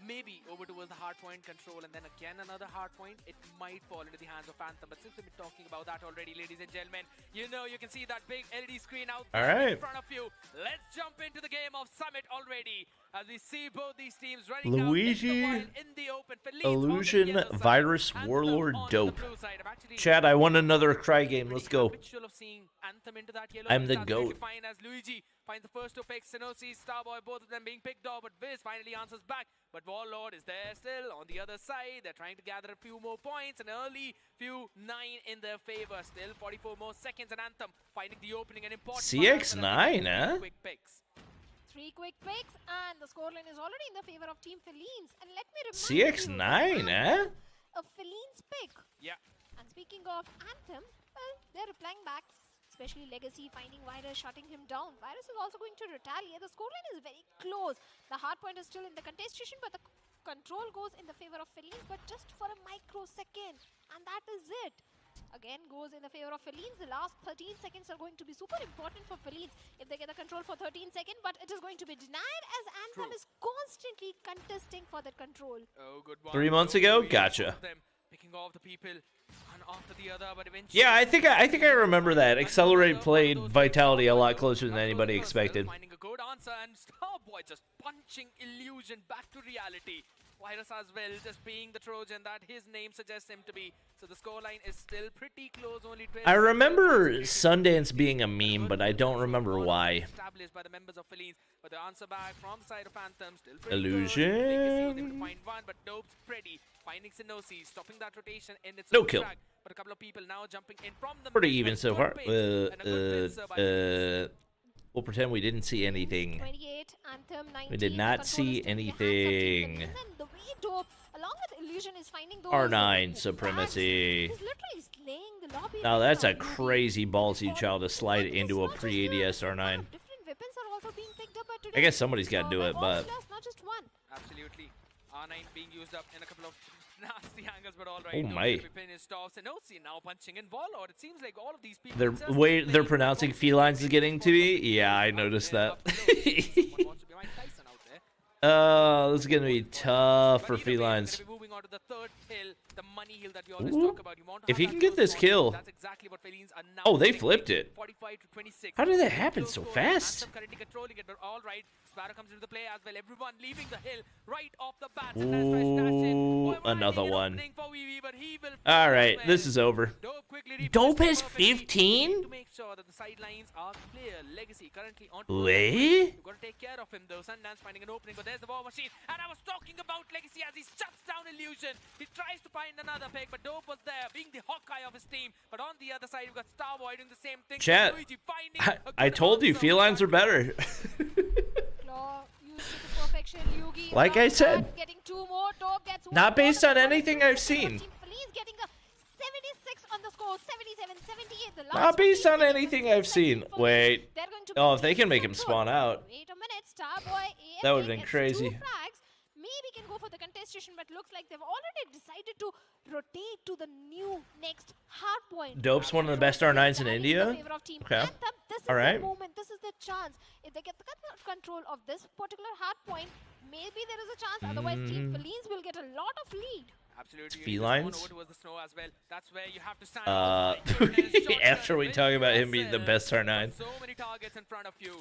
maybe over towards the hardpoint control and then again another hardpoint, it might fall into the hands of Anthem. But since we've been talking about that already, ladies and gentlemen, you know you can see that big LED screen out there in front of you. Let's jump into the game of Summit already as we see both these teams running Luigi, out in the open. Felines Illusion, on the yellow side, Virus, Anthem Warlord, on the dope. blue side. I'm actually Chad, I won another cry game. Let's go. habitual of seeing Anthem into that yellow. I'm It's the absolutely GOAT. Fine as Luigi finds the first two picks. Sinosi, Starboy, both of them being picked off, but Viz finally answers back. But Warlord is there still on the other side. They're trying to gather a few more points. An early few 9 in their favor. Still 44 more seconds, and Anthem finding the opening and important. CX9, huh? Quick picks. 3 quick picks, and the scoreline is already in the favor of Team Felines. And let me remind CX9, eh? a Felines pick. Yeah. And speaking of Anthem, well, they're replying back, especially Legacy finding Virus, shutting him down. Virus is also going to retaliate. The scoreline is very close. The hard point is still in the contestation, but the control goes in the favor of Felines, but just for a microsecond. And that is it. Again goes in the favor of Felines. The last 13 seconds are going to be super important for Felines if they get the control for 13 seconds, but it is going to be denied as Anthem is constantly contesting for that control. Oh, good one. 3 months No, ago? both Gotcha. of them picking off the people one after the other, but eventually. Yeah, I think I remember that. Accelerate played Vitality a lot closer than anybody expected. Finding a good answer, and Starboy just punching Illusion back to reality. Virus as well, just being the Trojan that his name suggests him to be. So the scoreline is still pretty close, only 12. I remember Sundance being a meme, but I don't remember why. Established by the members of Felines, but the answer back from the side of Anthem still pretty Illusion. good. Legacy was able to find one, but Dope's pretty finding Sinosi, stopping that rotation in its No own kill. track. But a couple of people now jumping in from the Pretty mid, even but so good far. pick and a good win, sir, by Felines. We'll pretend we didn't see anything. 28, Anthem 19. We did The not control see is still in the hands of Team anything. Felines, and the way Dope, along with Illusion, is finding those R9 frags. supremacy. He's literally slaying the lobby. Now right that's now. a crazy ballsy child to slide Because into a not just pre-ADS one, R9. different weapons are also being picked up by today. I guess somebody's got to do by it, all but players, not just one. Absolutely. R9 being used up in a couple of nasty angles, but all right. Oh my. Sinosi now punching in Warlord. It seems like all of these people. the just way playing they're the pronouncing box. felines is getting to me. Yeah, I noticed that. Someone wants to be Mike Tyson out there. This is gonna be tough for But either way, we're felines. gonna be moving on to the third hill the money hill that we always talk about. You want to If have he that can get close this spawn, kill. that's exactly what Felines are now Oh, they doing. flipped it. 45 to 26. How did that Very happen close so score. fast? Anthem currently controlling it, but all right. Sparrow comes into the play as well. Everyone leaving the hill right off the bat. Ooh, another one. For VV, but he will All fall right, as well. this is over. Dope quickly replays Dope it is perfectly. 15? To make sure that the sidelines are clear. Legacy currently on. Wait? You've got to take care of him though. Sundance finding an opening, but there's the war machine. And I was talking about Legacy as he shuts down Illusion. He tries to find another pick, but Dope was there, being the Hawkeye of his team. But on the other side, we've got Starboy doing the same thing. Chat, Luigi finding I told you, felines are better. Claw used to perfection. Yugi Like I said, getting two more. Dope gets one not more. based on anything I've seen. Felines getting a 76 on the score, 77, 78. The last Not based 15 on seconds anything is I've seen. Felines. Wait. They're going to Oh, if be they can make in him control. spawn out. Wait a minute. Starboy, AFK That would've been gets crazy. 2 frags. Maybe can go for the contestation, but looks like they've already decided to rotate to the new next hardpoint. Dope's one of the best R9s in India? Okay. This is All right. the moment. This is the chance. If they get the control of this particular hardpoint, maybe there is a chance. Otherwise, Team Felines will get a lot of lead. Absolutely. Felines? Over towards the snow as well. That's where you have to stand. After we talk about him being the best R9. So many targets in front of you.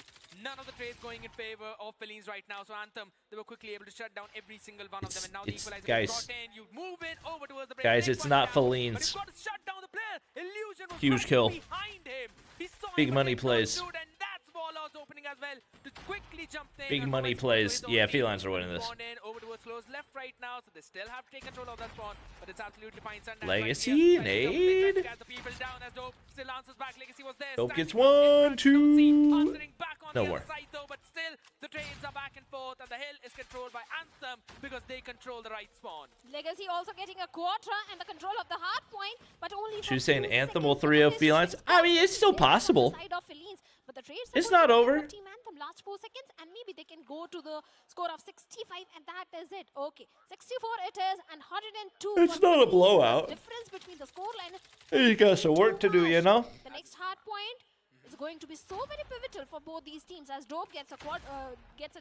None of the trades going in favor of Felines right now. So Anthem, they were quickly able to shut down every single one of them. And now the equalizer guys, gets brought in. You move it over towards the break. guys, Take it's one not down, Felines. but you've got to shut down the player. Illusion was Huge right kill. behind him. He saw Big him, money but they plays. couldn't shoot, and that's Warlord's opening as well to quickly jump in. Big and money provide plays. support to his Yeah, own team. felines are winning this. Spawn in over towards close left right now, so they still have to take control of that spawn, but it's absolutely fine. Sundance Legacy, right here, trying to jump in, trying to nade. get the people down as Dope still answers back. Legacy was there. Dope standing gets up in one, front, don't see, two. answering back on No the more. other side though, but still the trades are back and forth, and the hill is controlled by Anthem because they control the right spawn. Legacy also getting a quarter and the control of the hard point, but only for She's saying 2 Anthem seconds. will The 3-0 contest felines. is I mean, it's still on the possible. side of Felines, but the trades It's are not going over. for Team Anthem last 4 seconds, and maybe they can go to the score of 65, and that is it. Okay, 64 it is, and 102. It's for not a Felines. blowout. Difference between the scoreline. You got some work to do, you know? The next hard point is going to be so very pivotal for both these teams as Dope gets a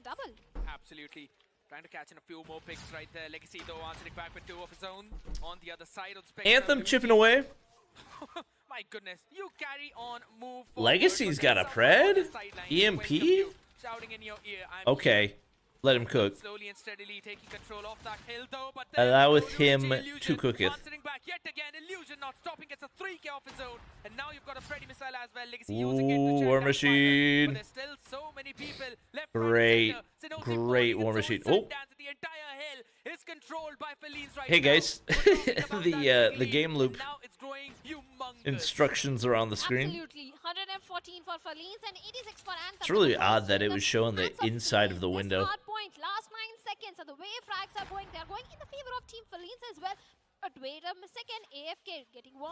double. Absolutely. Trying to catch in a few more picks right there. Legacy though answering back with 2 of his own on the other side of the spectrum. Anthem chipping away. My goodness, you carry on, move forward, Legacy's but got there's a someone on pred? the sideline EMP? waiting for you, shouting in your ear, I'm Okay, let him cook. slowly and steadily taking control of that hill though, but Alloweth there's him Luigi to Illusion cooketh. answering back yet again. Illusion not stopping, gets a 3K off his own, and now you've got a Freddy missile as well. Legacy using it to Ooh, shut War down Machine. But there's still so many people left. Great, right, and center. Sinosi great falling, War and so Machine. is Oh. Sundance. The entire hill is controlled by Felines right Hey now. guys, We're talking about that the lead, game and loop now it's growing humongous. instructions are on the screen. Absolutely. 114 for Felines and 86 for Anthem. It's really The odd that it first was showing the hands of inside of the Felines. window. This hard point, last 9 seconds, and the way frags are going, they're going in the favor of Team Felines as well. But wait a second, AFK getting 1,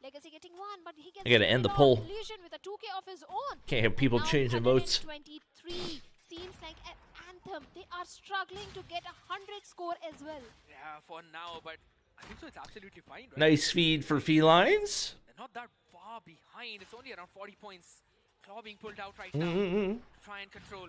Legacy getting 1, but he gets I gotta end the rid of poll. Illusion with a 2K of his own. Can't have people Now changing votes. 123 seems like at Anthem, they are struggling to get a 100 score as well. Yeah, for now, but I think so it's absolutely fine, right? Nice feed for felines. They're not that far behind. It's only around 40 points. Claw being pulled out right now. Mm-hmm. Try and control.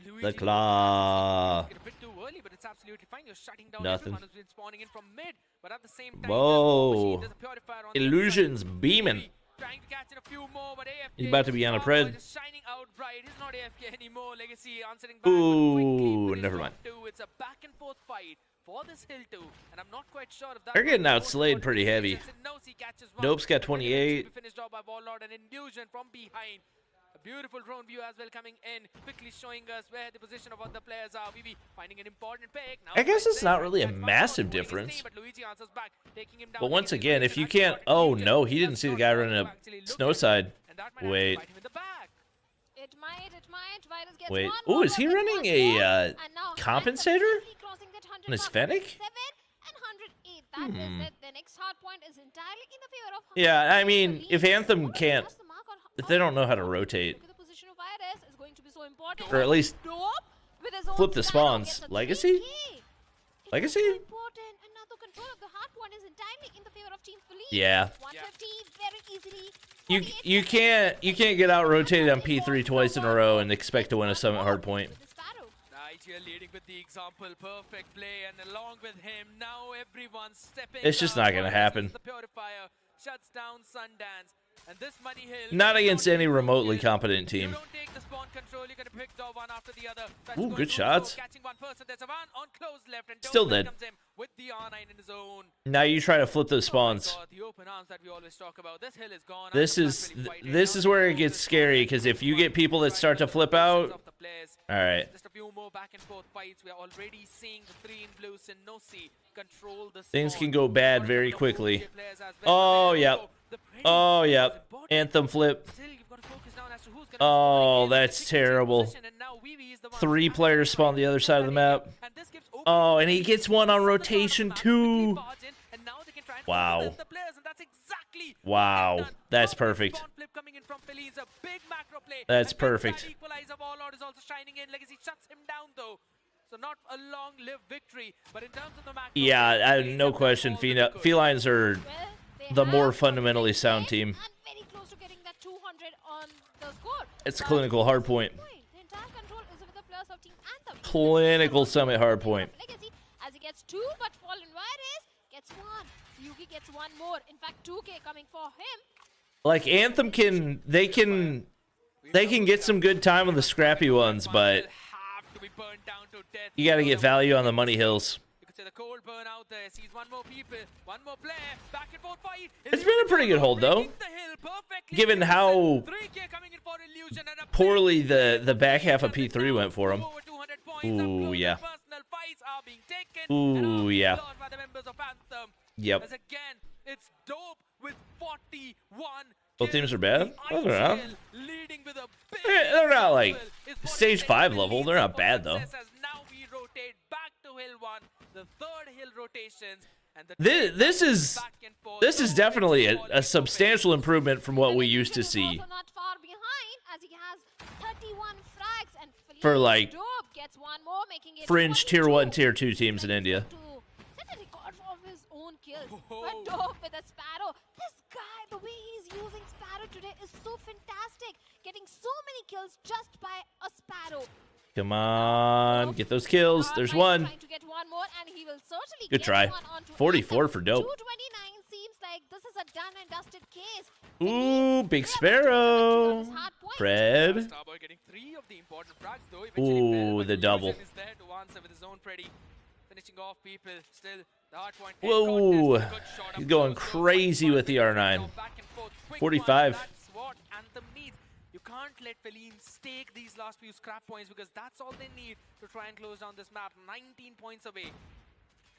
The Luigi claw. a bit too early, but it's absolutely fine. You're shutting down Nothing. everyone who's been spawning in from mid, but at the same time, Whoa. there's a purifier on the other Illusion's side. beaming. Trying to catch in a few more, but AFK. He's about to be on a Starboy pred. just shining out bright. He's not AFK anymore. Legacy answering back. but Ooh, quickly finished never off mind. too. It's a back and forth fight for this hill too, and I'm not quite sure if that. They're getting was the most outslayed pretty important heavy. decision. Since Nosy catches one, Dope's got but will eventually 28. be finished off by Warlord and Illusion from behind. A beautiful drone view as well coming in, quickly showing us where the position of other players are. VV finding an important pick. Now I guess right it's there, not really a Jack Buck massive supporting his difference. team, but Luigi answers back, taking him down But once again. again, if you Illusion can't... actually Oh got no, Illusion. he didn't Does see the not guy want running to up actually look snow at him, side. and that might actually Wait. bite him in the back. It might. Virus gets Wait. 1, Ooh, is he Warlord running gets 1 a, more, and now compensator Anthem crossing that 100 on his mark, Fennec? 107 and 108. That is it. The next hard point is entirely in the favor of Yeah, I mean, Felines. if Anthem Warlord can't... has the mark on If they don't know how to rotate, Look at the position of Virus is going to be so important. or at least Dope with his own flip the Sparrow spawns. gets a Legacy? 3K. It Legacy? is so important, and now the control of the hard point is entirely in the favor of Team Felines. Yeah. 150 very easily. You can't get out rotated on P3 twice in a row and expect to win a summit hardpoint. IG here leading with the example, perfect play, and along with him, now everyone's stepping. It's just not gonna happen. The Purifier shuts down Sundance, and this Money Hill. Not against any remotely competent team. You don't take the spawn control, you're gonna pick one after the other. Ooh, good shots. Catching one person, there's a one on close left, and Still Dolan dead. comes in with the R9 in his own. Now you try to flip those spawns. Oh my God, the open arms that we always talk about. This hill is gone. This is where it gets scary, because if you get people that start to flip out, all right. Just a few more back and forth fights. We are already seeing the 3 in blue Sinosi control the Things spawn. can go bad very quickly. Oh, yep. Oh, yep. Anthem flip. Still, you've got to focus down as to who's gonna Oh, spawn again. that's The 16th terrible. position, and now Vivi is the one 3 who's players spawn the other side of the map. and this gives open Oh, and he gets one on rotation quickly too. barge in, and now they can try and Wow. overwhelm the players, and that's exactly what Wow. they've done. That's Perfect perfect. spawn flip coming in from Felines, a big macro play. That's And then perfect. that equalizer of all out is also shining in. Legacy shuts him down though. So not a long-lived victory, but in terms of the macro, Yeah, Felines no have done question. all that they could. Felines are Well, they the have more got fundamentally it sound right team. and very close to getting that 200 on the score. It's But clinical hard point. The entire control is with the players of Team Anthem. Clinical summit hard point. Legacy, as he gets 2, but Fallen Virus gets 1. Yugi gets 1 more. In fact, 2K coming for him. Like Anthem they can get some good time on the scrappy ones, but Have to be burned down to death. you got to get value on the money hills. You could say the cold burn out there. Sees one more people, one more player, back and forth fight. It's been a pretty good hold though, Breaking the hill perfectly. given how 3K coming in for Illusion and a poorly big the back half of P3 went for him. over 200 points. Ooh, Up yeah. close and personal fights are being taken. Ooh, and all yeah. lost by the members of Anthem. Yep. As again, it's dope with 41. Both teams are bad? The Oh, they're not. IGL leading with a big They're not like is what stage is 5 taking level. the They're lead not for bad though. success as now we rotate back to hill 1, the 3rd hill rotations, and the This is back and forth. this is No definitely exit a substantial improvement from what we used to Illusion is see also not far behind as he has 31 frags and for Felines like Dope gets 1 more, making it fringe tier 1, 42. tier 2 teams in India. To set a record for his own kills. Whoa. But Dope with a Sparrow. This guy, the way he's using Sparrow today is so fantastic. Getting so many kills just by a Sparrow. Come on, get those kills. There's one. Trying to get 1 more, and he will certainly Good get try. 1 onto 44 Anthem. for Dope. 229 seems like this is a done and dusted case. Ooh, big sparrow. Fred. Starboy getting 3 of the important frags though. Ooh, the double. Is there to answer with his own Freddy. Finishing off people. Still, the Hardpoint. Whoa. He's going crazy with the R9. 45. That's what Anthem needs. You can't let Felines take these last few scrap points because that's all they need to try and close down this map. 19 points away.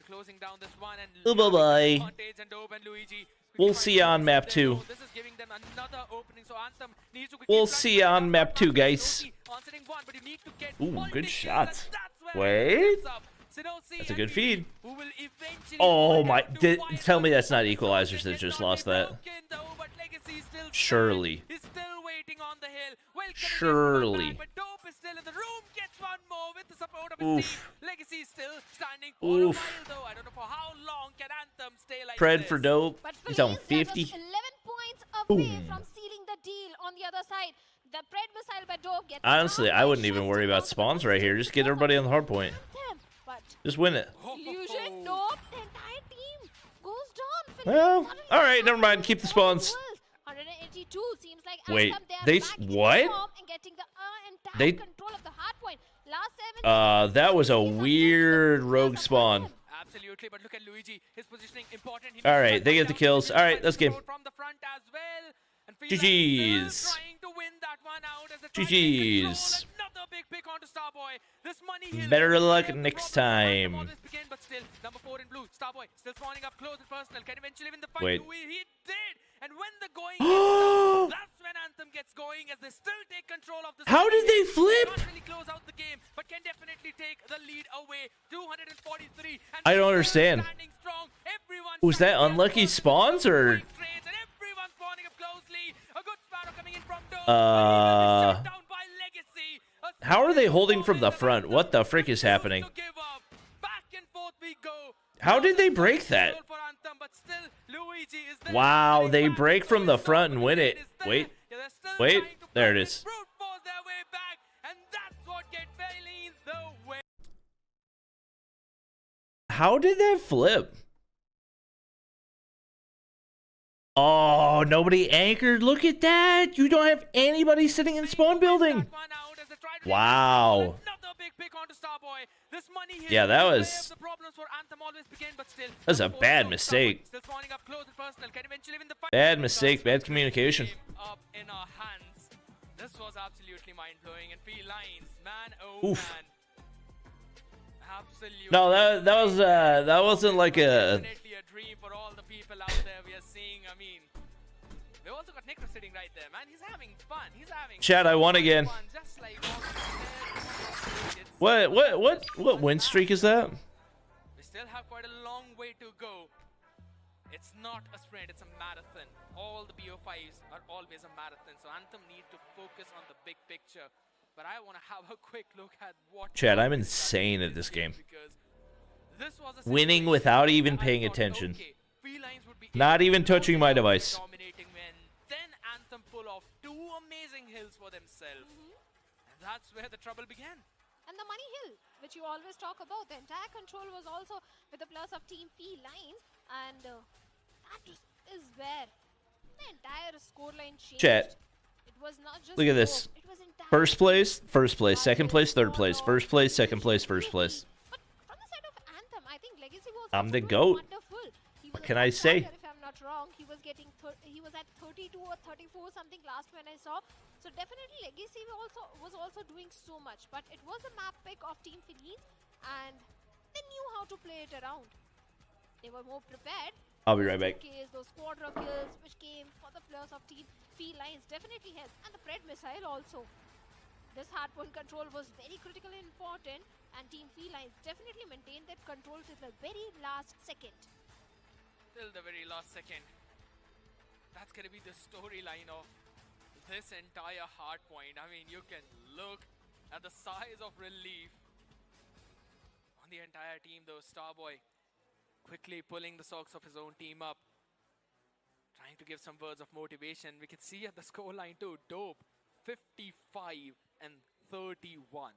Closing down this one and Oh, bye-bye. advantage, and Dope and Luigi We'll quickly see you on find map themselves 2. there. This is giving them another opening, so Anthem needs to quickly We'll try see and you find on out map what 2, happens. guys. Sinosi answering one, but you need to get Ooh, multi good kills, shots. and that's where Wait. it ends up. Sinosi That's a and good Vivi, feed. who will eventually Oh point my, out to tell me Vibrance. that's not equalizers that It's just not lost been that. broken though, but Legacy still Surely. stands. He's still waiting on the hill. Welcoming Surely. everyone back, but Dope is still in the room. Gets 1 more with the support of his Oof. team. Legacy is still standing for a Oof. while though. I don't know for how long can Anthem stay like Pred this. for Dope. But He's on Felines, that 50. was 11 points away Boom. from sealing the deal on the other side. The Pred missile by Dope gets Honestly, down I by wouldn't even shots worry about across the spawns right here. Just get everybody on the hard point. Anthem. But Just win it. Illusion, Dope, the entire team goes down. Felines Well, suddenly all right, have never mind. Keep the spawns. 182 seems like Wait, Anthem, they back in what? form and getting the entire They- control of the hard point. Last 7 That was a weird rogue spawn. Absolutely, but look at Luigi. His positioning important. He All needs to right, find they get down the kills. position, All right, find let's the game. road from the front as well. And GG's. still trying to win that one out as they try to GG's. control. Another big pick onto Starboy. This money hill Better is luck where the next problem time. always began, but still, number 4 in blue, Starboy still spawning up close and personal. Can eventually win the fight. Wait. He did. And when the going gets tough, that's when Anthem gets going as they still take control of the How did they flip? Can't really close out the game, but can definitely take the lead away. 243. And I don't still understand. standing strong. Everyone Was that trying to unlucky get spawns or? quick trades, and everyone spawning up closely. A good Sparrow coming in from Dope, Uh, but he will be shut down by Legacy. A How are they solid holding from the performance front? What the frick is refuse happening? to give up. Back and forth we go. How did they break that? Goal for Anthem, but still Luigi is there. Wow, Sitting they back, break from the so front and win it. is there. Wait. Yeah, they're still Wait. trying to There it fight is. and brute force their way back, and that's what gets Felines the win. How did that flip? Oh, nobody anchored. Look at that. You don't have anybody sitting in spawn building. Wow. Yeah, that was a bad mistake. Bad mistake, bad communication. This was absolutely mind-blowing, and Felines, man, oh Oof. man. Absolutely. No, that wasn't like a. Definitely a dream for all the people out there we are seeing. I mean, we also got Nick sitting right there, man. He's having fun. He's having Chad, I won again. fun, just like What win streak is that? we still have quite a long way to go. It's not a sprint, it's a marathon. All the BO5s are always a marathon, so Anthem need to focus on the big picture. But I want to have a quick look at what... Chad, I'm insane at this game. because this was a Winning situation without even where I paying thought, attention. okay, Felines would be Not able even to touching my dominate device. dominating win. Then Anthem pull off 2 amazing hills for themselves. And that's where the trouble began. And the money hill, which you always talk about, the entire control was also with the plus of Team Felines, and that is where the entire scoreline changed. Chat. It was not just Look at this. It was entire First place, second place, third place, first place, second place, first place. But from the side of Anthem, I think Legacy was I'm also the doing GOAT. wonderful. He What was can a I top say? target, if I'm not wrong. He was getting he was at 32 or 34 something last when I saw. So definitely Legacy was also doing so much. But it was a map pick of Team Felines, and they knew how to play it around. They were more prepared. I'll be right back. Those quadra kills which came for the players of Team Felines definitely helped, and the Pred missile also. This hardpoint control was very critical and important, and Team Felines definitely maintained that control till the very last second. Till the very last second. That's going to be the storyline of this entire hardpoint. I mean, you can look at the size of relief on the entire team, though. Starboy quickly pulling the socks of his own team up, trying to give some words of motivation. We can see at the scoreline too, Dope 55 and 31.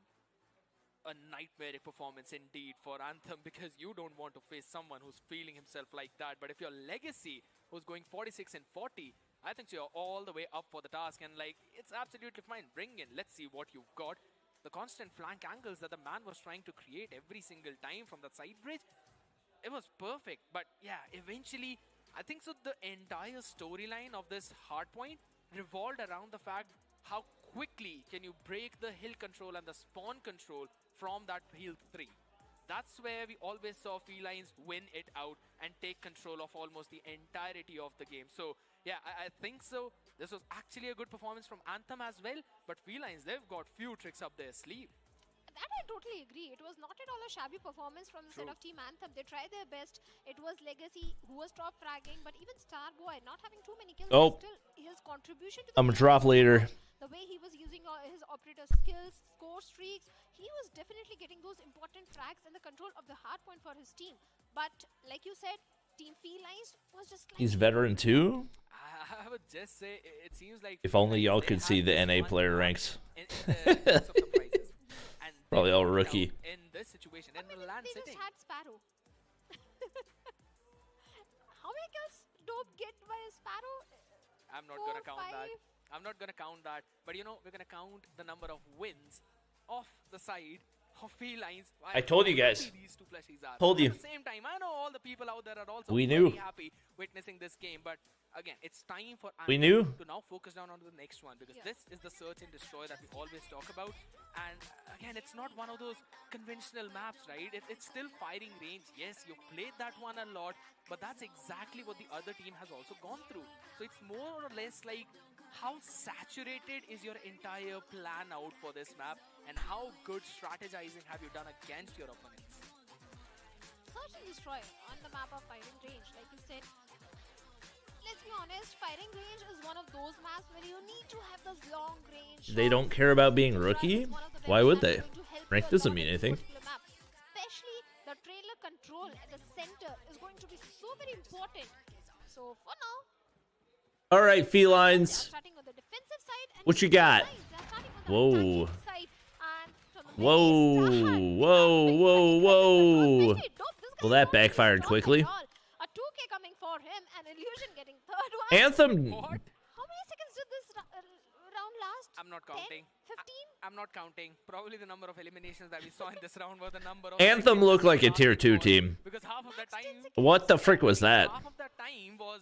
A nightmaric performance indeed for Anthem, because you don't want to face someone who's feeling himself like that. But if you're Legacy, who's going 46 and 40, I think you're all the way up for the task, and like, it's absolutely fine. Bring in, let's see what you've got. The constant flank angles that the man was trying to create every single time from that side bridge, it was perfect. But yeah, eventually, I think so the entire storyline of this hardpoint revolved around the fact how quickly can you break the hill control and the spawn control from that hill 3. That's where we always saw Felines win it out and take control of almost the entirety of the game. So yeah, I think so. This was actually a good performance from Anthem as well, but Felines, they've got few tricks up their sleeve. That I totally agree. It was not at all a shabby performance from the side of Team Anthem. They tried their best. It was Legacy who was top fragging, but even Starboy not having too many kills, Oh. still his contribution to the I'm a game drop was leader. good. The way he was using his operator skills, score streaks, he was definitely getting those important frags and the control of the hard point for his team. But like you said, Team Felines was just like... He's veteran too? I would just say it seems like If only y'all they could see have the this NA one player map ranks. in the sense of surprises. And they Probably all pulled it rookie. out in this situation, I in mean, the LAN they setting. just had Sparrow. How many kills Dope get by a Sparrow? I'm not 4, gonna count that. 5? I'm not gonna count that. But you know, we're gonna count the number of wins off the side of Felines. I told you how guys. happy these two plushies are. Told But you. At the same time, I know all the people out there are also We very knew. happy witnessing this game. But again, it's time for We Anthem knew. to now focus down on the next one, because this is the search and destroy that we always talk about. And again, it's not one of those conventional maps, right? It's still firing range. Yes, you've played that one a lot, but that's exactly what the other team has also gone through. So it's more or less like, how saturated is your entire plan out for this map, and how good strategizing have you done against your opponents? Search and destroy on the map of firing range, like you said. Let's be honest, firing range is one of those maps where you need to have those long range. They don't care about being rookie? Why would they? Rank doesn't mean anything. Especially the trailer control at the center is going to be so very important. So for now, All right, they are Felines. starting on the defensive side. And What you Team got? Felines, they are starting on the Whoa. attacking side. And from the very Whoa, start, whoa, whoa, whoa. especially Dope, this Well, that backfired quickly. A 2K coming for him, and Illusion getting third one. Anthem. What? How many seconds did this round last? I'm not 10? counting. 15? I'm not counting. Probably the number of eliminations that we saw in this round were the number of Anthem seconds looked that like a last tier 2 was. team. Because half of that Max 10 time, seconds. What the frick was that? half of that time was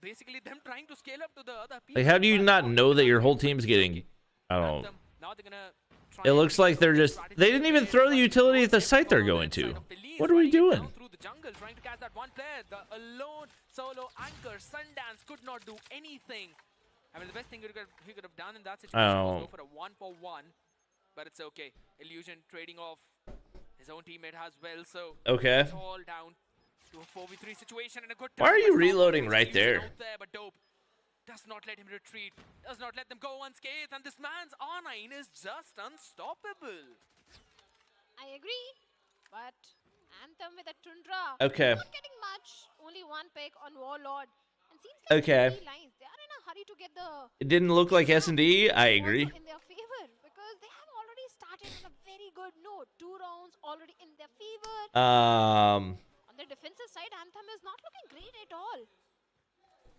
basically them trying to scale up to the other people. Like, how do you But not know that your whole team's getting? I don't know. Anthem, now they're gonna try It and looks like they're just. They didn't even throw the utility at the site they're going to. What are we doing? Through the jungle, trying to catch that one player. The alone solo anchor Sundance could not do anything. I mean, the best thing he could have done in that situation was go for a 1-for-1, but it's okay. Illusion trading off his own teammate as well, so Okay. it's all down to a 4v3 situation and a good. Why are time you by reloading South. right Illusion there? out there? But Dope does not let him retreat, does not let them go unscathed, and this man's R9 is just unstoppable. I agree, but Anthem with a Tundra. Okay. Not getting much. Only one pick on Warlord. And seems like Okay. the Felines, they are in a hurry to get the It didn't look like S&D. I agree. also in their favor because they have already started on a very good note. 2 rounds already in their favor. On the defensive side, Anthem is not looking great at all.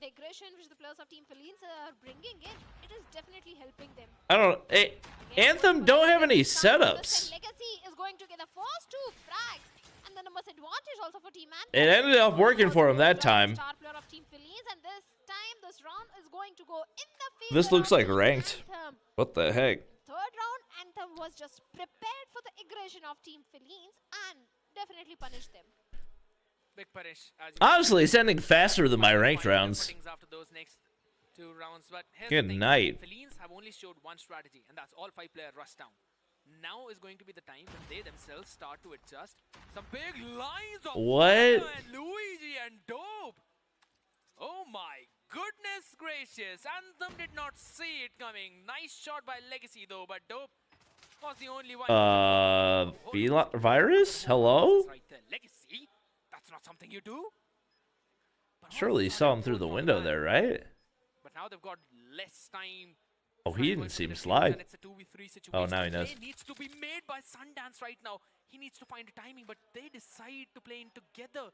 The aggression which the players of Team Felines are bringing in, it is definitely helping them. I don't. Hey, Anthem don't have any This setups. time Legacy is going to get the first 2 frags, and the numbers advantage also for Team Anthem. It ended up working for him that time. Star player of Team Felines, and this time this round is going to go in the favor This looks of like Team ranked. Anthem. What the heck? Third round, Anthem was just prepared for the aggression of Team Felines and definitely punished them. Big punish. As you Honestly, it's ending faster than my ranked find their rounds. footings after those next 2 rounds, but here's Good the thing. night. Felines have only showed one strategy, and that's all 5-player rush down. Now is going to be the time when they themselves start to adjust. Some big lines of What? fire and Luigi and Dope. Oh my goodness gracious! Anthem did not see it coming. Nice shot by Legacy though, but Dope was the only one. Virus? Hello? Right there. Legacy? That's not something you do. But Surely you saw him through the window there, right? But now they've got less time. Oh, he didn't see him slide. And it's a 2v3 situation. Oh, now he knows. Play needs to be made by Sundance right now. He needs to find a timing, but they decide to play in together,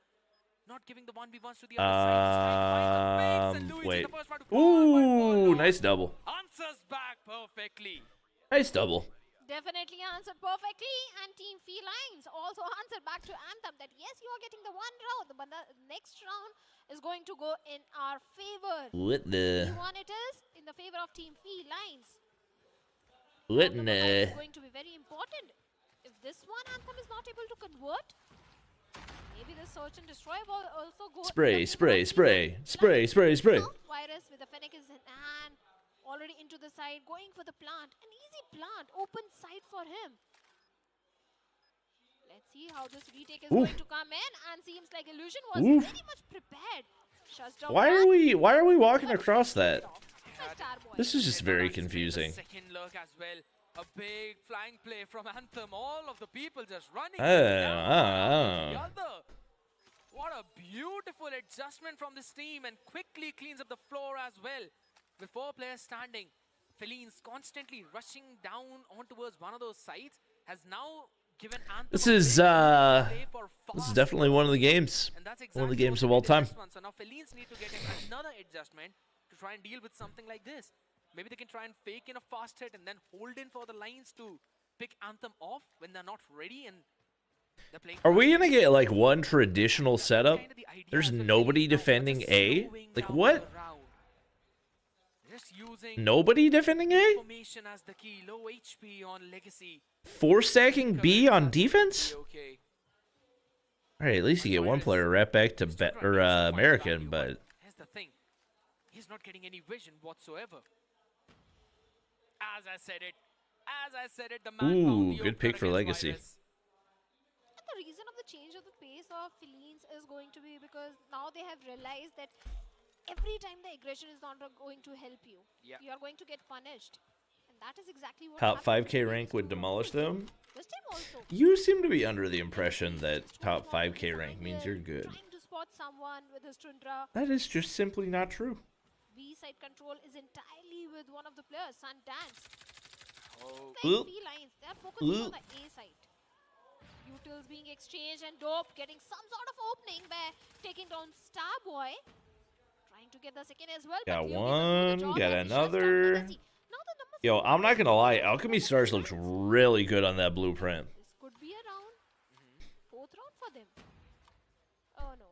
not giving the 1v1s to the other side. And Luigi, Wait. the first one to fall, but Ooh, Warlord nice double. answers back perfectly. Nice double. Definitely answered perfectly, and Team Felines also answered back to Anthem that yes, you are getting the 1 round, but the next round is going to go in our favor. What the? One it is in the favor of Team Felines. What Round in number 5 is the? going to be very important. If this one Anthem is not able to convert, maybe the search and destroy will also go. Spray, in the spray, favor of spray, spray, spray, spray. Virus with the Fennec is in hand, already into the side, going for the plant. An easy plant, open side for him. Let's see how this retake is Oof. going to come in, and seems like Illusion was Oof. very much prepared. Shuts down Why are we walking across that? Starboy. This is just And very that's been the confusing. second look as well. A big flying play from Anthem. All of the people just running. Oh, down oh, the oh. other. What a beautiful adjustment from this team, and quickly cleans up the floor as well. With 4 players standing, Felines constantly rushing down on towards one of those sides has now given Anthem. This a is very good play for this is fast definitely one of the growth. games. And that's One of the exactly games what of all they did in time. this one. So now Felines need to get in another adjustment to try and deal with something like this. Maybe they can try and fake in a fast hit and then hold in for the lines to pick Anthem off when they're not ready and they're playing. Are we gonna get like one traditional setup? Kinda the idea There's as well. nobody Felines now defending just A? slowing Like down what? the round. Just using Nobody defending A? formation as the key. Low HP on Legacy. 4 stacking B on defense? Okay. Alright, at least you get one player right back to American, but Here's the thing. He's not getting any vision whatsoever. As I said it, the man Ooh, found the good opener pick for against Legacy. Virus. And the reason of the change of the pace of Felines is going to be because now they have realized that every time the aggression is not going to help you, Yeah. you are going to get punished. And that is exactly what top happened 5K with rank these would two demolish rounds. them. This time also. You seem to be under the impression that top 5K rank means you're good. Trying to spot someone with his Tundra. That is just simply not true. B side control is entirely with one of the players, Sundance. Oh, Like Oop. Felines, they are focusing on Oop. the A side. projectiles being exchanged, and Dope getting some sort of opening by taking down Starboy. Trying to get the second as well. Got but Lugi will do the one, job got as he shuts down another. Legacy. Now the numbers Yo, are I'm not gonna lie, Alchemy Stars Finalization. looks really good on that blueprint. This could be a round. Fourth round for them. Oh no.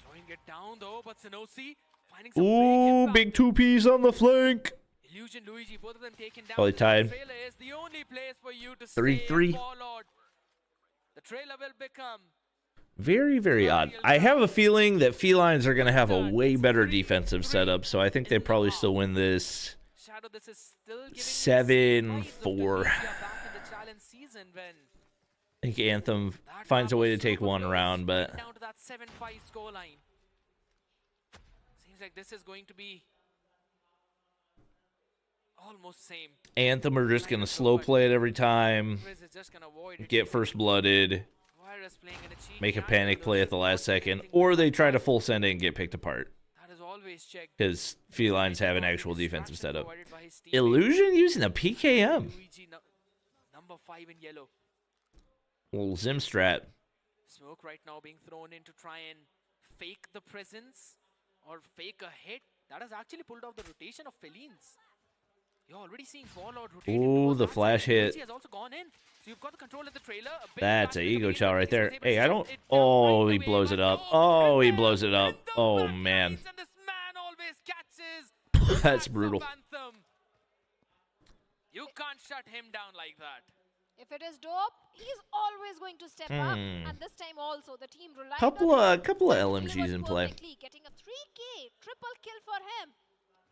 Slowing it down though, but Sanosi finding some Ooh, impact. big 2Ps on the flank. Illusion, Luigi, both of them taken down. Probably The tied. trailer is the only place for you to 3-3. stay, Warlord. The trailer will become Very, very odd. I have a feeling that Felines are gonna have a way better defensive setup, so I think they probably still win this Shadow. This is still giving 7-4. back in the challenge season when I think Anthem that finds a round way to was take super one close, round, but down to that 7-5 scoreline. Seems like this is going to be almost same. Anthem are just gonna slow play it every time, Riz is just gonna avoid it. get first blooded, Virus playing in a cheeky make a angle, panic play at the last second, or they try to full send it and get picked apart That is always checked. because Felines have an actual defensive setup. Provided by his teammate. Illusion using a PKM. Luigi, number 5 in yellow. Little Zim strat. Smoke right now being thrown in to try and fake the presence or fake a hit. That has actually pulled off the rotation of Felines. You're already seeing Warlord rotating. Ooh, towards the that flash side. hit. Luigi has also gone in. So you've got the control of the trailer. A bit That's back a to the ego main chow right base, there. was able Hey, to I shut don't. it down Oh, right he away, blows but it up. no, Oh, he Riz blows it up. in the Oh front man, lines, and this man always catches that's of brutal. Anthem. You can't shut him down like that. If it is Dope, he's always going to step up. And this time also, the team relied Couple on him. of couple of He LMGs delivered in play. perfectly, getting a 3K triple kill for him.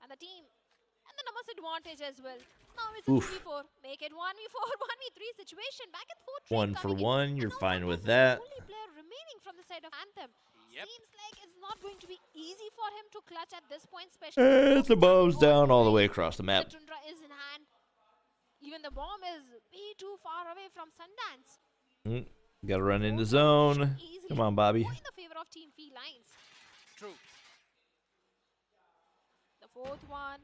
And the team, and the numbers advantage as well. Now it's a Oof. 2v4. Make it 1v4, 1v3 situation. Back and forth. One for one, you're fine with that. Only player remaining from the side of Anthem. Yep. Seems like it's not going to be easy for him to clutch at this point, especially. The bomb's down all the way across the The map. Tundra is in hand. Even the bomb is way too far away from Sundance. Gotta run into zone. Easily Come on, Bobby. go in the favor of Team Felines. True. The fourth one.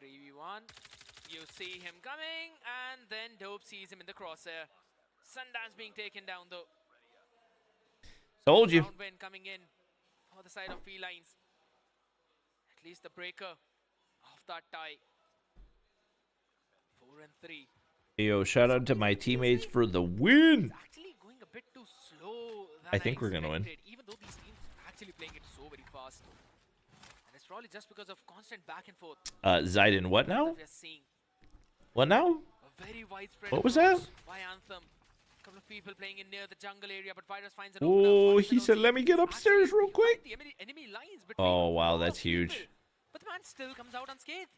3v1. You see him coming, and then Dope sees him in the crosshair. Sundance being taken down, though. Told you. Round win coming in for the side of Felines. At least the breaker of that tie. 4 and 3. Yo, shout out to my teammates for the win. It's actually going a bit too slow than I think we're gonna win. expected, even though these teams are actually playing it so very fast. And it's probably just because of constant back and forth Zayden, what now? that we are seeing. What now? A very widespread What was approach that? by Anthem. A couple of people playing in near the jungle area, but Virus finds an Oh, opener. he said, "Let me get upstairs Actually real quick." behind the enemy lines between Oh, a wow, lot that's of people. huge. But the man still comes out unscathed.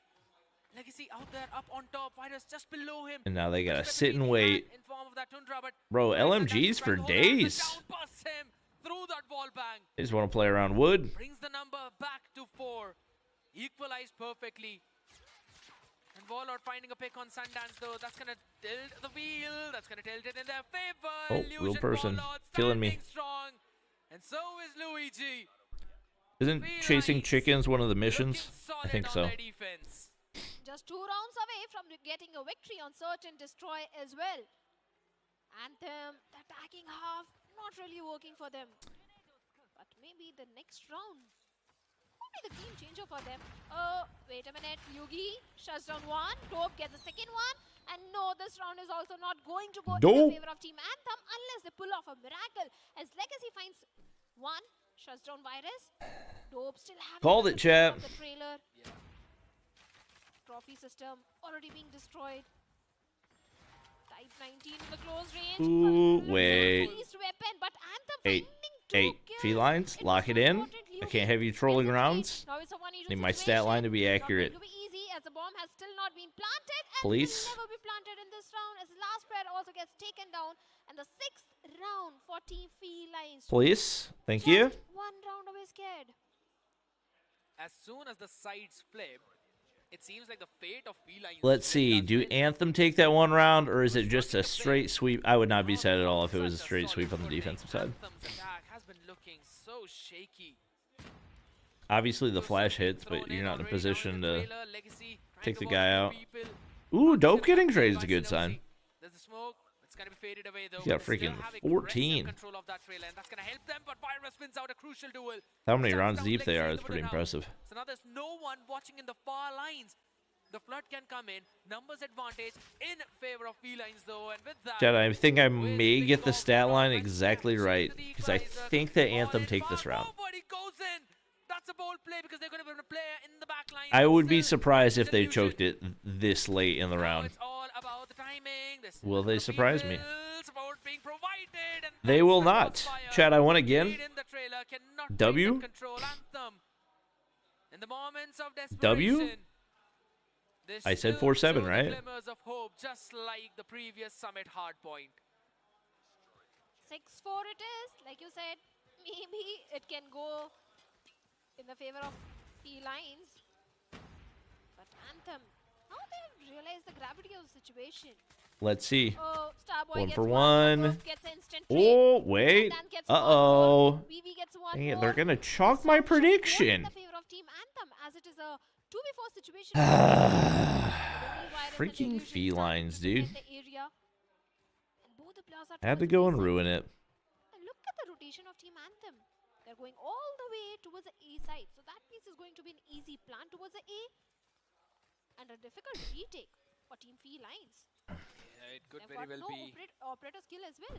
Legacy out there, up on top. Virus just below him. And now they gotta Push sit and Pepperoni wait. in form of that Tundra, but Bro, Virus LMGs attacks, for trying to hold on, but days. down past him through that wall bang. They just want to play around wood. Brings the number back to 4. Equalized perfectly. And Warlord finding a pick on Sundance, though. That's going to tilt the wheel. That's going to tilt it in their favor. Oh, Illusion real person. Warlord Killing me. standing strong. And so is Luigi. Isn't chasing Felines chickens one of the looking missions? I solid think on so. their defense. Just 2 rounds away from getting a victory on Search and Destroy as well. Anthem, the attacking half, not really working for them. But maybe the next round could be the game changer for them. Oh, wait a minute. Yugi shuts down one. Dope gets the second one. And no, this round is also not going to go in Dope. the favor of Team Anthem unless they pull off a miracle. As Legacy finds one, shuts down Virus. Dope still having Called the it, control chat. of the trailer. Trophy system already being destroyed. Type 19 in the close range. Ooh, Little wait. released weapon, but Anthem Hey, finding hey, 2 kills. Felines, It lock was it in. important I Yugi can't have you trolling gets the rounds. lead. Now it's a 1v2 Need my stat situation. line to be Not accurate. going to be easy as the bomb has still not been planted and Police. will never be planted in this round as the last player also gets taken down. And the 6th round for Team Felines. Please, thank you. Just 1 round away scared. As soon as the sides flip, it seems like the fate of Felines. Let's see. does Do win. Anthem take that one round, or is it just a straight sweep? I would not be sad at all if it was a Such straight solid sweep on the footing. defensive side. Anthem's attack has been looking so shaky. Obviously, the Those flash being hits, but thrown you're not in a already down position the to trailer. Legacy trying take to the watch guy the out. people. Ooh, Not dope still getting captured traded is by a good Sinosi. sign. There's There's a smoke. It's gonna be faded away though. He's got They still freaking have 14. aggressive control of that trail, and that's gonna help them. But Vibrance wins out a crucial duel. How many Shuts rounds down deep they are Legacy is in the pretty middle now. impressive. So now there's no one watching in the far lines. The flood can come in. Numbers advantage in favor of Felines though, and with that, Chad, I think I may get the stat line exactly right because I think that Anthem take this round. Nobody goes in. That's a bold play because they're going to be able to play in the back line. I would be Still, surprised if it's they illusion. choked it this late in the Now round. it's all about the timing. This is Will they the surprise me? people, support being provided, and They that's will the not. crossfire. Chad, I won again. Lead in the trailer cannot W? take that control. Anthem. In the moments of desperation, W? they I said still 4-7, show the right? glimmers of hope, just like the previous summit Hardpoint. 6-4 it is. Like you said, maybe it can go in the favor of Felines. But Anthem, now they've realized the gravity of the situation. Let's see. Oh, Starboy One gets for one. one. Gets an instant trade. Oh, wait. Sandan gets one Uh-oh. more. VV gets one Dang it, more. they're going to chalk my Sun should go prediction. in the favor of Team Anthem, as it is a 2v4 situation. Freaking felines, dude. Had Had to go and ruin it. Look at the rotation of Team Anthem. They're going all the way towards the A side. So that piece is going to be an easy plan towards the A. And a difficult retake for Team Felines. Yeah, it could They've very got well no be. operator skill as well.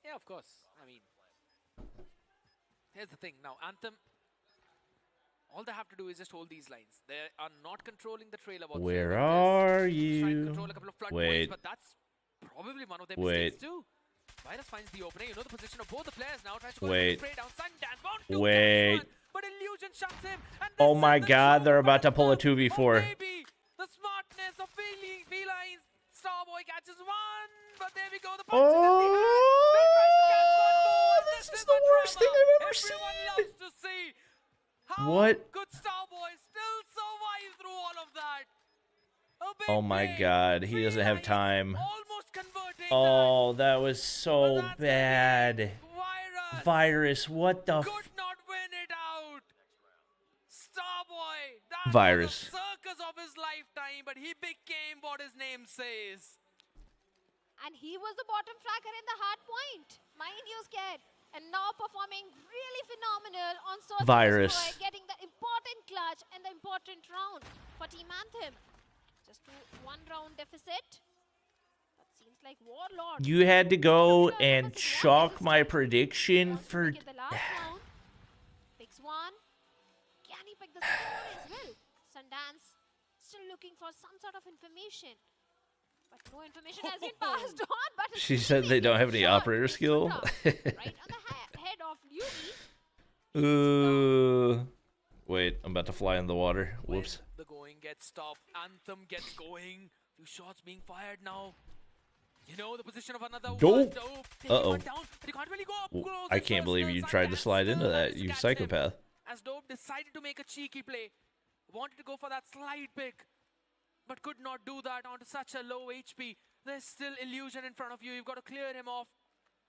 Yeah, of course. I mean, here's the thing. Now, Anthem, all they have to do is just hold these lines. They are not controlling the trailer whatsoever. Where They're are trying to you? control a couple of flood Wait. points, but that's probably one of their Wait. mistakes too. Virus finds the opening. You know the position of both the players now. Tries to go Wait. spray down. Sundance bound to Wait. catch one, but Illusion shuts him. And Oh this my is the god, show they're for about to pull a Anthem. 2v4. Or maybe the smartness of Felines. Starboy catches one, but there we go. The punch is at the hand. Still tries to catch one more. This is the worst thing I've ever seen. Everyone loves to see how What? could Starboy still survive through all of that. A big Oh my play. god, he doesn't have Felines time. almost converting Oh, that was so But that's bad. Virus Virus, what the f... could not win it out. Starboy, that Virus. was a circus of his lifetime, but he became what his name says. And he was the bottom fragger in the hard point. Mind you, scared. And now performing really phenomenal on Search and Virus. Destroy, getting the important clutch and the important round for Team Anthem. Just to 1 round deficit. That seems like Warlord. You had to go Warlord and versus chalk Warlord. my prediction Wants to for... pick it the last round. Picks one. Can he pick the second one as well? Sundance still looking for some sort of information. But no information has been passed on. But She said they don't have any operator skill. Right on the head of Luby. Wait, I'm about to fly in the water. Whoops. When the going gets stopped, Anthem gets going. Few shots being fired now. You know the position of another Dope. one. Uh-oh. One down, but he can't really go up Well, close. I His can't believe personal you tried to Sundance slide into still that, managed to you catch him. psychopath. As Dope decided to make a cheeky play. Wanted to go for that slide pick, but could not do that onto such a low HP. There's still Illusion in front of you. You've got to clear him off.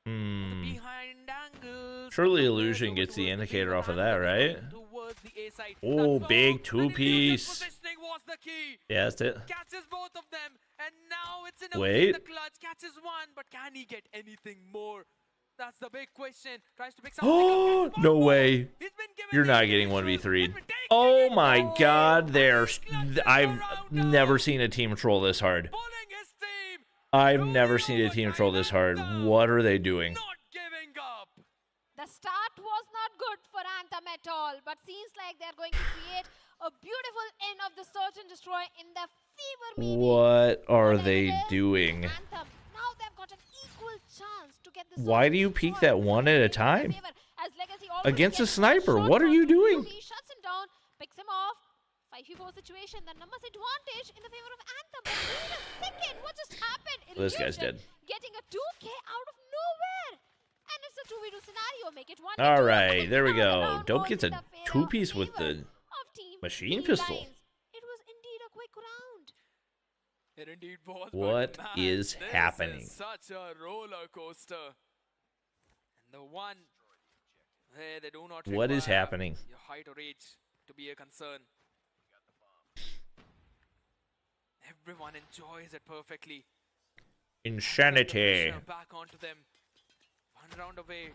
The behind angles. Surely The Illusion over gets the towards indicator B, off of but that, Anthem right? towards the A side. Oh, That's big all. And Illusion's two-piece. positioning was the key. Yeah, that's it. Catches both of them, and now it's in a Wait. the clutch. Catches one, but can he get anything more? That's the big question. Tries to pick something Oh, up. catches no one more. way. He's been given You're the not getting indication. 1v3'd. He's been taking Oh it. my god, And there's... he clutches the I've round never out. seen a team troll this hard. Pulling his team I've through never the seen a team overtime, troll this hard. Anthem What are they doing? Not giving up. The start was not good for Anthem at all, but seems like they're going to create a beautiful end of the Search and Destroy in the fever meeting. What are Whatever they it is, doing? Anthem, now they've got an equal chance to get the Why Search do you and peek Destroy that one at a in their time? favor, as Legacy already Against a gets sniper, shot what are down you to doing? He shuts him down, picks him off. 5v4 situation, the numbers advantage in the favor of Anthem. But wait a second, what just happened? This guy's Illusion dead. Getting a 2k out of nowhere. And it's a 2v2 scenario. Make it 1v2. All right, And there we now the go. round Dope goes gets in a the favor two-piece with the of Team machine Felines. pistol. It was indeed a quick round. It indeed was. What but man, is this happening? Is such a roller coaster. And the one where they do not What is require happening? your height or age to be a concern. Everyone enjoys it perfectly. Insanity. Pressure back onto them. One round away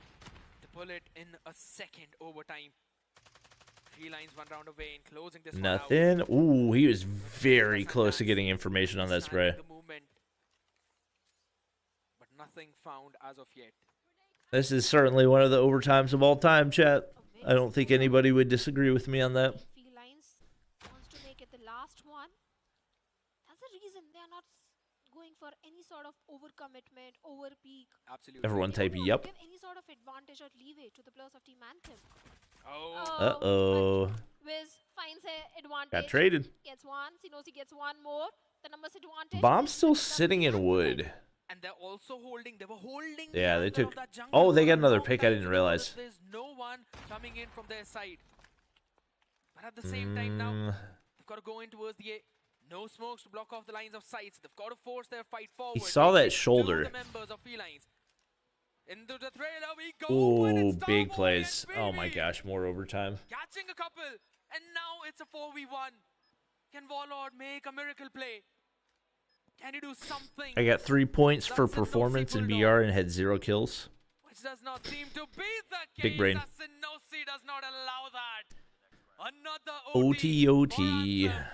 to pull it in a second overtime. Felines 1 round away in closing this one out. Nothing. Ooh, he was very close to getting information on that spray. The movement, but nothing found as of yet. This is certainly one of the overtimes of all time, chat. I don't think anybody would disagree with me on that. Felines wants to make it the last one. That's the reason they are not going for any sort of overcommitment, overpeak. Absolutely. Everyone type They don't yup. give any sort of advantage or leeway to the players of Team Anthem. Oh. Uh-oh. Wiz finds an advantage. Got traded. Gets one. Sinosi gets one more. The numbers advantage. Bomb's Wiz still picks up sitting in Anthem. wood. And they're also holding. They were holding. Yeah, the they angle took... of that jungle Oh, they for got a another long pick. I time, didn't so realize. There's no one coming in from their side. But at the same time now, they've got to go in towards the A. No smokes to block off the lines of sights. They've got to force their fight forward. saw They that get shoulder. The members of Felines. Into the trailer we go. and Ooh, it's big Starboy plays. and Oh my BB gosh, more overtime. Catching a couple. And now it's a 4v1. Can Warlord make a miracle play? Can he do something? I got 3 points for That's a no-see performance in bulldog. BR and had 0 kills. Which does not seem to be the case. Big brain. Sinosi does not allow that. Another OT. for Anthem.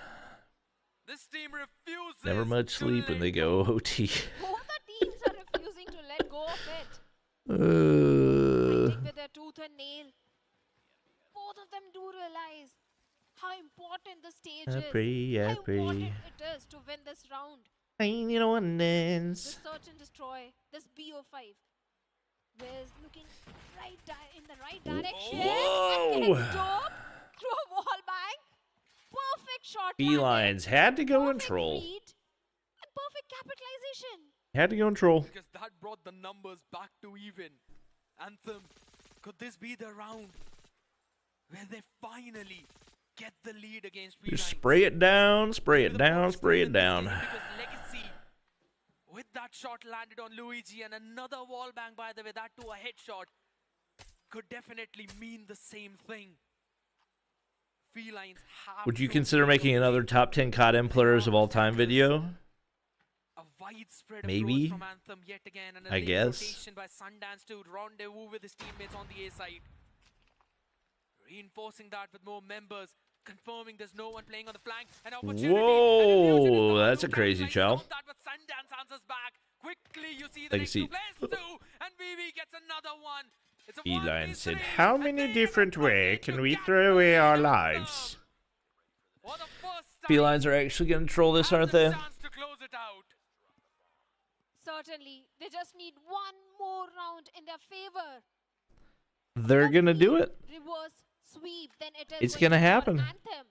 This team refuses. Never much to sleep when let they go OT. Both the teams are refusing to let go of it. Uh, Fighting with their tooth and nail. Both of them do realize how important the stage is. How important it is to win this round. This search and destroy. This BO5. Wiz looking in the right direction. Whoa! And getting dope through a wall bang. Perfect shot. Felines had to go in Perfect troll. read and perfect capitalization. Had to go in troll. Because that brought the numbers back to even. Anthem, could this be the round where they finally get the lead against Felines? Just spray it down, spray it down, spray it down. Because Legacy, with that shot landed on Luigi and another wall bang, by the way, that to a headshot, could definitely mean the same thing. Felines have Would you to consider making another top 10 COD players of all time video? a widespread Maybe. approach from Anthem yet again, and a I late guess. rotation by Sundance to rendezvous with his teammates on the A side. Reinforcing that with more members, confirming there's no one playing on the flank. An opportunity. Whoa, that's a crazy chow. That, but Sundance answers back. Quickly, you see the Like, next see- two players too, and BB gets another one. It's a Feline said, 1v3, how and many they different will ways proceed can to we get throw away our the lives? For the first time, Felines are actually going to troll this, aren't they? Anthem chance to close it out. Certainly, they just need one more round in their favor. They're going to do it. Reverse sweep, then it is It's going gonna to be for happen. Anthem.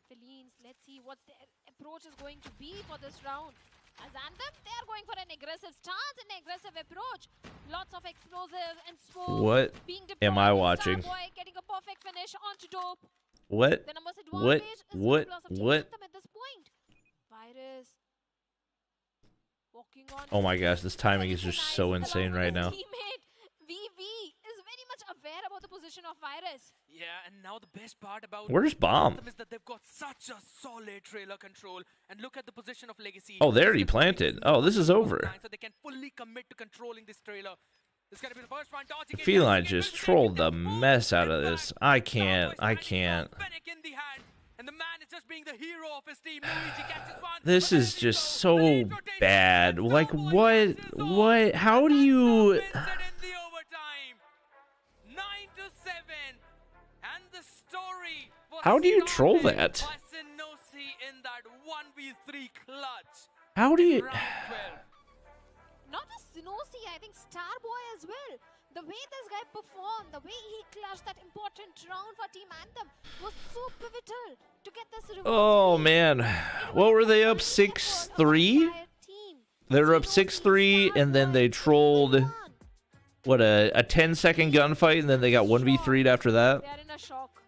Felines, let's see what their approach is going to be for this round. As Anthem, they are going for an aggressive stance and an aggressive approach. Lots of explosive and smoke What being am I deployed. watching? Starboy getting a perfect finish onto Dope. What? The numbers advantage is for the players of Team Anthem at this point. Virus walking on. Oh my gosh, this timing is Very just nice so along insane with right his now. Teammate VV is very much aware about the position of Virus. Yeah, and now the best part about Where's Bomb? Anthem is that they've got such a solid trailer control, and look at the position of Legacy. Oh, they already This can planted. be Oh, this is one over. time, so they can fully commit to controlling this trailer. This is gonna be the first one. The Feline just trolled the mess out of this. I can't. In the hand, and the man is just being the hero of his team. Luigi catches one, This but is there just we go. so Late rotation, bad. and Like, Starboy what? gets his own. What? How do And you... Anthem wins it in the overtime. 9-7, and the story was How do you troll started that? by Sinosi in that 1v3 clutch How do in you... round 12. Not just Sinosi, I think Starboy as well. The way this guy performed, the way he clutched that important round for Team Anthem was so pivotal to get this reverse Oh, lead. man. It What was were they up? a complete effort of the 6-3? entire team. They were up Sinosi, 6-3, and then they Starboy, trolled... 3-1. What, a 10-second gunfight, and then they got 1v3'd after that? They are in a shock.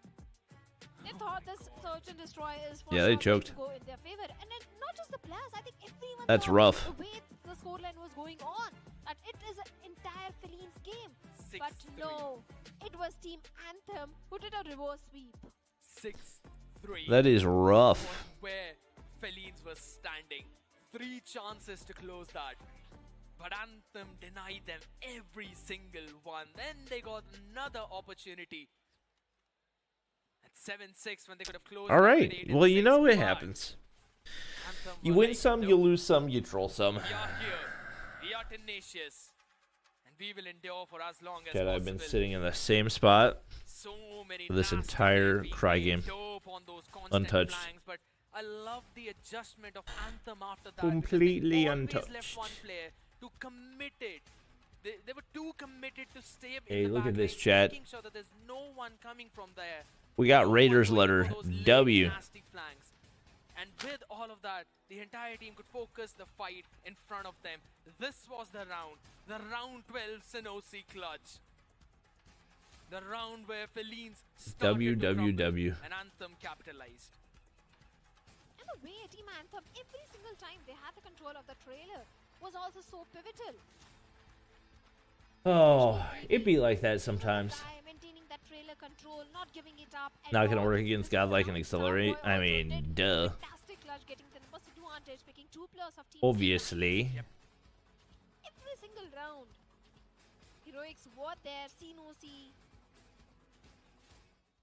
They thought this search and destroy is for Yeah, they sure going choked. to go in their favor. And then not just the players, I think everyone That's thought rough. the way the scoreline was going on, that it is an entire Felines game. But 6-3. no, it was Team Anthem who did a reverse sweep. 6-3. That is rough. Where was standing. 3 chances to close that. But Anthem denied them every single one. Then they got another opportunity. At 7-6 when they could have closed. All right. Well, you know it but happens. Anthem You were win like, some, "Nope, you lose some, you troll some. We are here. We are tenacious. And we will endure for as long as God, possible." I've been sitting in the same spot So many for this nasty entire plays cry being game. dope on those constant Untouched. flanks, but I love the adjustment of Anthem after that. Completely because they always left untouched. one player to committed. They were too committed to stay Hey, in the look at back this line, chat. making sure that there's no one coming from there. We got No one Raiders going letter for those late W. nasty flanks. And with all of that, the entire team could focus the fight in front of them. This was the round 12 Synosy clutch. The round where Felines started to crumble WWW. and Anthem capitalized. And the way Team Anthem, every single time they had the control of the trailer, was also so pivotal. Oh, it be like that sometimes. Maintaining that trailer control, not giving it up. at Not gonna all. work against This is Godlike how and Accelerate. Starboy I also mean, did duh. fantastic clutch, getting the first advantage, picking 2 players of Team Obviously. every single round. Heroics were there, Synosy,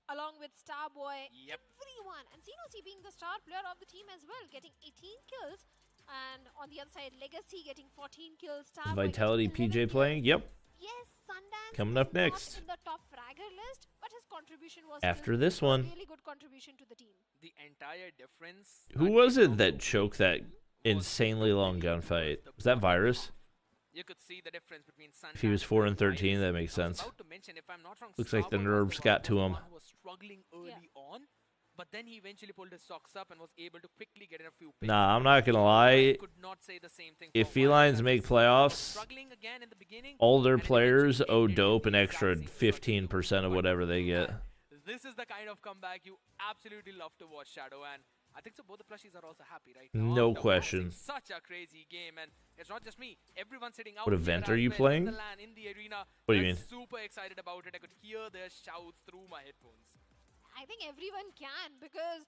along with Starboy, Yep. everyone. And Synosy being the star player of the team as well, getting 18 kills. And on the other side, Legacy getting 14 kills. Starboy Vitality getting 11 PJ kills. playing. Yep. Yes, Sundance Coming is up not next. in the top fragger list, but his contribution was After still this a one. really good contribution to the team. The entire difference. Who was it that choked that insanely long gunfight? Was that Virus? You could see the difference between If he was Sundance 4 and and 13, Virus. that makes I was sense. about to mention, if I'm not wrong, Looks like the Starboy was nerves one got to who him. was struggling early Yeah. on, but then he eventually pulled his socks up and was able to quickly get in a few picks. Nah, I'm not gonna I lie. could not say the same thing If for Felines Virus. make He was playoffs, struggling again in the beginning, all their and players eventually owe ended dope with an the extra exact same 15% of but whatever they get. this is the kind of comeback you absolutely love to watch, Shadow, and I think so both the plushies are also happy right now. No After question. watching Such a crazy game, and it's not just me. Everyone sitting out What here event as are you well playing? In the LAN, in the arena, What do you they're mean? super excited about it. I could hear their shouts through my headphones. I think everyone can, because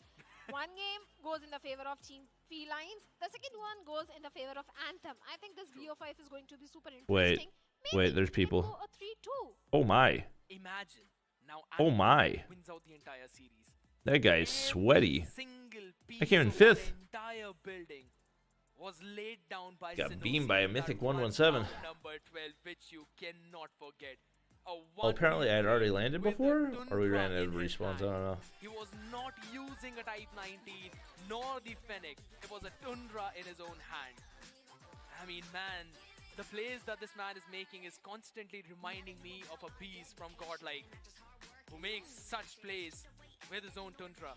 one game goes in the favor of Team Felines, the second one goes in the favor of Anthem. I think this BO5 is going to be super interesting. Wait, Maybe there's it can people. go a 3-2. Oh my. Imagine now. Oh Anthem my. Wins out the entire series. That guy's sweaty. Every single piece came in of fifth. the entire building was laid down by Got Synosy beamed by a in that mythic one 117. round number 12, which you cannot forget. A Well, apparently I'd already 1v3 landed with the before, or we Tundra ran out of in his respawns. I hand. don't know. He was not using a Type 19 nor the Fennec. It was a Tundra in his own hand. I mean, man, the plays that this man is making is constantly reminding me of a beast from Godlike, who makes such plays with his own Tundra.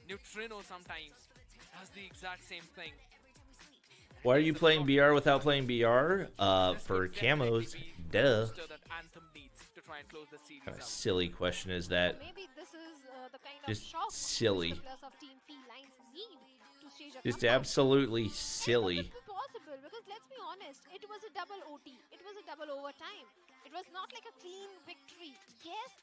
Neutrino sometimes does the exact same thing. Why are you playing BR without playing BR? This For would definitely camos. be the Duh. booster that Anthem needs to try and close the series What kind of out. silly question is that? Maybe this is the kind Just of shock silly. which the players of Team Felines need to stage a Just comeback. absolutely And silly. could it be possible? Because let's be honest, it was a double OT. It was a double overtime. It was not like a clean victory. Yes,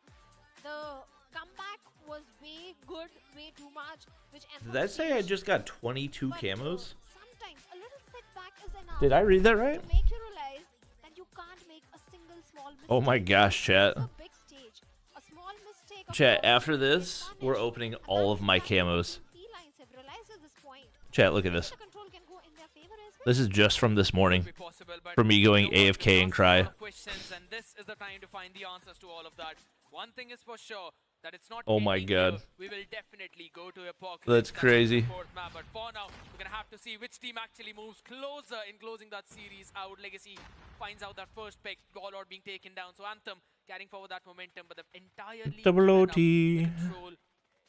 the comeback was way good, way too much. Which Did that say I just got 22 camos? Sometimes a little setback is enough. Did I read that right? To make you realize that you can't make a single small mistake. Oh my gosh, chat. It's a big stage. A small mistake of Chat, yours after can this, vanish. we're opening And all that's of my exactly what camos. Team Felines have realized at this point. Chat, look at this. The control can go in their favor as well. This is just from this morning. Be possible, but From me going you know what? AFK and We've asked cry. a lot of questions, and this is the time to find the answers to all of that. One thing is for sure, that it's not Oh my ending here. God. We will definitely go to Apocalypse. That's on crazy. the fourth map, but for now, we're gonna have to see which team actually moves closer in closing that series out. Legacy finds out that first pick, Godlike being taken down. So Anthem carrying forward that momentum, but the entire league Double given up OT. the control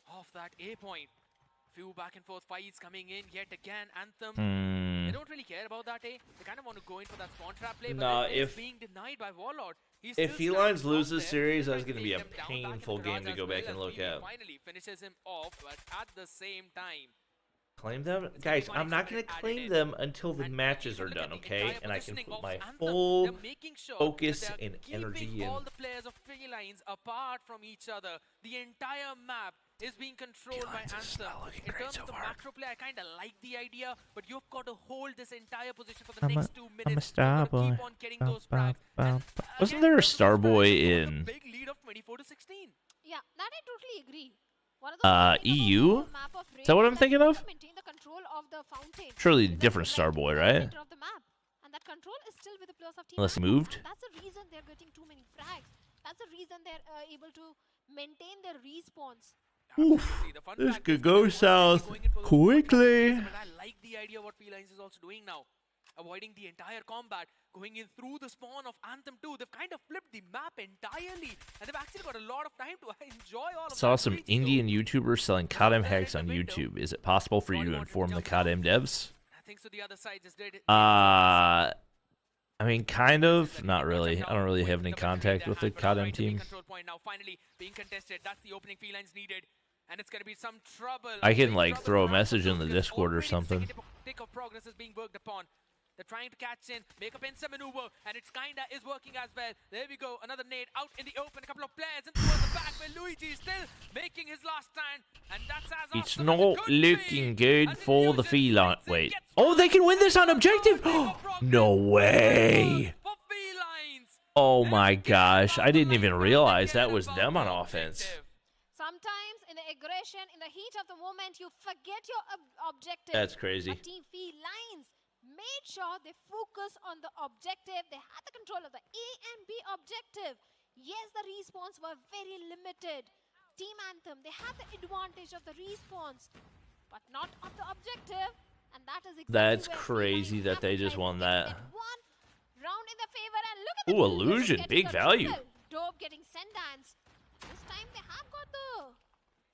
of that A point. Few back and forth fights coming in yet again. Anthem. They don't really care about that, eh? They kind of want to go in for that spawn trap play, but Nah, it's if- being denied by Warlord. If Felines lose this series, that's gonna be a Trying to take them down, painful back in the game to garage go as back well and as look Vivi at. Finally finishes him off, but at the same time, Claim them? Guys, I'm not going to claim them until the and matches you are look at done, the okay? entire And I can positioning put of my Anthem, full they're making sure that focus they're and keeping energy all in. the players of Felines apart from each other. The entire map is being controlled by Anthem. In terms of the macro play, I kind of like the idea, but you've got to hold this entire position for the next 2 minutes. I'm a star boy. Keep on getting those frags. And, Wasn't there a star boy in big lead of 24-16? Yeah, that I totally agree. One of the EU? Is that what I'm thinking of? maintain the control of the fountain. Surely That's different right star boy, in the right? center of the map. And that control is still with the players of Team Unless he Anthem. moved. And that's the reason they're getting too many frags. That's the reason they're able to maintain their respawns. Oof, this could go south quickly. But I like the idea what Felines is also doing now. Avoiding the entire combat, going in through the spawn of Anthem 2. They've kind of flipped the map entirely, and they've actually got a lot of time to enjoy all of that. Saw some Indian YouTubers selling CODM hacks on YouTube. Is it possible for you to inform the CODM devs? I think so. The other side just did it. I mean, kind of. Not really. I don't really have any contact with the CODM team. Control point now finally being contested. That's the opening Felines needed, and it's going to be some trouble. I can like throw a message in the Discord or something. Tick of progress is being worked upon. They're trying to catch in, make a pincer maneuver, and it's kinda is working as well. There we go, another nade out in the open. A couple of players in towards the back where Luigi is still making his last stand, and that's as It's awesome not as it could looking be. good As for the Illusion feline. swings in, Wait. gets Oh, they can win this on one. objective. No way. For Felines. Oh my gosh. I didn't even realize that was them on offense. Sometimes in the aggression, in the heat of the moment, you forget your objective. That's crazy. But Team Felines made sure they focus on the objective. They had the control of the A and B objective. Yes, the respawns were very limited. Team Anthem, they had the advantage of the respawns, but not of the objective. And that is exactly That's where crazy Felines that they just won that. One round in their favor, and look at the Ooh, Illusion Illusion, getting big a value. triple. Dope getting Sendance. This time they have got the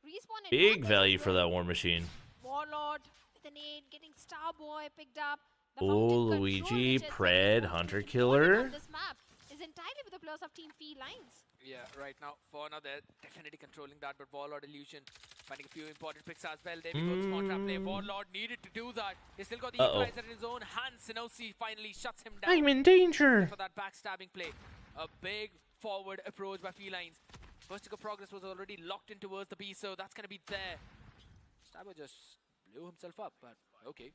respawn Big advantage value as for well. that War Machine. Warlord with an aid, getting Starboy picked up. The Oh, fountain control, Luigi, which is Pred, very Hunter important Killer. on this map, is entirely with the players of Team Felines. Yeah, right now, for now, they're definitely controlling that, but Warlord Illusion finding a few important picks as well. There we go, the spawn trap play. Warlord needed to do that. He's still got the equalizer in his own hands. Sinosi finally shuts him down. I'm in danger. For that backstabbing play. A big forward approach by Felines. First tick of progress was already locked in towards the B, so that's going to be there. Stabber just blew himself up, but okay.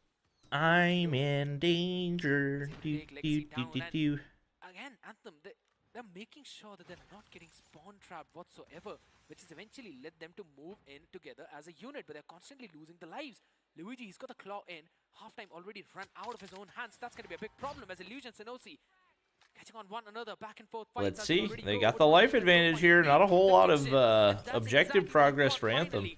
I'm in danger. Do, do, do, do, do. Again, Anthem, they're making sure that they're not getting spawn trapped whatsoever, which has eventually led them to move in together as a unit, but they're constantly losing the lives. Luigi, he's got the claw in. Halftime already run out of his own hands. That's going to be a big problem as Illusion Sinosi catching on one another, back and forth fights. Let's see. They got the life advantage here. Not a whole lot of objective progress for Anthem.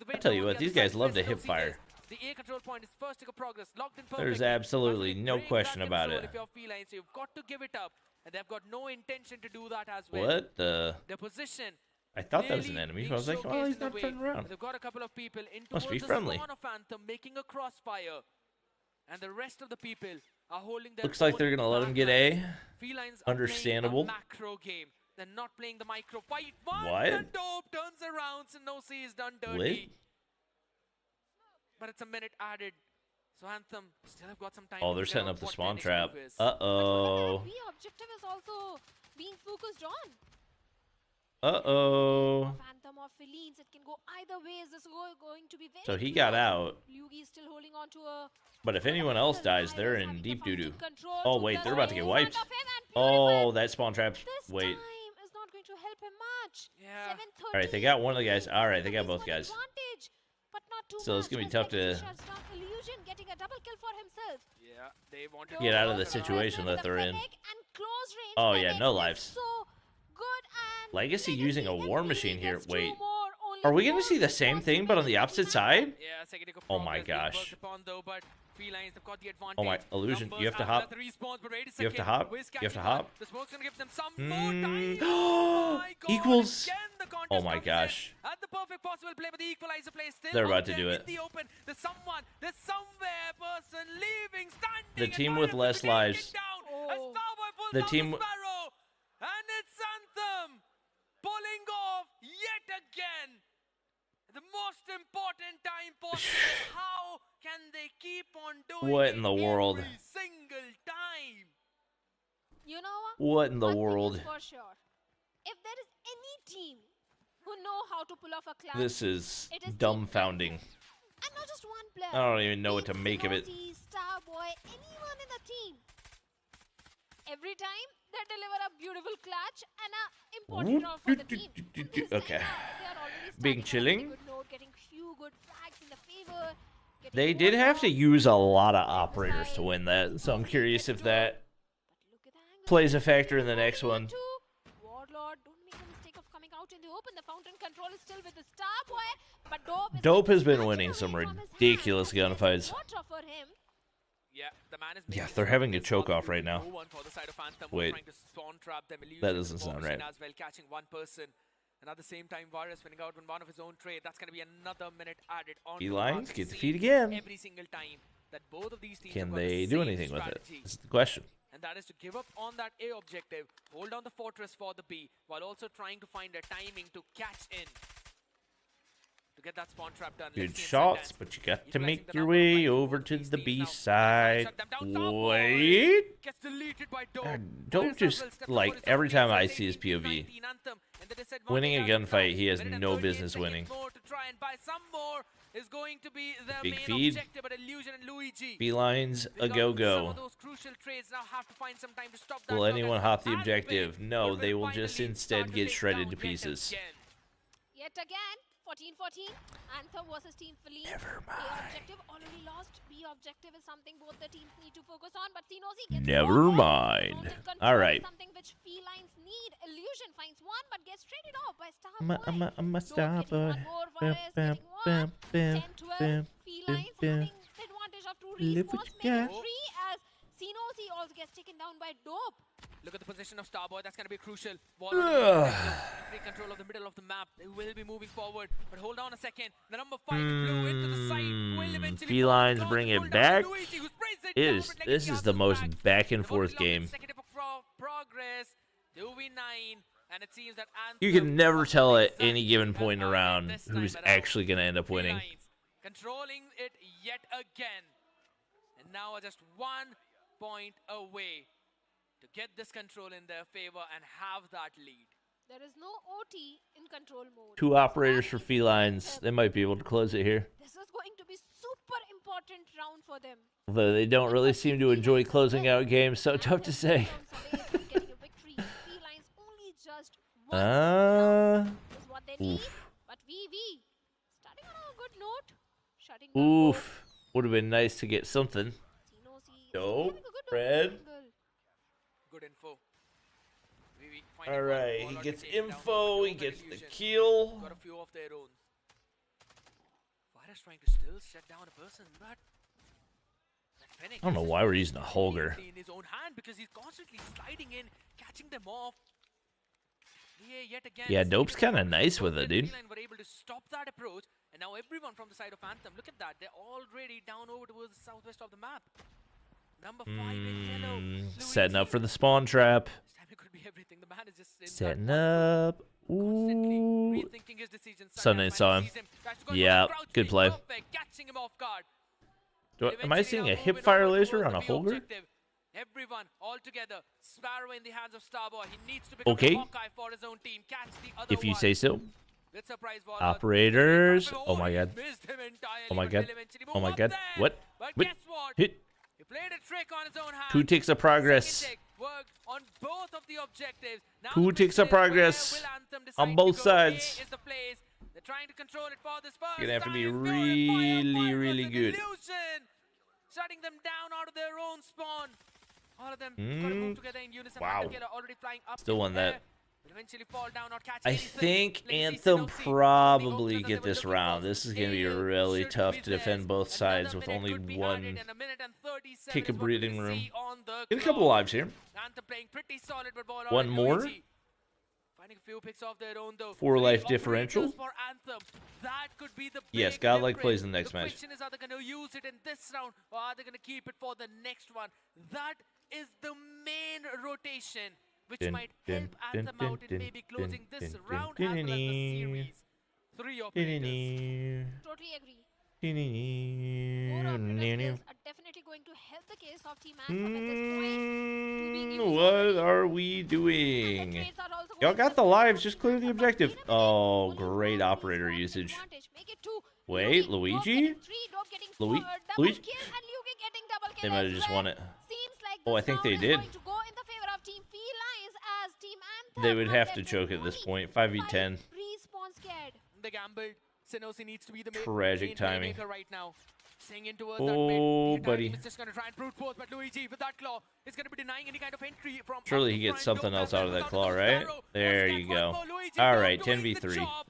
I tell you what, these guys love to hip fire. The A control point is first tick of progress, locked in perfect. There's absolutely no Bring question that about control it. If you're Felines, so you've got to give it up, and they've got no intention to do that as well. What the? Their position. I thought that was an clearly enemy. being I was like, oh, showcased he's in the not way. turning around. They've got a couple of people in Must be towards friendly. the spawn of Anthem, making a crossfire, and the rest of the people are holding their Looks like own they're gonna let him get back. A. Felines are Understandable. playing a macro game. They're not playing the micro fight. What? And Dope turns around. Sinosi is done dirty. But it's a minute added. So Anthem still have got some time. Oh, to they're figure setting out up the what spawn their next trap. move is. Uh-oh. The B objective is also being focused on. Uh-oh. Phantom or Felines, it can go either way. Is this going to be very So he clear? got out. Luigi is still holding on to a. But if anyone else dies, they're in Having the deep doo-doo. fountain control Oh, to wait, the they're about to get in wiped. front of him and Oh, purified. that spawn trap. This Wait. time is not going to help him much. Yeah. 7:30. All right, they got one of the guys. All right, they got both guys. Advantage, but not too So it's much. gonna be As tough Legacy to shuts down Illusion, getting a double kill for himself. Yeah, they want to Get out of the Dope situation with that the they're in. Fennec and close range Oh, yeah, Fennec no is lives. So good and Legacy using a and war he machine here. gets two Wait. more, only Are we going to four see the same thing, but on the opposite side? Yeah, second tick of Oh my progress being gosh. worked upon though, but Felines have got the advantage. Oh my, Illusion, you have to hop. The respawns, but wait a You have to second. hop. Wiz You have to catching on. hop. The smoke's gonna give them some more time. Oh, my God, equals. again the contest Oh my comes in gosh. at the perfect possible play, but the equalizer play is still They're out about to there do in it. the open. There's somewhere person leaving, standing. The and team might with have less to get lives. kicked down. Oh. As Starboy pulls The out team the Sparrow, and it's Anthem pulling off yet again. The most important time possible. How can they keep on doing What it in the world? every single time? You know What in the one thing is world? for sure. If there is any team who know how to pull off a clutch This is It is dumbfounding. And not just one player. I don't even know what to make of it. Starboy, anyone in the team. Every time they deliver a beautiful clutch and a important round for the team. And this time Okay. they are already Being starting chilling. on a good note, getting few good frags in the favor. getting They did more have to down. use a lot of operators to win that, so I'm curious if that But look at the angle. plays a factor in the next one. Warlord, don't make the mistake of coming out in the open. The fountain control is still with the Starboy, but Dope has been snatching winning away some from his hand. ridiculous There's gunfights. water for him. Yeah, the man is Yeah, making they're sure having that a this choke ball off right will now. go on for the side of Anthem, Wait. trying to spawn trap them, illusion That with doesn't the sound bomb machine right. as well, catching one person. And at the same time, Virus winning out on one of his own trade. That's going to be another minute added on. Felines get the feed again. Every single time that both of these teams Can have got they the do same anything with it? strategy. This is the question. And that is to give up on that A objective, hold down the fortress for the B, while also trying to find a timing to catch in. To get that spawn trap done. Good Let's see shots, Inside but you got to utilizing make the your number of way lives of over both to these the teams B now. side. Shut them down. Top Wait. gets deleted by Dope. Dope Virus just, as well steps like, forward his every own time game, I so see his 18, POV, 19 Anthem, and the disadvantage winning a as of gunfight, now. he has Minute and no 38 business seconds winning. more to try and buy some more is going to be the Big main feed. objective, but Illusion and Luigi. Felines They a got Some of go-go. those crucial trades now have to find some time to stop that Will progress. anyone hop the Has objective? been, No, but they will will just finally instead start to get take shredded down to yet pieces. again. Yet again, 14-14. Anthem versus Team Felines. Never A mind. objective already lost. B objective is something both the teams need to focus on. But Sinozi gets Never one more. mind. Fountain control All is right. Something which Felines need. Illusion finds one, but gets traded off by I'm a Starboy. Starboy. One more, Bam, Virus bam, getting one. bam, bam, 10-12. bam, Felines bam. having the advantage of two Live what respawns, you making got. three as Sinozi also gets taken down by Dope. Look at the position of Starboy. That's going to be crucial. Ugh. Take control of the middle of the map. They will be moving forward. But hold on a second. The number 5 blue into the side will eventually Felines fall. bring it Pulled down back. Luigi, who sprays it It down, is. but This Legacy is the answers most back. back and They've forth only game. lost a second of progress. 2v9. And it seems that You Anthem can never was tell at exactly any given as point early around this time who's around. actually going to end up winning. Felines controlling it yet again. And now are just 1 point away to get this control in their favor and have that lead. There is no OT in control mode. Two operators That for is Felines. They might be able to close it here. This is going to be super important round for them. Although they don't really seem to enjoy closing out games, so tough to say. Getting a victory. Felines only just one is what they need. Oof. But VV starting on a good note. Shutting down both. Oof. Would have been nice to get something. Sinozi Dope. having a good Fred. angle. Good info. Vivi finding All one right, ball he out gets to take down, info. but He no gets the illusion. kill. Got a few of their own. Virus trying to still shut down a person, but that Fennec I don't know is why we're using a Holger. in his own hand because he's constantly sliding in, catching them off. Yet again, Yeah, seeing Dope's the kinda progress. nice with Dope it, and dude. Feline were able to stop that approach, and now everyone from the side of Anthem, look at that, they're already down over towards the southwest of the map. Number 5 in yellow. Setting up Luigi. for the spawn trap. This time it could be everything. The man is just in that Setting one up. constantly Ooh. rethinking his decisions. Sunday saw him. Yeah, good play. Perfect, catching him off guard. Am I Eventually seeing now a hip moving fire over laser towards on the a B Holger? objective. Everyone all together. Sparrow in the hands of Starboy. He needs to become Okay. the Hawkeye for his own team. Catch the other If you one. say so. Good surprise, Warlord. Operators. He Oh my god. missed him entirely, Oh my but god. will eventually Oh move my up god. there. What? But What? guess what? Hit. He played a trick on his own hand. 2 ticks of progress. Second tick worked on both of the objectives. Now 2 the ticks question of is, where progress will Anthem decide on to both go? sides. A is the place. They're trying to control it for this first You're gonna have to be time. really, really good. Illusion. Shutting them down out of their own spawn. All of them got to move together in unison. Wow. Anthem are already flying up Still in won the that. air. Will eventually fall down, not catch I anything. think Legacy Anthem Sinozi, probably the hopes that get they were this looking round. for. This is going to be Still really should tough be to defend theirs. both sides Another with minute only could be one added, and a minute and 37 kick of is what we breathing room. see on the Get a couple clock. lives here. Anthem playing pretty solid, but ball One on more. Luigi. Finding a few picks off their own though. 4 Three life operators differential. For Anthem. That could be the Yes, big Godlike difference. plays in the next The match. question is, are they going to use it in this round, or are they going to keep it for the next one? That is the main rotation, which Dun, might dun, help dun, Anthem dun, out in dun, maybe dun, closing this dun, round dun, as well as the dun, series. 3 operators. Totally agree. More operators are definitely going to help the case of Team Anthem at this point. Two being used What already. are we And the doing? trades are also Y'all going got for the speed. lives, just clear the But objective. in a minute, Oh, only great one operator respawn usage. advantage. Make it two. Wait, Dope Luigi? getting three, Dope getting Lui- four, double Luigi? kill, and Luigi getting double kill They might as have just well. won it. Seems like Oh, I this think they round is did. going to go in the favor of Team Felines as Team Anthem They would are have left to with choke at this only point. 5v10. 5 respawn scared. They gambled. Sinosi needs to be the Tragic main timing. playmaker right now. Sing in towards Oh, that mid. The entire buddy. team is just going to try and brute force, but Luigi with that claw is going to be denying any kind of entry from. Surely up he the gets front. something Dope else has out of left that without claw, the right? arrow. There Once you again, go. one more. Luigi All Dope right, doing the 10v3. job.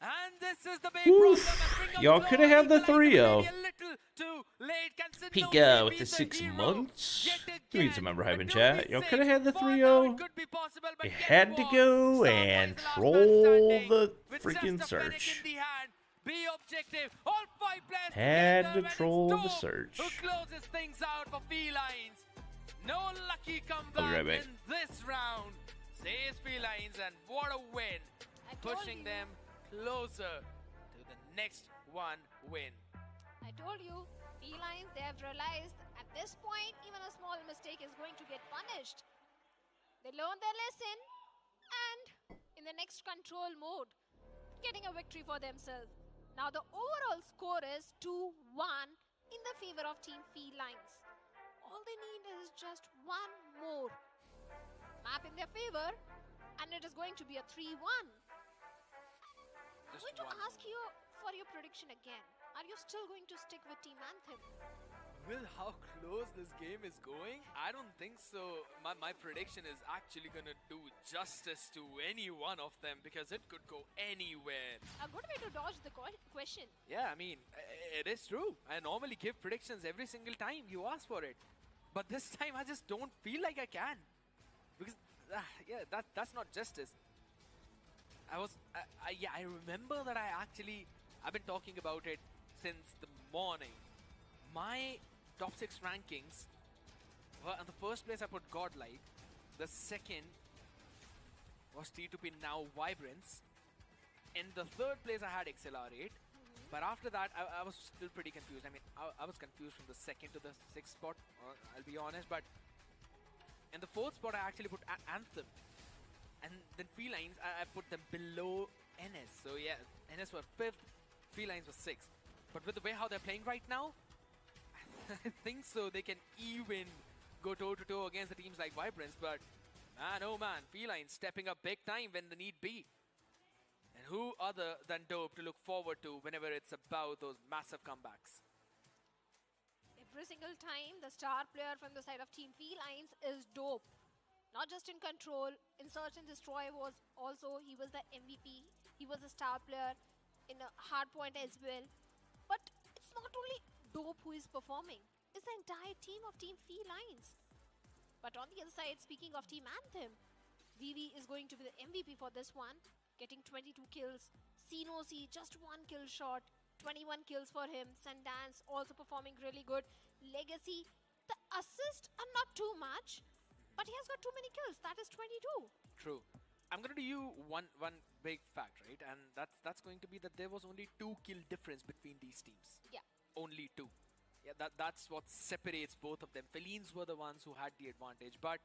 And this is the big Oof. problem. And bring up Y'all the coulda claw. had the Equalizer 3-0. maybe a little too late. Can Sinosi Pika with be the 6 hero months. yet Give me again? some member But hype in don't chat. be Y'all sick. could have had the For now, 3-0. it could be possible, but You guess had to what? go Starboy and is the last man troll standing the with freaking just a fennec search. in the hand. Be objective. All 5 players Had together, to and it's troll the Dope search. who closes things out for Felines. No lucky I'll comeback be right back. in this round. Says Felines, and what a win. I told Pushing you. them closer to the next one win. I told you, Felines, they have realized at this point, even a small mistake is going to get punished. They learned their lesson and in the next control mode, getting a victory for themselves. Now the overall score is 2-1 in the favor of Team Felines. All they need is just one more map in their favor and it is going to be a 3-1. I'm Just going to one ask you for your prediction again. Are you still going to stick with Team Anthem? With how close this game is going, I don't think so. My prediction is actually going to do justice to any one of them because it could go anywhere. A good way to dodge the question. Yeah, I mean, it is true. I normally give predictions every single time you ask for it. But this time I just don't feel like I can. Because, yeah, that's not justice. I remember that I've been talking about it since the morning. My top 6 rankings were, in the first place I put Godlike. The second was T2P, now Vibrance. In the third place I had Accelerate. But after that, I was still pretty confused. I mean, I was confused from the second to the 6th spot, I'll be honest. But in the 4th spot, I actually put Anthem. And then Felines, I put them below NS. So yeah, NS were 5th, Felines was 6th. But with the way how they're playing right now, I think so they can even go toe-to-toe against the teams like Vibrance. But man, oh man, Felines stepping up big time when the need be. And who other than Dope to look forward to whenever it's about those massive comebacks? Every single time, the star player from the side of Team Felines is Dope. Not just in Control, in Search and Destroy was also, he was the MVP. He was a star player in a Hardpoint as well. But it's not only Dope who is performing, it's the entire team of Team Felines. But on the other side, speaking of Team Anthem, Vivi is going to be the MVP for this one, getting 22 kills. COD just 1 kill short, 21 kills for him. Sundance also performing really good. Legacy, the assists are not too much, but he has got too many kills. That is 22. True. I'm going to do you one big fact, right? And that's going to be that there was only 2 kill difference between these teams. Yeah. Only 2. Yeah, that's what separates both of them. Felines were the ones who had the advantage, but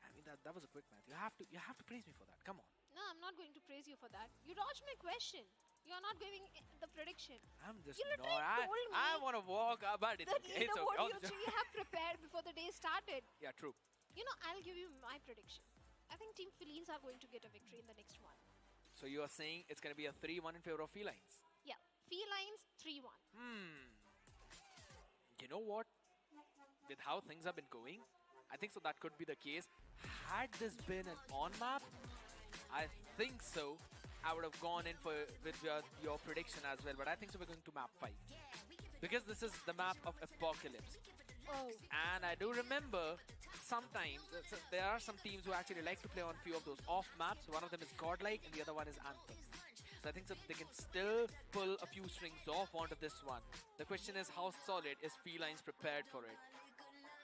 I mean that was a quick math. You have to praise me for that. Come on. No, I'm not going to praise you for that. You dodged my question. You're not giving the prediction. I'm just You no. literally told me I want to walk, but it's the okay. It's leaderboard okay. you three have prepared before the day started. Yeah, true. You know, I'll give you my prediction. I think Team Felines are going to get a victory in the next one. So you are saying it's going to be a 3-1 in favor of Felines? Yeah, Felines 3-1. You know what? With how things have been going, I think so that could be the case. Had this been an on-map, I think so I would have gone in with your prediction as well. But I think so we're going to map 5. Because this is the map of Apocalypse. Oh, And I do remember sometimes there are some teams who actually like to play on few of those off maps. One of them is Godlike and the other one is Anthem. So I think so they can still pull a few strings off onto this one. The question is how solid is Felines prepared for it?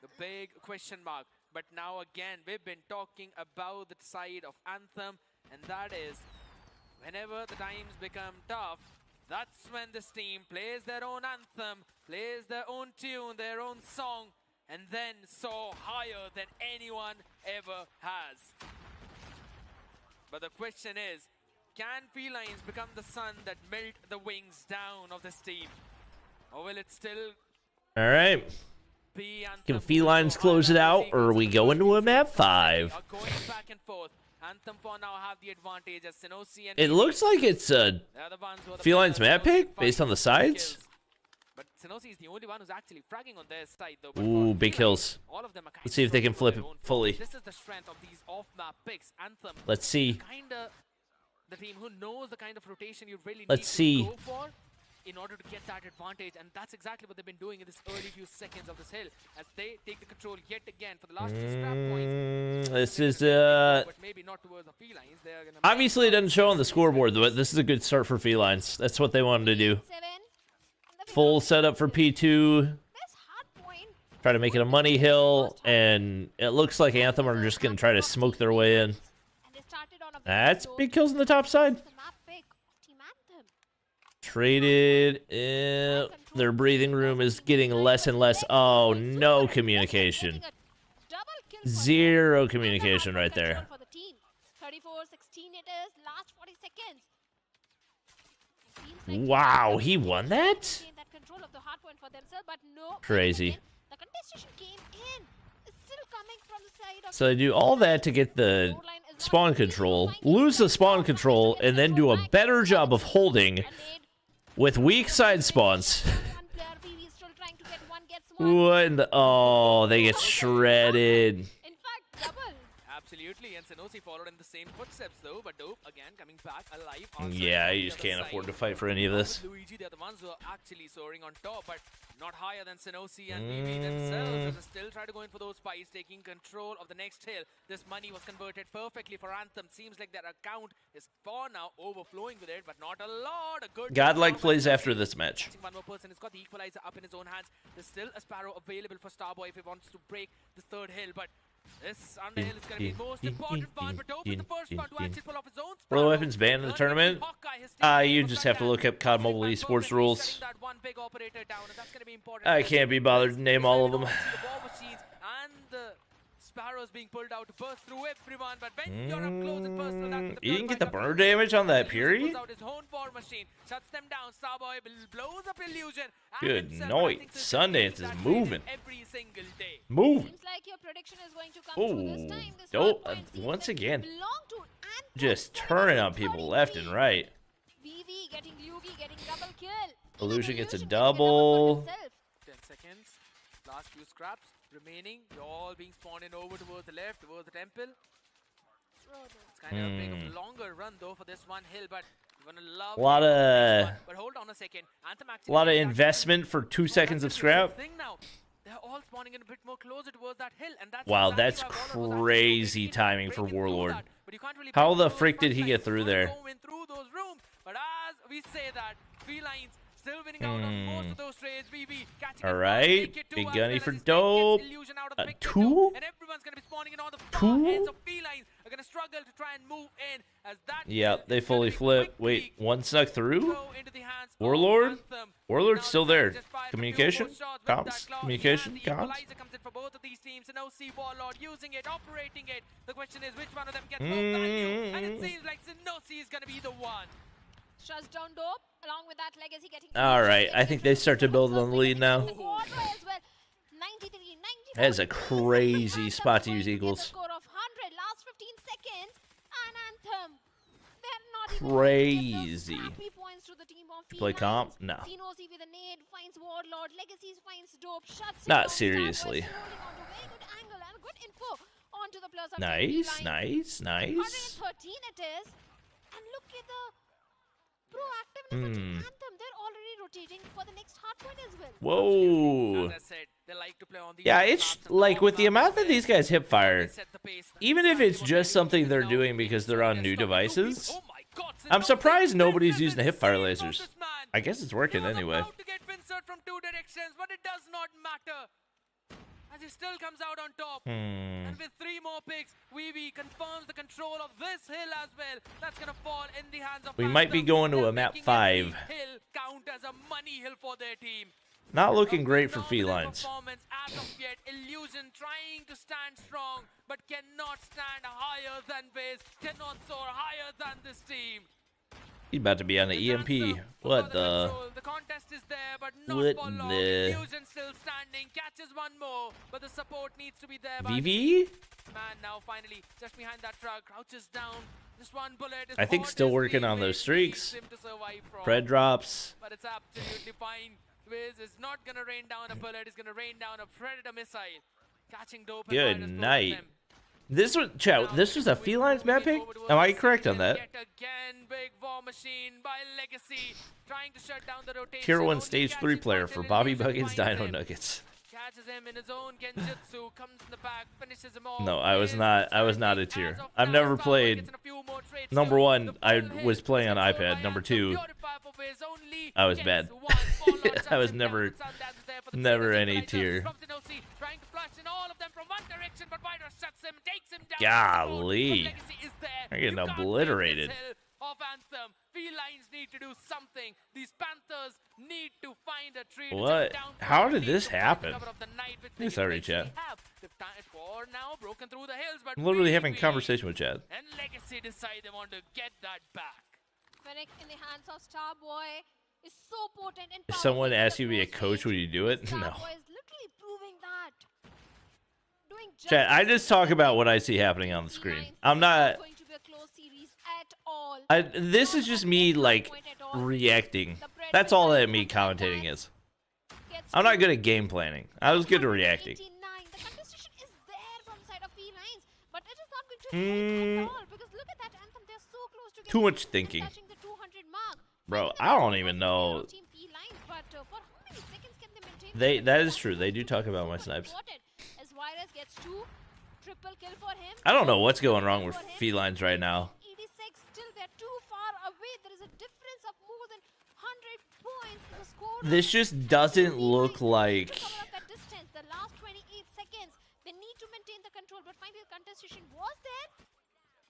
The big question mark. But now again, we've been talking about the side of Anthem, and that is whenever the times become tough, That's when this team plays their own anthem, plays their own tune, their own song, and then soar higher than anyone ever has. But the question is, can Felines become the sun that melt the wings down of this team? Or will it still All right. be Anthem Can who Felines soar close it higher out, than or are we going to a map 5? are going back and forth. Anthem for now have the advantage as Senosi and It looks like it's a they're the ones who are the Felines players. map Senosi pick fighting based on the for sides. kills. But Senosi is the only one who's actually fragging on their side though. But Ooh, for big Felines, kills. all of them are Let's see if they can flip it fully. This is the strength of these off-map picks. Anthem, Let's see. kinda the team who knows the kind of rotation you really Let's see. need to go for in order to get that advantage, and that's exactly what they've been doing in this early few seconds of this hill as they take the control yet again for the last few scrap points. This is But maybe not towards the Felines. They're gonna obviously it doesn't show on the scoreboard, but this is a good start for Felines. That's what they wanted to do. 7. And the Full setup for P2. There's Hardpoint. Try to make it a money hill, and it looks like Anthem are just gonna try to smoke their way in. And they started on a very That's low big kills on the top side. the map pick of Team Anthem. Traded. Their breathing room is getting less and less. Oh, no communication. Zero communication right there. For the team. 34-16 it is. Last 40 seconds. It seems like Wow, he won that? maintain that control of the hardpoint for themselves, but no. Crazy. The contestation came in. It's still coming from the side of So they do all that to get the spawn control, lose the spawn control, and then do a better job of holding with weak side spawns. one player. PV still trying to get one, gets one. What in the... Oh, they get shredded. In fact, double. Absolutely, and Senosi followed in the same footsteps though, but Dope again coming back alive. Yeah, you just can't afford to fight for any of this. Luigi, they're the ones who are actually soaring on top, but not higher than Senosi and BB themselves. Who still try to go in for those fights, taking control of the next hill. This money was converted perfectly for Anthem. Seems like their account is for now overflowing with it, but not a lot. A good Godlike plays after this match. one more person has got the equalizer up in his own hands. There's still a Sparrow available for Starboy if he wants to break this third hill, but this underhill is going to be the most important one. But Dope is the first one to actually pull off his own Were the Sparrow. weapons banned in the tournament? You just have to look up COD Mobile Esports rules. I can't be bothered to name all of them. And the Sparrows being pulled out to burst through everyone, but when you're up close and personal, that's what the You didn't get the third burn fight damage on that Illusion Fury? pulls out his own war machine, shuts them down. Starboy blows up Illusion. and Good himself, night. I think this Sundance is is that moving. every single day. Move. Seems like your prediction is going to come through this Ooh, time. This dope. hardpoint seems Once like it again, belong to Anthem. just turning on people left and right. VV getting Yugi, getting double kill. Illusion gets a Illusion double. for himself. 10 seconds. Last few scraps remaining. You're all being spawned in over towards the left, towards the temple. It's kind of a longer run though for this one hill, but you're gonna love A lot this of one. But hold on a second. Anthem actually a lot of made that investment for 2 seconds of scrap. thing now. They're all spawning in a bit more closer towards that hill, and that's Wow, exactly that's why Warlord was actually crazy making timing it, for breaking through Warlord. that. But you can't really How break the through frick those did he front get lines. through You can't there? go in through those rooms. But as we say that, Felines still winning out on most of those trades. VV catching All it, right, make it big two, gunny as for well as his dope. gets Illusion out of the A picture 2? too, and everyone's gonna be spawning in on the far 2? ends of Felines are gonna struggle to try and move in as that Yeah, hill they is gonna fully be flip. quickly Wait, one snuck through? go into the hands of Warlord? Anthem. Warlord's Now still the there. fans just fired a few Communication? more shots with that Comms? cloud, Communication? and the Comms? equalizer comes in for both of these teams. And OC Warlord using it, operating it. The question is which one of them gets more value, and it seems like Senosi is gonna be the one. Shuts down Dope, along with that Legacy getting... All right, I think they start to build on the lead now. The quarter as well. 93, 94. That is a crazy Anthem spot to going use get the equals. score of 100, last 15 seconds, and Anthem, they're not even Crazy. going to get those happy points to the team of Play Felines. comp? No. Senosi with a nade finds Warlord, Legacies finds Dope, shuts him Not down. seriously. Starboy still holding on to very good angle and good info onto the players of Nice, Team Felines. nice, nice. 113 it is, and look at the proactiveness of Team Anthem. They're already rotating for the next hardpoint as well. Whoa. As I said, they like to play on these Yeah, off it's maps and like off with the maps amount that where these guys hip fire, they set the pace. even if it's Exactly what just they're something doing they're now. doing because they're on new They're stopping devices, Oh my God, I'm Senosi, surprised nobody's this using the is hip fire insane from lasers. this man. I guess it's working He was anyway. about to get pincered from 2 directions, but it does not matter. as he still comes out on top. And with 3 more picks, Weavy confirms the control of this hill as well. That's gonna fall in the hands of We might be going to a map 5. Hill count as a money hill for their team. Not looking great for Felines. Performance as of yet. Illusion trying to stand strong, but cannot stand higher than Viz, cannot soar higher than this team. He's about to be on the EMP. What the? The contest is there, but not What for long. the? Illusion still standing, catches one more, but the support needs to be there. VV? Man, now finally, just behind that truck, crouches down. Just one bullet is I think all still this working on Viz those streaks. needs him to survive from. Pred drops. But it's absolutely fine. Viz is not gonna rain down a bullet, he's gonna rain down a Predator missile. Catching dope. Good night. This was, chat, this was a Felines map pick? Am I correct on that? Yet again, big war machine by Legacy, trying to shut down the rotation. Tier 1 Only stage 3 catches player one for till Bobby Illusion Buckets finds Dino him. Nuggets. Catches him in his own genjutsu, comes in the back, finishes him off. No, I was not a tier. I've never played. Number 1, I was playing on iPad. Number 2, I was bad. I was never any tier. Golly. I'm getting obliterated. Of Anthem. Felines need to do something. These Panthers need to find a tree. What? How did this happen? Sorry, chat. I'm literally having a conversation with Chad. And Legacy decide they want to get that back. Fennec in the hands of Starboy is so potent and If powerful someone in asks the you to be a close coach, range. would you do it? No. Starboy is literally proving that. Doing Chat, I justice just talk to about what I see happening on the Felines. screen. It's I'm not. going to be a close series at all. This is just me, like, reacting. That's all that me commentating is. Gets I'm not two. good at game planning. I was good at reacting. 89. The contestation is there from the side of Felines, but it is not going to help at all because look at that Anthem. They're so close to Too getting much even thinking. touching the 200 mark. Bro, Finally, I don't the even player know. of Team Felines, but for how many seconds can they maintain That the is true. They do talk about my snipes. As Virus gets 2, triple kill for him. I don't know what's going wrong with Felines right now. 86, still they're too far away. There is a difference of more than 100 points. The score This just doesn't look like. to cover up that distance. The last 28 seconds, they need to maintain the control, but finally the contestation was there.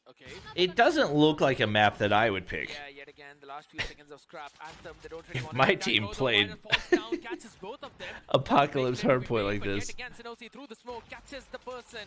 Okay. It doesn't look like a map that I would pick. Yeah, yet again, the last few seconds of scrap. Anthem, they don't really If want my to let that team go, though. played Violent falls down, catches both of them. Apocalypse Big Hardpoint like but this. Yet again, Sinosi through the smoke, catches the person,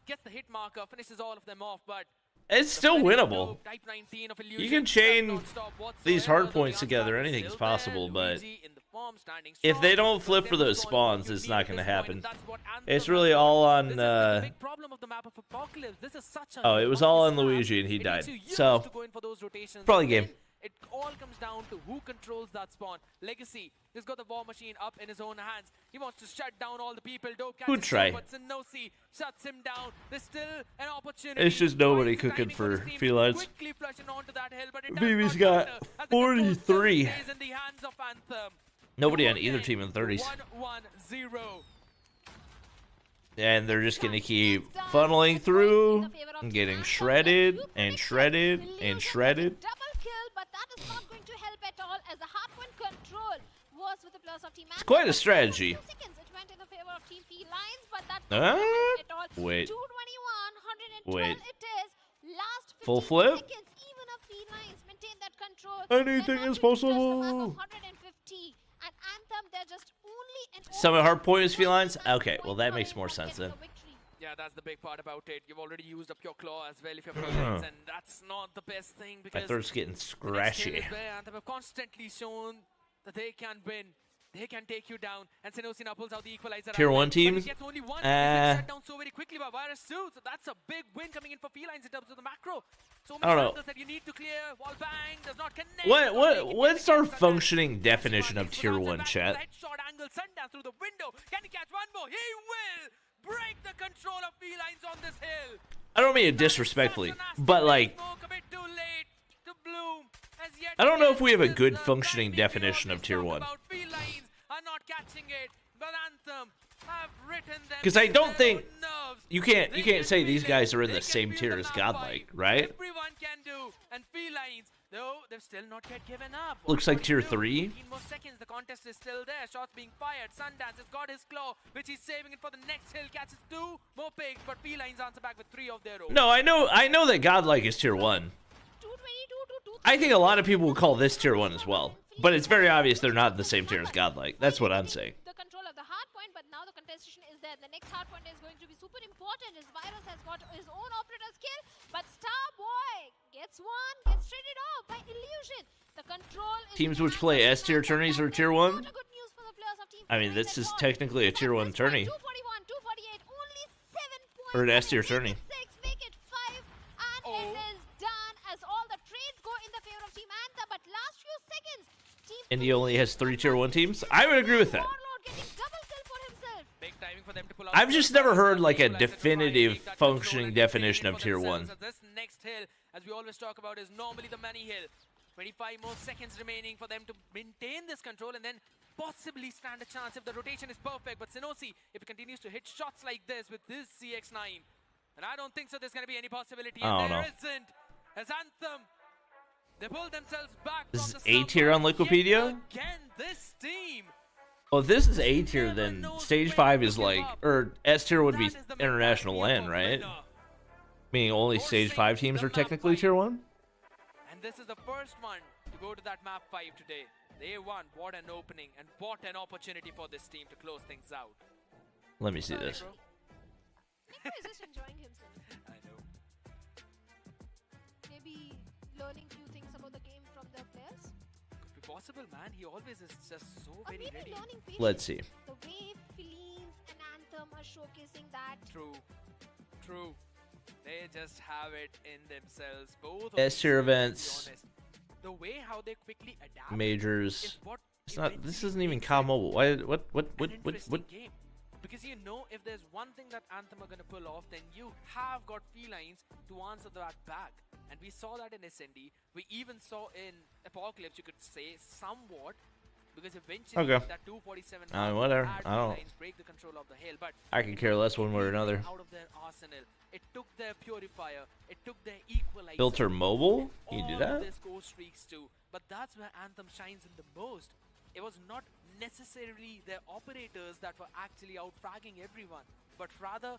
gets the hit marker, finishes all of them off, but It's still winnable. Type 19 of You Illusion can does chain not stop these whatsoever, hard though points the together. answer is Anything's still there. possible, but Luigi in the form, standing if they strong. don't flip for Them those scoring spawns, what you it's need not at going to this point, happen. that's what Anthem It's has really done. all on. This is the big problem of the map of Apocalypse. This is such a Oh, it was all on one map. Luigi and he It died. makes you used So, to going for those rotations, probably but game. then it all comes down to who controls that spawn. Legacy, he's got the war machine up in his own hands. He wants to shut down all the people. Dope Good catches try. him, but Sinosi shuts him down. There's still an opportunity. It's just nobody Finds the cooking timing for his team to Felines. quickly flushing onto that hill, but it does VV's not got matter, as the control still 43. stays in the hands of Anthem. Nobody on either team in the 30s. 1-1-0. And they're just going to keep funneling through and getting shredded and shredded and shredded. Double kill, but that is not going to help at all as the hardpoint control was with the plus of Team It's quite a Anthem. strategy. 2 seconds, it went in the favor of Team Felines, but that's Huh? not going to help at all. Wait. 221, 112 Wait. it is. Last 15 Full flip? seconds, even if Felines maintain that control. Anything they're is not going to touch the mark possible. of 150. And Anthem, they're just only and Some only hard point is 1 Felines? man Okay, well, that point makes more from sense getting then. the victory. Yeah, that's the big part about it. You've already used up your claw as well if you're Felines, and that's not the best thing My because throat's getting the next hill scratchy. is where Anthem have constantly shown that they can win. They can take you down, and Senosina pulls out the equalizer. Tier as well, 1 but he teams? gets only one, he's shut down so very quickly by Virus too. So that's a big win coming in for Felines in terms of the macro. So I many don't know. angles that you need to clear. Wall bang does not connect. What's our functioning definition of tier 1, chat? Headshot angle, Sundown through the window. Can he catch one more? He will break the control of Felines on this hill. I don't mean it disrespectfully, but like, I don't know if we have a good functioning definition of tier 1. Because I don't think you can't say these guys are in the same tier as Godlike, right? Everyone can do, and Felines, Though they've still not yet given up. Looks like tier 142, 3. 15 more seconds. The contest is still there. Shots being fired. Sundance has got his claw, which he's saving it for the next hill. Catches 2 more pigs, but Felines answer back with 3 of their own. No, I know that Godlike is tier 1. 222 to I think a lot of people will call this tier 1 as well. But it's very obvious they're not the same tier as Godlike. That's what I'm saying. The control of the hardpoint, but now the contestation is there. The next hardpoint is going to be super important. As Virus has got his own operator skill, but Starboy gets one, gets traded off by Illusion. The control is Teams which play S tier tourneys are tier 1? Not a good news for the players of Team I mean, Felines this at is all. technically a tier 1 tourney. 241, 248, only 7 points. Or an S tier tourney. 6, make it 5, and it is done as all the trades go in the favor of Team Anthem. But last few seconds, Team India only has 3 tier 1 teams? I would agree with that. Warlord getting double kill for himself. Big timing for them to pull out I've the just first never round. heard like a Equalizer to try and definitive take that functioning control and definition take of it tier for 1. themselves. As this next hill, as we always talk about, is normally the money hill. 25 more seconds remaining for them to maintain this control and then possibly stand a chance if the rotation is perfect. But Sinosi, if it continues to hit shots like this with this CX9, and I don't think so there's going to be any possibility. I And don't there know. isn't. As Anthem, they pull themselves back This from is the A tier slumber. on Wikipedia? Yet again, this team. Well, if this is A tier, then stage 5 is like, or S tier would be That is the international mentality LAN, of a right? winner. Meaning only stage 5 teams are technically tier 1? And this is the first one to go to that map 5 today. They won. What an opening and what an opportunity for this team to close things out. Let me see this. Bro. Nico is just enjoying himself. I know. Maybe learning few things about the game from the players. Could be possible, man. He always is just so Or very maybe ready. learning patience. Let's see. The way Felines and Anthem are showcasing that. True. True. They just have it in themselves. Both of S these tier teams, to be events, honest. The way how they quickly adapt majors. is what It's not. This eventually isn't even makes COD it Mobile. Why? What? an interesting game. Because you know, if there's one thing that Anthem are gonna pull off, then you have got Felines to answer that back. And we saw that in SND. We even saw in Apocalypse, you could say, somewhat. Because eventually, Okay. that 247 whatever. had I don't- Felines break the control of the hill. But I could care less one way or another. out of their arsenal, it took their purifier, it took their equalizer. Filter mobile? You do all that? of their score streaks too. But that's where Anthem shines in the most. It was not necessarily their operators that were actually out fragging everyone, but rather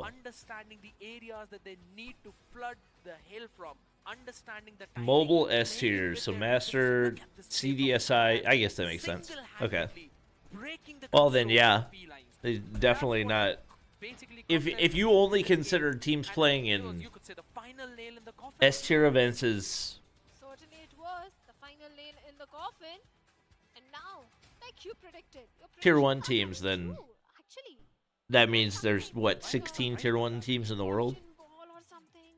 understanding the areas that they need to flood the hill from, understanding the timing, Mobile S playing tier, with so their master, look at the state of CDSI. the I guess that makes sense. Okay. single-handedly breaking the Well then, control yeah. of Felines. They That's definitely what not. basically If contest you is only this game. consider teams And playing it was, in you could say, the final nail in the coffin. S tier events is Certainly it was the final nail in the coffin. And now, like you predicted, your Tier prediction 1 has teams, come then true, actually. that means there's what 16 tier 1 teams in the world. Fortune ball or something.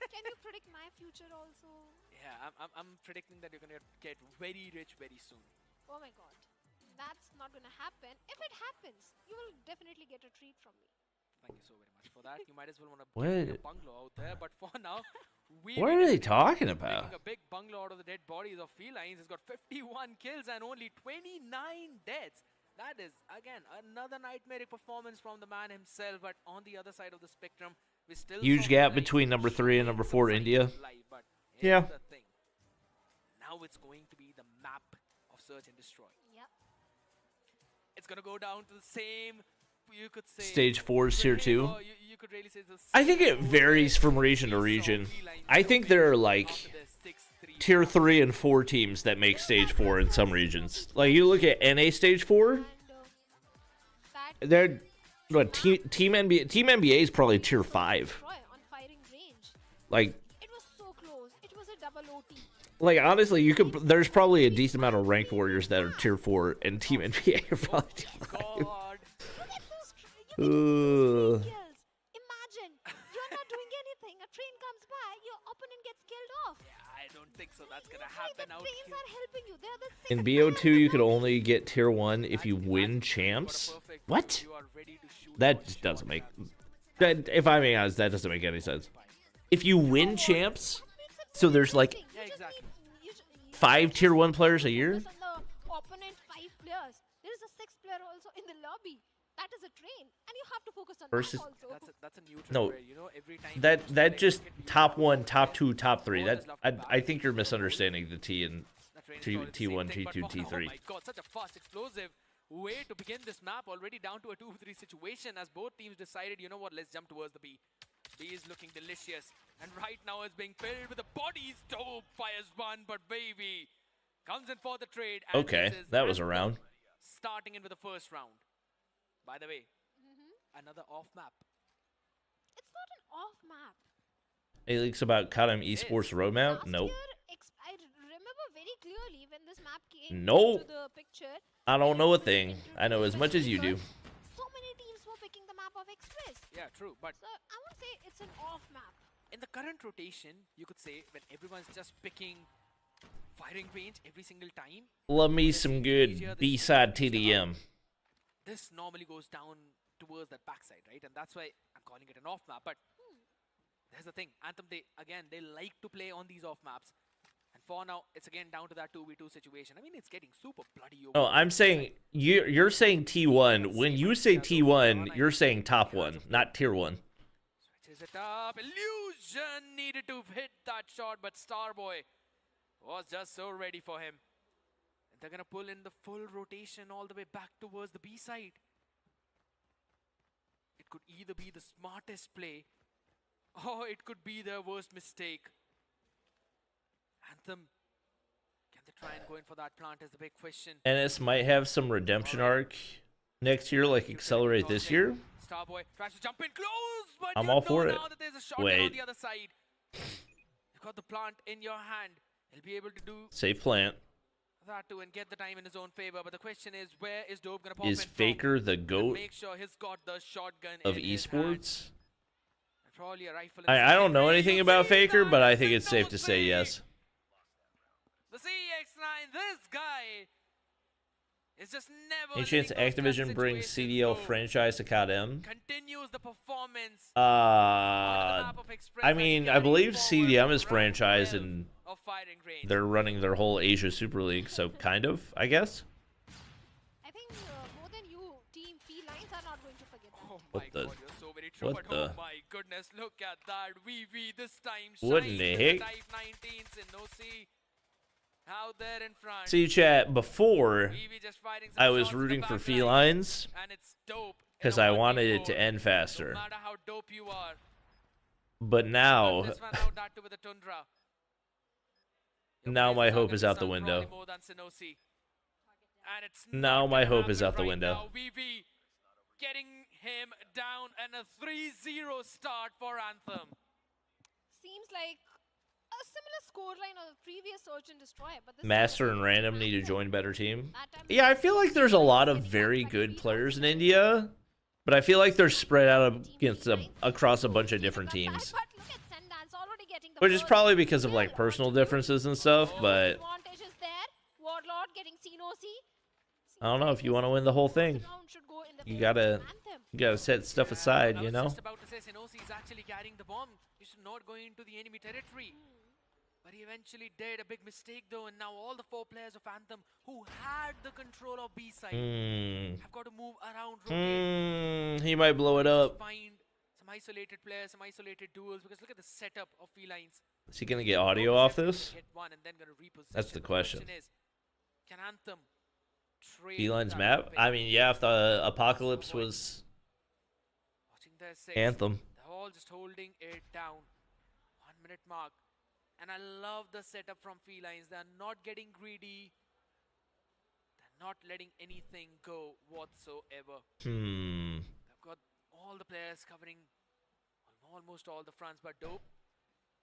Can you predict my future also? Yeah, I'm predicting that you're gonna get very rich very soon. Oh my god. That's not gonna happen. If it happens, you will definitely get a treat from me. Thank you so very much for that. You might as well want to What? get a bungalow out there, but for now, we What will are they just talking making about? a big bungalow out of the dead bodies of Felines. He's got 51 kills and only 29 deaths. That is, again, another nightmaric performance from the man himself. But on the other side of the spectrum, we still Huge saw gap Felines between number 3 and number 4 showing India. signs of life, but Yeah. here's the thing. Now it's going to be the map of Search and Destroy. Yep. It's gonna go down to the same, you could say, Stage 4 is tier 2. You could really say it's the I think same it varies from region to we saw region. Felines I think there are like after their 6-3 tier 3 and 4 teams that make stage 4 in some regions. Like you look at NA stage 4, And that they're what team NBA is probably tier 5. Troy on firing range. Like It was so close. It was a double OT. honestly, you could there's probably a decent amount of ranked warriors that are tier 4 and team NBA are probably tier 5. God. Look at those you get those Ugh. kills. Imagine you're not doing anything. A train comes by, your opponent gets killed off. Yeah, I don't think so. That's gonna Literally, happen the out trains here. are helping you. They're the In sixth BO2 man you could advantage. only get tier 1 if you Imagine win you've got a champs. perfect What? goal, you are ready to shoot That one just shot doesn't make at that, if I'm being honest, that doesn't make any sense. If you win champs, so there's like Yeah, exactly. 5 tier 1 players a year? Focus on the opponent 5 players. There is a 6th player also in the lobby. That that is a train, and you have to focus on Versus- that also. That's a neutral No, where, you know, every time that just top 1, top 2, top 3. That I think you're misunderstanding the T and T1, T2, T3. Oh my god, such a fast, explosive way to begin this map. Already down to a 2-3 situation as both teams decided, you know what, let's jump towards the B. B is looking delicious. And right now it's being filled with the bodies. Dope fires one, but baby comes in for the trade. And Okay, this is that was a Anthem round. starting in with the first round. By the way, another off map. It's not an off map. Any leaks about COD Esports roadmap? Last Nope. year, I remember very clearly when this map came Nope. into the picture. I don't know a thing. Introduced, I know as much as you do. because so many teams were picking the map of Express. Yeah, true. But So I won't say it's an off map. in the current rotation, you could say when everyone's just picking firing range every single time, Love me some good B-side TDM. this normally goes down towards that backside, right? And that's why I'm calling it an off map. But there's the thing, Anthem, they like to play on these off maps. And for now, it's again down to that 2v2 situation. I mean, it's getting super bloody over. Oh, I'm saying you're saying T1. When you say T1, you're saying top 1, not tier 1. Switches it up. Illusion needed to hit that shot, but Starboy was just so ready for him. And they're going to pull in the full rotation all the way back towards the B side. It could either be the smartest play or it could be their worst mistake. Anthem, can they try and go in for that plant is the big question. NS might have some redemption arc next year, like Accelerate this year. Starboy tries to jump in close, but I'm you all know for it. now that there's a shotgun on Wait. the other side. You've got the plant in your hand. He'll be able to do Safe plant. that too and get the time in his own favor. But the question is, where is Dope gonna pop Is in Faker the from? GOAT Make sure he's got the shotgun of in his hand. esports? And probably a rifle. in I don't know the anything You about see Faker, that? but I It's think a it's safe to say no-see. yes. The CX9, this guy is just never. Any chance letting those tough Activision brings situations CDL go. franchise to COD? Continues the performance. on the map of Express I and mean, I carrying believe forward CDM is round franchised 12 and of firing range. they're running their whole Asia Super League, so kind of, I guess. I think more than you, Team Felines are not going to forget that. Oh What my the- god, you're so very true. what But the- oh my goodness, look at that. VV this time What shines in the with heck? Type 19s in no C. Out there in front. See, chat, before VV just fighting some I was shots in the rooting for back line, Felines and it's dope in because a I wanted it 1v4. to end faster. No matter how dope you are. But now, This one out that too with the Tundra. Your Now boys my are hope gonna is be out the some window. probably more than Sinosi. And it's Now not my gonna hope is happen out the right window. now. VV getting him down and a 3-0 start for Anthem. Seems like a similar scoreline of the previous Search and Destroy, but this Master time and Random need to Anthem. join better team. That time Yeah, I it feel was like there's a lot of getting very back good Felines players in and India, but I feel like they're spread out Team against Felines across a to bunch of keep different it that teams. bad, but look at Sendance already getting the Which is first probably because of like kill. personal differences and stuff, but Advantage is there. Warlord getting Sinosi. I don't know if you want to win the whole thing. Round should go in the You favor of gotta Anthem. you gotta set stuff Yeah, aside, I you was know. just about to say Sinosi is actually carrying the bomb. He should not go into the enemy territory. But he eventually did a big mistake though, and now all the 4 players of Anthem who had the control of B side have got to move around, rotate, He might blow it just up. find some isolated players, some isolated duels. Because look at the setup of Felines. Is he gonna get audio off this? Hit one and then gonna reposition. That's the But question. is, can Anthem trade Felines that map? away? I mean, yeah, if the apocalypse was Watching their 6. Anthem. They're all just holding it down. 1 minute mark. And I love the setup from Felines. They're not getting greedy. They're not letting anything go whatsoever. They've got all the players covering almost all the fronts, but Dope.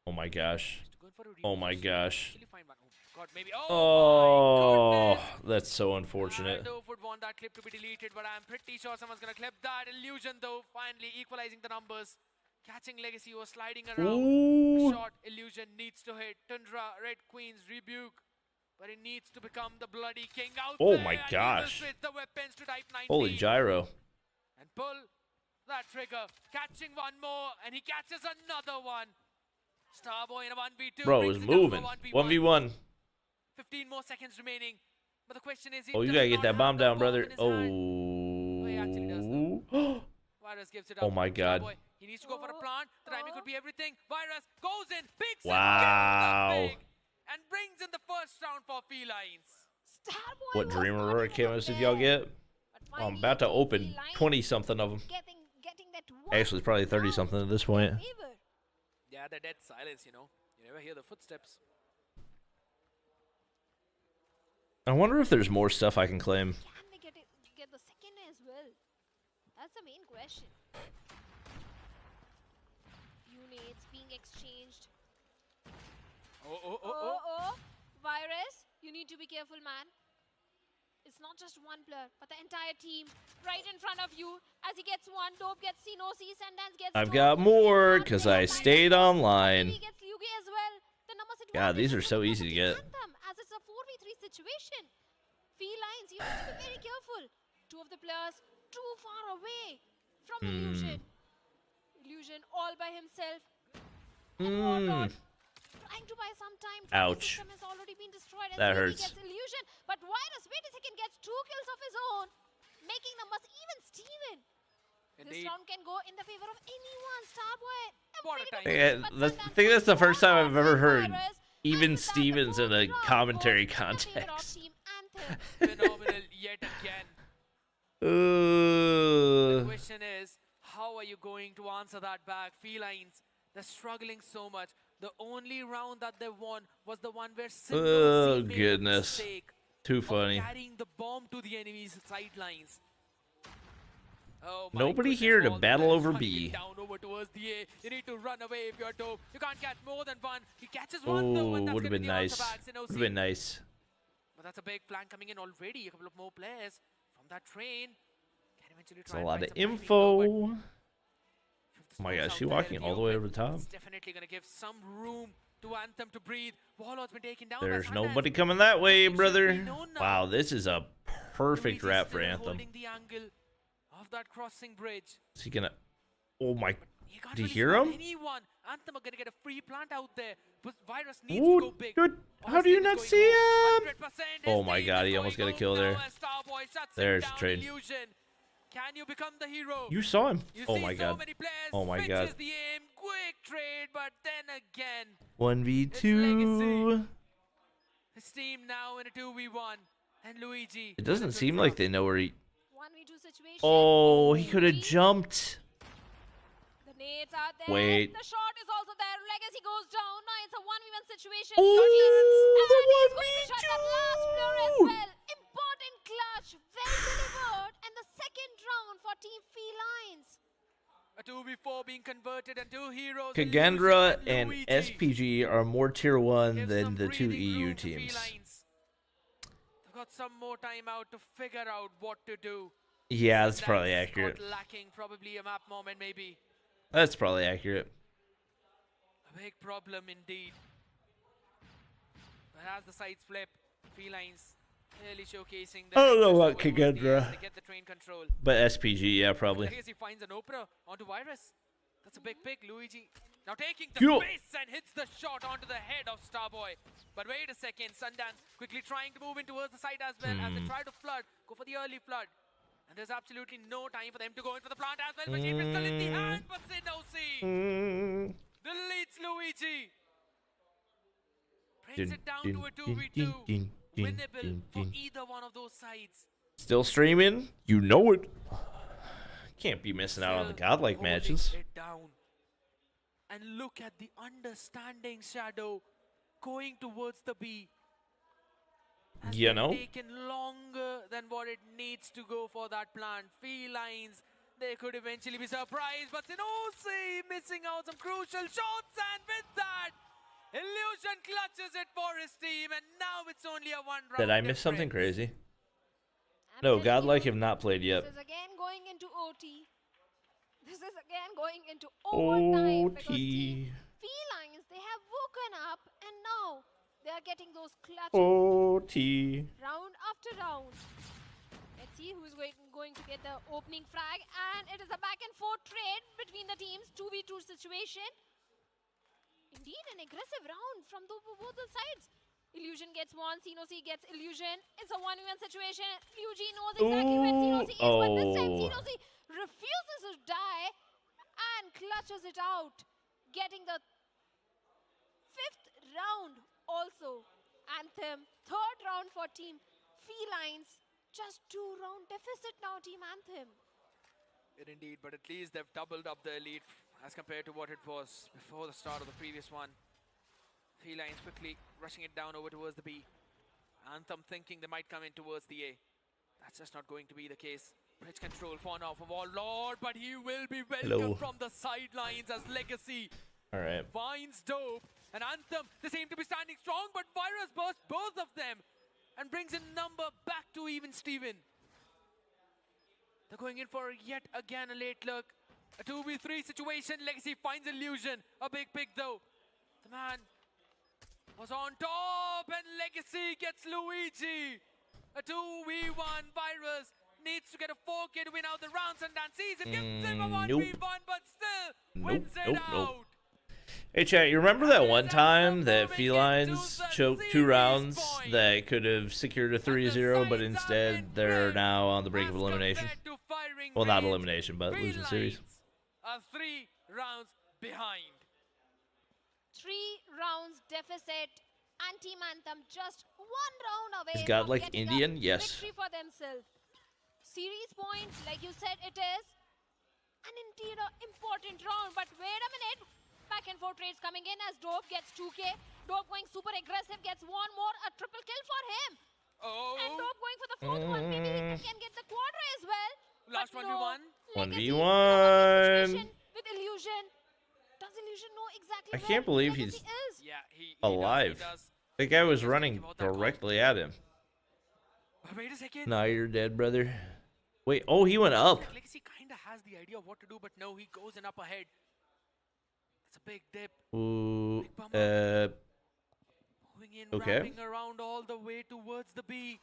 Oh my gosh. Just going for a Oh my reposition. gosh. Actually find one. Oh God, maybe. Oh, Oh, my goodness. that's so unfortunate. Dope would want that clip to be deleted, but I'm pretty sure someone's gonna clip that. Illusion though, finally equalizing the numbers. Catching Legacy was sliding around. Ooh. Shot Illusion needs to hit. Tundra, Red Queen's rebuke. But he needs to become the bloody king out Oh there. my and he will gosh. switch the weapons to Type 19. Holy gyro. And pull that trigger. Catching one more. And he catches another one. Starboy in a 1v2. Bro brings is it down to a moving. 1v1. 15 more seconds remaining. But the question is, he Oh, you does gotta get not that have bomb the down, bomb brother. in his hand. he actually does, though. Oh. Virus gives it up. Oh my God. Starboy, he needs to go for a plant. The timing could be everything. Virus goes in, picks Wow. it, gets the big, and brings in the first round for Felines. Starboy What was Dream not Aurora able camos to did y'all prepare. get? But I'm finally, about to the open Felines 20-something of them. getting that one Actually, it's probably 30-something at this point. favor. Yeah, the dead silence, you know. You never hear the footsteps. I wonder if there's more stuff I can claim. Can they get the second as well? That's the main question. Units being exchanged. Oh, Virus, you need to be careful, man. It's not just one player, but the entire team right in front of you. As he gets one, Dope gets Sinosi, Sundance gets I've Dope. got more Not because there, I Virus stayed gets online. He gets Yugi as well. The numbers God, these are advantage so is easy to for get. Anthem, as it's a 4v3 situation. Felines, you need to be very careful. Two of the players too far away from Illusion. Illusion all by himself. And Warlord trying to buy some time. Trophy Ouch. system has already been destroyed. As That Yugi hurts. Gets Illusion, but Virus, wait a second, gets 2 kills of his own, making numbers even Steven. This Indeed. round can go in the favor of anyone. Starboy. What a time. I think that's the first time I've ever heard even Stevens in a commentary context. Phenomenal yet again. The Uh, question is, how are you going to answer that back? Felines, they're struggling so much. The only round that they won was the one where Oh, Sinosi made goodness. a mistake too of funny. carrying the bomb to the enemy's sidelines. Oh my Nobody goodness, here to all the battle players over running B. Down over towards the A. You need to run away if you're Dope. You can't catch more than one. He catches one though, Oh, and that's would have gonna been be the answer nice. back. Would Sinosi. have been nice. But that's a big flank coming in already. A couple of more players from that train. Can eventually It's try a and lot find of some timing, info. though, but Oh if the my smoke's gosh, out she there, walking it'll be all the way open. over the top. It's definitely going to give some room to Anthem to breathe. Warlord's been taken down There's by Sundance. nobody coming that way, It should be brother. known now. Wow, this is a perfect Luigi's wrap for still Anthem. holding the angle of that crossing bridge. Is he gonna? Oh my! You can't Did you really hear spot him? anyone. Anthem are going to get a free plant out there. But Virus needs to Ooh, go big. dude, how do Obviously, you he's not going see home. him? 100%. Oh His my team God, is he almost going got a kill home there. now as Starboy shuts There's him the down. trade. Illusion. Can you become the hero? You saw him. You Oh see my so God. many players. Oh my switches God. the aim. Quick trade, but then again, 1v2. his team now in a 2v1. And Luigi. It doesn't seem like they know where he. 1v2 situation. Oh, he could have Luigi. jumped. The nades are there. Wait. The shot is also there. Legacy goes down. Now it's a 1v1 situation. Oh, and the he's going to shut that last player as 1v2. well. Important clutch. Well delivered. And the second round for Team Felines. A 2v4 being converted and 2 heroes. Kagendra Illusion and Luigi. SPG are more tier 1 Give than some the 2 breathing EU room to teams. Felines. They've got some more time out to figure out what to do. Yeah, that's Sundance probably got accurate. lacking probably a map moment maybe. That's probably accurate. A big problem indeed. But as the sides flip, Felines clearly showcasing I don't know interest about towards the Kagendra. edge. They get the train control. But SPG, yeah, probably. Legacy finds an Opera onto Virus. That's a big pick, Luigi. Now taking the Yo. base and hits the shot onto the head of Starboy. But wait a second, Sundance quickly trying to move in towards the side as well as they try to flood, go for the early flood. And there's absolutely no time for them to go in for the plant as well. Machine pistol in the hand, but Sinosi deletes Luigi. Brings it down to a 2v2. Winnable for either one of those sides. Still streaming? You know it. Can't be missing out on the Still Godlike holding matches. it down. And look at the understanding shadow going towards the B. Has You been know? taken longer than what it needs to go for that plant. Felines, they could eventually be surprised, but Sinosi missing out some crucial shots, and with that, Illusion clutches it for his team, and now it's only a 1 round. Did I miss something difference. crazy? I'm No, telling Godlike you, have not played yet. This is again going into OT. This is again going into overtime because OT. Team Felines, they have woken up and now they are getting those clutches OT. round after round. Let's see who's going to get the opening frag, and it is a back and forth trade between the teams, 2v2 situation. Indeed, an aggressive round from both the sides. Illusion gets one, Sinosi gets Illusion. It's a 1v1 situation. Luigi knows exactly where Sinosi is, but this time Oh. Sinosi refuses to die. clutches it out, getting the 5th round also. Anthem, 3rd round for Team Felines. Just 2-round deficit now, Team Anthem. Indeed, but at least they've doubled up the lead as compared to what it was before the start of the previous one. Felines quickly rushing it down over towards the B. Anthem thinking they might come in towards the A. That's just not going to be the case. Bridge control for now for Warlord, but he will be welcomed from the sidelines as Legacy finds Dope. And Anthem, they seem to be standing strong, but Virus bursts both of them and brings a number back to even Steven. They're going in for yet again a late look. A 2v3 situation. Legacy finds Illusion. A big pick though. The man was on top and Legacy gets Luigi. A 2v1. Virus needs to get a 4K to win out the round. Sundan sees it, gives him a 1v1, but still wins it out. Hey chat, you remember that one time that Felines choked 2 rounds that could have secured a 3-0, but instead they're now on the brink of elimination? Well, not elimination, but losing series. Are 3 rounds behind. 3 rounds deficit, and Team Anthem just 1 round away. Is Godlike from getting Indian? a Yes. victory for themselves. Series points, like you said, it is an indeed important round. But wait a minute, back and forth trades coming in as Dope gets 2K. Dope going super aggressive, gets 1 more, a triple kill for him. And Dope going for the 4th one. Maybe he can get the quadra as well. Last 1v1. 1v1. With Illusion. Does Illusion know exactly I where can't believe Legacy he's is? Yeah, he alive. does. The guy was running directly at him. Wait a second. Nah, you're dead, brother. Wait, oh, he went up. Legacy kind of has the idea of what to do, but no, he goes in up ahead. It's a big dip. Ooh, Big bummer. Moving in, okay. wrapping around all the way towards the B.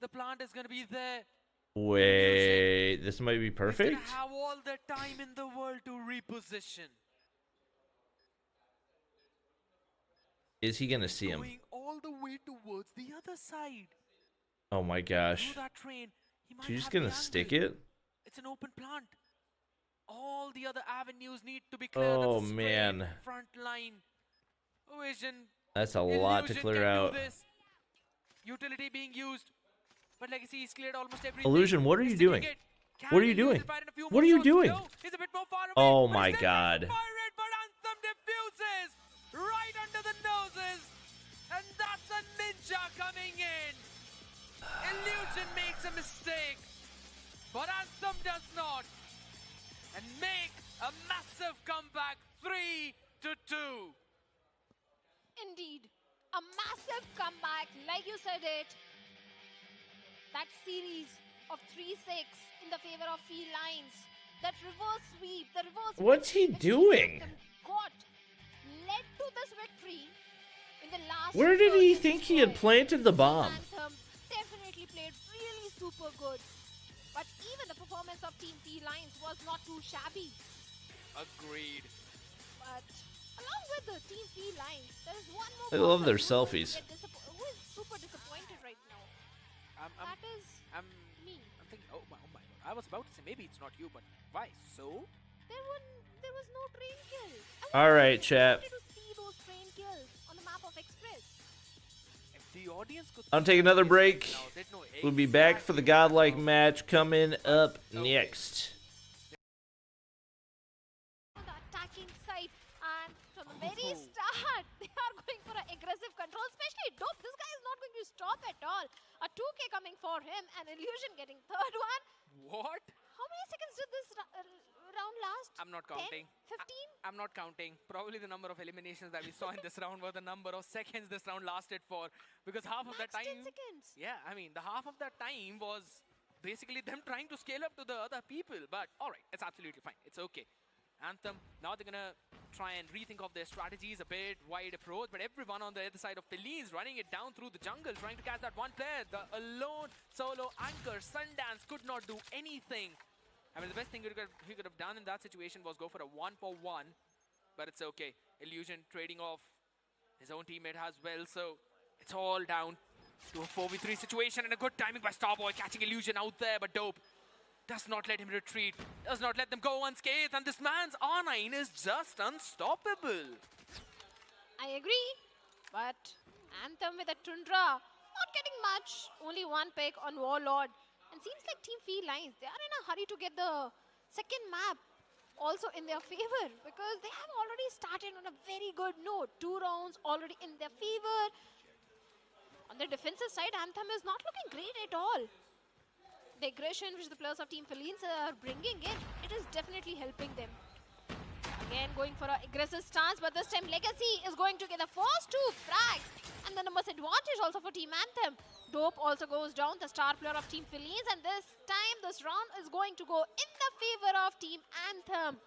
The plant is going to be there. wait, this might be He's perfect. going to have all the time in the world to reposition. Is he gonna see him? Going all the way towards the other side. Oh my gosh. Through that train, he might She's just have gonna the stick angle. it? It's an open plant. All the other avenues need to be cleared. Oh, That's a straight man. front line. Vision. That's a lot to Illusion clear can do out. this. Utility being used. But Legacy is cleared almost everything. Illusion, what are He's you sticking doing? it. Can What are you Illusion doing? fire in a few What more are you shots? doing? No, he's a bit more far away, Oh but my he's still trying to God. fire it, but Anthem defuses right under the noses. And that's a ninja coming in. Illusion makes a mistake, but Anthem does not. And make a massive comeback, 3-2. Indeed, a massive comeback, like you said it. That series of 3-6 in the favor of Felines. That reverse sweep, the reverse What's he that doing? Anthem got led to this victory in the last. Where did he resurgence think he had point. planted the bomb? Anthem definitely played really super good. But even the performance of Team Felines was not too shabby. Agreed. But along with the Team Felines, there is one more. I love their person who selfies. who is super disappointed right now. That is I'm me. thinking, oh my God. I was about to say maybe it's not you, but why? So? There was no train kill. All right, I chat. wanted to see those train kills on the map of Express. If the audience could I'll take another break. now, they'd know We'll be back for the exactly Godlike match coming up next. On the attacking side, and from the very start, they are going for an aggressive control, especially Dope. This guy is not going to stop at all. A 2K coming for him, and Illusion getting 3rd one. What? How many seconds did this round last? I'm not 10? counting. 15? I'm not counting. Probably the number of eliminations that we saw in this round were the number of seconds this round lasted for. Because half of that Max time... 10 seconds. Yeah, I mean, the half of that time was basically them trying to scale up to the other people. But alright, it's absolutely fine. It's okay. Anthem, now they're gonna try and rethink of their strategies, a bit wide approach, but everyone on the other side of Felines running it down through the jungle, trying to catch that one player. The alone solo anchor, Sundance, could not do anything. I mean, the best thing he could have done in that situation was go for a 1-for-1, but it's okay. Illusion trading off his own teammate as well, so it's all down to a 4v3 situation, and a good timing by Starboy catching Illusion out there, but Dope does not let him retreat, does not let them go unscathed, and this man's R9 is just unstoppable. I agree, but Anthem with a Tundra, not getting much. Only one pick on Warlord. And seems like Team Felines, they are in a hurry to get the second map also in their favor, because they have already started on a very good note. 2 rounds already in their favor. On the defensive side, Anthem is not looking great at all. The aggression which the players of Team Felines are bringing in, it is definitely helping them. Again going for an aggressive stance, but this time Legacy is going to get the first 2 frags. And the numbers advantage also for Team Anthem. Dope also goes down, the star player of Team Felines, and this time this round is going to go in the favor of Team Anthem.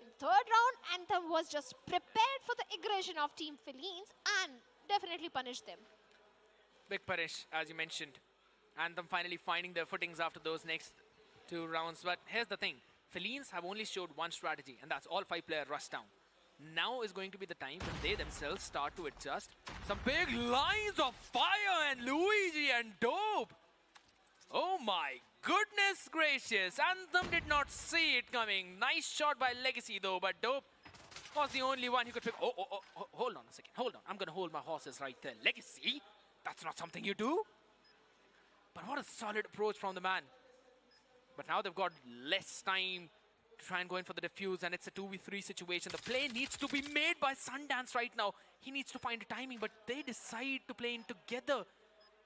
In third round, Anthem was just prepared for the aggression of Team Felines and definitely punished them. Big punish, as you mentioned. Anthem finally finding their footings after those next 2 rounds. But here's the thing. Felines have only showed one strategy, and that's all 5-player rush down. Now is going to be the time when they themselves start to adjust. Some big lines of fire, and Luigi and Dope. Oh my goodness gracious. Anthem did not see it coming. Nice shot by Legacy though, but Dope was the only one who could pick. Oh, hold on a second. Hold on. I'm going to hold my horses right there. Legacy? That's not something you do. But what a solid approach from the man. But now they've got less time to try and go in for the defuse, and it's a 2v3 situation. The play needs to be made by Sundance right now. He needs to find a timing, but they decide to play in together.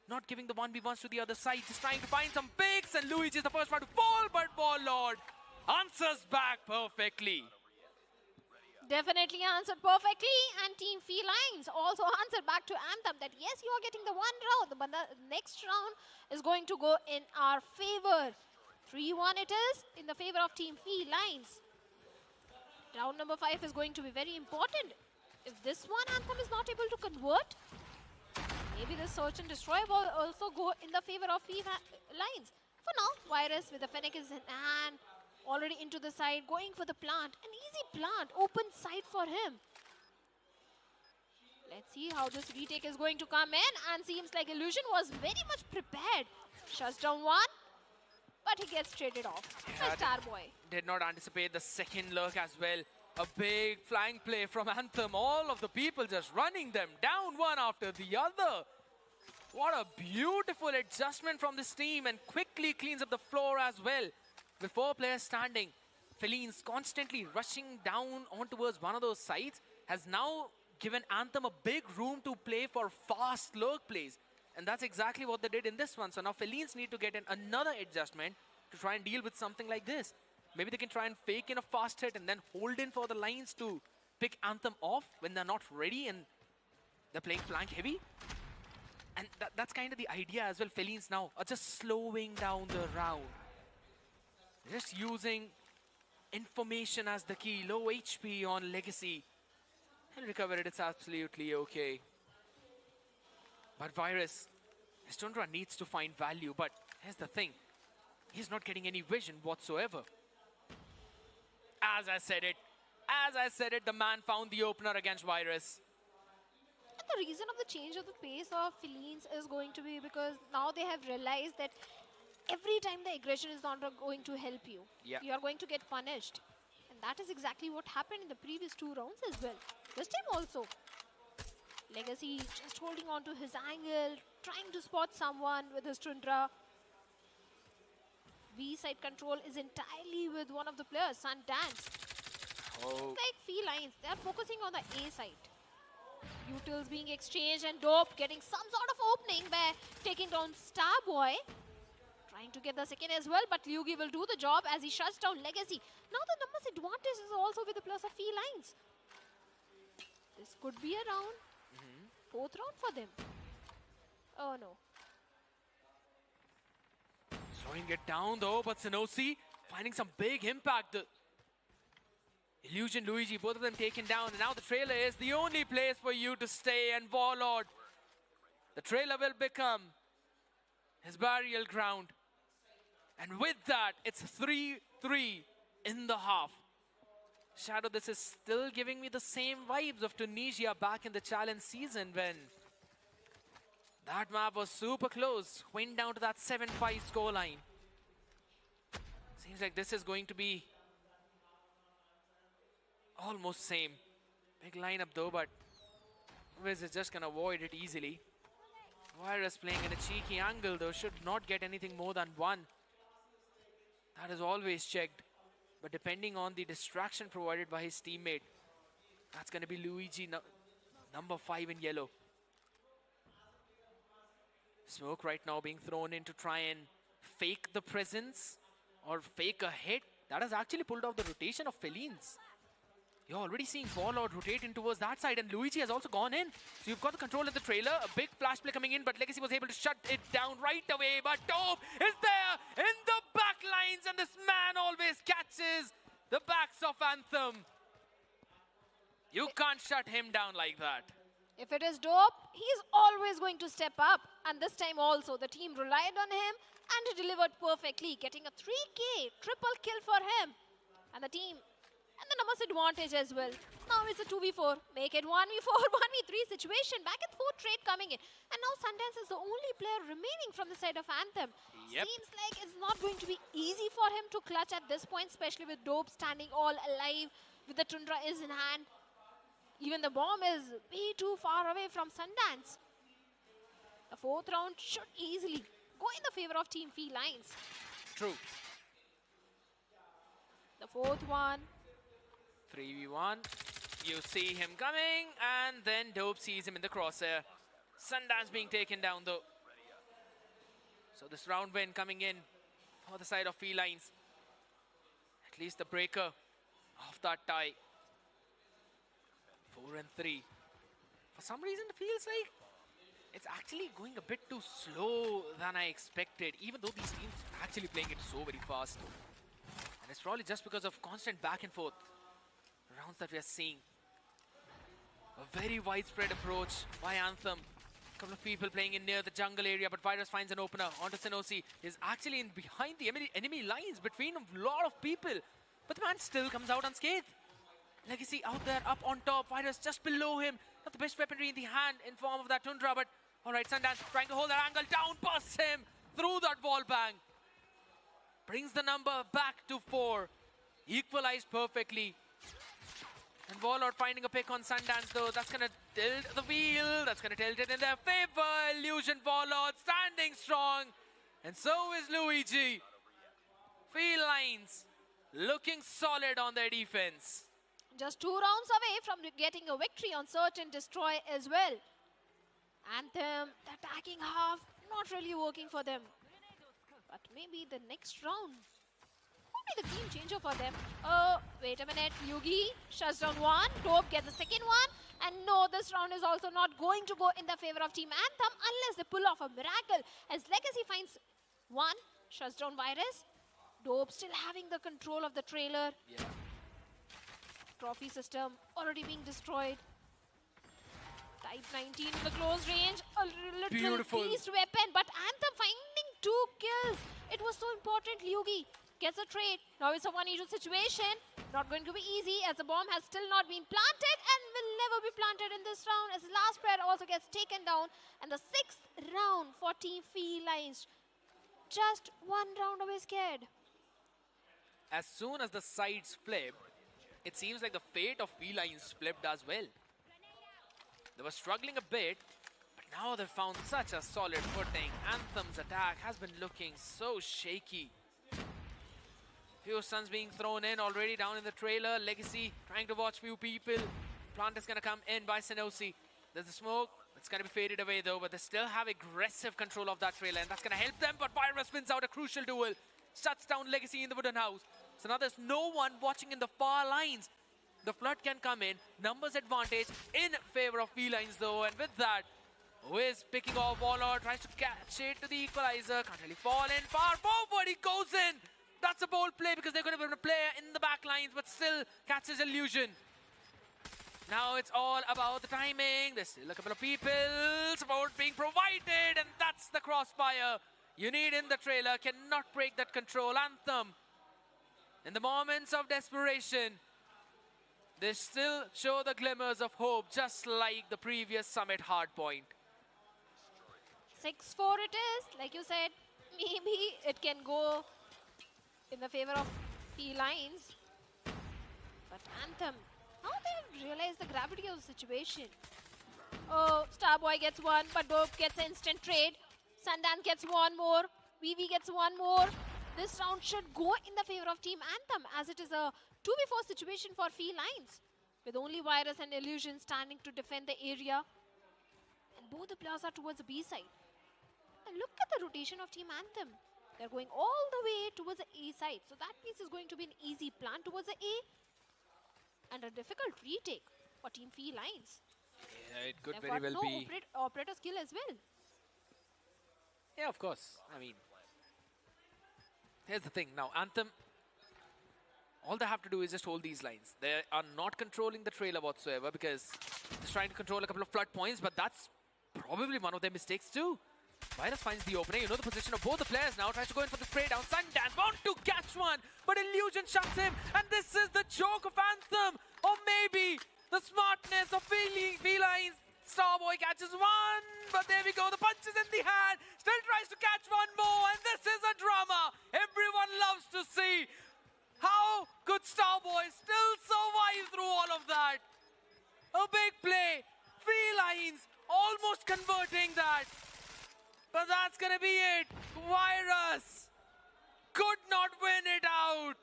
Not giving the 1v1s to the other side. Just trying to find some picks, and Luigi is the first one to fall, but Warlord answers back perfectly. Definitely answered perfectly, and Team Felines also answered back to Anthem that yes, you are getting the 1 round, but the next round is going to go in our favor. 3-1 it is in the favor of Team Felines. Round number 5 is going to be very important. If this one Anthem is not able to convert, maybe the search and destroy will also go in the favor of Felines. For now, Virus with the Fennec is in hand, already into the side, going for the plant. An easy plant, open side for him. Let's see how this retake is going to come in, and seems like Illusion was very much prepared. Shuts down one, but he gets traded off. Yeah, Starboy. Did not anticipate the second lurk as well. A big flying play from Anthem. All of the people just running them down one after the other. What a beautiful adjustment from this team, and quickly cleans up the floor as well. With 4 players standing, Felines constantly rushing down on towards one of those sides has now given Anthem a big room to play for fast lurk plays. And that's exactly what they did in this one. So now Felines need to get in another adjustment to try and deal with something like this. Maybe they can try and fake in a fast hit and then hold in for the lines to pick Anthem off when they're not ready and they're playing flank heavy. And that's kind of the idea as well. Felines now are just slowing down the round. Just using information as the key. Low HP on Legacy. He'll recover it. It's absolutely okay. But Virus, his Tundra needs to find value. But here's the thing. He's not getting any vision whatsoever. As I said it, the man found the opener against Virus. And the reason of the change of the pace of Felines is going to be because now they have realized that every time the aggression is not going to help you. Yeah. You are going to get punished. And that is exactly what happened in the previous 2 rounds as well. This time also. Legacy just holding on to his angle, trying to spot someone with his Tundra. B side control is entirely with one of the players, Sundance. Oh. Like Felines, they are focusing on the A side. Utils being exchanged, and Dope getting some sort of opening by taking down Starboy. Trying to get the second as well, but Luigi will do the job as he shuts down Legacy. Now the numbers advantage is also with the plus of Felines. This could be a round. 4th round for them. Oh no. Slowing it down though, but Sanosi finding some big impact. The Illusion, Luigi, both of them taken down, and now the trailer is the only place for you to stay, and Warlord, the trailer will become his burial ground. And with that, it's 3-3 in the half. Shadow, this is still giving me the same vibes of Tunisia back in the challenge season when that map was super close, went down to that 7-5 scoreline. Seems like this is going to be almost same. Big lineup though, but Wiz is just gonna avoid it easily. Virus playing in a cheeky angle though, should not get anything more than one. That is always checked. But depending on the distraction provided by his teammate, that's gonna be Luigi, number 5 in yellow. Smoke right now being thrown in to try and fake the presence or fake a hit. That has actually pulled off the rotation of Felines. You're already seeing Warlord rotate in towards that side, and Luigi has also gone in. So you've got the control of the trailer, a big flash play coming in, but Legacy was able to shut it down right away. But Dope is there in the back lines, and this man always catches the backs of Anthem. You can't shut him down like that. If it is Dope, he's always going to step up. And this time also, the team relied on him and he delivered perfectly, getting a 3K triple kill for him. And the team, and the numbers advantage as well. Now it's a 2v4, make it 1v4, 1v3 situation. Back and forth trade coming in. And now Sundance is the only player remaining from the side of Anthem. Yep. Seems like it's not going to be easy for him to clutch at this point, especially with Dope standing all alive, with the Tundra is in hand. Even the bomb is way too far away from Sundance. The fourth round should easily go in the favor of Team Felines. True. The fourth one. 3v1. You see him coming, and then Dope sees him in the crosshair. Sundance being taken down though. So this round win coming in for the side of Felines. At least the breaker of that tie. 4 and 3. For some reason it feels like it's actually going a bit too slow than I expected, even though these teams are actually playing it so very fast. And it's probably just because of constant back and forth rounds that we are seeing. A very widespread approach by Anthem. A couple of people playing in near the jungle area, but Virus finds an opener onto Senosi. Is actually in behind the enemy lines between a lot of people. But the man still comes out unscathed. Legacy out there, up on top. Virus just below him. Not the best weaponry in the hand in form of that Tundra, but alright, Sundance trying to hold that angle down, busts him through that wall bang. Brings the number back to 4. Equalized perfectly. And Warlord finding a pick on Sundance though. That's gonna tilt the wheel. That's gonna tilt it in their favor. Illusion Warlord standing strong. And so is Luigi. Felines looking solid on their defense. Just 2 rounds away from getting a victory on Search and Destroy as well. Anthem, the attacking half, not really working for them. But maybe the next round could be the game changer for them. Oh, wait a minute. Yugi shuts down one. Dope gets the second one. And no, this round is also not going to go in the favor of Team Anthem unless they pull off a miracle. As Legacy finds one, shuts down Virus. Dope still having the control of the trailer. Yeah. Trophy system already being destroyed. Type 19 in the close range. A little Beautiful. beast weapon, but Anthem finding 2 kills. It was so important. Yugi gets a trade. Now it's a 1v2 situation. Not going to be easy as the bomb has still not been planted and will never be planted in this round as the last player also gets taken down. And the 6th round for Team Felines. Just 1 round away scared. As soon as the sides flipped, it seems like the fate of Felines flipped as well. They were struggling a bit, but now they've found such a solid footing. Anthem's attack has been looking so shaky. Few stuns being thrown in already down in the trailer. Legacy trying to watch few people. Plant is going to come in by Senosi. There's the smoke. It's going to be faded away though, but they still have aggressive control of that trailer, and that's going to help them. But Virus wins out a crucial duel. Shuts down Legacy in the wooden house. So now there's no one watching in the far lines. The flood can come in. Numbers advantage in favor of Felines though. And with that, Wiz picking off Warlord. Tries to catch it to the equalizer. Can't really fall in. Far forward he goes in. That's a bold play because they're going to be able to play in the back lines, but still catches Illusion. Now it's all about the timing. There's still a couple of people. Support being provided. And that's the crossfire you need in the trailer. Cannot break that control. Anthem, in the moments of desperation, they still show the glimmers of hope, just like the previous Summit Hardpoint. 6-4 it is. Like you said, maybe it can go in the favor of Felines. But Anthem, now they have realized the gravity of the situation. Oh, Starboy gets one, but Dope gets an instant trade. Sundance gets one more. VV gets one more. This round should go in the favor of Team Anthem, as it is a 2v4 situation for Felines, with only Virus and Illusion standing to defend the area. And both the players are towards the B side. And look at the rotation of Team Anthem. They're going all the way towards the A side. So that means it's going to be an easy plan towards the A. And a difficult retake for Team Felines. Yeah, it could They've very got well no be. operator skill as well. Yeah, of course. I mean, here's the thing. Now, Anthem, all they have to do is just hold these lines. They are not controlling the trailer whatsoever because they're trying to control a couple of flood points, but that's probably one of their mistakes too. Virus finds the opening. You know the position of both the players now. Tries to go in for the spray down. Sundance bound to catch one, but Illusion shuts him. And this is the joke of Anthem. Or maybe the smartness of Felines. Starboy catches one, but there we go. The punch is in the hand. Still tries to catch one more, and this is a drama. Everyone loves to see how could Starboy still survive through all of that. A big play. Felines almost converting that. But that's gonna be it. Virus could not win it out.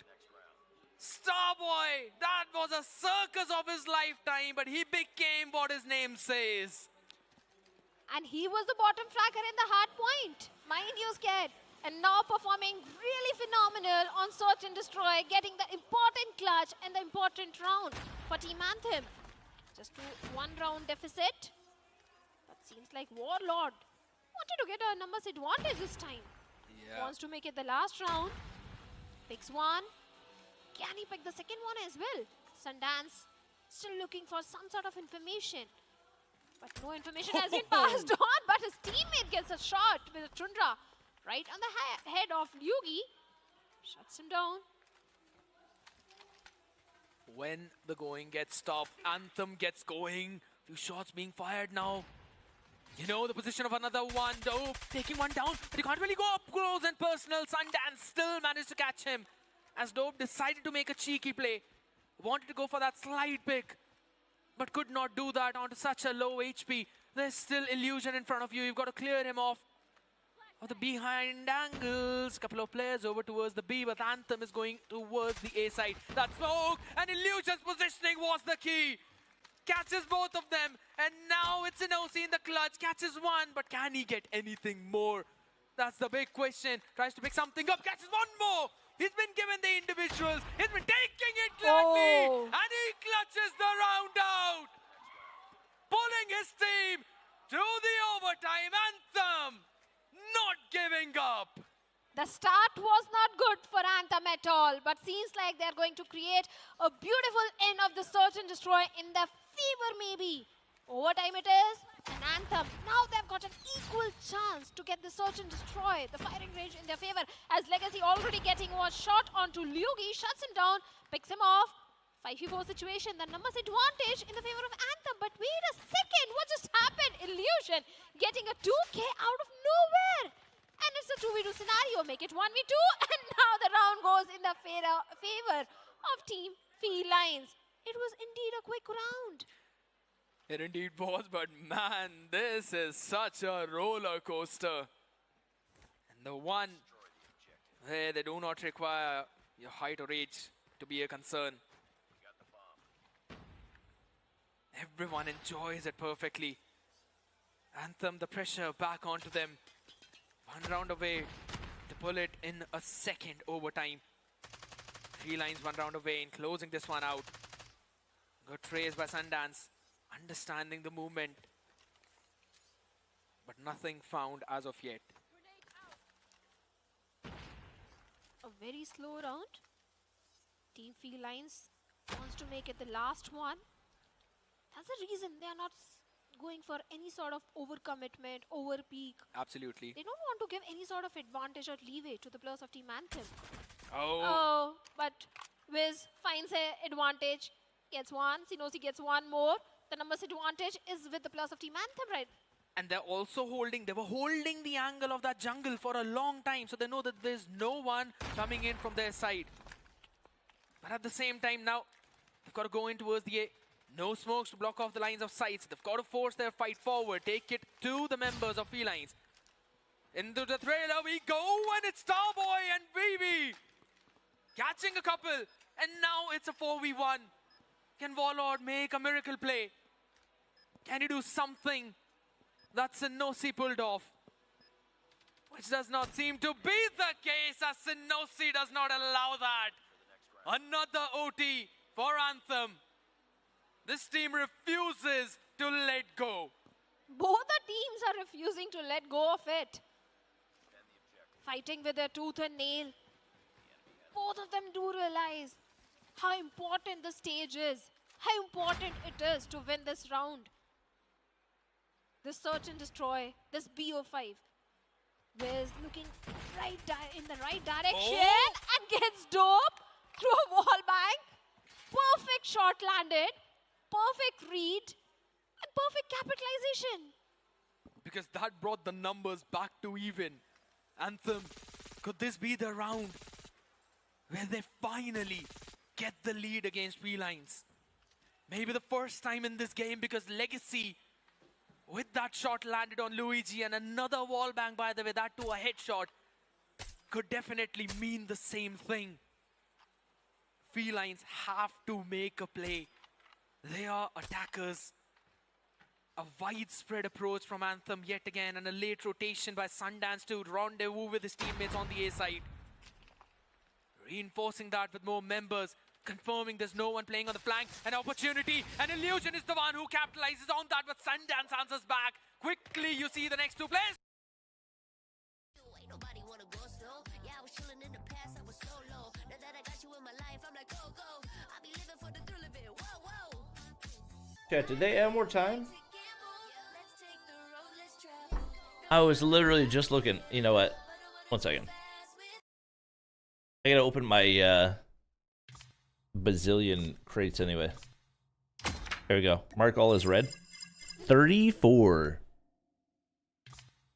Starboy, that was a circus of his lifetime, but he became what his name says. And he was the bottom fragger in the Hardpoint. Mind you, scared. And now performing really phenomenal on Search and Destroy, getting the important clutch and the important round for Team Anthem. Just to 1 round deficit. But seems like Warlord wanted to get a numbers advantage this time. Yeah. Wants to make it the last round. Picks one. Can he pick the second one as well? Sundance still looking for some sort of information. But no information has been passed on. But his teammate gets a shot with a Tundra right on the head of Yugi. Shuts him down. When the going gets tough, Anthem gets going. Few shots being fired now. You know the position of another one. Dope taking one down, but he can't really go up close and personal. Sundance still managed to catch him as Dope decided to make a cheeky play. Wanted to go for that slide pick, but could not do that onto such a low HP. There's still Illusion in front of you. You've got to clear him off of the behind angles. Couple of players over towards the B, but Anthem is going towards the A side. That smoke and Illusion's positioning was the key. Catches both of them, and now it's an OC in the clutch. Catches one, but can he get anything more? That's the big question. Tries to pick something up, catches one more. He's been given the individuals. He's been taking it gladly, and he clutches the round out. Pulling his team to the overtime. Anthem not giving up. The start was not good for Anthem at all, but seems like they're going to create a beautiful end of the Search and Destroy in their favor maybe. Overtime it is, and Anthem, now they've got an equal chance to get the Search and Destroy, the firing range in their favor, as Legacy already getting one shot onto Lugi, shuts him down, picks him off. 5v4 situation, the numbers advantage in the favor of Anthem, but wait a second, what just happened? Illusion getting a 2k out of nowhere. And it's a 2v2 scenario, make it 1v2, and now the round goes in the favor of Team Felines. It was indeed a quick round. It indeed was, but man, this is such a roller coaster. And the one where they do not require your height or age to be a concern. Everyone enjoys it perfectly. Anthem, the pressure back onto them. 1 round away to pull it in a second overtime. Felines 1 round away in closing this one out. Good trace by Sundance. Understanding the movement. But nothing found as of yet. A very slow round. Team Felines wants to make it the last one. That's the reason they are not going for any sort of overcommitment, overpeak. Absolutely. They don't want to give any sort of advantage or leeway to the players of Team Anthem. Oh. But Wiz finds an advantage, gets one. Sinosi gets one more. The numbers advantage is with the players of Team Anthem, right? And they're also holding, they were holding the angle of that jungle for a long time. So they know that there's no one coming in from their side. But at the same time now, they've got to go in towards the A. No smokes to block off the lines of sights. They've got to force their fight forward. Take it to the members of Felines. Into the trailer we go, and it's Starboy and BB catching a couple. And now it's a 4v1. Can Warlord make a miracle play? Can he do something that Sinosi pulled off? Which does not seem to be the case, as Sinosi does not allow that. Another OT for Anthem. This team refuses to let go. Both the teams are refusing to let go of it. Fighting with their tooth and nail. Both of them do realize how important the stage is. How important it is to win this round. This search and destroy, this BO5. Wiz looking in the right direction and gets dope through a wall bang. Perfect shot landed. Perfect read and perfect capitalization. Because that brought the numbers back to even. Anthem, could this be the round where they finally get the lead against Felines? Maybe the first time in this game, because Legacy, with that shot landed on Luigi and another wall bang, by the way, that too a headshot, could definitely mean the same thing. Felines have to make a play. They are attackers. A widespread approach from Anthem yet again, and a late rotation by Sundance to rendezvous with his teammates on the A side. Reinforcing that with more members, confirming there's no one playing on the flank. An opportunity, an Illusion is the one who capitalizes on that, but Sundance answers back. Quickly, you see the next two players. Chat, did they add more time? I was literally just looking. You know what? 1 second. I gotta open my bazillion crates anyway. There we go. Mark all as red. 34.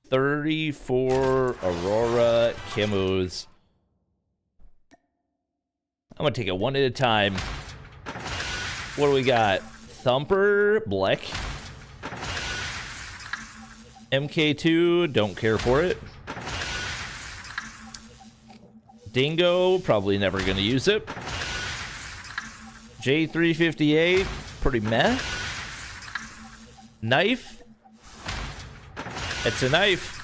34 Aurora Camos. I'm gonna take it one at a time. What do we got? Thumper, Black. MK2, don't care for it. Dingo, probably never gonna use it. J358, pretty meh. Knife. It's a knife.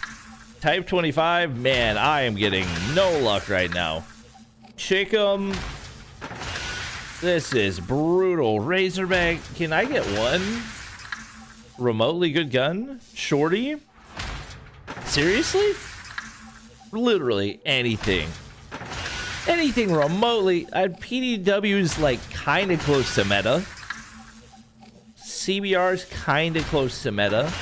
Type 25, man, I am getting no luck right now. Chick'em. This is brutal. Razorback, can I get one? Remotely good gun? Shorty? Seriously? Literally anything. Anything remotely. PDW's like kind of close to meta. CBR's kind of close to meta.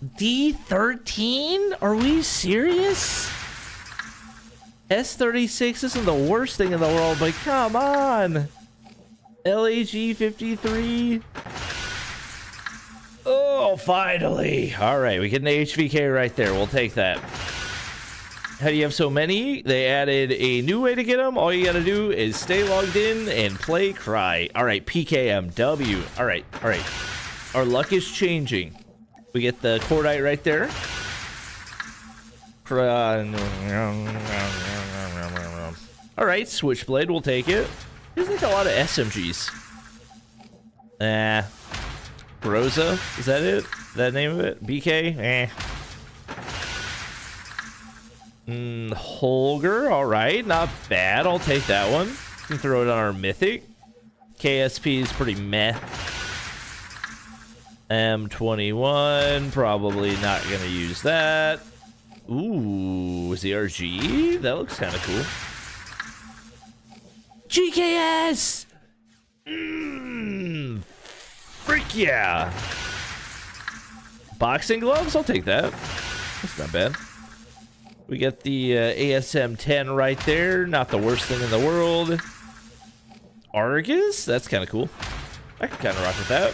D13? Are we serious? S36 isn't the worst thing in the world, but come on. LAG 53. Oh, finally. All right, we get an HVK right there. We'll take that. How do you have so many? They added a new way to get them. All you got to do is stay logged in and play Cry. All right, PKMW. All right. Our luck is changing. We get the Cordite right there. All right, Switchblade, we'll take it. There's like a lot of SMGs. Rosa, is that it? That name of it? BK? Holger, all right, not bad. I'll take that one. Can throw it on our Mythic. KSP is pretty meh. M21, probably not gonna use that. Ooh, ZRG? That looks kind of cool. GKS! Freak yeah! Boxing gloves? I'll take that. That's not bad. We got the ASM 10 right there. Not the worst thing in the world. Argus? That's kind of cool. I can kind of rock with that.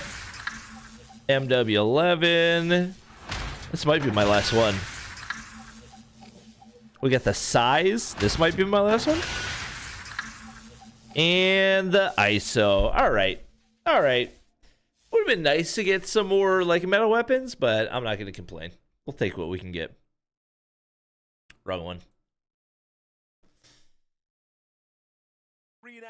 MW11. This might be my last one. We got the size. This might be my last one. And the ISO. All right. All right. Would have been nice to get some more like metal weapons, but I'm not going to complain. We'll take what we can get. Wrong one.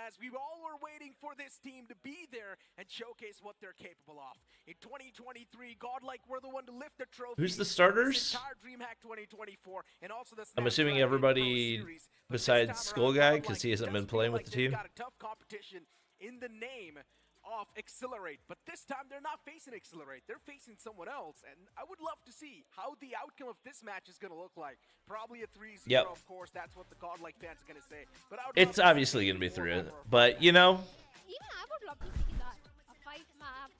As we all were waiting for this team to be there and showcase what they're capable of. In 2023, Godlike were the one to lift the trophy. Who's the starters? DreamHack 2024, and also the I'm assuming everybody besides Skull Guy, because he hasn't been playing with the team. Got a tough competition in the name of Accelerate, but this time they're not facing Accelerate, they're facing someone else, and I would love to see how the outcome of this match is going to look like. Probably a 3-0, Yep. Of course, that's what the Godlike fans are going to say. But I would It's love to obviously see going to be more 3, over. but you know, Even I would love to see that. A 5-map,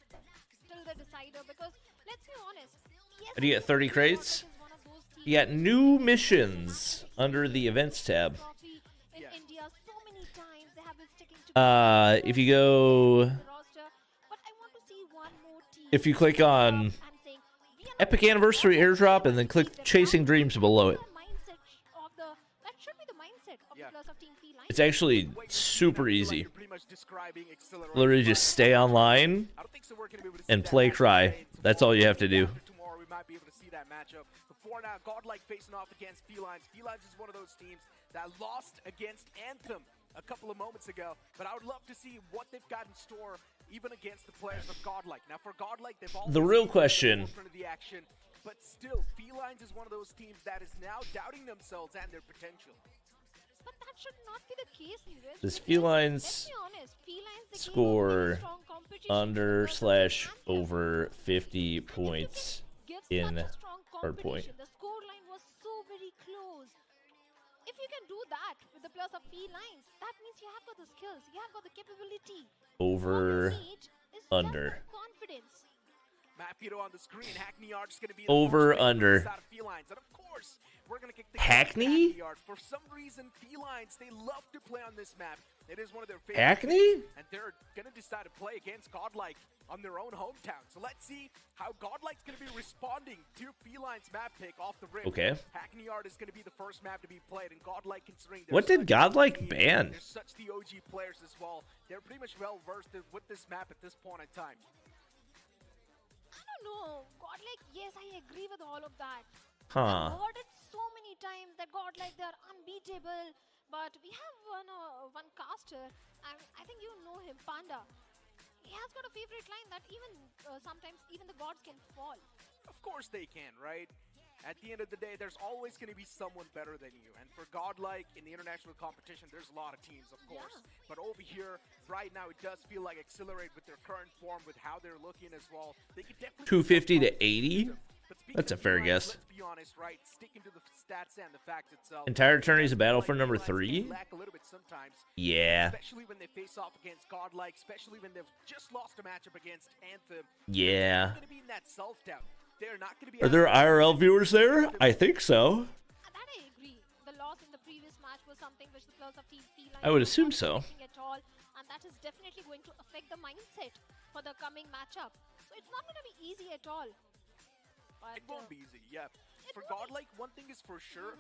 still the decider, because let's be honest. Yes, do you get 30 crates? is one of those teams You got new missions under the events tab. trophy in India so many times. They have been sticking to If you go, the roster, but I want to see one more team. if you click on and saying, "We are not Epic Anniversary Airdrop and then click Chasing Dreams below it. mindset of the that should be the mindset of the plus of Team Felines. It's actually super easy. You're pretty much describing Accelerate. Literally just stay online I don't think so we're gonna be able to see and that play matchup Cry. today. That's all you have to do. After tomorrow, we might be able to see that matchup. Before now, Godlike facing off against Felines. Felines is one of those teams that lost against Anthem a couple of moments ago, but I would love to see what they've got in store, even against the players of Godlike. Now, for Godlike, they've always The real been at question- forefront of the action, but still, Felines is one of those teams that is now doubting themselves and their potential. But that should not be the case, Neeraj. Does because, Felines let's be honest, Felines, they gave score a very strong competition under versus slash Anthem. over 50 And if you points can give in such a strong Hardpoint? competition, the scoreline was so very close. If you can do that with the plus of Felines, that means you have got the skills, you have got the capability. Over, All you need is under. just the confidence. Map hero on the screen. Hackney Yard is going to be Over, the first under. out of Felines. And of course, we're going to kick the Hackney? Yard. For some reason, Felines, they love to play on this map. It is one of their favorite Hackney? things, and they're going to decide to play against Godlike on their own hometown. So let's see how Godlike's going to be responding to Felines map pick off the rip. Okay. Hackney Yard is going to be the first map to be played, and Godlike, considering they're What did such a Godlike team, ban? They're such the OG players as well. They're pretty much well versed with this map at this point in time. I don't know. Godlike, yes, I agree with all of that. Huh. I've heard it so many times that Godlike, they're unbeatable. But we have one caster, and I think you know him, Panda. He has got a favorite line that even sometimes even the gods can fall. Of course they can, right? At the end of the day, there's always going to be someone better than you. And for Godlike, in the international competition, there's a lot of teams, of course. Yeah. But over here, right now, it does feel like Accelerate with their current form, with how they're looking as well. They could definitely 250 to 80? But speaking That's a of fair Felines, guess. Let's be honest, right? Sticking to the stats and the facts itself. Entire tourney's a battle for Like number Felines 3? can lack a little bit sometimes. Yeah. Especially when they face off against Godlike, especially when they've just lost a matchup against Anthem. Yeah. They're going to be in that self-doubt. They're not going to be. Are there IRL viewers there? I think so. That I agree. The loss in the previous match was something which the players of Team Felines I would were assume not so. expecting at all, and that is definitely going to affect the mindset for the coming matchup. So it's not going to be easy at all. But It won't be easy, yeah. it For won't be- Godlike, one thing is for sure,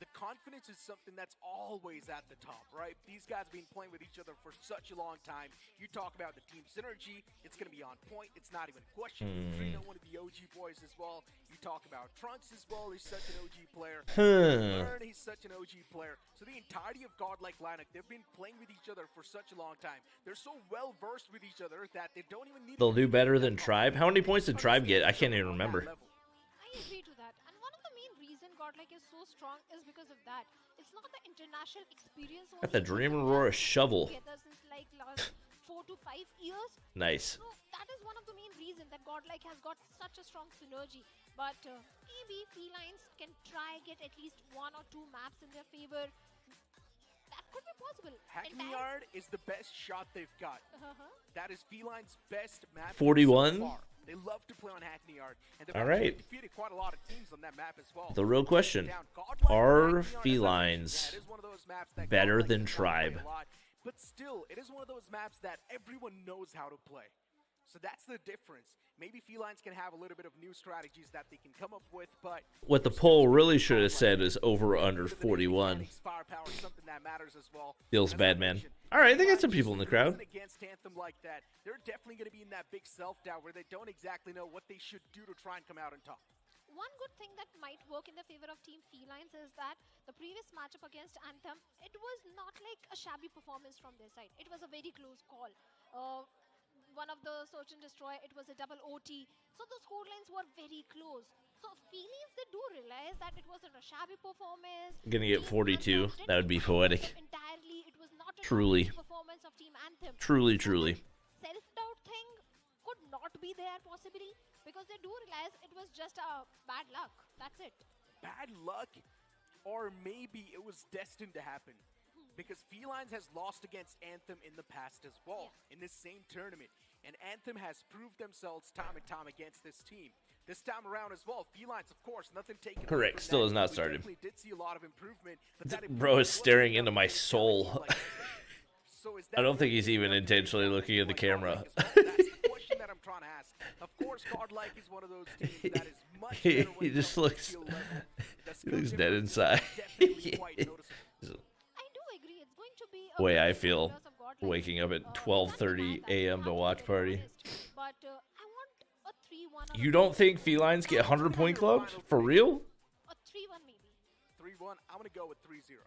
the confidence is something that's always at the top, right? These guys have been playing with each other for such a long time. You talk about the team synergy, it's going to be on point. It's not even a question. Trino, one of the OG boys as well. You talk about Trunks as well. He's such an OG player. Learn, he's such an OG player. So the entirety of Godlike lineup, they've been playing with each other for such a long time. They're so well versed with each other that they don't even need. They'll do better than Tribe. How many points did Tribe get? I can't even remember. I agree to that. And one of the main reason Godlike is so strong is because of that. It's not the international experience. Got the only, Dream they have Aurora been shovel. together since like last 4 to 5 years. Nice. So that is one of the main reasons that Godlike has got such a strong synergy. But maybe Felines can try get at least 1 or 2 maps in their favor. That could be possible. Hackney Yard is the best shot they've got. That is Feline's best map. 41? So far. They love to play on Hackney Yard. And they've All actually right. defeated quite a lot of teams on that map as well. The real question, Down Godlike are and Hackney Yard, as I mentioned, Felines yeah, it is one of those maps that better Godlike than does not play Tribe? a lot, but still, it is one of those maps that everyone knows how to play. So that's the difference. Maybe Felines can have a little bit of new strategies that they can come up with, but What the poll really should have said is over under 41. firepower is something that matters as well. Feels As I bad, man. mentioned, All right, they got some Felines people in the just crowd. losing against Anthem like that, they're definitely going to be in that big self-doubt where they don't exactly know what they should do to try and come out on top. One good thing that might work in the favor of Team Felines is that the previous matchup against Anthem, it was not like a shabby performance from their side. It was a very close call. One of the search and destroy, it was a double OT. So the scorelines were very close. So Felines, they do realize that it wasn't a shabby performance. I'm gonna get Team 42. Anthem That would be didn't poetic. entirely. It was not a Truly. dominant performance of Team Anthem. Truly, truly. Self-doubt thing could not be there possibly because they do realize it was just a bad luck. That's it. Bad luck, or maybe it was destined to happen. Because Felines has lost against Anthem in the past as well, in this same tournament. And Anthem has proved themselves time and time against this team. This time around as well, Felines, of course, nothing taken away Correct, from still that. has not We started. definitely did see a lot of improvement, but that Bro is improvement staring wasn't into my enough to soul. like this. So is that I don't think really he's even enough to intentionally make looking at the like camera. Godlike as well? That's the question that I'm trying to ask. Of course, Godlike is one of those teams that is much better when He it just comes to looks, skill level. The he skill looks dead difference is inside. definitely quite noticeable. I do agree. It's going to be a Way I very feel good loss of Godlike. waking up at Can't 12:30 deny that. a.m. to Have watch be very party. honest. But I want a 3-1. or You a don't 4-1. think Felines get 100-point clubbed? For real? A 3-1 maybe. 3-1. I'm going to go with 3-0.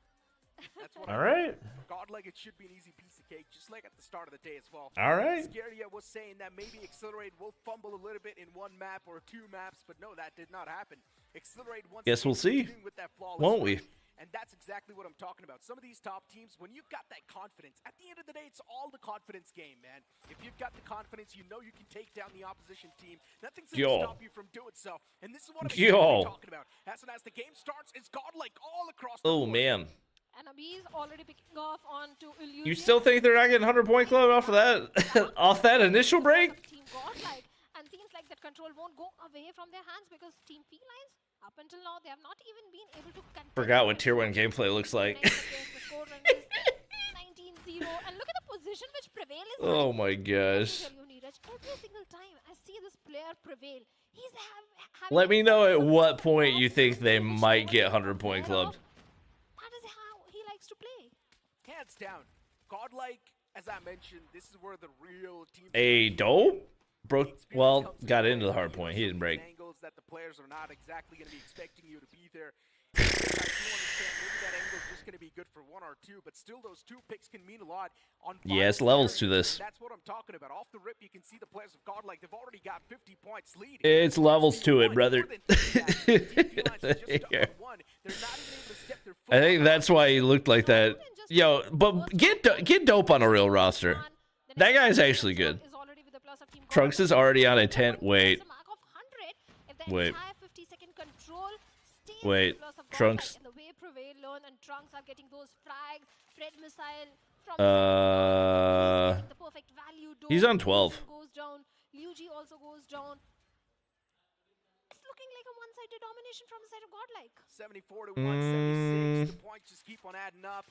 That's what All I'm right. For Godlike, it should be an easy piece of cake, just like at the start of the day as well. All right. Scaria was saying that maybe Accelerate will fumble a little bit in one map or two maps, but no, that did not happen. Accelerate once Guess we'll see, continuing with that flawless won't we? run. And that's exactly what I'm talking about. Some of these top teams, when you've got that confidence, at the end of the day, it's all the confidence game, man. If you've got the confidence, you know you can take down the opposition team. Nothing's going to stop you from doing so. And this is what I'm talking about. As soon as the game starts, it's Godlike all across the board. Man. And Abhi's already picking off onto Illusion. You still think they're not getting 100-point club off of that off that initial break? Team Godlike, and seems like that control won't go away from their hands because Team Felines, up until now, they have not even been able to contest. Forgot what tier 1 gameplay looks like. The score run is 19-0, and look at the position which Prevail is Oh in. my gosh. Let me tell you, Neeraj, every single time I see this player Prevail, he's having Let me know at what point you confidence think they in the might shot get he's 100-point aware clubbed. of. That is how he likes to play. Hands down. Godlike, as I mentioned, this is where the real team. A dope? Bro, well, got into the hard point. He didn't break. Angles that the players are not exactly going to be expecting you to be there. I do understand maybe that angle is just going to be good for one or two, but still those two picks can mean a lot. On Yes, final levels to series, this. That's what I'm talking about. Off the rip, you can see the players of Godlike, they've already got 50 points lead. It's levels to it, brother. I think that's why he looked like that. Yo, but get dope on a real roster. That guy's actually good. Trunks is already on a 10. Wait. Wait. Wait. Trunks. He's on 12. Luigi also goes down. It's looking like a one-sided domination from the side of Godlike. 74 to 176. The points just keep on adding up.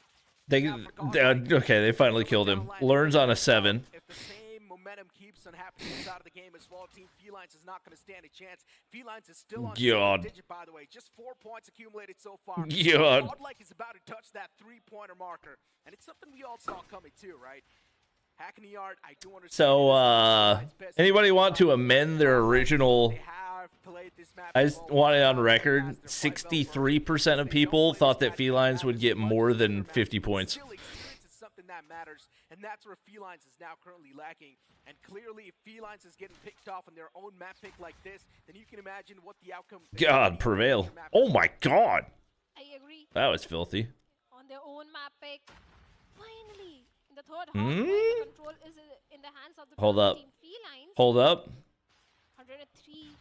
Okay, they finally killed him. Learns on a 7. If the same momentum keeps on happening inside of the game as well, Team Felines is not going to stand a chance. Felines is still on God. digit, by the way. Just 4 points accumulated so far. God. Godlike is about to touch that 3-pointer marker. And it's something we all saw coming too, right? Hackney Art, I do understand. So, anybody want to amend their original? I just want it on record. 63% of people thought that Felines would get more than 50 points. Something that matters, and that's where Felines is now currently lacking. And clearly, if Felines is getting picked off on their own map pick like this, then you can imagine what the outcome. God, Prevail. Oh my God. I agree. That was filthy. On their own map pick. Finally, in the third half, the control is in the hands of the Hold up. Team Felines. Hold up. 103,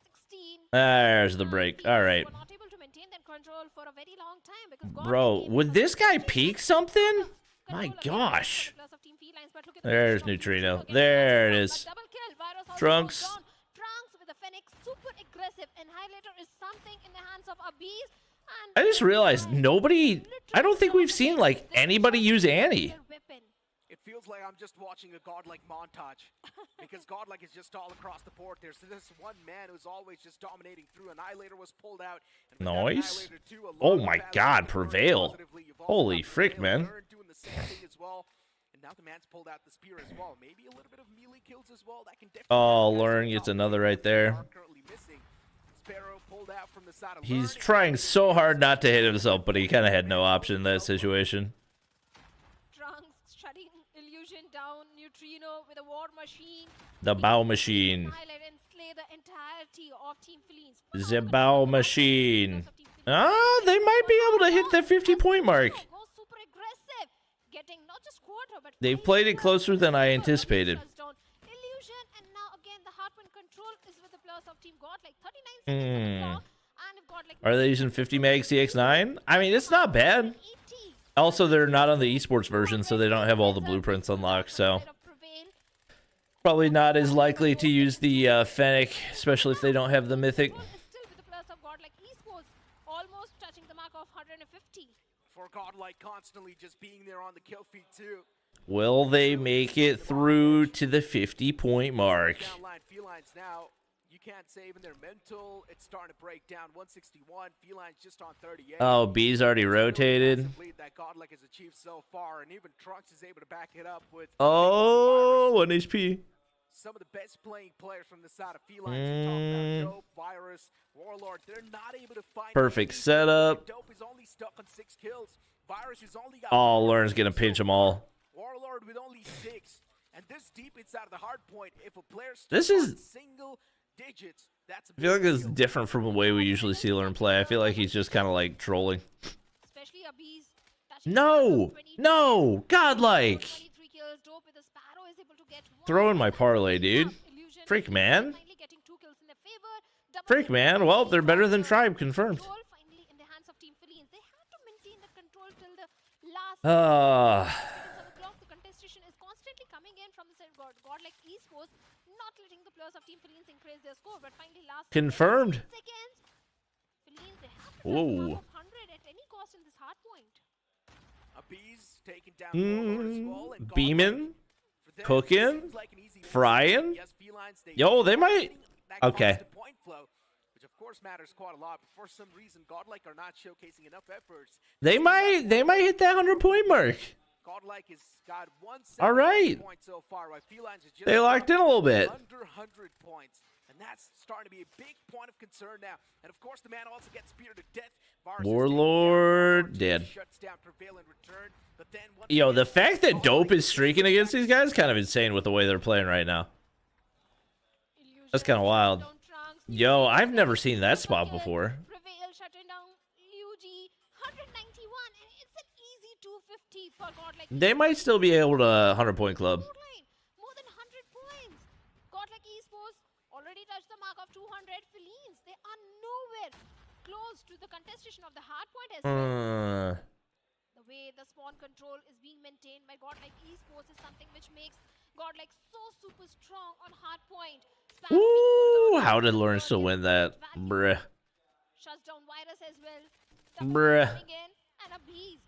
16. There's the break. All right. Were not able to maintain that control for a very long time because God Bro, came would in this guy control peek something? My again gosh. for the class of Team Felines, but look at the There's position of Neutrino. Neutrino There it against is. Double kill. Virus also Trunks. goes down. Trunks with the Phoenix, super aggressive. Annihilator is something in the hands of Abyss. I just realized nobody. I don't think we've seen like anybody use Annie. It feels like I'm just watching a Godlike montage. Because Godlike is just all across the board. There's this one man who's always just dominating through. Annihilator was pulled out. And with that Nice. Annihilator too, a lot Oh of my battles God, have been learned Prevail. positively. You've also Holy got frick, Prevail man. learned doing the same thing as well. And now the man's pulled out the spear as well. Maybe a little bit of melee kills as well. That can definitely Oh, help guys Learn out. gets another right there. Are currently missing. Sparrow pulled out from the side of He's Learn. trying so hard not to hit himself, but he kind of had no option in that situation. Trunks shutting Illusion down. Neutrino with a war machine. The bow machine. Highlight and slay the entirety of Team Felines. The bow machine. Ah, they might be able to hit the 50-point mark. Goes super aggressive, getting not just quarter, but They've five played it plus closer than I super anticipated. touchdown. Illusion, and now again the Hardpoint control is with the players of Team Godlike. 39 seconds on the clock, and if Godlike Are they using 50 meg CX9? I mean, it's not bad. 80. Also, they're not on the esports version, so they don't have all the blueprints unlocked, so probably not as likely to use the Fennec, especially if they don't have the mythic. Control is still with the players of Godlike Esports, almost touching the mark of 150. For Godlike constantly just being there on the kill feed too. Will they make it through to the 50-point mark? Downline Felines now. You can't say even their mental. It's starting to break down. 161. Felines just on 38. Oh, B's already rotated. Lead that Godlike has achieved so far, and even Trunks is able to back it up with. Oh, 1 HP. Some of the best playing players from the side of Felines. You're talking about Dope, Virus, Warlord. They're not able to find Perfect any setup. Dope is only stuck on 6 kills. Virus is only got Oh, 4 Learn's gonna kills pinch so them all. far. Warlord with only 6. And this deep inside of the hard point, if a player This stuck is- on single digits, that's a I feel like big it's deal. different from the way we usually see Learn play. I feel like he's just kind of like trolling. Especially Abiz touching No, 22. no, Godlike. 23 kills. Dope with the Sparrow is able to get one. Throw in my parlay, dude. Illusion Freak, man. finally getting 2 kills in their favor. Double Freak, kill man. for Well, Team they're better than Godlike. Tribe, confirmed. Control finally in the hands of Team Felines. They had to maintain the control till the last Ah. seconds of the clock. The contestation is constantly coming in from the side of Godlike Esports, not letting the players of Team Felines increase their score. But finally, last Confirmed. seconds, Felines, they have to touch the Whoa. mark of 100 at any cost in this hard point. Abiz taking down Warlord as well, and Godlike, Beamin', for them, cooking, seems like an easy win. frying. Yes, Felines, they Yo, they are might- getting that okay. constant point flow, which of course matters quite a lot. But for some reason, Godlike are not showcasing enough efforts. They might hit that 100-point mark. Godlike has got All right. points so far, while Felines is just They locked in a little bit. under 100 points. And that's starting to be a big point of concern now. And of course, the man also gets speared to death. Varus is taken down. Warlord Varus dead. Shuts down Prevail in return. But then once Yo, again, the fact that Dope Godlike is streaking against these guys is kind of insane with the way they're playing right now. Illusion That's kinda shutting wild. down Trunks. Yo, I've Illusion never seen that spot kill. before. Prevail shutting down UG 191, and it's an easy 250 for Godlike. They might still be able to 100-point club. Scoreline, more than 100 points. Godlike Esports already touched the mark of 200. Felines, they are nowhere close to the contestation of the hard point as well. The way the spawn control is being maintained by Godlike Esports is something which makes Godlike so super strong on hard point. Spam being Ooh, pulled out how by did Learn Warlord still gets win that? value. Bruh. Shuts down Virus as well. Double Bruh. coming in, and a bees.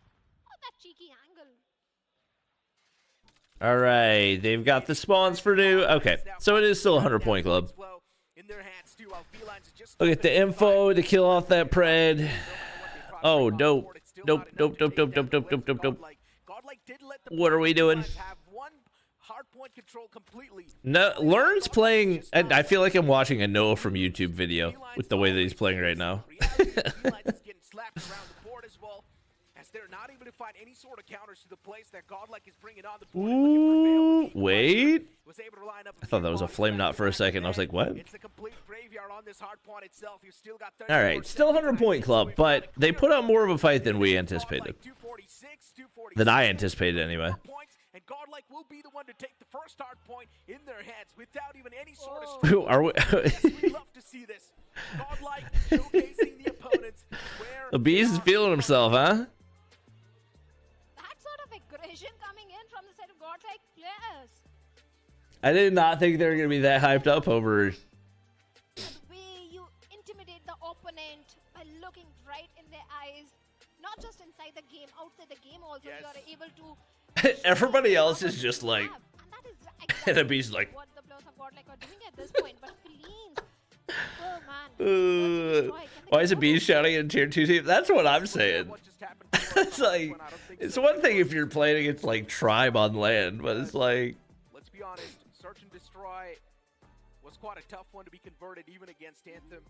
Oh, that cheeky angle. All right, they've got the spawns for new. Okay, so it is still a 100-point club. in their hands too, while Felines is just Look at the info to kill off that pred. Oh, dope. Dope, dope, dope, dope, dope, dope, dope, dope, dope. What are we doing? No, Learn's playing. I feel like I'm watching a Noah from YouTube video with the way that he's playing right now. They're not able to find any sort of counters to the place that Godlike is bringing on the board. Looking for Prevail, Wait. was able to line up I thought that was a flame knot for a second. I was like, what? It's a complete graveyard on this hard point itself. You've still got All right, still 100-point club, but they put up more of a fight than we anticipated. Than I anticipated, anyway. And Godlike will be the one to take the first hard point in their hands without even any sort of Who are we? we love to see this. Godlike showcasing the opponents where The Beast is feeling himself, huh? That sort of aggression coming in from the side of Godlike players. I did not think they were going to be that hyped up over. The way you intimidate the opponent by looking right in their eyes, not just inside the game, outside the game also, Yes. you are able to Everybody else is just like, And that is exactly and Abi's like, what the players of Godlike are doing at this point. But Felines, oh man, why is Abi shouting in tier 2 team? That's what I'm saying. What just happened? It's like, it's one thing if you're playing against like Tribe on LAN, but it's like, Let's be honest, Search and Destroy was quite a tough one to be converted even against Anthem.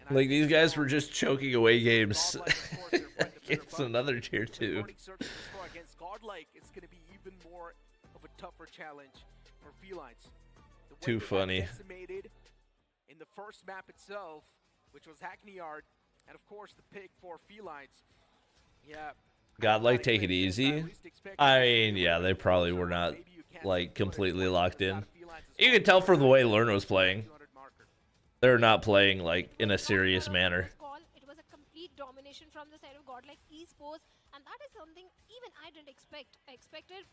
And I like these think guys now, were just choking away games Godlike, of course, they're quite the better against bunch. another tier 2. Converting Search and Destroy against Godlike is going to be even more of a tougher challenge for Felines. The way Too they got funny. decimated in the first map itself, which was Hackney Yard, and of course the pick for Felines. Yeah. Godlike, take it easy. I mean, yeah, they probably were not like completely locked in. You can tell from the way Lerner was playing. They're not playing like in a serious manner. It was a complete domination from the side of Godlike Esports, and that is something even I didn't expect. I expected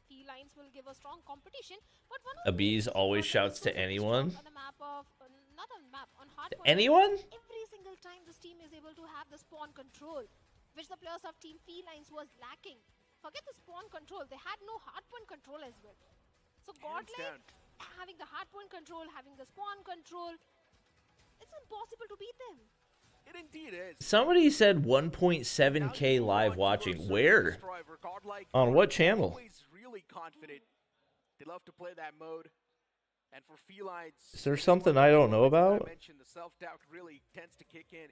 Felines will give a strong competition, but one of the Abiz always shouts to anyone. on the map of not on the map on Hardpoint. Anyone? Every single time this team is able to have the spawn control, which the players of Team Felines was lacking. Forget the spawn control; they had no hardpoint control as well. So Hands Godlike down. having the hardpoint control, having the spawn control, it's impossible to beat them. It indeed is. Somebody said 1.7k live watching. Where? On what channel? Always really confident. They love to play that mode. And for Felines, Is there something I don't know I about? mentioned the self-doubt really tends to kick in.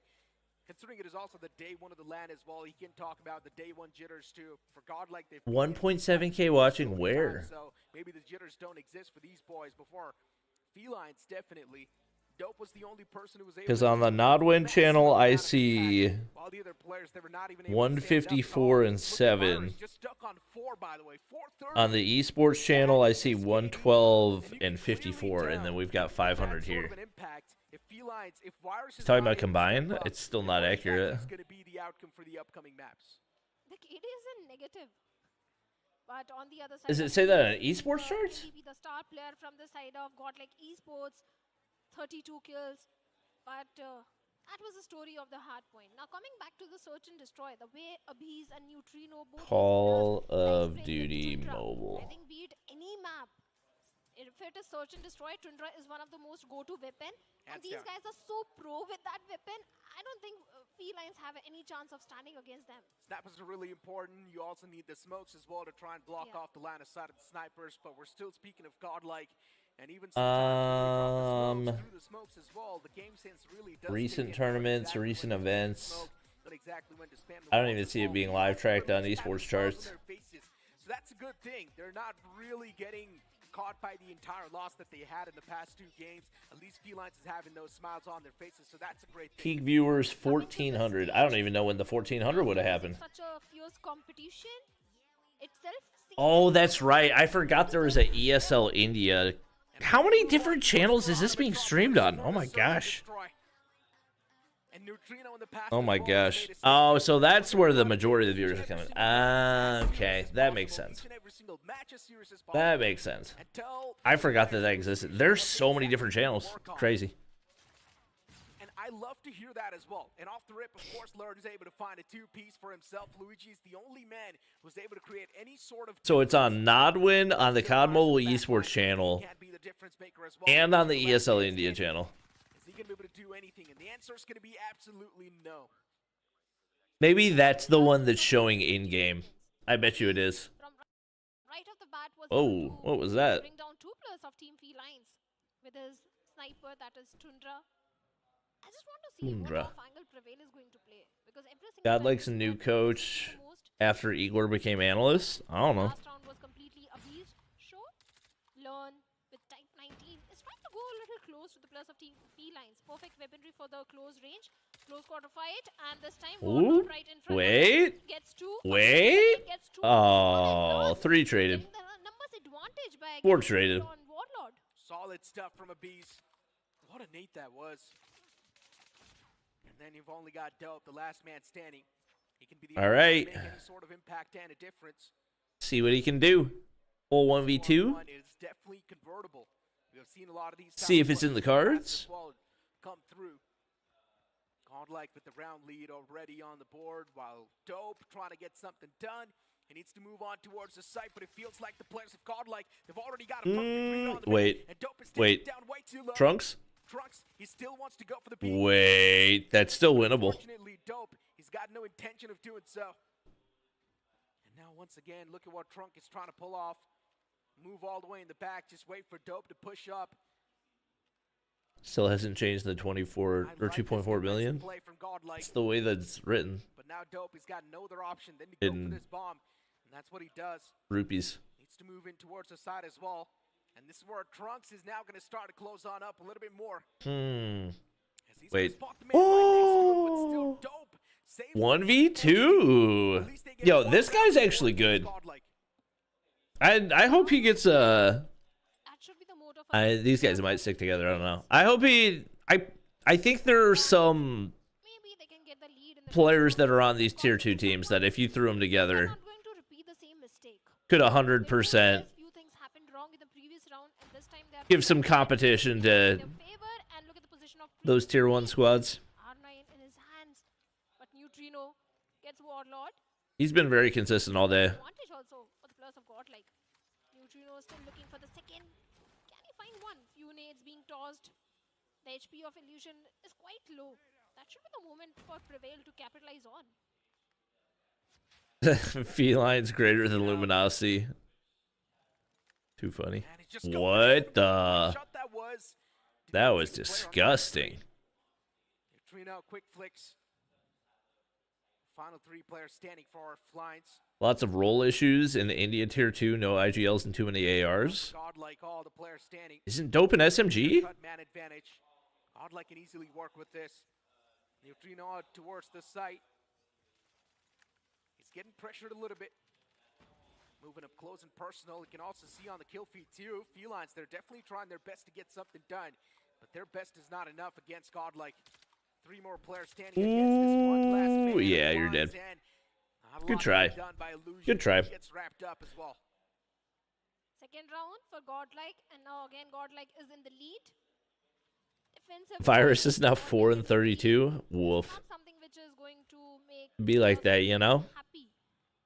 Considering it is also the day one of the LAN as well, he can talk about the day one jitters too. For Godlike, they've 1.7k watching where? So maybe the jitters don't exist for these boys. Before Felines, definitely. Dope was the only person who was able. Because on the Nodwin channel, I see While the other players, they were not even able to 154 and stand up. Look at 7. Byron, just stuck on 4, by the way. 430. On the Esports channel, I see 112 and 54, and then we've got 500 here. He's talking about combined? It's still not accurate. It's going to be the outcome for the upcoming maps. Like it is a negative. But on the other side, Does it say that on Esports charts? MVP, the star player from the side of Godlike Esports, 32 kills. But that was the story of the Hardpoint. Now coming back to the Search and Destroy, the way Abiz and Neutrino both Call these players, of I explained Duty with Tundra. Mobile. I think be it any map, if it is Search and Destroy, Tundra is one of the most go-to weapon. And Hands these down. guys are so pro with that weapon. I don't think Felines have any chance of standing against them. Snappers are really important. You also need the smokes as well to try and block Yeah. off the line of sight of the snipers. But we're still speaking of Godlike. And even sometimes through the smokes as well, the game sense really does Recent kick in. tournaments, Exactly recent when to spam the events. smoke, but exactly when to spam the I don't wall even as see it well. being live tracked on Everybody's Esports having smiles charts. on their faces. So that's a good thing. They're not really getting caught by the entire loss that they had in the past 2 games. At least Felines is having those smiles on their faces, so that's a great thing. Peak viewers 1400. I don't even know when the 1400 would have happened. Such a fierce competition itself. Oh, that's right. I forgot there was a ESL India. How many different channels is this being streamed on? Oh my gosh. Oh my gosh. Oh, so that's where the majority of the viewers are coming. Okay, that makes sense. That makes sense. I forgot that existed. There's so many different channels. Crazy. And I love to hear that as well. And off the rip, of course, Lord is able to find a 2-piece for himself. Luigi is the only man who's able to create any sort of... So it's on Nodwin, on the COD Mobile Esports channel, and on the ESL India channel. Is he going to be able to do anything? And the answer is going to be absolutely no. Maybe that's the one that's showing in-game. I bet you it is. From right off the bat was Oh, able to what was that? bring down 2 players of Team Felines with his sniper, that is Tundra. I just want to see Tundra. what angle Prevail is going to play, because every single Godlike's a time new he coach the most. after Igor became analyst. I don't know. Last round was completely Abiz show. Learn with Type 19 is trying to go a little close to the players of Team Felines. Perfect weaponry for the close range, close quarter fight, and this time Ooh, Warlord right in front. wait. Gets 2. Wait. Gets 2. Oh, 3 traded. Getting the numbers advantage by 4 getting traded. on Warlord. Solid stuff from Abiz. What a nade that was. And then you've only got Dope, the last man standing. He can be the All only one to right. make any sort of impact and a difference. See what he can do. Full 1v2. 1-1 is definitely convertible. We have seen a lot of these. See if type it's of in the plays cards. as well come through. Godlike with the round lead already on the board, while Dope trying to get something done. He needs to move on towards the site, but it feels like the players of Godlike, they've already got a perfect read on the wait, bait, and Dope is wait. down way too low. Trunks? Trunks, he still wants to go for the beat. Wait, that's still winnable. Unfortunately, Dope, he's got no intention of doing so. And now once again, look at what Trunk is trying to pull off. Move all the way in the back, just wait for Dope to push up. Still hasn't changed the 24 or 2.4 million. Play from Godlike. It's the way that's written. But now Dope, he's got no other option than to go for this bomb. And that's what he does. Rupees. Needs to move in towards the side as well. And this is where Trunks is now going to start to close on up a little bit more. Wait. Oh! 1v2. Yo, this guy's actually good. I hope he gets these guys might stick together. I don't know. I hope he. I think there are some players that are on these tier 2 teams that if you threw them together, could 100% give some competition to those tier 1 squads. He's been very consistent all day. Still looking for the second. Can he find one? Few nades being tossed. The HP of Illusion is quite low. That should be the moment for Prevail to capitalize on. Felines greater than Luminosity. Too funny. What the? That was disgusting. Neutrino, quick flicks. Final 3 players standing for Felines. Lots of role issues in the India tier 2. No IGLs and too many ARs. Godlike, all the players standing. Isn't Dope an SMG? Man advantage. Godlike can easily work with this. Neutrino towards the site. He's getting pressured a little bit. Moving up close and personal. You can also see on the kill feed too. Felines, they're definitely trying their best to get something done. But their best is not enough against Godlike. 3 more players standing against this one last man. Yeah, you're dead. Good try. Good try. Gets wrapped up as well. Second round for Godlike, and now again Godlike is in the lead. Defensive Virus is now 4 and 32. Wolf. Not something which is going to make It'd be like that, you know? happy.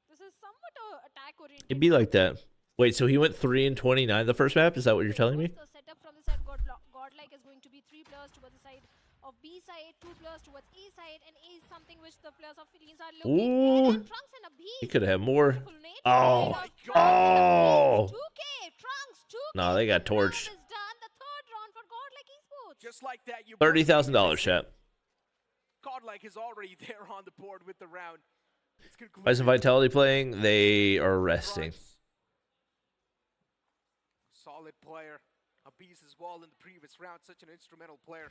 This is somewhat attack oriented. It'd be like that. Wait, so he went 3 and 29 the first map? Is that what you're telling me? The setup from the side Godlike is going to be 3 players towards the side of B side, 2 players towards A side, and A is something which the players of Felines are looking Ooh. at. Trunks and a B. He could have more. Oh. Oh. 2K, Trunks, 2K. No, they got torched. Is done. The third round for Godlike Esports. Just like that, you $30,000 chat. Godlike is already there on the board with the round. Why isn't Vitality playing? They are resting. Solid player. A beast as well in the previous round. Such an instrumental player.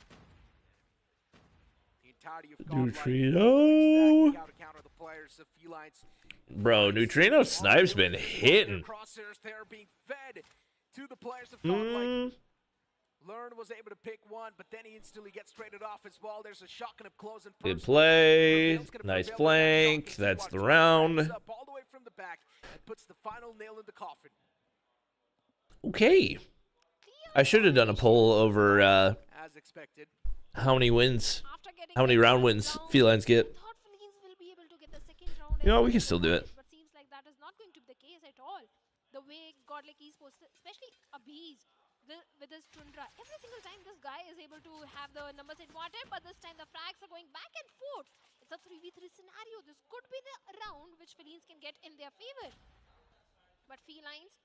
The entirety of Neutrino. Exactly how to counter the players of Felines. Bro, Neutrino Snipe's been hitting. Crosshairs there being fed to the players of Godlike. Learn was able to pick one, but then he instantly gets traded off as well. There's a shotgun up close and good play. Nice flank. That's the round. All the way from the back and puts the final nail in the coffin. Okay. I should have done a poll over as expected. How many wins, how many round wins Felines get. You know, we can still do it. But seems like that is not going to be the case at all. The way Godlike Esports, especially Abhi's, with his Tundra, every single time this guy is able to have the numbers advantage, but this time the frags are going back and forth. It's a 3v3 scenario. This could be the round which Felines can get in their favor. But Felines,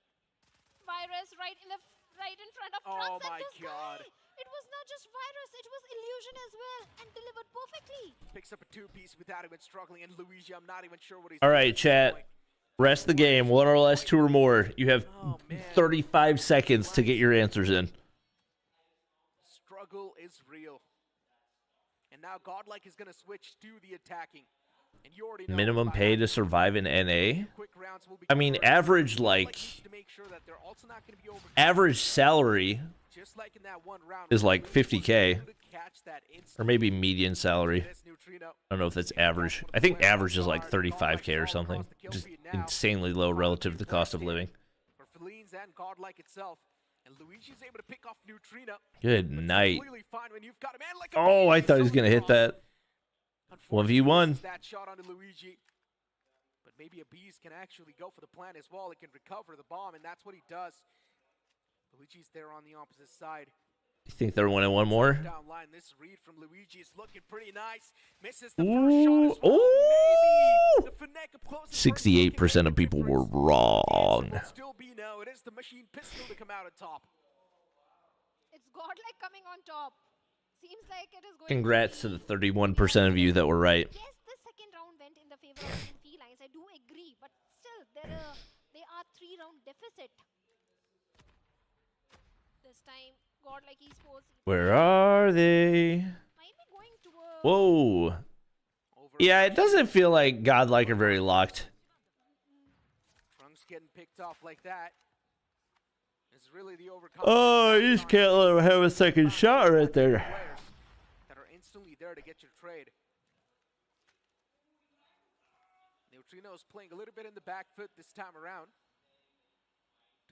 Virus right in front of Trunks, and this guy. It was not just Virus, it was Illusion as well, and delivered perfectly. Picks up a 2-piece without even struggling, and Luigi, I'm not even sure what he's doing. All right, chat. Rest the game. 1 or less, 2 or more. You have 35 seconds to get your answers in. Struggle is real. And now Godlike is going to switch to the attacking. And you already know minimum pay to survive in NA. I mean, average average salary is like 50K, or maybe median salary. I don't know if that's average. I think average is like 35K or something. Just insanely low relative to the cost of living. For Felines and Godlike itself. And Luigi's able to pick off Neutrino. Good night. Oh, I thought he was gonna hit that. 1v1. That shot onto Luigi. But maybe a Beast can actually go for the plant as well. It can recover the bomb, and that's what he does. Luigi's there on the opposite side. You think they're winning one more? Down line. This read from Luigi is looking pretty nice. Misses the first shot as well. Ooh. Maybe the Fnatic of closing first 68% of people were wrong. It will still be no. It is the machine pistol to come out on top. It's Godlike coming on top. Seems like it is going Congrats to the 31% of you that were right. Yes, the second round went in the favor of Team Felines. I do agree, but still, they are 3-round deficit. This time, Godlike Esports Where are they? might be going to a Whoa. Yeah, it doesn't feel like Godlike are very locked. Trunks getting picked off like that. Is really the overcome. Oh, you just can't let him have a second shot right there. That are instantly there to get your trade. Neutrino's playing a little bit in the back foot this time around.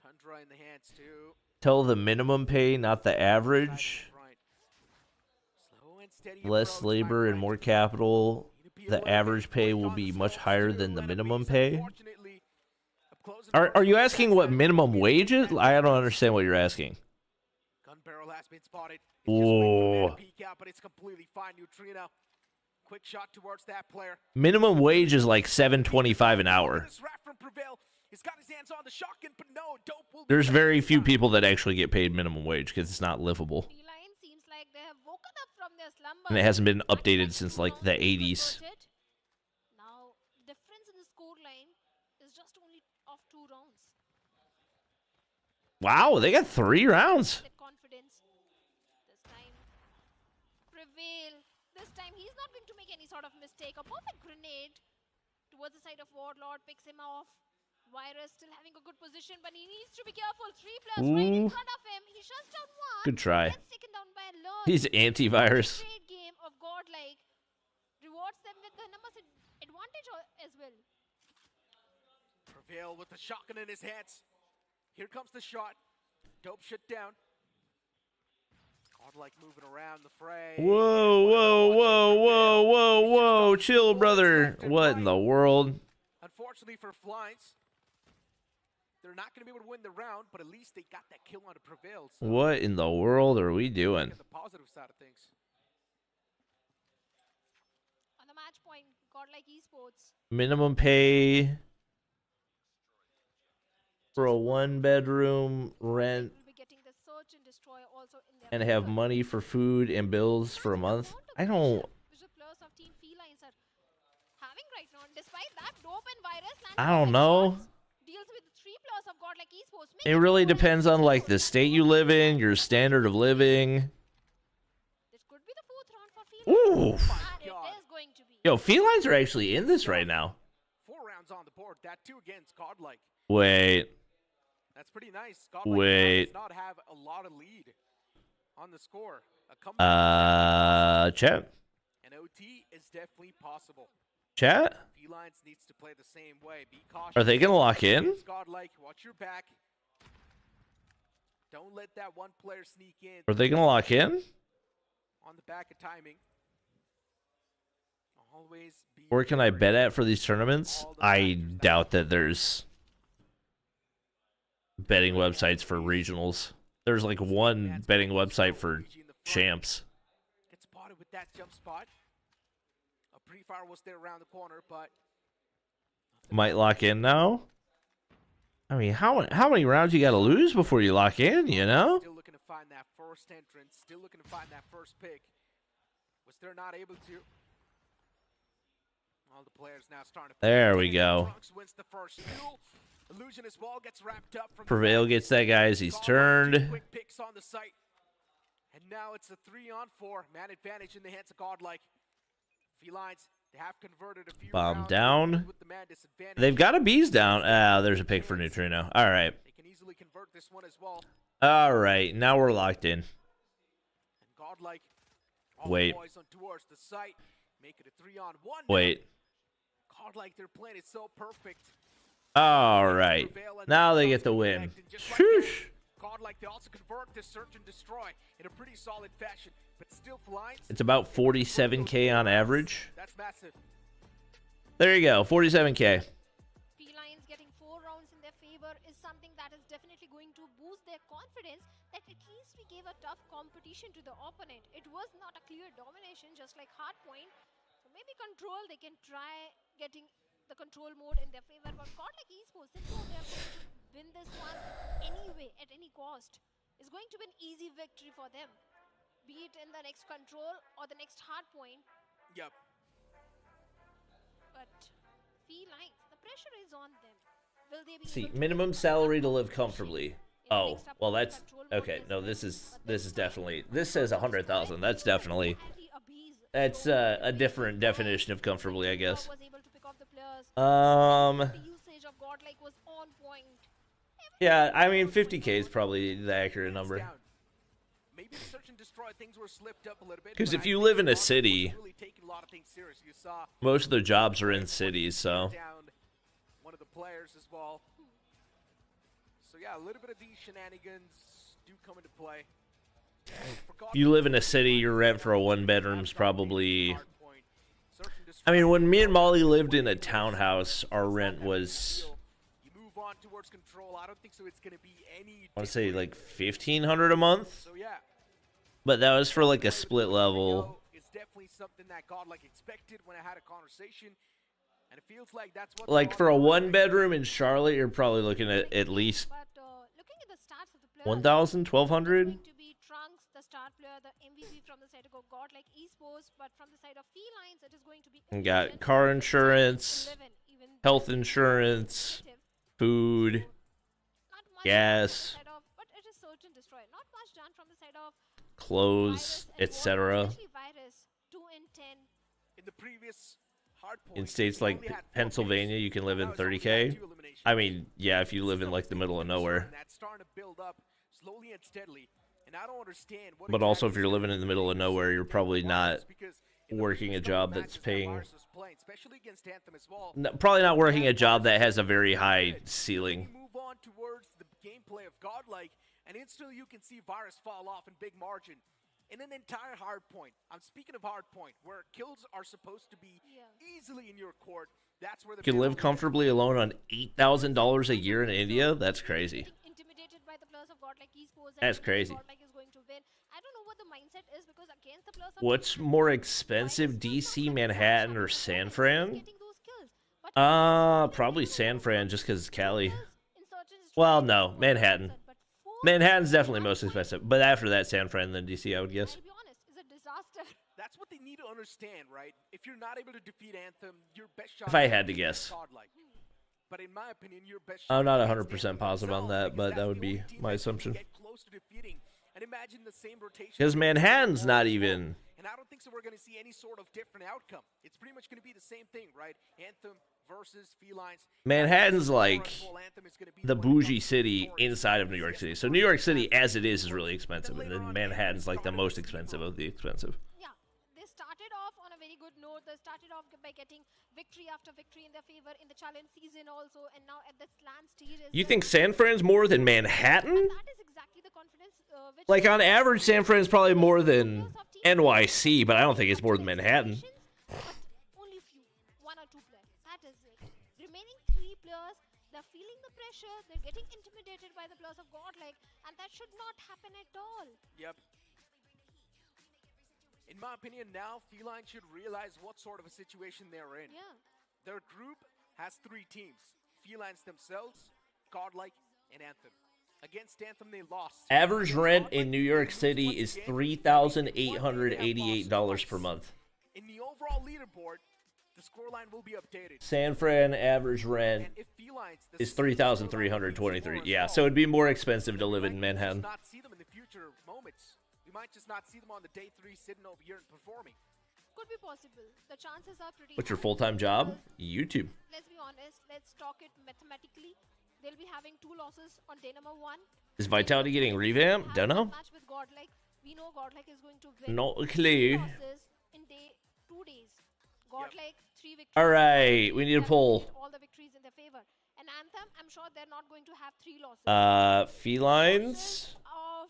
Tundra in the hands too. Tell the minimum pay, not the average. Slow and steady Less approach, labor my and friend. more capital. Need to be The alert. average pay Quick will on be the much slopes higher too. than the Let minimum Beast, pay. unfortunately, up close and Are personal you with asking that what side. minimum wage is? I don't Defense. understand what you're asking. Gun barrel has been spotted. He's just waiting for Whoa. that to peek out, but it's completely fine. Neutrino, quick shot towards that player. Minimum wage is like $7.25 an hour. This rap from Prevail. He's got his hands on the shotgun, but no, Dope will be There's back very this few time. people that actually get paid minimum wage because it's not livable. Felines seems like they have woken up from their slumber. And it hasn't been But updated next since two like the rounds is 80s. converted. Now, the difference in the score line is just only of 2 rounds. Wow, they got 3 rounds. That confidence. This time, Prevail. This time, he's not going to make any sort of mistake. A perfect grenade towards the side of Warlord picks him off. Virus still having a good position, but he needs to be careful. 3+ right in Ooh. front of him. He shuts down one. Good try. Gets taken down by a Lurk. He's antivirus. Great game of Godlike. Rewards them with the numbers advantage as well. Prevail with the shotgun in his hands. Here comes the shot. Dope shut down. Godlike moving around the fray. Whoa, whoa, whoa, whoa, whoa, whoa. Chill, brother. What in the world? Unfortunately for Felines, they're not going to be able to win the round, but at least they got that kill on the Prevail. So What in the world are we doing? look at the positive side of things. On the match point, Godlike Esports. Minimum pay for a 1-bedroom rent Will be getting the search and destroy also in their and have favor. money for food and bills for a month. I don't. Which the players of Team Felines are having right now. And despite that, Dope and Virus land I don't perfect know. shots. Deals with the 3 players of Godlike Esports. It really depends on like the state you live in, your standard of living. This could be the 4th round for Felines. Ooh. And God. it is going to be. Yo, felines are actually in this right now. 4 rounds on the board. That too against Godlike. Wait. That's pretty nice. Godlike Wait. does not have a lot of lead on the score. A comeback Chat? and OT is definitely possible. Chat? Felines needs to play the same way. Be cautious. Are they gonna lock in? Against Godlike, watch your back. Don't let that one player sneak in Are they gonna lock in? on the back of timing. Always be Where can I very bet at for these tournaments? all the I factors that doubt that there's betting websites for regionals. There's like one betting website for Luigi in the front. champs. Gets spotted with that jump spot. A pre-fire was there around the corner, but Might lock in now. I mean, how many rounds you got to lose before you lock in? You know. still looking to find that first entrance. Still looking to find that first pick. Was they're not able to. All the players now starting to. There we go. Trunks wins the first duel. Illusion as well gets wrapped up from the Prevail back. gets that guy as he's Godlike, turned. 2 quick picks on the site. And now it's a 3-on-4 man advantage in the hands of Godlike. Felines, they have converted a few Bomb rounds down. with the man disadvantage. They've got a bees down. Ah, there's a pick for Neutrino. All right. They can easily convert this one as well. All right. Now we're locked in. And Godlike, all Wait. the boys on towards the site, make it a 3-on-1. Wait. Godlike, their plan is so perfect. All right. Now they get the win. Shoosh. Godlike, they also convert this search and destroy in a pretty solid fashion, but still Felines. It's about 47K on average. That's massive. There you go. 47K. their confidence that at least we gave a tough competition to the opponent. It was not a clear domination, just like Hardpoint. So maybe Control, they can try getting the control mode in their favor. But Godlike Esports, they know they're going to win this one anyway, at any cost. It's going to be an easy victory for them, be it in the next Control or the next Hardpoint. Yep. But Felines, the pressure is on them. Will they be See, able to minimum get salary to that live competition comfortably. in the Oh, next well, upcoming that's Control mode okay. as No, well? this is But this time, definitely, this says 100,000. That's definitely, anti-abuse that's showed a way different before. definition of comfortably, I guess. Was able to pick off the players. Um, The usage of Godlike was on point. yeah, I mean, 50K is probably the accurate Hands number. down. Maybe the search and destroy things were slipped up a little bit. 'Cause but if I you think live in a Godlike was city, really taking a lot of things serious. You saw Most of their jobs are in cities, so down one of the players as well. So yeah, a little bit of these shenanigans do come into play. if you live in a city, your rent for a one-bedroom's probably. I mean, when me and Molly lived in a townhouse, our rent was, You move on towards Control. I don't think so. It's going to be any. I want to say, like 1,500 a month. So yeah. But that was for like a split level. It's definitely something that Godlike expected when I had a conversation, and it feels like that's what. Like for a one-bedroom in Charlotte, you're probably looking at least But looking at the stats of the players, 1,000, it's 1,200. going to be Trunks, the star player, the MVP from the side of Godlike Esports, but from the side of Felines, it is going to be. And got Illusion, car with insurance, 11, even health though it's insurance, negative. food, Not much gas, done from the side of, but it is search and destroy. Not much done from the side of clothes, Virus and etc. Warrior, especially Virus, 2 in 10. In the previous Hardpoint, In states we like only had 4 Pennsylvania, picks. you can live in Now it's only 30K. got 2 eliminations. I mean, yeah, if you live in like the middle of nowhere. That's starting to build up slowly and steadily, and I don't understand what. But also, if exactly you're is living in the middle of nowhere, you're probably not because in the working a previous job couple that's matches that paying. Virus was playing, especially against Anthem as well. Probably not working a job that has a very high ceiling. We move on towards the gameplay of Godlike, and instantly you can see Virus fall off in big margin. In an entire Hardpoint, I'm speaking of Hardpoint, where kills are supposed to be easily in your court. That's where the You can live middle is. comfortably alone on $8,000 a year in India. That's crazy. Getting intimidated by the players of Godlike Esports. That's and crazy. Godlike is going to win. I don't know what the mindset is because against the players of What's Godlike, more Virus expensive, was not DC, like Manhattan, or Godlike San is Fran? getting those kills. But Probably San Fran, just because Cali. kills in search and destroy Well, is no, more Manhattan. concerned, but 4 Manhattan's definitely kills most in one expensive, but after that, San Fran, then DC, I would guess. I'll be honest, is a disaster. That's what they need to understand, right? If you're not able to defeat Anthem, your best shot. If I is had to against guess. Godlike. But in my opinion, your best I'm shot not is 100% against Anthem positive on themselves, that, but because that that's would the be only team my that you can assumption. get close to defeating. And imagine the same rotation. Because Manhattan's not even. And I don't think so we're going to see any sort of different outcome. It's pretty much going to be the same thing, right? Anthem versus Felines. Manhattan's like Anthem is gonna be the one that comes bougie city victorious. inside of New York City. So New York City, as it is really expensive, and then Manhattan's like the most expensive of the expensive. Yeah, they started off on a very good note. They started off by getting victory after victory in their favor in the challenge season also, and now at this LAN stage. You think San Fran's more than Manhattan? That is exactly the confidence which Like on average, San Fran's probably more than NYC, but I don't think it's more than Manhattan. But only few, 1 or 2 players. That is it. Remaining 3 players, they're feeling the pressure. They're getting intimidated by the players of Godlike, and that should not happen at all. Yep. In my opinion, now Feline should realize what sort of a situation they're in. Yeah. Their group has 3 teams. Felines themselves, Godlike, and Anthem. Against Anthem, they lost. Average Against rent Godlike, in New they York lose City once is again. $3,888 per month. In the overall leaderboard, the scoreline will be updated. San Fran average rent And if Felines, the is scoreline will be $3,323. more Yeah, as so well. it'd be more expensive to live We in might just Manhattan. not see them in the future moments. We might just not see them on the day 3 sitting over here and performing. Could be possible. The chances are pretty What's your high full-time job? because, YouTube. let's be honest, let's talk it mathematically. They'll be having 2 losses on day number 1. Is Vitality getting revamped? Don't know. Match with Godlike. We know Godlike is going to win. No 2 clue. losses in 2 days. Godlike 3 victories. All right, we need a They've poll. made all the victories in their favor. And Anthem, I'm sure they're not going to have 3 losses. Felines. Of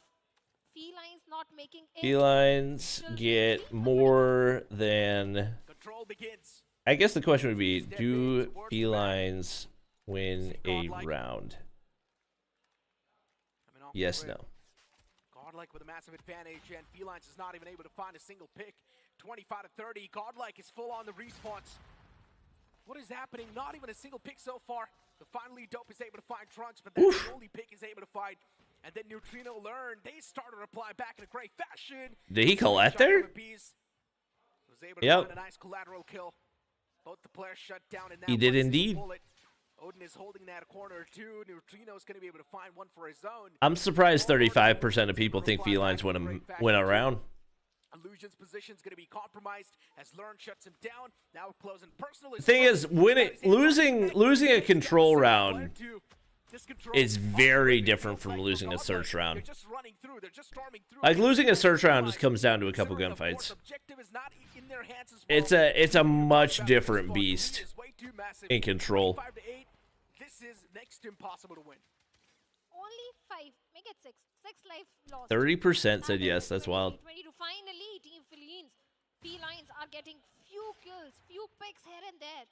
Felines not making it. Felines get more than. Control begins. I guess the question would be: do felines win a round? I mean, long Yes, win. no. Godlike with a massive advantage, and Felines is not even able to find a single pick. 25 to 30. Godlike is full on the respawns. What is happening? Not even a single pick so far. But finally, Dope is able to find Trunks, but that's the only pick he's able to find. And then Neutrino learned. They started to reply back in a great fashion. Did he collect there? Was able to find a nice collateral kill. Both the players shut down. And He did indeed. Odin is holding that corner too. Neutrino is going to be able to find one for his own. I'm surprised 35% of people think Felines win around. Illusion's position is going to be compromised as Learn shuts him down. Now closing personal. The thing is, losing a control round is very different from losing a search round. Like losing a search round just comes down to a couple gunfights. It's a much different beast in control. This is next to impossible to win. Only 5. Make it 6. 6 life lost. 30% said yes. That's wild. 20 to finally, Team Felines are getting few kills, few picks here and there.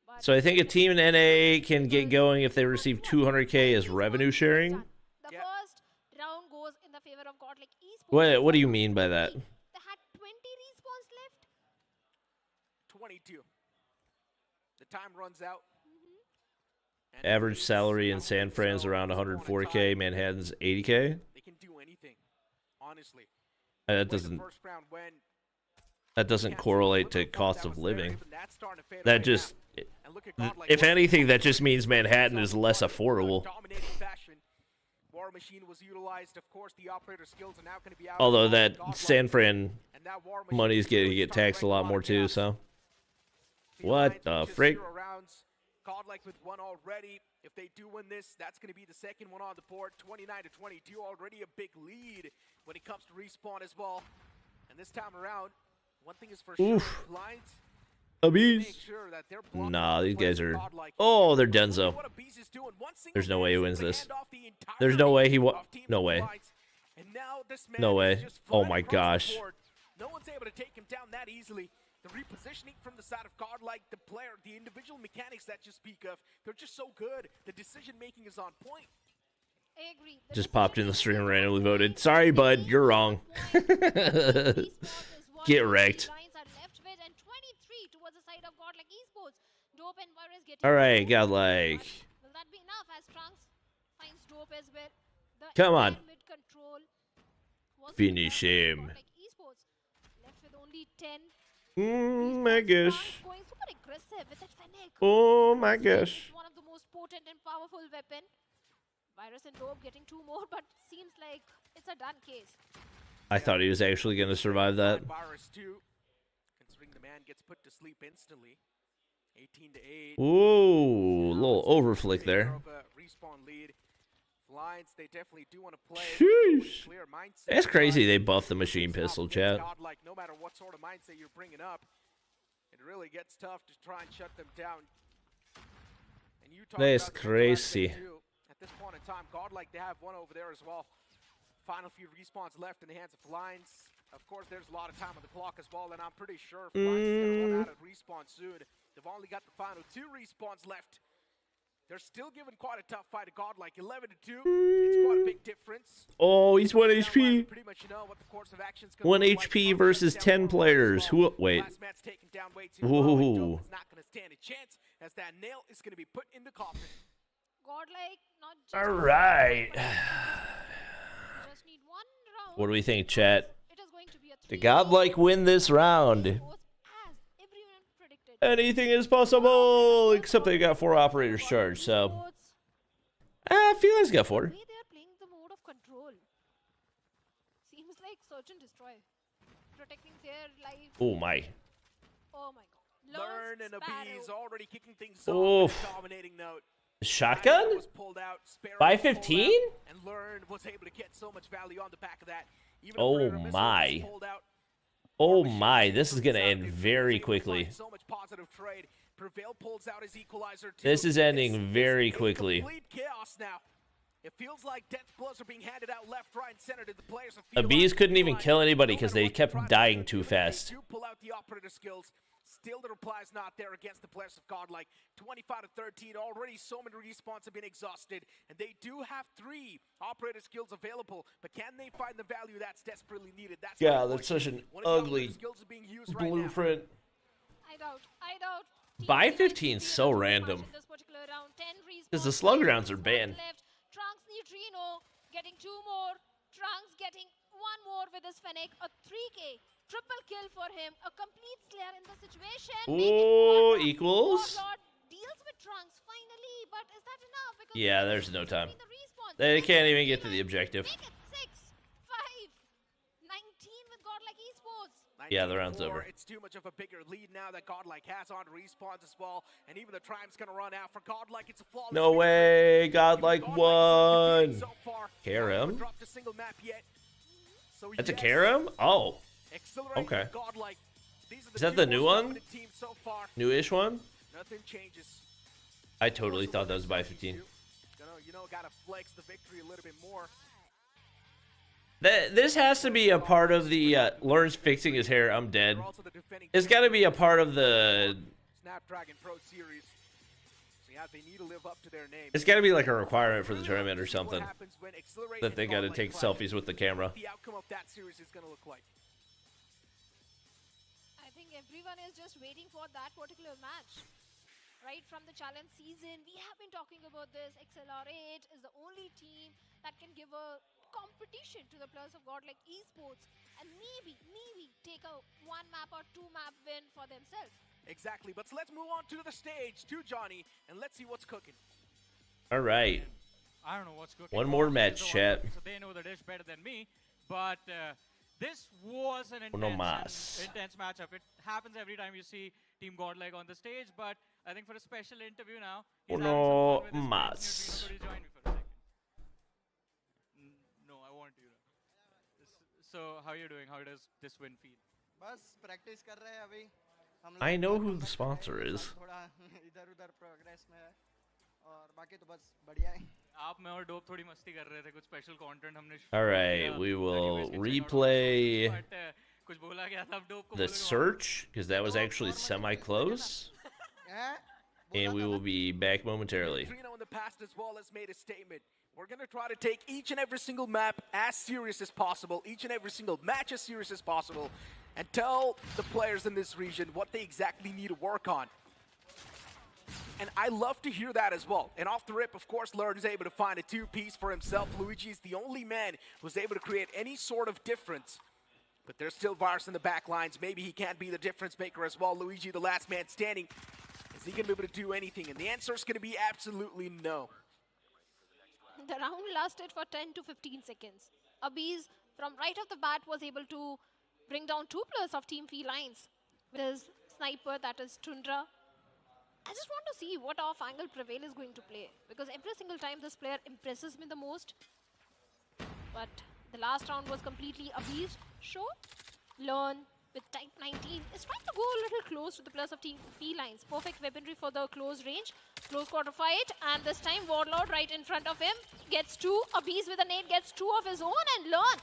But So I think a team in NA can get going if they receive 200K as revenue sharing. the first round goes in the favor of Godlike Esports. What do you mean by that? They had 20 respawns left. 22. The time runs out. And Average salary in San Fran's around 104K. Manhattan's 80K. They can do anything, honestly. That doesn't correlate to cost of living. That just, if anything, that just means Manhattan is less affordable. War Machine was utilized. Of course, the operator skills are now going to be out. Although that San Fran money's going to get taxed a lot more too. So, what the frick? Godlike with one already. If they do win this, that's going to be the second one on the board. 29 to 22, already a big lead when it comes to respawn as well. And this time around, one thing is for sure, Felines make sure that they're blocking Nah, these guys are. Godlike. Oh, they're Denzo. What Abiz is doing, one single There's no way he hit wins to this. hand off the There's no way he entirety of Team No way. Felines. And now this man No is way. just Oh flying my across the gosh. board. No one's able to take him down that easily. The repositioning from the side of Godlike, the player, the individual mechanics that you speak of, they're just so good. The decision making is on point. I agree. The Just popped in the decision stream and making randomly is voted. on Sorry, point. bud, you're wrong. Esports is what Get the wrecked. Felines are left with, and 23 towards the side of Godlike Esports. Dope and Virus getting All right, two. Godlike. Will that be enough as Trunks finds Dope as well? The Come on. mid control was Finish the him. Godlike Esports left with only 10. My gosh. Going super aggressive with that Fennec. Oh my gosh. It's one of the most potent and powerful weapon. Virus and Dope getting 2 more, but seems like it's a done case. I thought he was actually going to survive that. Virus 2, considering the man gets put to sleep instantly. 18 to 8. Ooh, little overflick there. Of a respawn lead. Felines, they definitely do want to play. Sheesh. Clear mindset. That's crazy they buffed the machine It's not pistol, good. chat. Godlike, no matter what sort of mindset you're bringing up, it really gets tough to try and shut them down. And you talk That's about the crazy. too. At this point in time, Godlike, they have one over there as well. Final few respawns left in the hands of Felines. Of course, there's a lot of time on the clock as well, and I'm pretty sure Felines is going to run out of respawn soon. They've only got the final 2 respawns left. They're still giving quite a tough fight to Godlike. 11 to 2. It's quite a big difference. Oh, he's 1 Pretty HP. much know what the course of action's gonna 1 look like. HP Godlike versus down 10 one players. as well. Who? Wait. Last match taken down way too low, and Ooh. Dope is not going to stand a chance as that nail is going to be put in the coffin. Godlike not just All right. just need 1 round. What do we think, chat? It is going to be a The 3-0 Godlike win this round. as everyone predicted. Anything is possible, except they got 4 operators charged, so. Felines got 4. The way they are playing the mode of control seems like search and destroy, protecting their life. Oh my. Oh my god. Learn and Abiz Sparrow. already kicking things off Oof. with a dominating note. Shotgun? Was pulled out, Sparrow 515? was pulled out, and Learn was able to get so much value on the back of that. Even Oh Predator missile was my. pulled out. Oh Machine my, was this is going to out. end If he was very able to quickly. find so much positive trade. Prevail pulls out his equalizer too. This is ending This very is a quickly. complete chaos now. It feels like death blows are being handed out left, right, and center to the players of Abiz Felines. couldn't even kill anybody No because matter they what kept try to dying do, too they fast. do pull out the operator skills. Still the reply's not there against the players of Godlike. 25-13, already so many respawns have been exhausted, and they do have 3 operator skills available, but can they find the value that's desperately needed? That's Yeah, that's such an ugly blueprint. I doubt. Buy 15 is so random. Because the slug rounds are banned. Trunks Neutrino getting 2 more. Trunks getting 1 more with his Fennec. A 3K. Triple kill for him. A complete slayer in the situation. Oh, equals. Warlord deals with Trunks finally, but is that enough? Because Yeah, there's no time. the respawn. They can't even get to the objective. Make it 6, 5, 19 with Godlike Esports. Yeah, the round's over. It's too much of a bigger lead now that Godlike has on respawns as well, and even the Triumph's gonna run out for Godlike. It's a flawless No victory. way, Godlike won. So far, KRM? dropped a single map yet. So That's a yes, KRM? Oh, Accelerating okay. Godlike. These are Is that two the new most one? dominant teams so far. Newish one? Nothing changes. I totally thought that was by 15. Gotta flex the victory a little bit more. This has to be a part of the Lawrence fixing his hair. I'm dead. They're also the defending It's got to be a part of the. Snapdragon Pro Series. So yeah, they need to live up to their name. It's got to be like a requirement for the tournament or What something. happens when Accelerate That they and got to Godlike take clash. selfies with the camera. What the outcome of that series is gonna look like. I think everyone is just waiting for that particular match. Right from the challenge season, we have been talking about this. XLR8 is the only team that can give a competition to the players of Godlike Esports and maybe take a 1 map or 2 map win for themselves. Exactly, but let's move on to the stage, to Johnny, and let's see what's cooking. All right. I don't know what's cooking. One more Is the match, one chat. cooking, so they know the dish better than me. But this was an Uno intense, más. intense matchup. It happens every time you see Team Godlike on the stage, but I think for a special interview now, he's having Uno some fun with his más. friends. Could you join me for a second? No, I want you to. So, how are you doing? How does this win feel? बस practice कर रहे हैं अभी हम लोग I know बहुत who the combat sponsor करेंगे, is. सब थोड़ा इधर-उधर प्रोग्रेस में है और बाकी तो बस बढ़िया है आप मैं और डोप थोड़ी मस्ती कर रहे थे कुछ स्पेशल कंटेंट हमने All right, we will replay कुछ बोला गया था अब डोप को the search because that was actually semi-close, हैं and we will be back momentarily. Trino in the past as well has made a statement. We're going to try to take each and every single map as serious as possible, each and every single match as serious as possible, and tell the players in this region what they exactly need to work on. And I love to hear that as well. And off the rip, of course, Lurn is able to find a 2-piece for himself. Luigi is the only man who's able to create any sort of difference. But there's still Virus in the back lines. Maybe he can't be the difference maker as well. Luigi, the last man standing. Is he going to be able to do anything? And the answer is going to be absolutely no. The round lasted for 10 to 15 seconds. Abiz, from right off the bat, was able to bring down 2 players of Team Felines with his sniper, that is Tundra. I just want to see what off-angle Prevail is going to play, because every single time this player impresses me the most. But the last round was completely Abiz show. Learn with Type 19 is trying to go a little close to the players of Team Felines. Perfect weaponry for the close range, close quarter fight, and this time Warlord right in front of him gets 2. Abiz with a nade gets 2 of his own, and Learn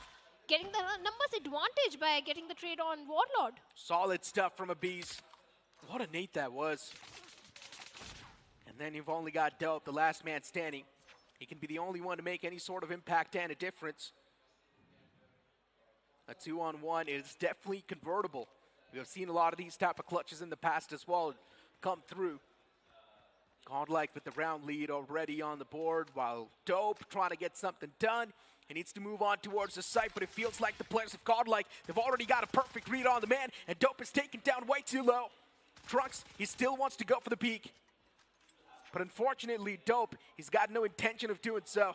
getting the numbers advantage by getting the trade on Warlord. Solid stuff from Abiz. What a nade that was. And then you've only got Dope, the last man standing. He can be the only one to make any sort of impact and a difference. A 2-on-1 is definitely convertible. We have seen a lot of these type of clutches in the past as well come through. Godlike with the round lead already on the board, while Dope trying to get something done. He needs to move on towards the site, but it feels like the players of Godlike, they've already got a perfect read on the man, and Dope is taken down way too low. Trunks, he still wants to go for the peak. But unfortunately, Dope, he's got no intention of doing so.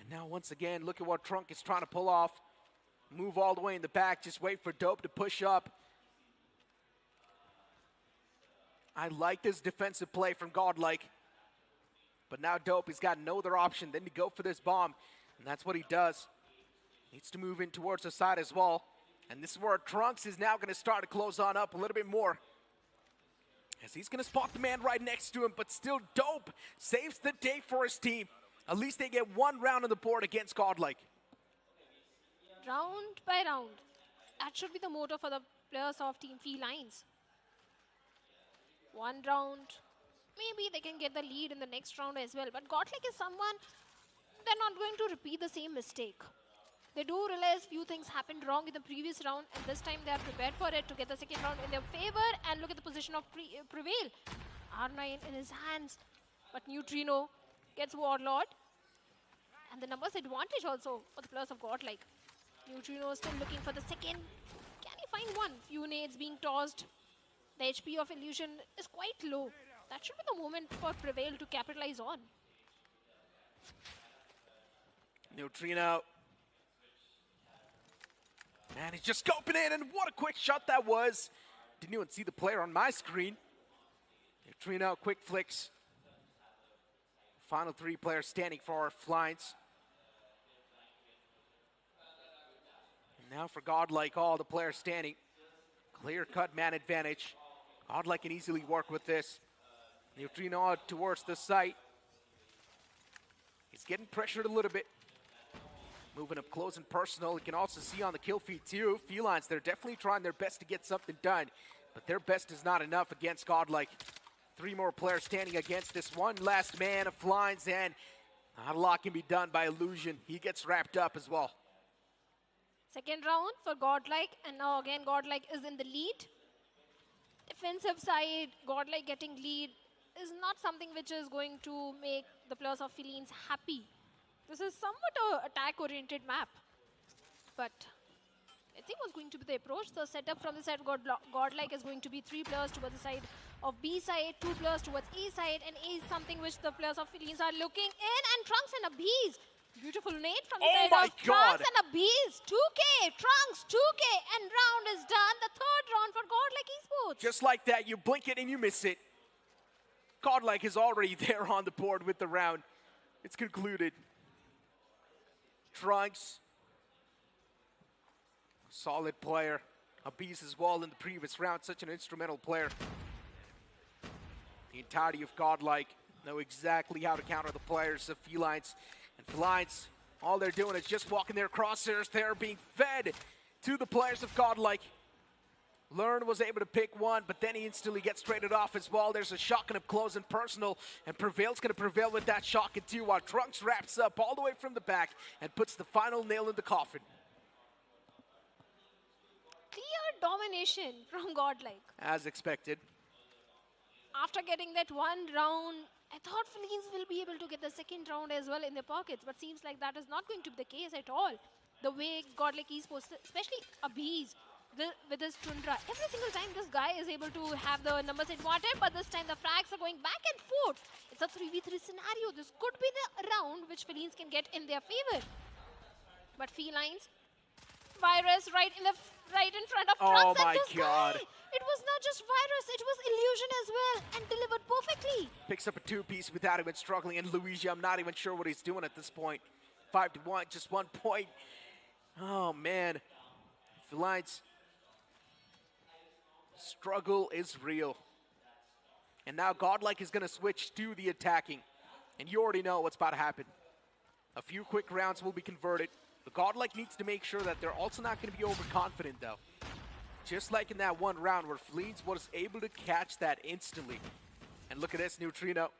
And now once again, look at what Trunk is trying to pull off. Move all the way in the back, just wait for Dope to push up. I like this defensive play from Godlike. But now Dope, he's got no other option than to go for this bomb. And that's what he does. Needs to move in towards the side as well. And this is where Trunks is now going to start to close on up a little bit more. As he's going to spot the man right next to him, but still Dope saves the day for his team. At least they get 1 round on the board against Godlike. Round by round. That should be the motto for the players of Team Felines. One round. Maybe they can get the lead in the next round as well. But Godlike is someone, they're not going to repeat the same mistake. They do realize few things happened wrong in the previous round, and this time they are prepared for it to get the second round in their favor. And look at the position of Prevail. R9 in his hands, but Neutrino gets Warlord. And the numbers advantage also for the players of Godlike. Neutrino still looking for the second. Can he find one? Few nades being tossed. The HP of Illusion is quite low. That should be the moment for Prevail to capitalize on. Neutrino. Man, he's just scoping in, and what a quick shot that was. Didn't even see the player on my screen. Neutrino, quick flicks. Final 3 players standing for our Felines. And now for Godlike, all the players standing. Clear-cut man advantage. Godlike can easily work with this. Neutrino out towards the site. He's getting pressured a little bit. Moving up close and personal. You can also see on the kill feed too. Felines, they're definitely trying their best to get something done. But their best is not enough against Godlike. 3 more players standing against this one last man of Felines, and not a lot can be done by Illusion. He gets wrapped up as well. Second round for Godlike, and now again Godlike is in the lead. Defensive side, Godlike getting lead is not something which is going to make the players of Felines happy. This is somewhat an attack-oriented map. But let's see what's going to be the approach. The setup from the side of Godlike is going to be 3 players towards the side of B side, 2 players towards A side, and A is something which the players of Felines are looking in, and Trunks and Abeez. Beautiful nade from the side of Trunks and Abeez. 2K, Trunks, 2K, and round is done. The third round for Godlike Esports. Just like that, you blink it and you miss it. Godlike is already there on the board with the round. It's concluded. Trunks, solid player. Abeez as well in the previous round, such an instrumental player. The entirety of Godlike know exactly how to counter the players of Felines. And Felines, all they're doing is just walking their crosshairs. They're being fed to the players of Godlike. Learn was able to pick one, but then he instantly gets traded off as well. There's a shotgun up close and personal, and Prevail's going to prevail with that shotgun too, while Trunks wraps up all the way from the back and puts the final nail in the coffin. Clear domination from Godlike. As expected. After getting that one round, I thought Felines will be able to get the second round as well in their pockets, but seems like that is not going to be the case at all. The way Godlike Esports, especially Abeez, with his Tundra, every single time this guy is able to have the numbers advantage, but this time the frags are going back and forth. It's a 3v3 scenario. This could be the round which Felines can get in their favor. But Felines, Virus right in front of Trunks, and this guy, it was not just Virus, it was Illusion as well, and delivered perfectly. Picks up a 2-piece without even struggling, and Luigi, I'm not even sure what he's doing at this point. 5-1, just 1 point. Oh man, Felines. Struggle is real. And now Godlike is going to switch to the attacking. And you already know what's about to happen. A few quick rounds will be converted. But Godlike needs to make sure that they're also not going to be overconfident though. Just like in that one round where Felines was able to catch that instantly. And look at this, Neutrino.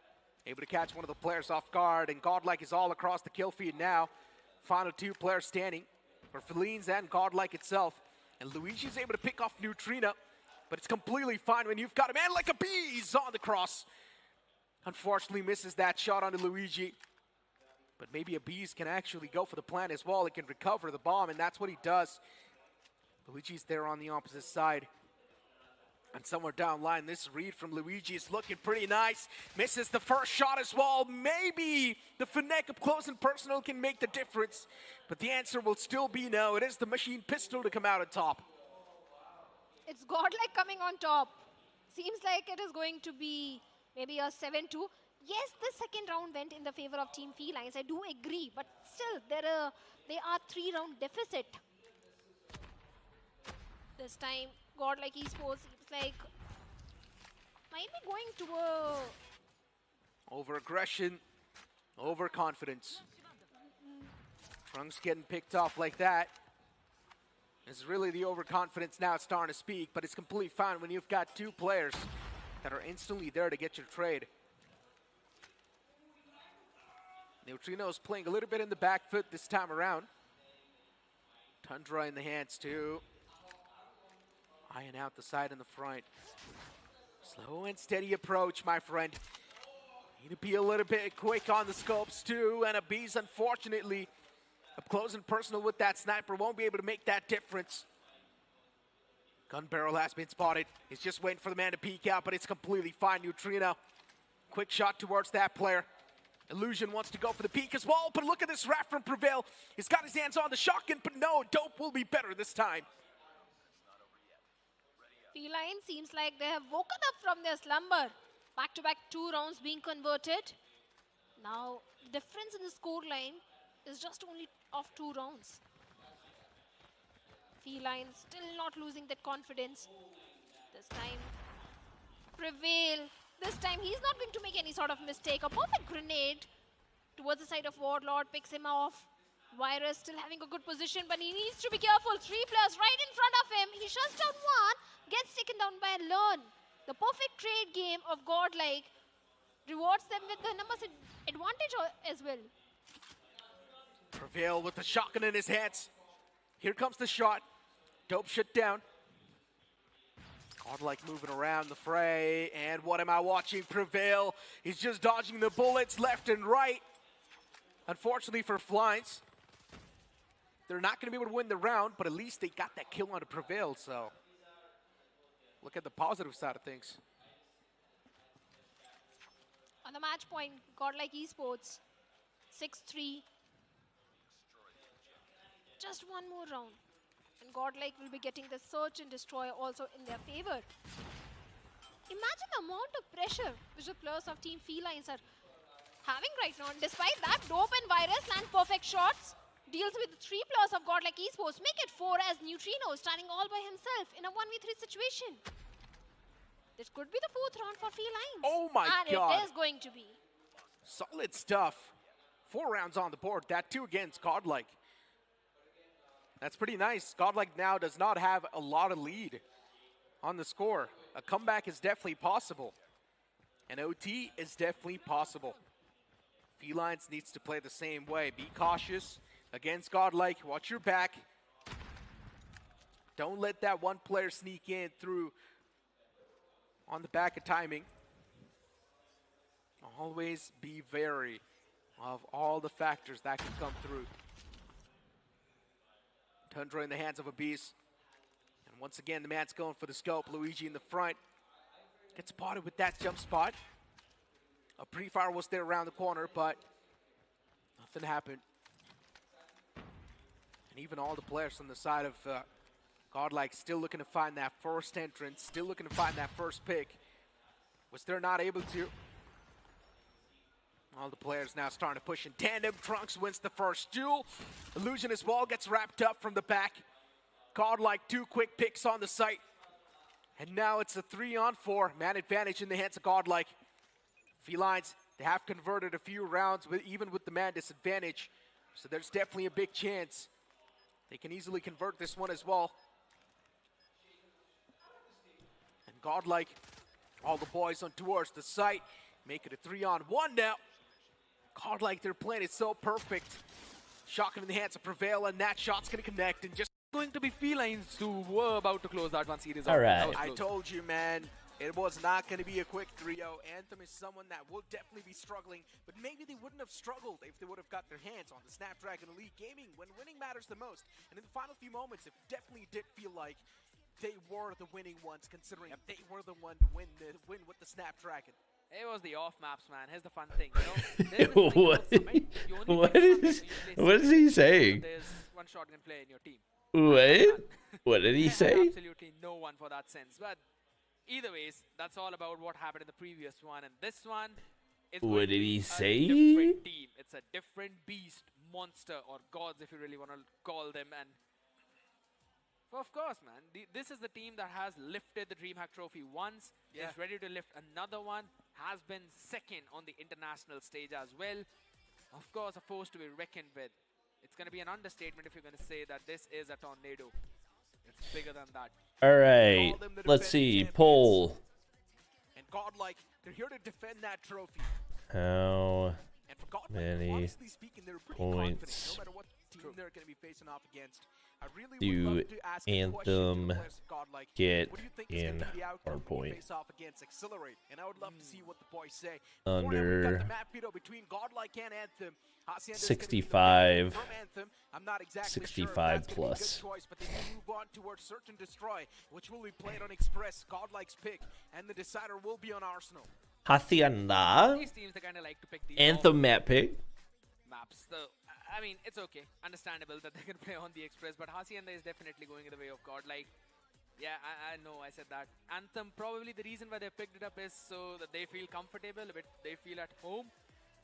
Able to catch one of the players off guard. And Godlike is all across the kill feed now. Final 2 players standing for Felines and Godlike itself. And Luigi's able to pick off Neutrino. But it's completely fine when you've got a man like Abeez on the cross. Unfortunately misses that shot onto Luigi. But maybe Abeez can actually go for the plant as well. He can recover the bomb, and that's what he does. Luigi's there on the opposite side. And somewhere down line, this read from Luigi is looking pretty nice. Misses the first shot as well. Maybe the Fennec up close and personal can make the difference. But the answer will still be no. It is the machine pistol to come out on top. It's Godlike coming on top. Seems like it is going to be maybe a 7-2. Yes, the second round went in the favor of Team Felines. I do agree, but still, they are 3-round deficit. This time, Godlike Esports seems like might be going to a over-aggression, overconfidence. Trunks getting picked off like that. It's really the overconfidence now starting to speak, but it's completely fine when you've got 2 players that are instantly there to get your trade. Neutrino's playing a little bit in the back foot this time around. Tundra in the hands too. Eyeing out the side and the front. Slow and steady approach, my friend. Need to be a little bit quick on the scopes too, and Abiz, unfortunately, up close and personal with that sniper, won't be able to make that difference. Gun barrel has been spotted. He's just waiting for the man to peek out, but it's completely fine. Neutrino, quick shot towards that player. Illusion wants to go for the peek as well, but look at this wrap from Prevail. He's got his hands on the shotgun, but no, Dope will be better this time. Feline seems like they have woken up from their slumber. Back-to-back 2 rounds being converted. Now, the difference in the scoreline is just only of 2 rounds. Feline still not losing that confidence. This time, Prevail. This time, he's not going to make any sort of mistake. A perfect grenade towards the side of Warlord picks him off. Virus still having a good position, but he needs to be careful. 3 players right in front of him. He shuts down one, gets taken down by LAN. The perfect trade game of Godlike rewards them with the numbers advantage as well. Prevail with the shotgun in his hands. Here comes the shot. Dope shut down. Godlike moving around the fray. And what am I watching? Prevail. He's just dodging the bullets left and right. Unfortunately for Felines, they're not going to be able to win the round, but at least they got that kill on to Prevail, so look at the positive side of things. On the match point, Godlike Esports, 6-3. Just one more round, and Godlike will be getting the search and destroy also in their favor. Imagine the amount of pressure which the players of Team Felines are having right now. And despite that, Dope and Virus land perfect shots. Deals with the 3 players of Godlike Esports. Make it 4 as Neutrino standing all by himself in a 1v3 situation. This could be the 4th round for Felines. Oh my God. And it is going to be. Solid stuff. 4 rounds on the board. That too against Godlike. That's pretty nice. Godlike now does not have a lot of lead on the score. A comeback is definitely possible. An OT is definitely possible. Felines needs to play the same way. Be cautious against Godlike. Watch your back. Don't let that one player sneak in through on the back of timing. Always be wary of all the factors that can come through. Tundra in the hands of Abyss. And once again, the man's going for the scope. Luigi in the front. Gets spotted with that jump spot. A pre-fire was there around the corner, but nothing happened. And even all the players on the side of Godlike still looking to find that first entrance, still looking to find that first pick. Was they're not able to. All the players now starting to push in tandem. Trunks wins the first duel. Illusion as well gets wrapped up from the back. Godlike 2 quick picks on the site. And now it's a 3-on-4. Man advantage in the hands of Godlike. Felines, they have converted a few rounds even with the man disadvantage. So there's definitely a big chance they can easily convert this one as well. And Godlike, all the boys on towards the site, make it a 3-on-1 now. Godlike, they're playing it so perfect. Shotgun in the hands of Prevail, and that shot's gonna connect and just Going to be Felines who were about to close that one series. All right. I told you, man. It was not going to be a quick 3-0. Anthem is someone that will definitely be struggling, but maybe they wouldn't have struggled if they would have got their hands on the Snapdragon Elite Gaming when winning matters the most. And in the final few moments, it definitely did feel like they were the winning ones, considering they were the one to win with the Snapdragon. It was the off maps, man. Here's the fun thing, you know. What is he saying? There's one shotgun player in your team. What? What did he say? Absolutely no one for that sense. But either ways, that's all about what happened in the previous one. And this one is What did he a say? different team. It's a different beast, monster, or gods if you really want to call them. And of course, man, this is the team that has lifted the DreamHack Trophy once, is ready to lift another one, has been second on the international stage as well. Of course, a force to be reckoned with. It's going to be an understatement if you're going to say that this is a tornado. It's bigger than that. All right. Let's see. Poll. Godlike, they're here to defend that trophy. How And for Godlike, many honestly speaking, they're pretty points confident, no matter what team they're going to be facing off against. I really do would love to ask a question to Anthem the players of Godlike. get What do you think is in going to be the outcome when you Hardpoint? face off against Accelerate? And I would love to see what the boys say. Under Beforehand, we've got the map veto between Godlike and Anthem. Hacienda's gonna be the 65 from Anthem. I'm not exactly 65 sure if that's gonna be a plus. good choice, but they do move on towards Search and Destroy, which will be played on Express, Godlike's pick, and the decider will be on Arsenal. Hacienda. These teams, they kind of like to pick the Anthem map pick. maps. So, I mean, it's okay. Understandable that they can play on the Express, but Hacienda is definitely going in the way of Godlike. Yeah, I know I said that. Anthem, probably the reason why they picked it up is so that they feel comfortable, they feel at home.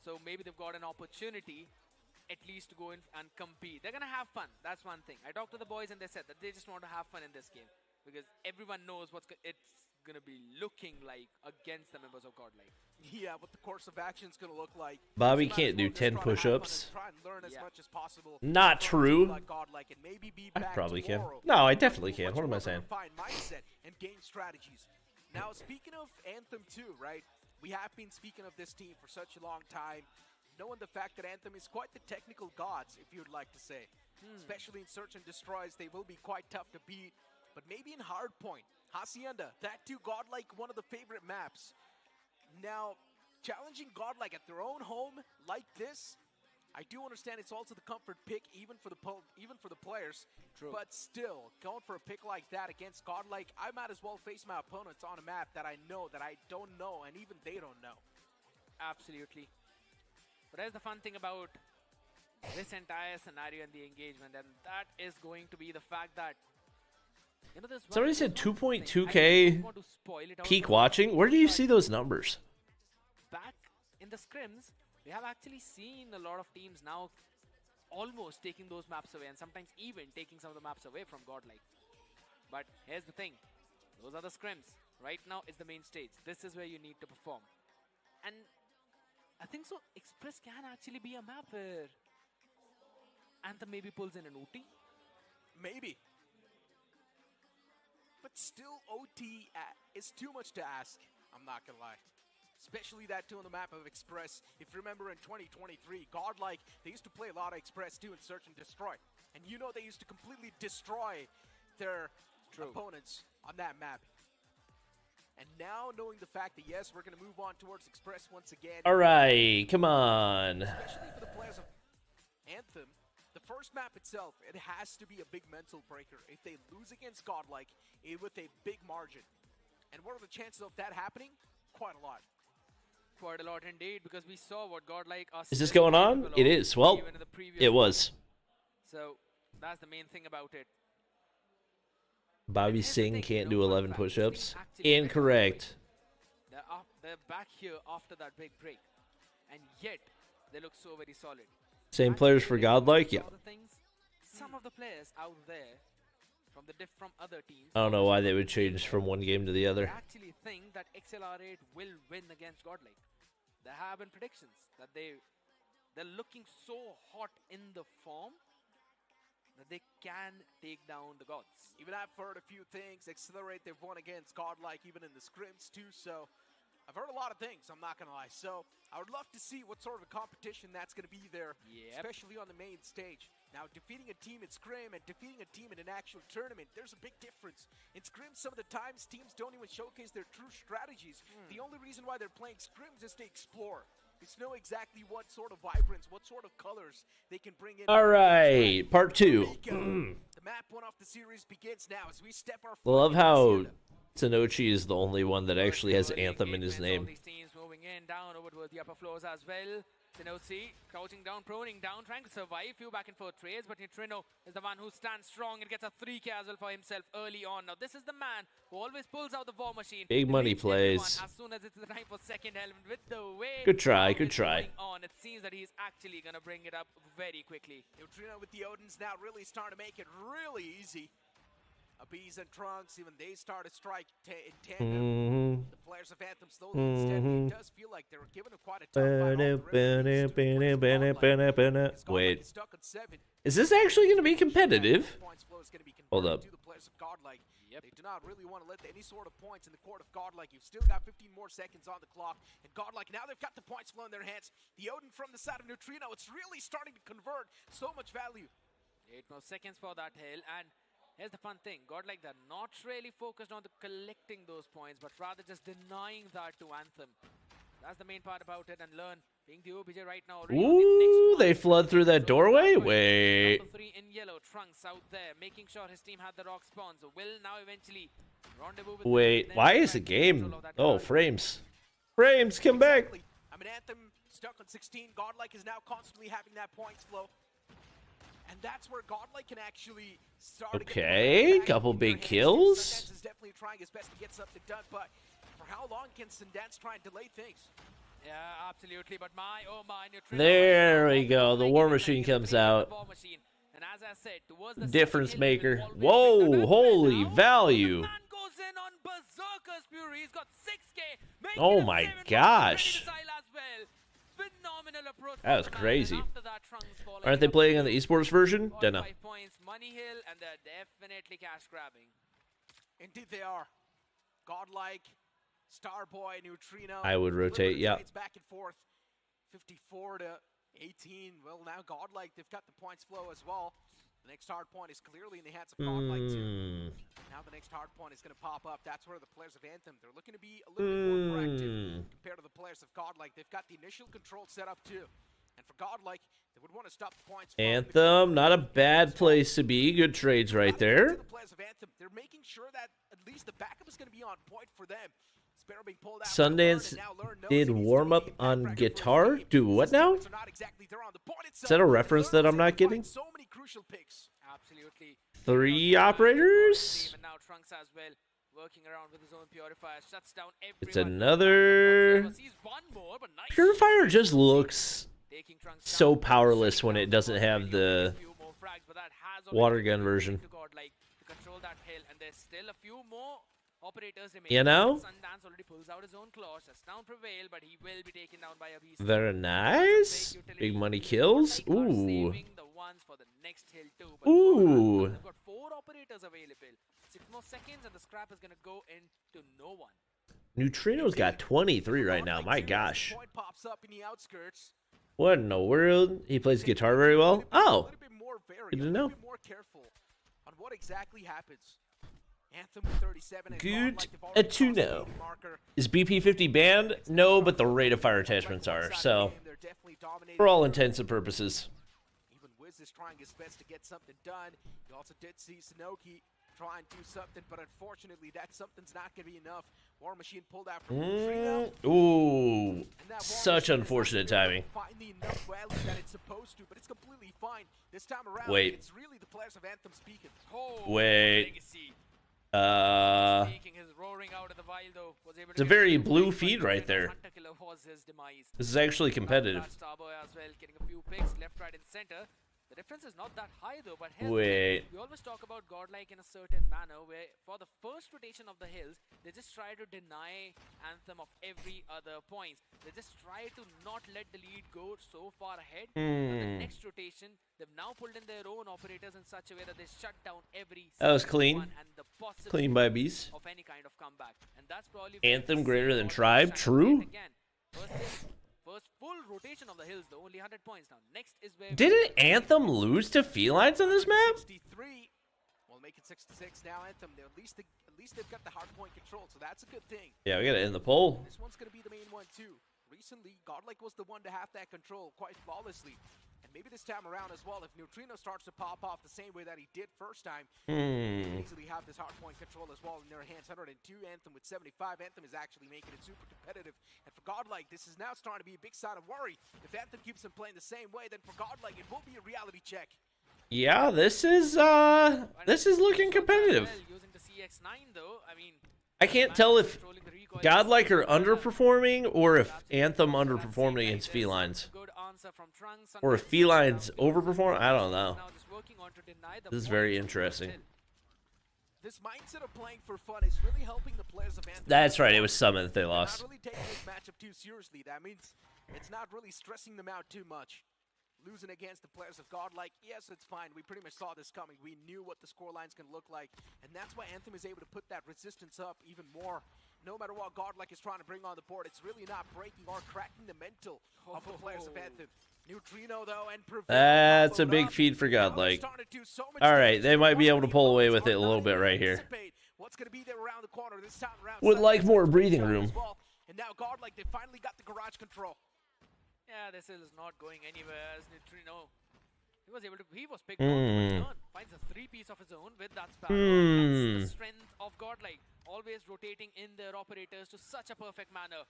So maybe they've got an opportunity at least to go in and compete. They're going to have fun. That's one thing. I talked to the boys and they said that they just want to have fun in this game because everyone knows it's going to be looking like against the members of Godlike. Yeah, what the course of action is going to look like. Bobby So might can't as well do just 10 try to have fun push-ups. and try and learn as Yeah. much as possible Not from a true. team like Godlike and maybe be I back probably can. tomorrow No, I with definitely much can. What am more I of a saying? refined mindset and game strategies. Now, speaking of Anthem too, right? We have been speaking of this team for such a long time, knowing the fact that Anthem is quite the technical gods, if you'd like to say. Especially in Search and Destroys, they will be quite tough to beat. But maybe in Hardpoint, Hacienda, that too Godlike, one of the favorite maps. Now, challenging Godlike at their own home like this, I do understand it's also the comfort pick even for the players. True. But still, going for a pick like that against Godlike, I might as well face my opponents on a map that I know that I don't know, and even they don't know. Absolutely. But that's the fun thing about this entire scenario and the engagement, and that is going to be the fact that there's Somebody said there's one thing. 2.2K I don't want to spoil it out peak for watching. Where do you but see those numbers? back in the scrims, we have actually seen a lot of teams now almost taking those maps away, and sometimes even taking some of the maps away from Godlike. But here's the thing, those are the scrims. Right now is the main stage. This is where you need to perform. And I think so Express can actually be a map where Anthem maybe pulls in an OT. Maybe. But still, OT is too much to ask. I'm not going to lie. Especially that too on the map of Express. If you remember in 2023, Godlike, they used to play a lot of Express too in Search and Destroy. And you know they used to completely destroy their opponents on that map. And now knowing the fact that, yes, we're going to move on towards Express once again. All right, come on. Especially for the players of Anthem, the first map itself, it has to be a big mental breaker. If they lose against Godlike, with a big margin. And what are the chances of that happening? Quite a lot. Quite a lot indeed, because we saw what Godlike are Is this still going on? capable It of is. Well, even in the previous it was. So that's the main thing about it. Bobby here's the Singh thing, can't you do know, 11 fun fact, this push-ups. team actually went Incorrect. They're back here after that big break, and yet they look so very solid. Same Actually, players for when you look Godlike? at Yeah. all the things, some of the players out there from other teams. I don't know why they would change from one game to the I other. actually think that XLR8 will win against Godlike. There have been predictions that they're looking so hot in the form that they can take down the gods. Even I've heard a few things. Accelerate, they've won against Godlike even in the scrims too, so I've heard a lot of things, I'm not going to lie. So I would love to see what sort of competition that's going to be there, especially on the main stage. Now, defeating a team in scrim and defeating a team in an actual tournament, there's a big difference. In scrims, some of the times, teams don't even showcase their true strategies. The only reason why they're playing scrims is to explore. It's know exactly what sort of vibrance, what sort of colors they can bring in. All right, part 2. The map 1 off the series begins now as we step our foot Love into how Hacienda. Tanochi is the only one that actually has Anthem in his All name. these teams moving in, down over towards the upper floors as well. Tenosi crouching down, proning down, trying to survive. Few back and forth trades, but Neutrino is the one who stands strong and gets a 3K as well for himself early on. Now this is the man who always pulls out the war machine. Big money Reaches everyone plays. as soon as it's the time for second element. With the way Good try, how good it's try. going on, it seems that he's actually gonna bring it up very quickly. Neutrino with the Odins now really starting to make it really easy. Bees and Trunks, even they start to strike in tandem. The players of Anthem slowly and steadily, it does feel like they were given quite a tough fight off the rip. Wait, Stuck at 7. is this actually going to be competitive? Points flow is gonna be Hold converted up. to the players of Godlike. Yep. They do not really want to let any sort of points in the court of Godlike. You've still got 15 more seconds on the clock. And Godlike, now they've got the points flow in their hands. The Odin from the side of Neutrino, it's really starting to convert so much value. 8 more seconds for that hill, and here's the fun thing. Godlike, they're not really focused on collecting those points, but rather just denying that to Anthem. That's the main part about it, and Learn being the OBJ right now. Ooh, they flood through that doorway? Wait. Number 3 in yellow, Trunks out there, making sure his team had the rock spawn, so will now eventually rendezvous with Wait, why is the game? Oh, frames. Frames, come back. Exactly. I mean, Anthem stuck on 16. Godlike is now constantly having that points flow. And that's where Godlike can actually start. Okay, couple big kills. Sundance is definitely trying his best to get something done, but for how long can Sundance try and delay things? Yeah, absolutely, but oh my. There we go. The War Machine comes out. And as I said, towards the Difference maker. Whoa, holy value. Man goes in on Berserker's Fury. He's got 6K. Oh my gosh. Phenomenal approach. That was crazy. Aren't they playing on the Esports version? Dunno. 5 points, Money Hill, and they're definitely cash grabbing. Indeed they are. Godlike, Starboy, Neutrino. I would rotate, yeah. It's back and forth. 54 to 18. Well, now Godlike, they've got the points flow as well. The next hard point is clearly in the hands of Godlike too. Now the next hard point is going to pop up. That's where the players of Anthem, they're looking to be a little bit more proactive compared to the players of Godlike. They've got the initial control set up too. And for Godlike, they would want to stop the points. Anthem, not a bad place to be. Good trades right there. The players of Anthem, they're making sure that at least the backup is going to be on point for them. Sundance did warm up on guitar. Do what now? Is that a reference that I'm not getting? Absolutely. 3 operators? Now Trunks as well, working around with his own purifier, shuts down everyone. It's another... Purifier just looks so powerless when it doesn't have the water gun version. You know? Sundance already pulls out his own claw, shuts down Prevail, but he will be taken down by a beast. Very nice. Big money kills. Ooh. The ones for the next hill too, but ooh. they've got 4 operators available. 6 more seconds and the scrap is gonna go into no one. Neutrino's got 23 right now. My gosh. What in the world? He plays guitar very well. Oh. Good to know. On what exactly happens. Anthem with 37 Good to know. Is BP50 banned? No, but the rate of fire attachments are. So, for all intents and purposes. Even Wiz is trying his best to get something done. You also did see Sanoki try and do something, but unfortunately, that something's not going to be enough. War Machine pulled out from Neutrino. Ooh, such unfortunate timing. Enough value that it's supposed to, but it's completely fine. This time around, wait. It's really the players of Anthem speaking. Wait. It's a very blue feed right there. This is actually competitive. The difference is not that high though, but wait. We always talk about Godlike in a certain manner where for the first rotation of the hills, they just try to deny Anthem of every other points. They just try to not let the lead go so far ahead. And the next rotation, they've now pulled in their own operators in such a way that they shut down every that was clean. One and the clean by bees. Of any kind of comeback. And that's probably Anthem greater than Tribe. True. First full rotation of the hills, though, only 100 points now. Next is where didn't Anthem lose to Felines on this map? 63. We'll make it 66 now. Anthem, at least they've got the hardpoint control, so that's a good thing. Yeah, we gotta end the poll. This one's gonna be the main one too. Recently, Godlike was the one to have that control quite flawlessly. And maybe this time around as well, if Neutrino starts to pop off the same way that he did first time, they can easily have this hardpoint control as well in their hands. 102, Anthem with 75. Anthem is actually making it super competitive. And for Godlike, this is now starting to be a big sign of worry. If Anthem keeps them playing the same way, then for Godlike, it will be a reality check. Yeah, this is looking competitive. Using the CX9 though, I mean, I can't tell if Godlike are underperforming or if Anthem underperformed against Felines. Or if Felines overperform, I don't know. This is very interesting. This mindset of playing for fun is really helping the players of Anthem. That's right, it was Summit that they lost. Not really taking this matchup too seriously. That means it's not really stressing them out too much. losing against the players of Godlike. Yes, it's fine. We pretty much saw this coming. We knew what the scoreline's going to look like, and that's why Anthem is able to put that resistance up even more. No matter what Godlike is trying to bring on the board, it's really not breaking or cracking the mental of the players of Anthem. Neutrino, though, and That's a big feed for Godlike. All right, they might be able to pull away with it a little bit right here. What's going to be there around the corner this time around? Would like more breathing room. And now Godlike, they finally got the garage control. Yeah, this is not going anywhere as Neutrino. He was picked on, finds a 3-piece of his own with that sparrow. That's the strength of Godlike, always rotating in their operators to such a perfect manner.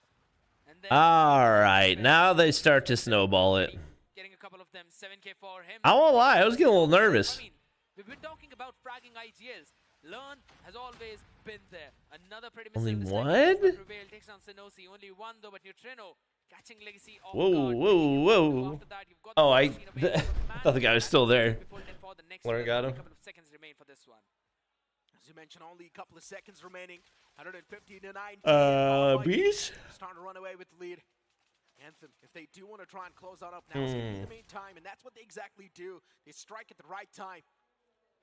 And then All right, now they start to snowball it. getting a couple of them, 7K for him. I won't lie, I was getting a little nervous. I mean, we've been talking about fragging IGLs. LAN has always been there. Another pretty Only missile one? Prevail takes down Sinosi. Only one though, but Neutrino catching Legacy off Whoa, guard. whoa. After that, you've got Oh, the I machine available for the man. thought the guy was still there. We pulled in for the next Lauren one. got Only him. a couple of seconds remain for this one. As you mentioned, only a couple of seconds remaining. 150 to 9. Bees? Starting to run away with the lead. Anthem, if they do want to try and close that up now, it's going to be the main time, and that's what they exactly do. They strike at the right time.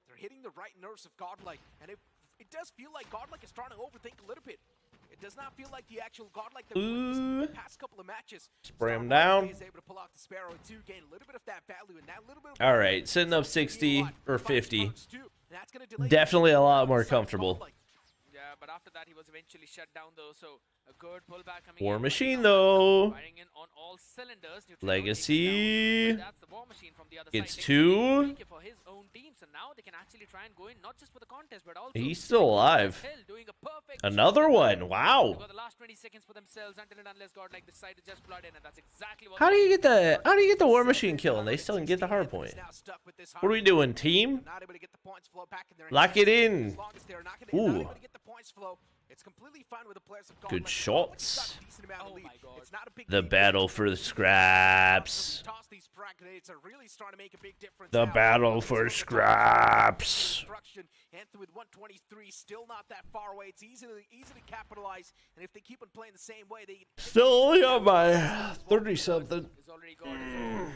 They're hitting the right nerves of Godlike, and it does feel like Godlike is starting to overthink a little bit. It does not feel like the actual Godlike that we witnessed in the past couple of matches. Spray him down. Is able to pull out the Sparrow to gain a little bit of that value, and that little bit of All right, sitting up 60 or 50. Definitely a lot more comfortable. Yeah, but after that, he was eventually shut down, though. So a good pullback coming War in. Machine, though. Firing in on all cylinders. Legacy That's the War Machine from the other gets side. 2. For his own team, so now they can actually try and go in not just for the contest, but also He's still alive. doing a perfect Another job. one. They've Wow. got the last 20 seconds for themselves until and unless Godlike decide to just flood in, and that's exactly what. How do you get the War Machine kill and they still can get the Hardpoint? What are we doing, team? Not able to get the points flow back in their Lock hands. it in. As long as they're not Ooh. able to get the points flow, it's completely fine with the players of Good Godlike. shots. Godlike's got a decent amount of Oh lead. my God. It's not a big The lead. battle for the scraps. Toss these frag grenades are really starting to make a big difference The now. battle for scraps. Destruction. Anthem with 123, still not that far away. It's easy to capitalize, and if they keep on playing the same way, they Still only up by 30-something. Is already got his own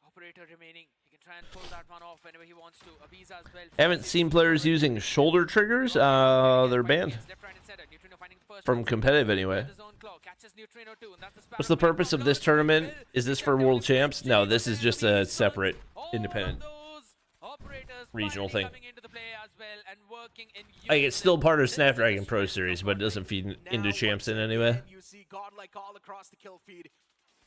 operator remaining. He can try and pull that one off whenever he wants to. Abiza as well. Haven't seen players using shoulder triggers. They're banned. From competitive anyway. What's the purpose of this tournament? Is this for world champs? No, this is just a separate, independent regional thing. Like, it's still part of Snapdragon Pro Series, but it doesn't feed into champs in any way. You see Godlike all across the kill feed.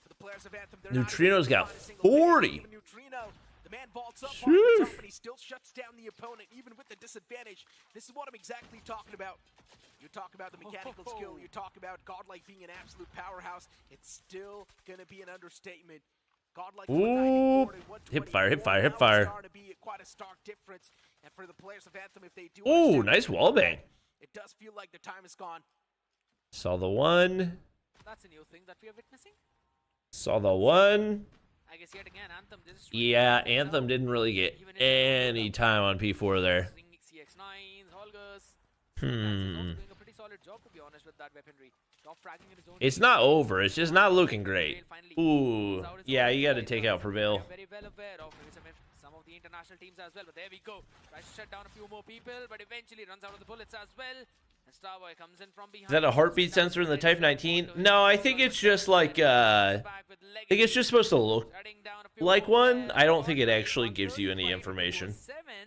For the players of Anthem, they're Neutrino's not able got to find a single hit. 40. Even Neutrino, the man vaults up on the top, and he still shuts down the opponent, even with the disadvantage. This is what I'm exactly talking about. You talk about the mechanical skill, you talk about Godlike being an absolute powerhouse, it's still going to be an understatement. Godlike Ooh. Hip fire, hip fire, hip fire. Starting to be quite a stark difference. And for the players of Anthem, if they do Ooh, understand nice what wall they're bang. doing, it does feel like the time is gone. Saw the one. That's a new thing that we are witnessing. Saw the one. I guess yet again, Anthem. This is Yeah, Anthem didn't really get any time on P4 there. CX9s, Holgers. Hmm. Doing a pretty solid job, to be honest, with that weaponry. Top fragging in his own It's team. not over. It's just not looking great. Ooh. Yeah, you got to take out Prevail. Very well aware of some of the international teams as well. But there we go. Tries to shut down a few more people, but eventually runs out of the bullets as well. And Starboy comes in from behind. Is that a heartbeat sensor in the Type 19? No, I think it's just like, I think it's just supposed to look like one. I don't think it actually gives you any information.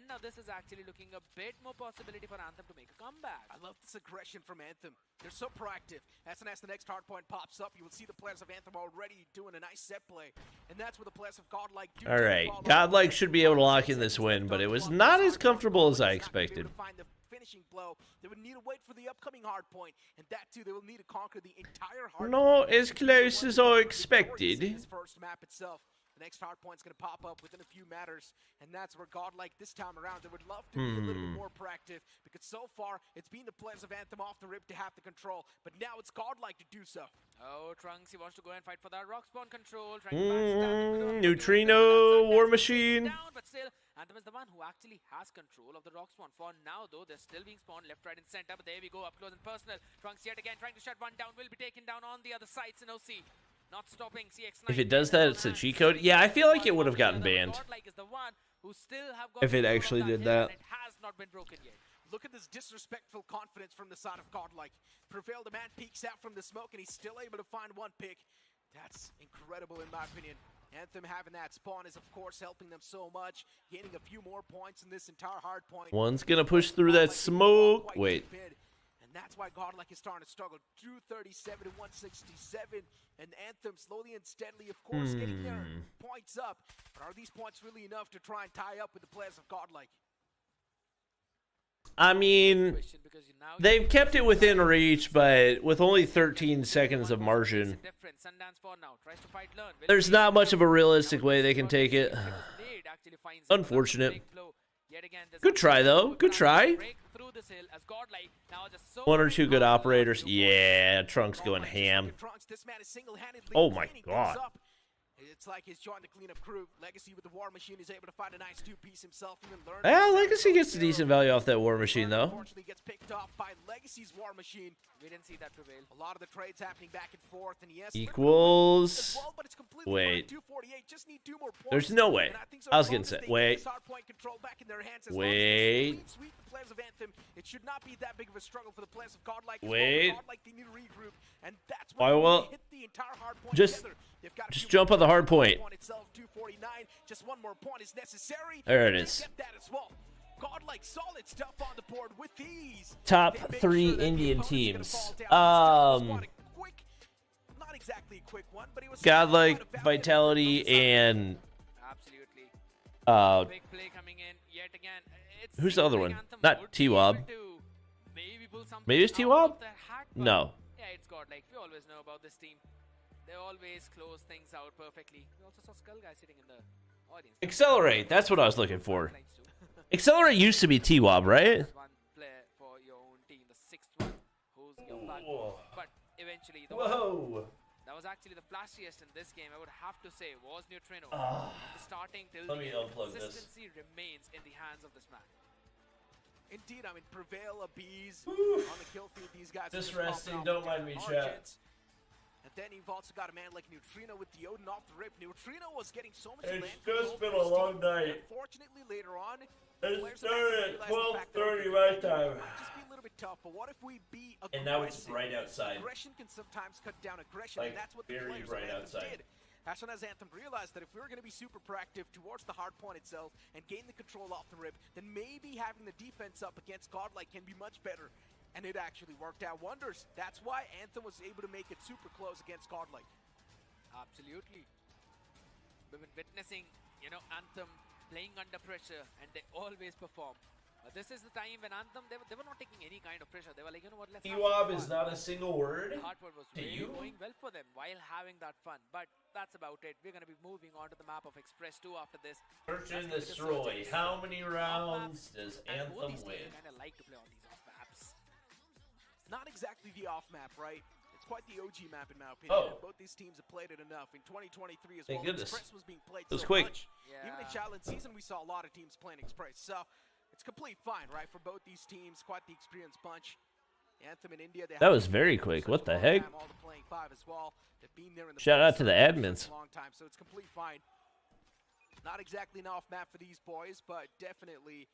Now this is actually looking a bit more possibility for Anthem to make a comeback. I love this aggression from Anthem. They're so proactive. As soon as the next hardpoint pops up, you will see the players of Anthem already doing a nice set play. And that's where the players of Godlike do. All right. Godlike should be able to lock in this win, but it was not as comfortable as I expected. Find the finishing blow. They would need to wait for the upcoming hardpoint. And that too, they will need to conquer the entire hardpoint. Not as close as I expected. This first map itself. The next hardpoint's going to pop up within a few matters, and that's where Godlike this time around, they would love to be a little bit more proactive, because so far, it's been the players of Anthem off the rip to have the control, but now it's Godlike to do so. Oh, Trunks, he wants to go and fight for that rock spawn control. Trying to Neutrino, War Machine. Down, but still, Anthem is the one who actually has control of the rock spawn. For now, though, they're still being spawned left, right, and center, but there we go, up close and personal. Trunks yet again trying to shut one down, will be taken down on the other side, Sinosi. Not stopping CX9. If it does that, it's a cheat code. Yeah, I feel like it would have gotten banned. Godlike is the one who still have got If it control of actually did hill, that. and it has not been broken yet. Look at this disrespectful confidence from the side of Godlike. Prevail, the man peeks out from the smoke, and he's still able to find one pick. That's incredible in my opinion. Anthem having that spawn is, of course, helping them so much. Gaining a few more points in this entire hard point. One's gonna push through that smoke. Wait. And that's why Godlike is starting to struggle. 237 to 167. And Anthem slowly and steadily, of course, getting their points up. But are these points really enough to try and tie up with the players of Godlike? I mean, they've kept it within reach, but with only 13 seconds of margin, there's not much of a realistic way they can take it. Unfortunate. Good try, though. Good try. One or two good operators. Yeah, Trunks going ham. Oh my god. It's like he's joined the cleanup crew. Legacy with the War Machine is able to find a nice two-piece himself. Even learn. Yeah, Legacy gets a decent value off that War Machine, though. Unfortunately, gets picked off by Legacy's War Machine. We didn't see that prevail. A lot of the trades happening back and forth, and yes, Equals. well, but it's completely Wait. 248. Just need 2 more points. There's no way. And I think so I was as gonna long as say, they get wait. this hardpoint control back in their hands, as Wait. long as they sweep the players of Anthem, it should not be that big of a struggle for the players of Godlike. Wait. Godlike, they need to regroup, and that's Why when will- they hit the entire hardpoint Just- together. They've got a just few jump more on the hard points. point. Hardpoint itself, 249. Just one more point is necessary. There it and they is. get that as well. Godlike, solid stuff on the board with these. Top They make 3 sure that the Indian opponent's gonna teams. fall down. This was a quick, not exactly a quick one, but it was Godlike, quite a Vitality, and Absolutely. Big play coming in yet again. It who's the seems other like one? Anthem Not would be T-Wob. able to maybe pull something Maybe it's out T-Wob? of their hat, but No. Yeah, it's Godlike. We always know about this team. They always close things out perfectly. We also saw Skull Guy sitting in the audience. Accelerate. That's what I was looking for. Accelerate used to be T-Wob, right? One player for your own team, the 6th one, who's your backbone. But eventually, the one that was actually the flashiest in this game, I would have to say, was Neutrino. The starting till Let the me end, unplug this. consistency remains in the hands of this man. Indeed, I mean, Prevail, Abiz, on the kill feed, these guys are Just popping resting, off don't with mind me, different chat. margins. And then you've also got a man like Neutrino with the Odin off the rip. Neutrino was getting so much It's land just control been for a his long team. night. Unfortunately, later on, It players started have at to realize the fact that 12:30 okay, my it time. might just be a little bit tough, but what if we be aggressive? And now it's bright outside. Aggression can sometimes cut down aggression, Like, and that's what the very players of bright Anthem outside. did. As soon as Anthem realized that if we were going to be super proactive towards the hard point itself and gain the control off the rip, then maybe having the defense up against Godlike can be much better. And it actually worked out wonders. That's why Anthem was able to make it super close against Godlike. Absolutely. We've been witnessing, Anthem playing under pressure, and they always perform. This is the time when Anthem, they were not taking any kind of pressure. They were like, you know what, let's have some T-Wob is fun. not a single word. Hardpoint was to really you? going well for them while having that fun. But that's about it. We're going to be moving on to the map of Express 2 after this. Search and That's destroy. Insurgents. How many Off rounds map, does and both Anthem these win? teams kind of like to play on these off maps. Not exactly the off map, right? It's quite the OG map in my opinion. Oh. And both these teams have played it enough. In 2023 as Thank well, goodness. Express was being played It was so quick. much. Even in Yeah. challenge season, we saw a lot of teams playing Express. So it's complete fine, right? For both these teams, quite the experience bunch. Anthem in India, they That have was been very playing for quick. such What a the long heck? time, all the playing 5 as well. They've been there in the Shout out past to the for admins. a long time, so it's complete fine. Not exactly an off map for these boys, but definitely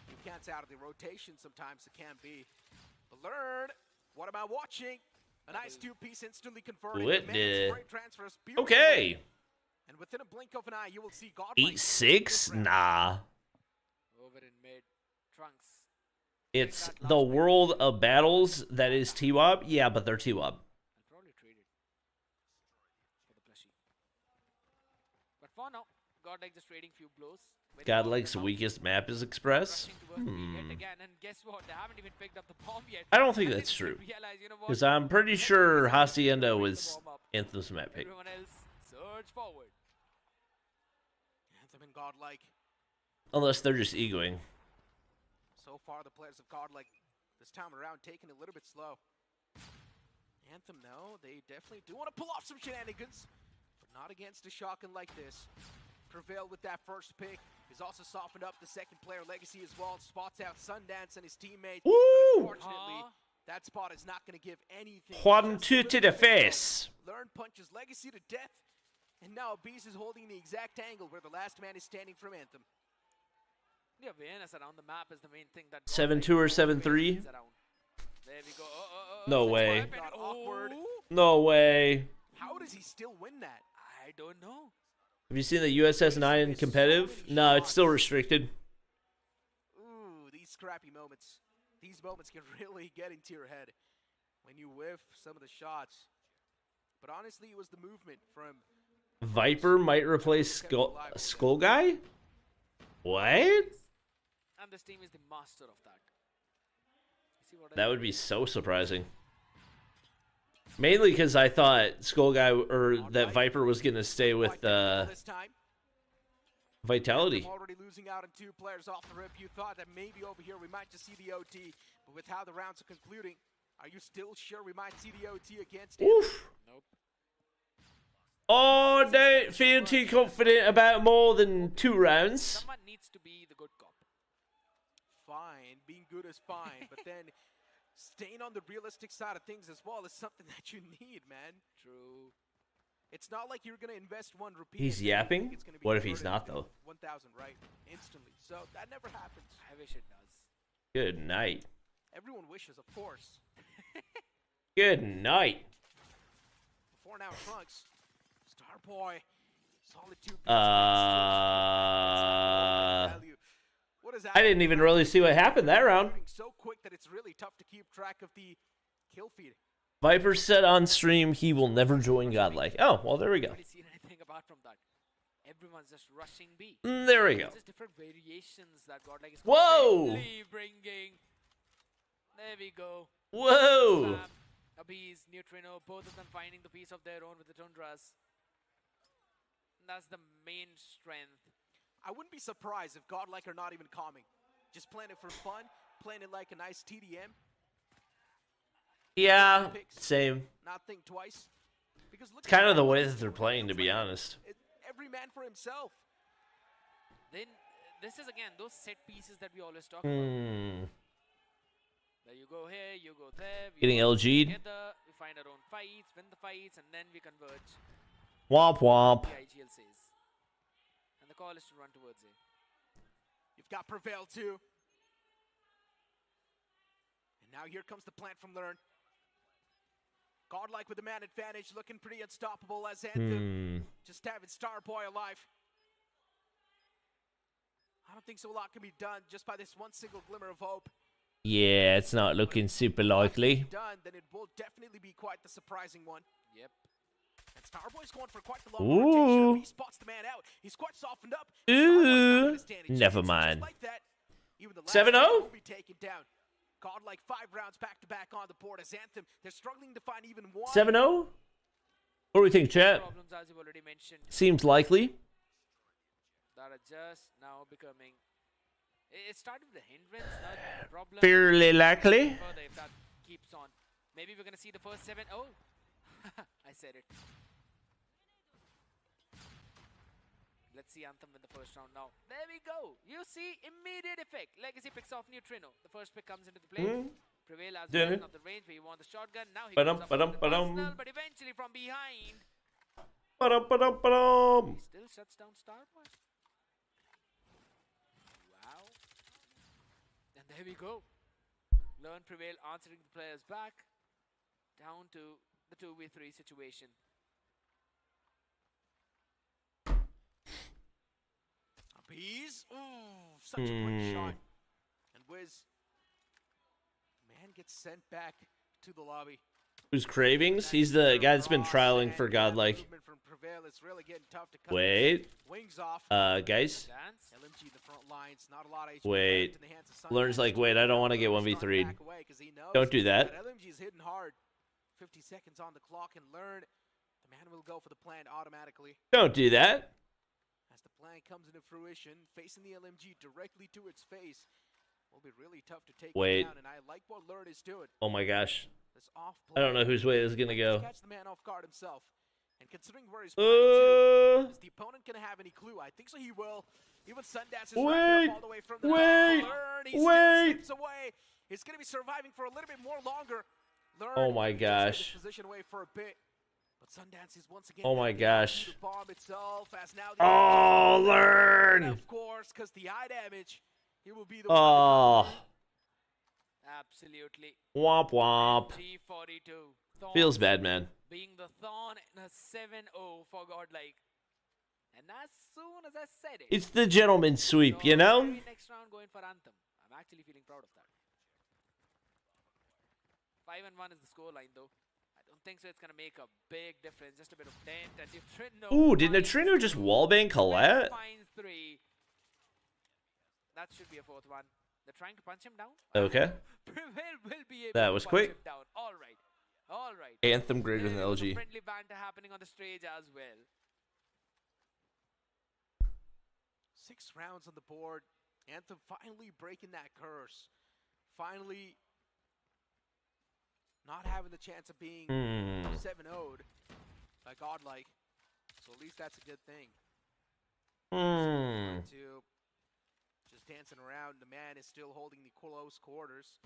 you can't say out of the rotation sometimes it can be. But learn, what am I watching? A nice two-piece instantly converted. It Man, did. spray transfers beautifully. Okay. And within a blink of an eye, you will see Godlike. 8-6? Nah. Over in mid. Trunks. It's the world of battles that is T-Wob. Yeah, but they're T-Wob. I'll probably trade it for the plushie. But for now, Godlike just trading few blows. Very Godlike's well. weakest map is Express. Rushing towards me yet again, and guess what? They haven't even picked up the bomb yet. I don't think And that's they true. realize, you know what? Because I'm pretty Let's sure focus on Hacienda bringing was the bomb up. Anthem's map pick. Everyone else, surge forward. Anthem and Godlike. Unless they're just egoing. So far, the players of Godlike this time around taking it a little bit slow. Anthem, though, they definitely do want to pull off some shenanigans, but not against a shotgun like this. Prevail with that first pick. He's also softened up the second player, Legacy, as well. Spots out Sundance and his teammates. Woo! But unfortunately, That spot is not going to give anything. 1-2 to the face. Learn punches Legacy to death. And now Beast is holding the exact angle where the last man is standing from Anthem. The awareness around the map is the main thing that 7-2 or 7-3? There we go. No way. Got awkward. No way. How does he still win that? I don't know. Have you seen the USS 9 competitive? No, it's still restricted. Ooh, these scrappy moments. These moments can really get into your head when you whiff some of the shots. But honestly, it was the movement from... Viper might replace Skull Guy? What? And this team is the master of that. You see what That would be so surprising. Mainly because I thought Skull Guy or that Viper was gonna stay with Vitality. Already losing out on 2 players off the rip. You thought that maybe over here we might just see the OT, but with how the rounds are concluding, are you still sure we might see the OT against him? Oof. Nope. Oh, don't feel too confident about more than 2 rounds. Someone needs to be the good cop. Fine, being good is fine, but then staying on the realistic side of things as well is something that you need, man. True. It's not like you're gonna invest 1 rupee. He's yapping? What if he's not, though? 1,000, right? Instantly. So that never happens. I wish it does. Good night. Everyone wishes, of course. Good night. Before now, Trunks. Starboy. Solid 2 What is that? I didn't even really see what happened that round. So quick that it's really tough to keep track of the kill feed. Viper said on stream he will never join Godlike. Oh, well, there we go. I haven't seen anything apart from that. Everyone's just rushing B. There we go. Just different variations that Godlike is Whoa! constantly bringing. There we go. Whoa! Slam, Abyss, Neutrino, both of them finding the piece of their own with the Tundras. That's the main strength. I wouldn't be surprised if Godlike are not even calming. Just playing it for fun, playing it like a nice TDM. Yeah, same. Not think twice. Because look It's kind of the way that they're playing, to be honest. Every man for himself. Then this is again those set pieces that we always talk about. There you go here, you go there. We Getting go LG'd. together, we find our own fights, win the fights, and then we converge. Womp womp. The IGL says. And the call is to run towards it. You've got Prevail too. And now here comes the plant from Learn. Godlike with the man advantage, looking pretty unstoppable as Anthem. Just having Starboy alive. I don't think so a lot can be done just by this one single glimmer of hope. Yeah, it's not looking super likely. Done, then it will definitely be quite the surprising one. Yep. And Starboy's going for quite the long rotation. He spots the man out. He's quite softened up. Ooh. Never mind. 7-0? Will be taken down. Godlike 5 rounds back to back on the board as Anthem. They're struggling to find even one. 7-0? What do we think, chat? Problems, as you've already mentioned, Seems likely. that are just now becoming. It started with a hindrance, now it's a problem. Fairly likely. Further if that keeps on. Maybe we're gonna see the first 7-0. I said it. Let's see Anthem in the first round now. There we go. You see immediate effect. Legacy picks off Neutrino. The first pick comes into the play. Prevail as well, not the range where you want the shotgun. Now he goes up with the personal, but eventually from behind. He still shuts down Starboy. Wow. And there we go. Learn Prevail answering the players back. Down to the 2v3 situation. Bees. Ooh, such a quick shot. And Wiz, man, gets sent back to the lobby. Who's Cravings? He's the guy that's been trialing for Godlike. Wait. Wings off. Guys. LMG in the front lines. Not a lot of HP Wait. left in the hands of Sun. Learn's like, wait, I don't want to get 1v3'd. Don't do that. LMG is hitting hard. 50 seconds on the clock and Learn. The man will go for the plant automatically. Don't do that. As the plan comes into fruition, facing the LMG directly to its face will be really tough to take it down, and I like what Learn is doing. Oh my gosh. This off I don't know whose way this is gonna go. Catch the man off guard himself. And considering where he's playing to, the opponent can to have any clue. I think so he will. Even Sundance is wrapping up all the way from the wait, Learn, he wait. still slips away. He's going to be surviving for a little bit more longer. Learn, Oh my just let his gosh. position away for a bit. But Sundance is once again Oh my gosh. the bomb itself as now the Oh, Learn. of course, because the eye damage, he will be the Oh. one to come Absolutely. Womp womp. G42. Feels bad, man. Being the Thorn in a 7-0 for Godlike. And as soon as I said it, It's the gentleman's sweep, you know? very next round going for Anthem. I'm actually feeling proud of that. 5-1 is the scoreline though. I don't think so it's gonna make a big difference. Just a bit of dent. And if Trino Ooh, did finds Neutrino just two, wallbang Colette? finds 3. That should be a 4th one. They're trying to punch him down. Okay. Prevail will be able That to was punch quick. him down. All right. All right. Anthem greater than There was LG. some friendly banter happening on the stage as well. 6 rounds on the board. Anthem finally breaking that curse. Finally not having the chance of being 7-0'd by Godlike. So at least that's a good thing. To just dancing around. The man is still holding the close quarters.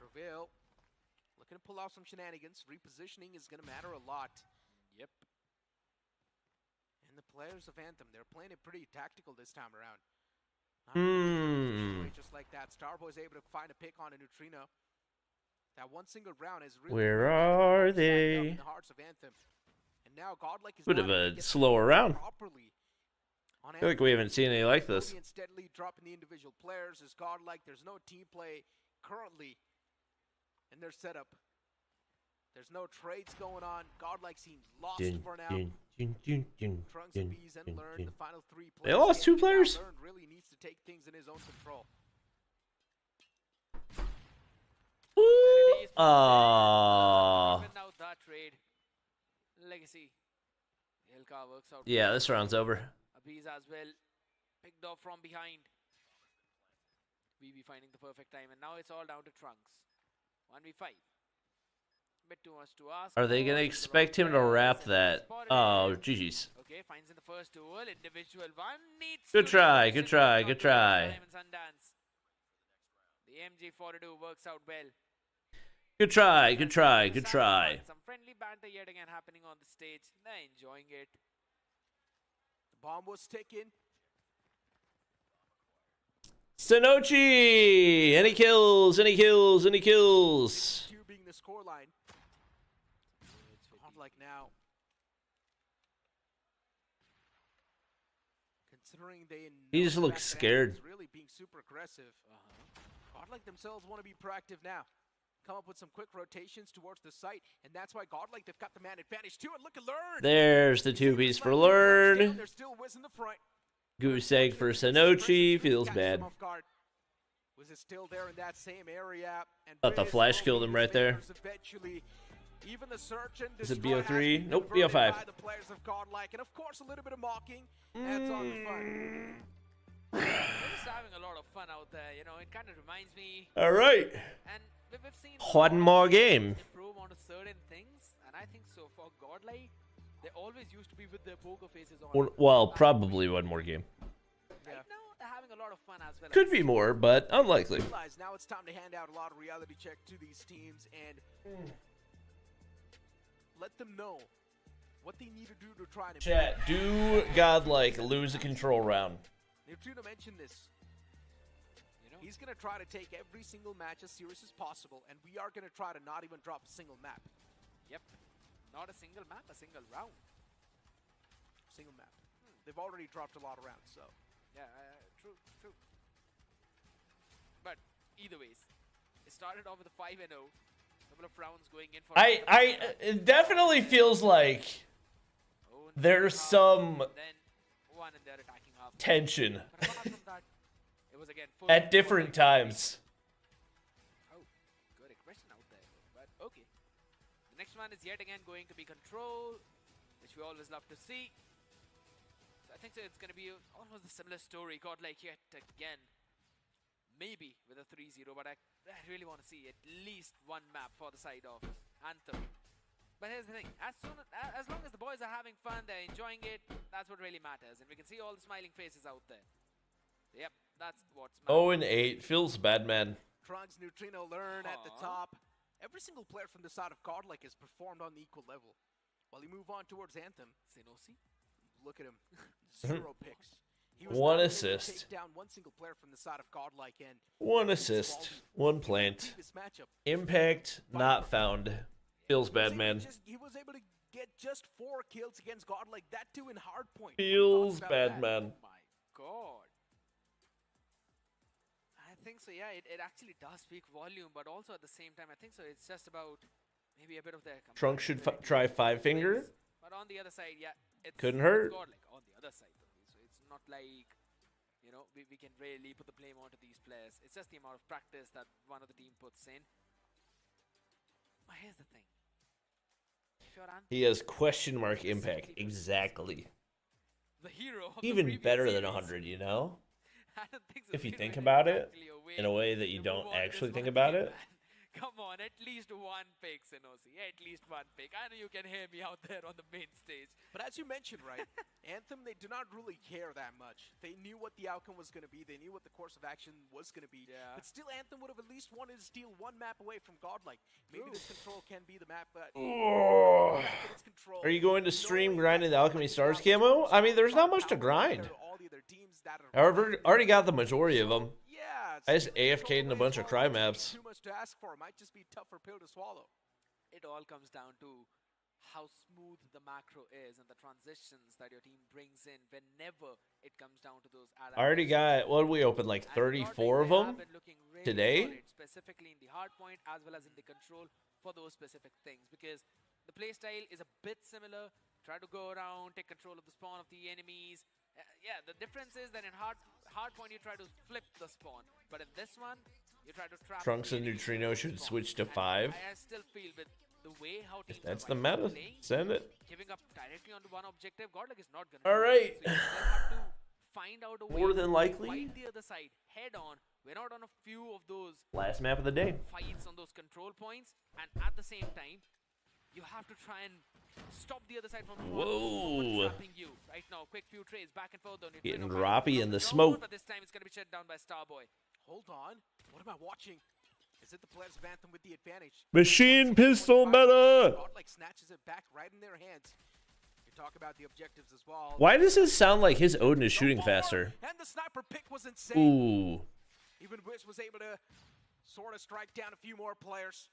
Prevail looking to pull off some shenanigans. Repositioning is going to matter a lot. Yep. And the players of Anthem, they're playing it pretty tactical this time around. Not really just like that. Starboy's able to find a pick on a Neutrino. That one single round is really Where are stacked up they? in the hearts of Anthem. And now Godlike is Bit of not able to a get the slower round. properly on I feel like we haven't seen any like this. Slowly and steadily dropping the individual players as Godlike. There's no team play currently in their setup. There's no trades going on. Godlike seems lost for now. Trunks, Bees, and Learn, the final 3 players. They lost 2 players? Learn really needs to take things in his own control. Now that trade. Legacy. Ilka works out. Yeah, this round's over. Abiz as well. Picked off from behind. VB finding the perfect time. And now it's all down to Trunks. 1v5. Bit too much to ask. Are they going to expect him to wrap that? Oh, GG's. Okay, finds in the first duel. Individual one needs Good to try, finish good it try, off good with try. Diamond Sundance. The MG42 works out well. Good try, good try, good try. Some friendly banter yet again happening on the stage. They're enjoying it. The bomb was taken. Sonochi! Any kills, any kills, any kills. 2 being the scoreline. Godlike now. Considering they He just know looks that scared. Anthem is really being super aggressive. Godlike themselves want to be proactive now. Come up with some quick rotations towards the site, and that's why Godlike, they've got the man advantage too. And look at Learn. There's the 2-piece for Learn. They're still whiz in the front. Goose egg for Sonochi. Feels Catches bad. them off guard. Was it still there in that same area? And Thought the Briz flash will killed be him the right there. favors eventually. Even the search and Is it destroy has BO3? been Nope, converted BO5. by the players of Godlike, and of course a little bit of mocking adds on the fun. They're just having a lot of fun out there. You know, it kind of reminds me. All right. And we've seen One more game. improve onto certain things, and I think so for Godlike, they always used to be with their poker faces on. Well, probably one more game. Right now, they're having a lot of fun as well. Could be more, but unlikely. Realize now it's time to hand out a lot of reality check to these teams and let them know what they need to do to try to Chat, do Godlike lose a control round? Neutrino mentioned this. You know, He's going to try to take every single match as serious as possible, and we are going to try to not even drop a single map. yep. Not a single map, a single round. Single map. They've already dropped a lot of rounds, so. Yeah, true, true. But either ways, it started off with a 5-0. Couple of rounds going in for. It definitely feels like Oh, there's half, some then one in their attacking half. tension But apart from that, it was again full at different times. Oh, good aggression out there. But okay. The next one is yet again going to be Control, which we always love to see. So I think so it's going to be almost a similar story. Godlike yet again. Maybe with a 3-0, but I really want to see at least one map for the side of Anthem. But here's the thing, as long as the boys are having fun, they're enjoying it, that's what really matters. And we can see all the smiling faces out there. Yep, that's what's matters. 0-8 feels bad, man. Trunks, Neutrino, Learn at the top. Every single player from the side of Godlike has performed on the equal level. While you move on towards Anthem, Senosi, look at him, 0 picks. He was One not able to assist. take down one single player from the side of Godlike, and 1 assist, 1 plant. this matchup. Impact not found. Feels bad, man. He was able to get just 4 kills against Godlike, that too in Hardpoint. Feels Thoughts about bad, that? man. oh my god. I think so, yeah, it actually does speak volume, but also at the same time, I think so, it's just about maybe a bit of their... Trunks should try 5-finger. But on the other side, yeah, it's... Couldn't hurt. It's Godlike on the other side, though. So it's not like, you know, we can really put the blame onto these players. It's just the amount of practice that one of the team puts in. But here's the thing. If you're He has question mark impact. Exactly. the hero of the Even previous better than series, 100, you know? I don't think so. If you We're think really about it exactly a in a way that you to don't move on to actually this think one about game, it. man. Come on, at least 1 pick, Senosi. At least 1 pick. I know you can hear me out there on the main stage. But as you mentioned, right, Anthem, they do not really care that much. They knew what the outcome was going to be. They knew what the course of action was going to be. Yeah. But still, Anthem would have at least wanted to steal 1 map away from Godlike. Maybe this control can be the map, but... Oh. Are you going to stream grinding the Alchemy Stars camo? I mean, there's not much to grind. I already got the majority of them. Yeah, I just AFK'd in a bunch of cry maps. Too much to ask for. Might just be a tougher pill to swallow. It all comes down to how smooth the macro is and the transitions that your team brings in whenever it comes down to those I already got, what did we open, like 34 of them today? Solid, specifically in the hardpoint as well as in the control for those specific things, because the playstyle is a bit similar. Try to go around, take control of the spawn of the enemies. Yeah, the difference is that in hardpoint you try to flip the spawn, but in this one you try to trap. Trunks the and enemy Neutrino with the should spawn. switch to And 5. I still feel with the way how teams That's are the right now meta. playing, Send it. giving up directly onto one objective, Godlike is not gonna All do it. right. So you still have to find out a way More than to likely. fight the other side head on. We're not on a few of those Last map of the day. fights on those control points, and at the same time you have to try and stop the other side from Whoa. trapping you. Right now, quick few trades back and forth. Getting droppy in the smoke. But this time it's gonna be shut down by Starboy. Hold on. What am I watching? Is it the players of Anthem with the advantage? Machine pistol meta. Godlike snatches it back right in their hands. You talk about the objectives as well. Why does it sound like his Odin is shooting faster? And the sniper pick was insane. Ooh. Even Wiz was able to sort of strike down a few more players.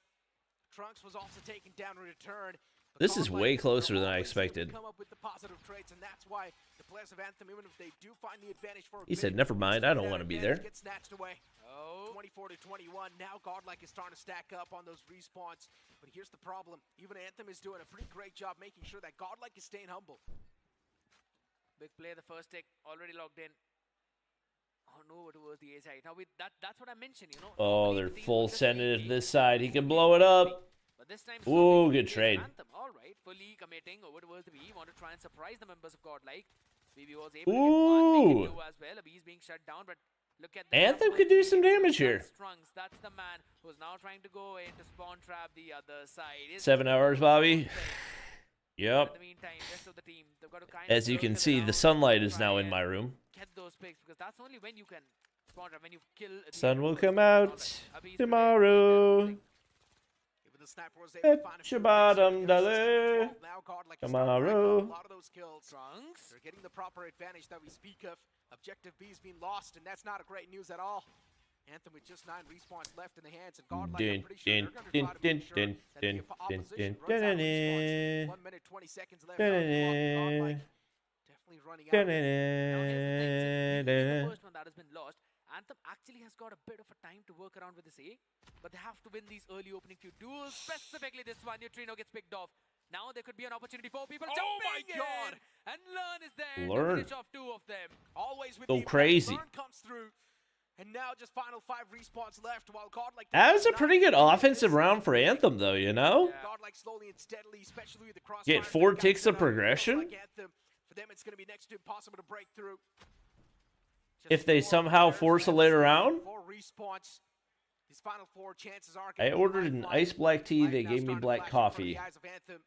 Trunks was also taken down in return. But This is Godlike, way closer they're than I always able to expected. Come up with the positive traits, and that's why the players of Anthem, even if they do find the advantage for a He said, bit, never mind, I don't that want to be advantage there. gets snatched away. Oh, 24 to 21. Now Godlike is starting to stack up on those respawns. But here's the problem. Even Anthem is doing a pretty great job making sure that Godlike is staying humble. big play. The first tick already logged in. Oh no, towards the A side. Now that's what I mentioned. You know. Oh, normally they're the team full would just sending it be to this side. He can blow it up. But this time, Ooh, Sonic good is trade. Anthem. All right, fully committing over towards the B. Want to try and surprise the members of Godlike. BB was able to get one, make Ooh. it 2 as well. A B is being shut down, but look at the Anthem numbers could do being some used. damage here. That's Trunks. That's the man who's now trying to go in to spawn trap the other side. 7 hours, Bobby. In Yep. the meantime, rest of the team, they've got to kind As of you can circle see, the around, sunlight is try now in and my room. Get those picks, because that's only when you can spawn trap, when you kill the Sun will enemy come first. out Alright, Abhi's tomorrow. playing. Even the sniper was able to find a At few your bottom, picks. dollar. Now Godlike is starting to rack up Tomorrow. a lot of those kills. Trunks. They're getting the proper advantage that we speak of. Objective B is being lost, and that's not a great news at all. Anthem with just 9 respawns left in the hands, and Godlike, I'm pretty sure they're going to try to make sure that the opposition runs out of respawns. 1 minute, 20 seconds left. Godlike definitely running out. Now here's the thing, since B is the first one that has been lost, Anthem actually has got a bit of a time to work around with this A, but they have to win these early opening few duels, specifically this one. Neutrino gets picked off. Now there could be an opportunity for people jumping my God. in, and Learn is there Learn. to finish off 2 of them. Always with Go the advantage. crazy. Learn comes through. And now just final 5 respawns left while Godlike... That was a pretty good offensive round for Anthem, though, you know? Yeah. Godlike slowly and steadily, especially with the crossfire. Get 4 ticks of progression. Anthem, for them, it's going to be next to impossible to break through. If they Just 4 somehow players force a left, later round. 4 respawns. These final 4 chances are I ordered an iced black tea. They gave me black coffee.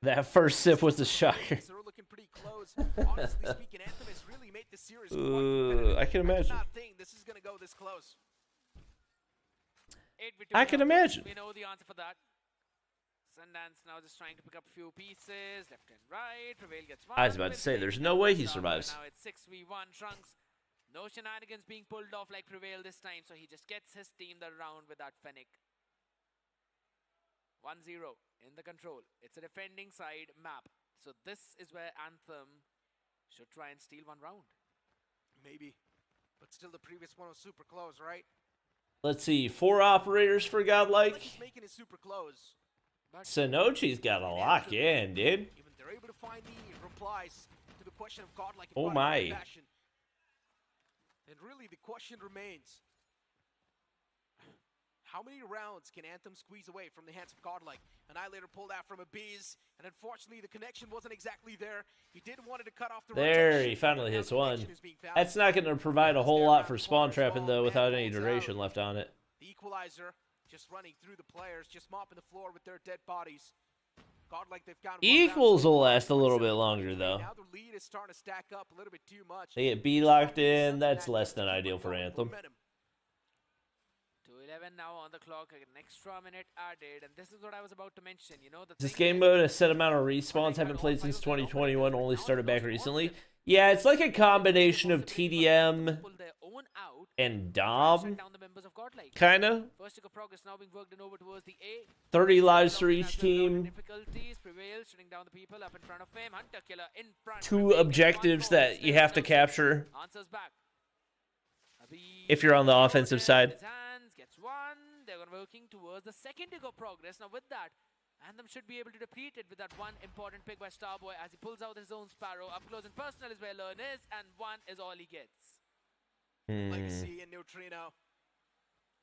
That first sip was a shocker. They're looking pretty close. Honestly speaking, Anthem has really made the series quite competitive. I can imagine. I do not think this is going to go this close. I can imagine. We know the answer for that. Sundance now just trying to pick up a few pieces, left and right. Prevail gets one. I was about to say, there's no way he survives. Now it's 6v1 Trunks. No shenanigans being pulled off like Prevail this time, so he just gets his team the round with that Fennec. 1-0 in the control. It's a defending side map. So this is where Anthem should try and steal one round. Maybe. But still the previous one was super close, right? Let's see. 4 operators for Godlike. He's making it super close. Sonochi's got a lock in, dude. Even they're able to find the replies to the question of Godlike. Oh my. Fashion. And really the question remains, how many rounds can Anthem squeeze away from the hands of Godlike? Annihilator pulled out from Abyss, and unfortunately the connection wasn't exactly there. He did wanted to cut off the There, rotation. he finally hits Now the one. connection is being found. That's not going to provide a whole lot for spawn Corner trapping, ball, though, man without any pulls duration out. left on it. The equalizer just running through the players, just mopping the floor with their dead bodies. Godlike, they've got Equals will last a little bit longer, though. Now the lead is starting to stack up a little bit too much. They get B locked in. That's less than ideal for Anthem. 2:11 now on the clock, an extra minute added, and this is what I was about to mention. You know, This game mode, a set amount of respawns, haven't played since 2021, only started back recently. Yeah, it's like a combination of TDM and Dom, kind of. 30 lives for each team. 2 objectives that you have to capture if you're on the offensive side. Gets one. They're working towards the second to go progress. Now with that, Anthem should be able to defeat it with that one important pick by Starboy as he pulls out his own Sparrow. Up close and personal is where Learn is, and 1 is all he gets. Legacy and Neutrino.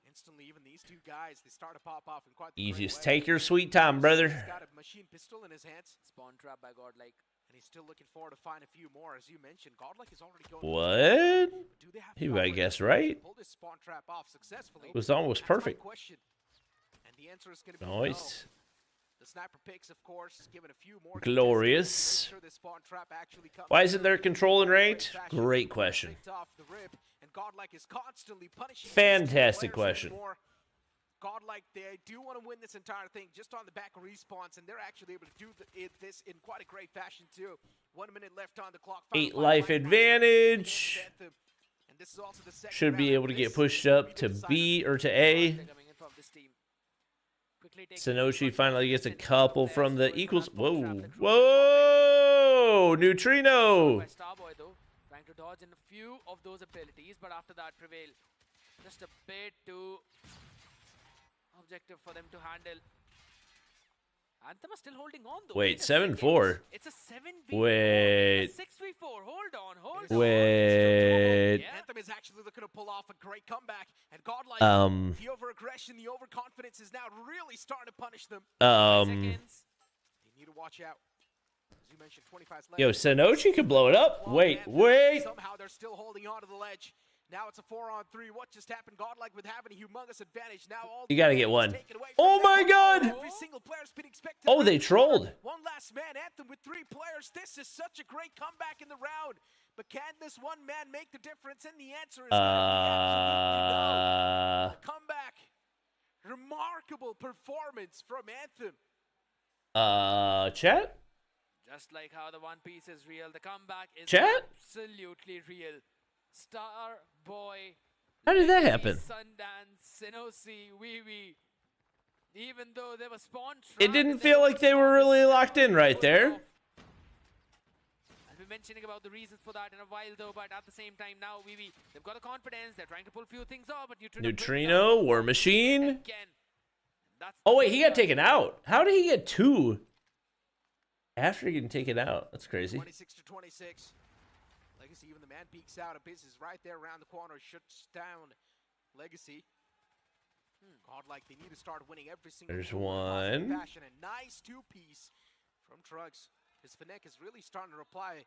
Instantly, even these 2 guys, they start to pop off in quite the Easiest. great way. Take your sweet time, brother. He's got a machine pistol in his hands. Spawn trap by Godlike. And he's still looking forward to find a few more, as you mentioned. Godlike is already going. What? Do they have He, the I opportunity guess, to right? pull this spawn trap off successfully? It was almost That's my perfect. question. And the answer is going to be Nice. no. The sniper picks, of course, given a few more. Glorious. Make sure this spawn trap actually comes Why isn't there control and ranked? fashion. Great question. Picked off the rip, and Godlike is constantly punishing these Fantastic players question. anymore. Godlike, they do want to win this entire thing just on the back of respawns, and they're actually able to do this in quite a great fashion too. 1 minute left on the clock. 8 life advantage. And this is also the second Should be round able of to get this pushed up three to decider. B or to A. Sonochi finally gets a couple from the equals. Whoa. Whoa! Neutrino! Starboy though, trying to dodge in a few of those abilities, but after that Prevail. Just a bit too objective for them to handle. Anthem are still holding on though. Wait, 7-4. It's a 7v4. Wait. 6v4. Hold on. Wait. Anthem is actually looking to pull off a great comeback, and Godlike, the over-aggression, the overconfidence is now really starting to punish them. Seconds. You need to watch out. As you mentioned, 25 left. Yo, Sonochi could blow it up. Wait. Somehow they're still holding on to the ledge. Now it's a 4-on-3. What just happened? Godlike with having a humongous advantage. Now all You gotta get one. taken away Oh from them. my god! Every single player's been expected. Oh, they trolled. One last man, Anthem with 3 players. This is such a great comeback in the round. But can this one man make the difference? And the answer is absolutely no. The comeback. Remarkable performance from Anthem. Chat? Just like how the One Piece is real, the comeback is Chat? absolutely real. Starboy. How did that happen? Sundance, Sinosi, Wee. Even though they were spawned, It didn't feel like they were really locked in right there. I'll be mentioning about the reasons for that in a while though, but at the same time now, Wee, they've got the confidence, they're trying to pull a few things off, but Neutrino, War Machine. Again. Oh wait, he got taken out. How did he get 2 after getting taken out? That's crazy. 26-26. Legacy, even the man peeks out. Abyss is right there around the corner, shuts down Legacy. Godlike, they need to start winning every single There's game in a one. positive fashion. A nice 2-piece from Trugs. His Fennec is really starting to reply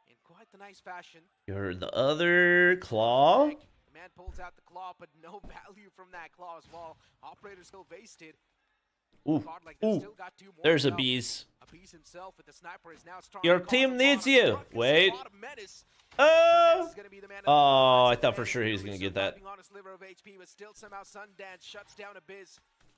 in quite the nice fashion. You heard the other claw. The Man pulls out the claw, but no value from that claw as well. Operator still wasted. Ooh, Godlike ooh. still got 2 more There's a to go. bees. Bees himself with the sniper is now strong. Your team needs you. Wait. Oh, I thought for sure he was gonna get that.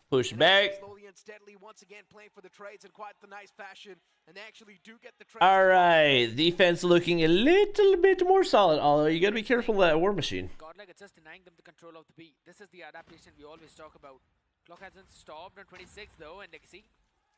Push back. Slowly and steadily, once again playing for the trades in quite the nice fashion, and they actually do get the trades. All right, defense looking a little bit more solid. Although you gotta be careful of that war machine. Godlike is just denying them the control of the B. This is the adaptation we always talk about. Clock hasn't stopped on 26 though, and Legacy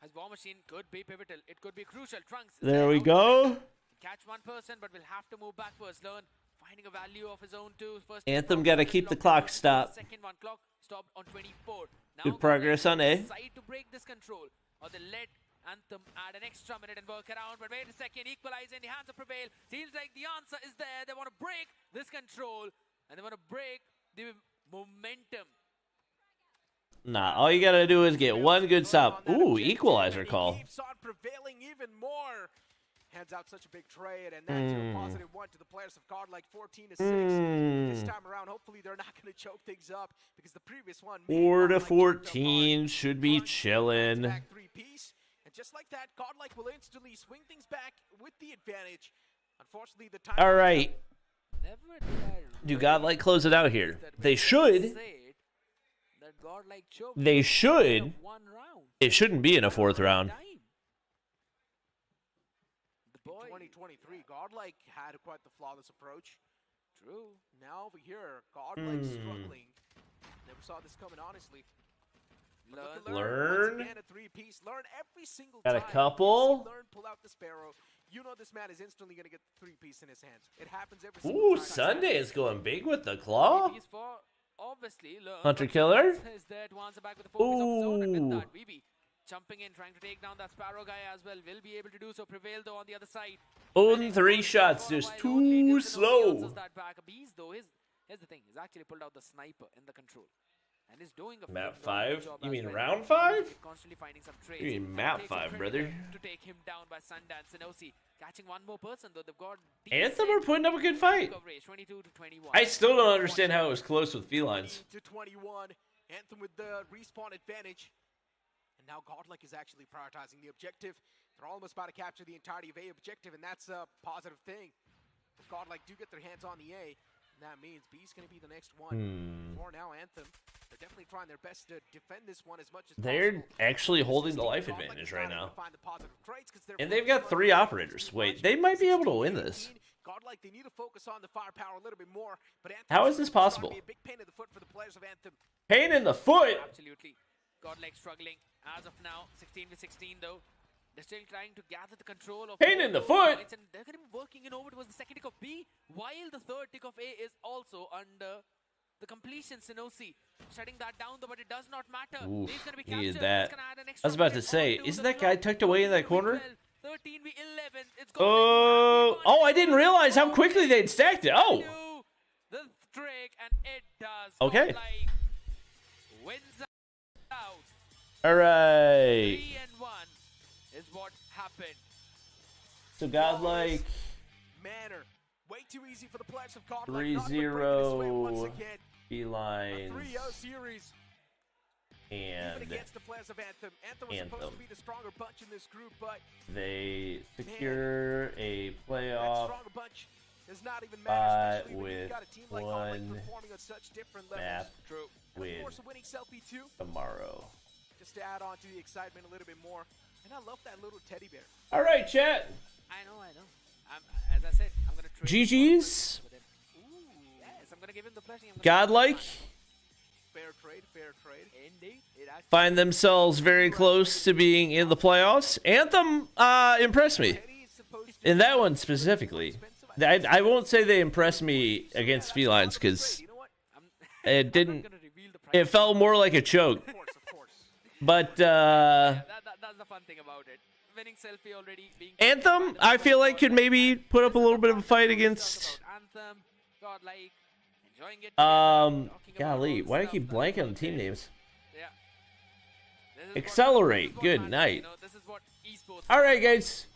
has war machine could be pivotal. It could be crucial. Trunks. There we go. Catch one person, but we'll have to move backwards. Learn finding a value of his own too. First Anthem gotta keep the clock stopped. Second one clock stopped on 24. Now Good progress on A. decide to break this control, or they let Anthem add an extra minute and work around. But wait a second, equalize in the hands of Prevail. Seems like the answer is there. They want to break this control, and they want to break the momentum. Nah, all you gotta do is get one good stop. Ooh, equalizer call. Keeps on prevailing even more. Hands out such a big trade, and that's a positive one to the players of Godlike, 14 to 6. This time around, hopefully they're not going to choke things up because the previous one. 4 to 14 should be chilling. Back 3-piece, and just like that, Godlike will instantly swing things back with the advantage. Unfortunately, the time. All right. Never did I Do Godlike close it out here? They should. say that Godlike choked They should. one round. It shouldn't be in a 4th round. The boy. 2023, Godlike had quite the flawless approach. True. Now over here, Godlike struggling. Never saw this coming, honestly. Learn. Once again, a 3-piece. Learn every single Got a time. couple. Learn, pull out the Sparrow. You know this man is instantly going to get the 3-piece in his hands. It happens every single Ooh, time. Sunday is going big with the claw. He's for obviously Learn. Hunter killer. Is there to answer back with the focus of his own, and Ooh. with that, VB jumping in, trying to take down that Sparrow guy as well. Will be able to do so. Prevail though on the other side. Only 3 shots, just too slow. That back. Bees though, here's the thing. He's actually pulled out the sniper in the control. And is doing a Map phenomenal 5? job You as mean well. round 5? Constantly finding some trades. You mean And map takes a 5, critical brother. to take him down by Sundance and OC. Catching one more person though. They've got Anthem are putting up a good fight. coverage, 22 to 21. I still don't understand how it was close with Felines. 20 to 21. Anthem with the respawn advantage. And now Godlike is actually prioritizing the objective. They're almost about to capture the entirety of A objective, and that's a positive thing. If Godlike do get their hands on the A, and that means B's going to be the next one. For now, Anthem, they're definitely trying their best to defend this one as much as They're possible. actually holding the life Godlike advantage is right not able now. to find the positive traits 'cause they're And they've got 3 operators. Wait, they might be able to win this. Godlike, they need to focus on the firepower a little bit more. But Anthem How is this possible? Be a big pain in the foot for the players of Anthem. Pain in the foot. Absolutely. Godlike struggling as of now. 16 to 16 though. They're still trying to gather the control of Pain in the foot. points, and they're going to be working in over towards the second tick of B, while the third tick of A is also under the completion. Synosi shutting that down though, but it does not matter. Oof, He's gonna be needed captured. that. It's gonna add an I extra was about to minute say, onto isn't the that guy clock. tucked away in that 13 corner? 12, 13 v 11. It's Oh, I didn't realize how quickly they'd stacked it. Oh, the trick, and it does. Okay. Godlike wins out. all right. 3 and 1 is what happened. So Godlike Manner. Way too easy for the players of Godlike. 3-0 once again. A Felines 3-0 series. Even and against the players of Anthem. Anthem was supposed to be the stronger bunch in this group, but they secure a that playoff stronger bunch does not even matter, especially when with you've got a team like Godlike one performing on such different map levels. True. And win of course, a winning selfie too, tomorrow. just to add on to the excitement a little bit more. And I love that little teddy bear. All right, chat. I know. As I said, I'm gonna trade GG's. with him. Yes, I'm gonna give him the pleasure. I'm gonna Godlike Fair trade, fair trade. Indeed. It actually find themselves very close to being in the playoffs. Anthem impressed me. Teddy is supposed to In that one specifically. I won't say they impressed me against Felines because You know what? it didn't. gonna reveal the price. It felt more like a choke. Of course. But That's the fun thing about it. Winning selfie already being Anthem, I feel like could maybe put up a little bit of a fight against. Anthem, Godlike, enjoying it. Golly, why do I keep blanking on team names? Yeah. This is Accelerate, this is what good matters, night. you know, this is what esports. All right, guys.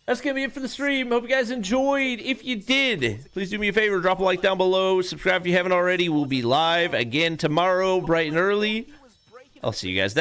That's going to be it for the stream. Hope you guys enjoyed. If you did, please do me a favor. Drop a like down below. Subscribe if you haven't already. We'll be live again tomorrow, bright and early. I'll see you guys then.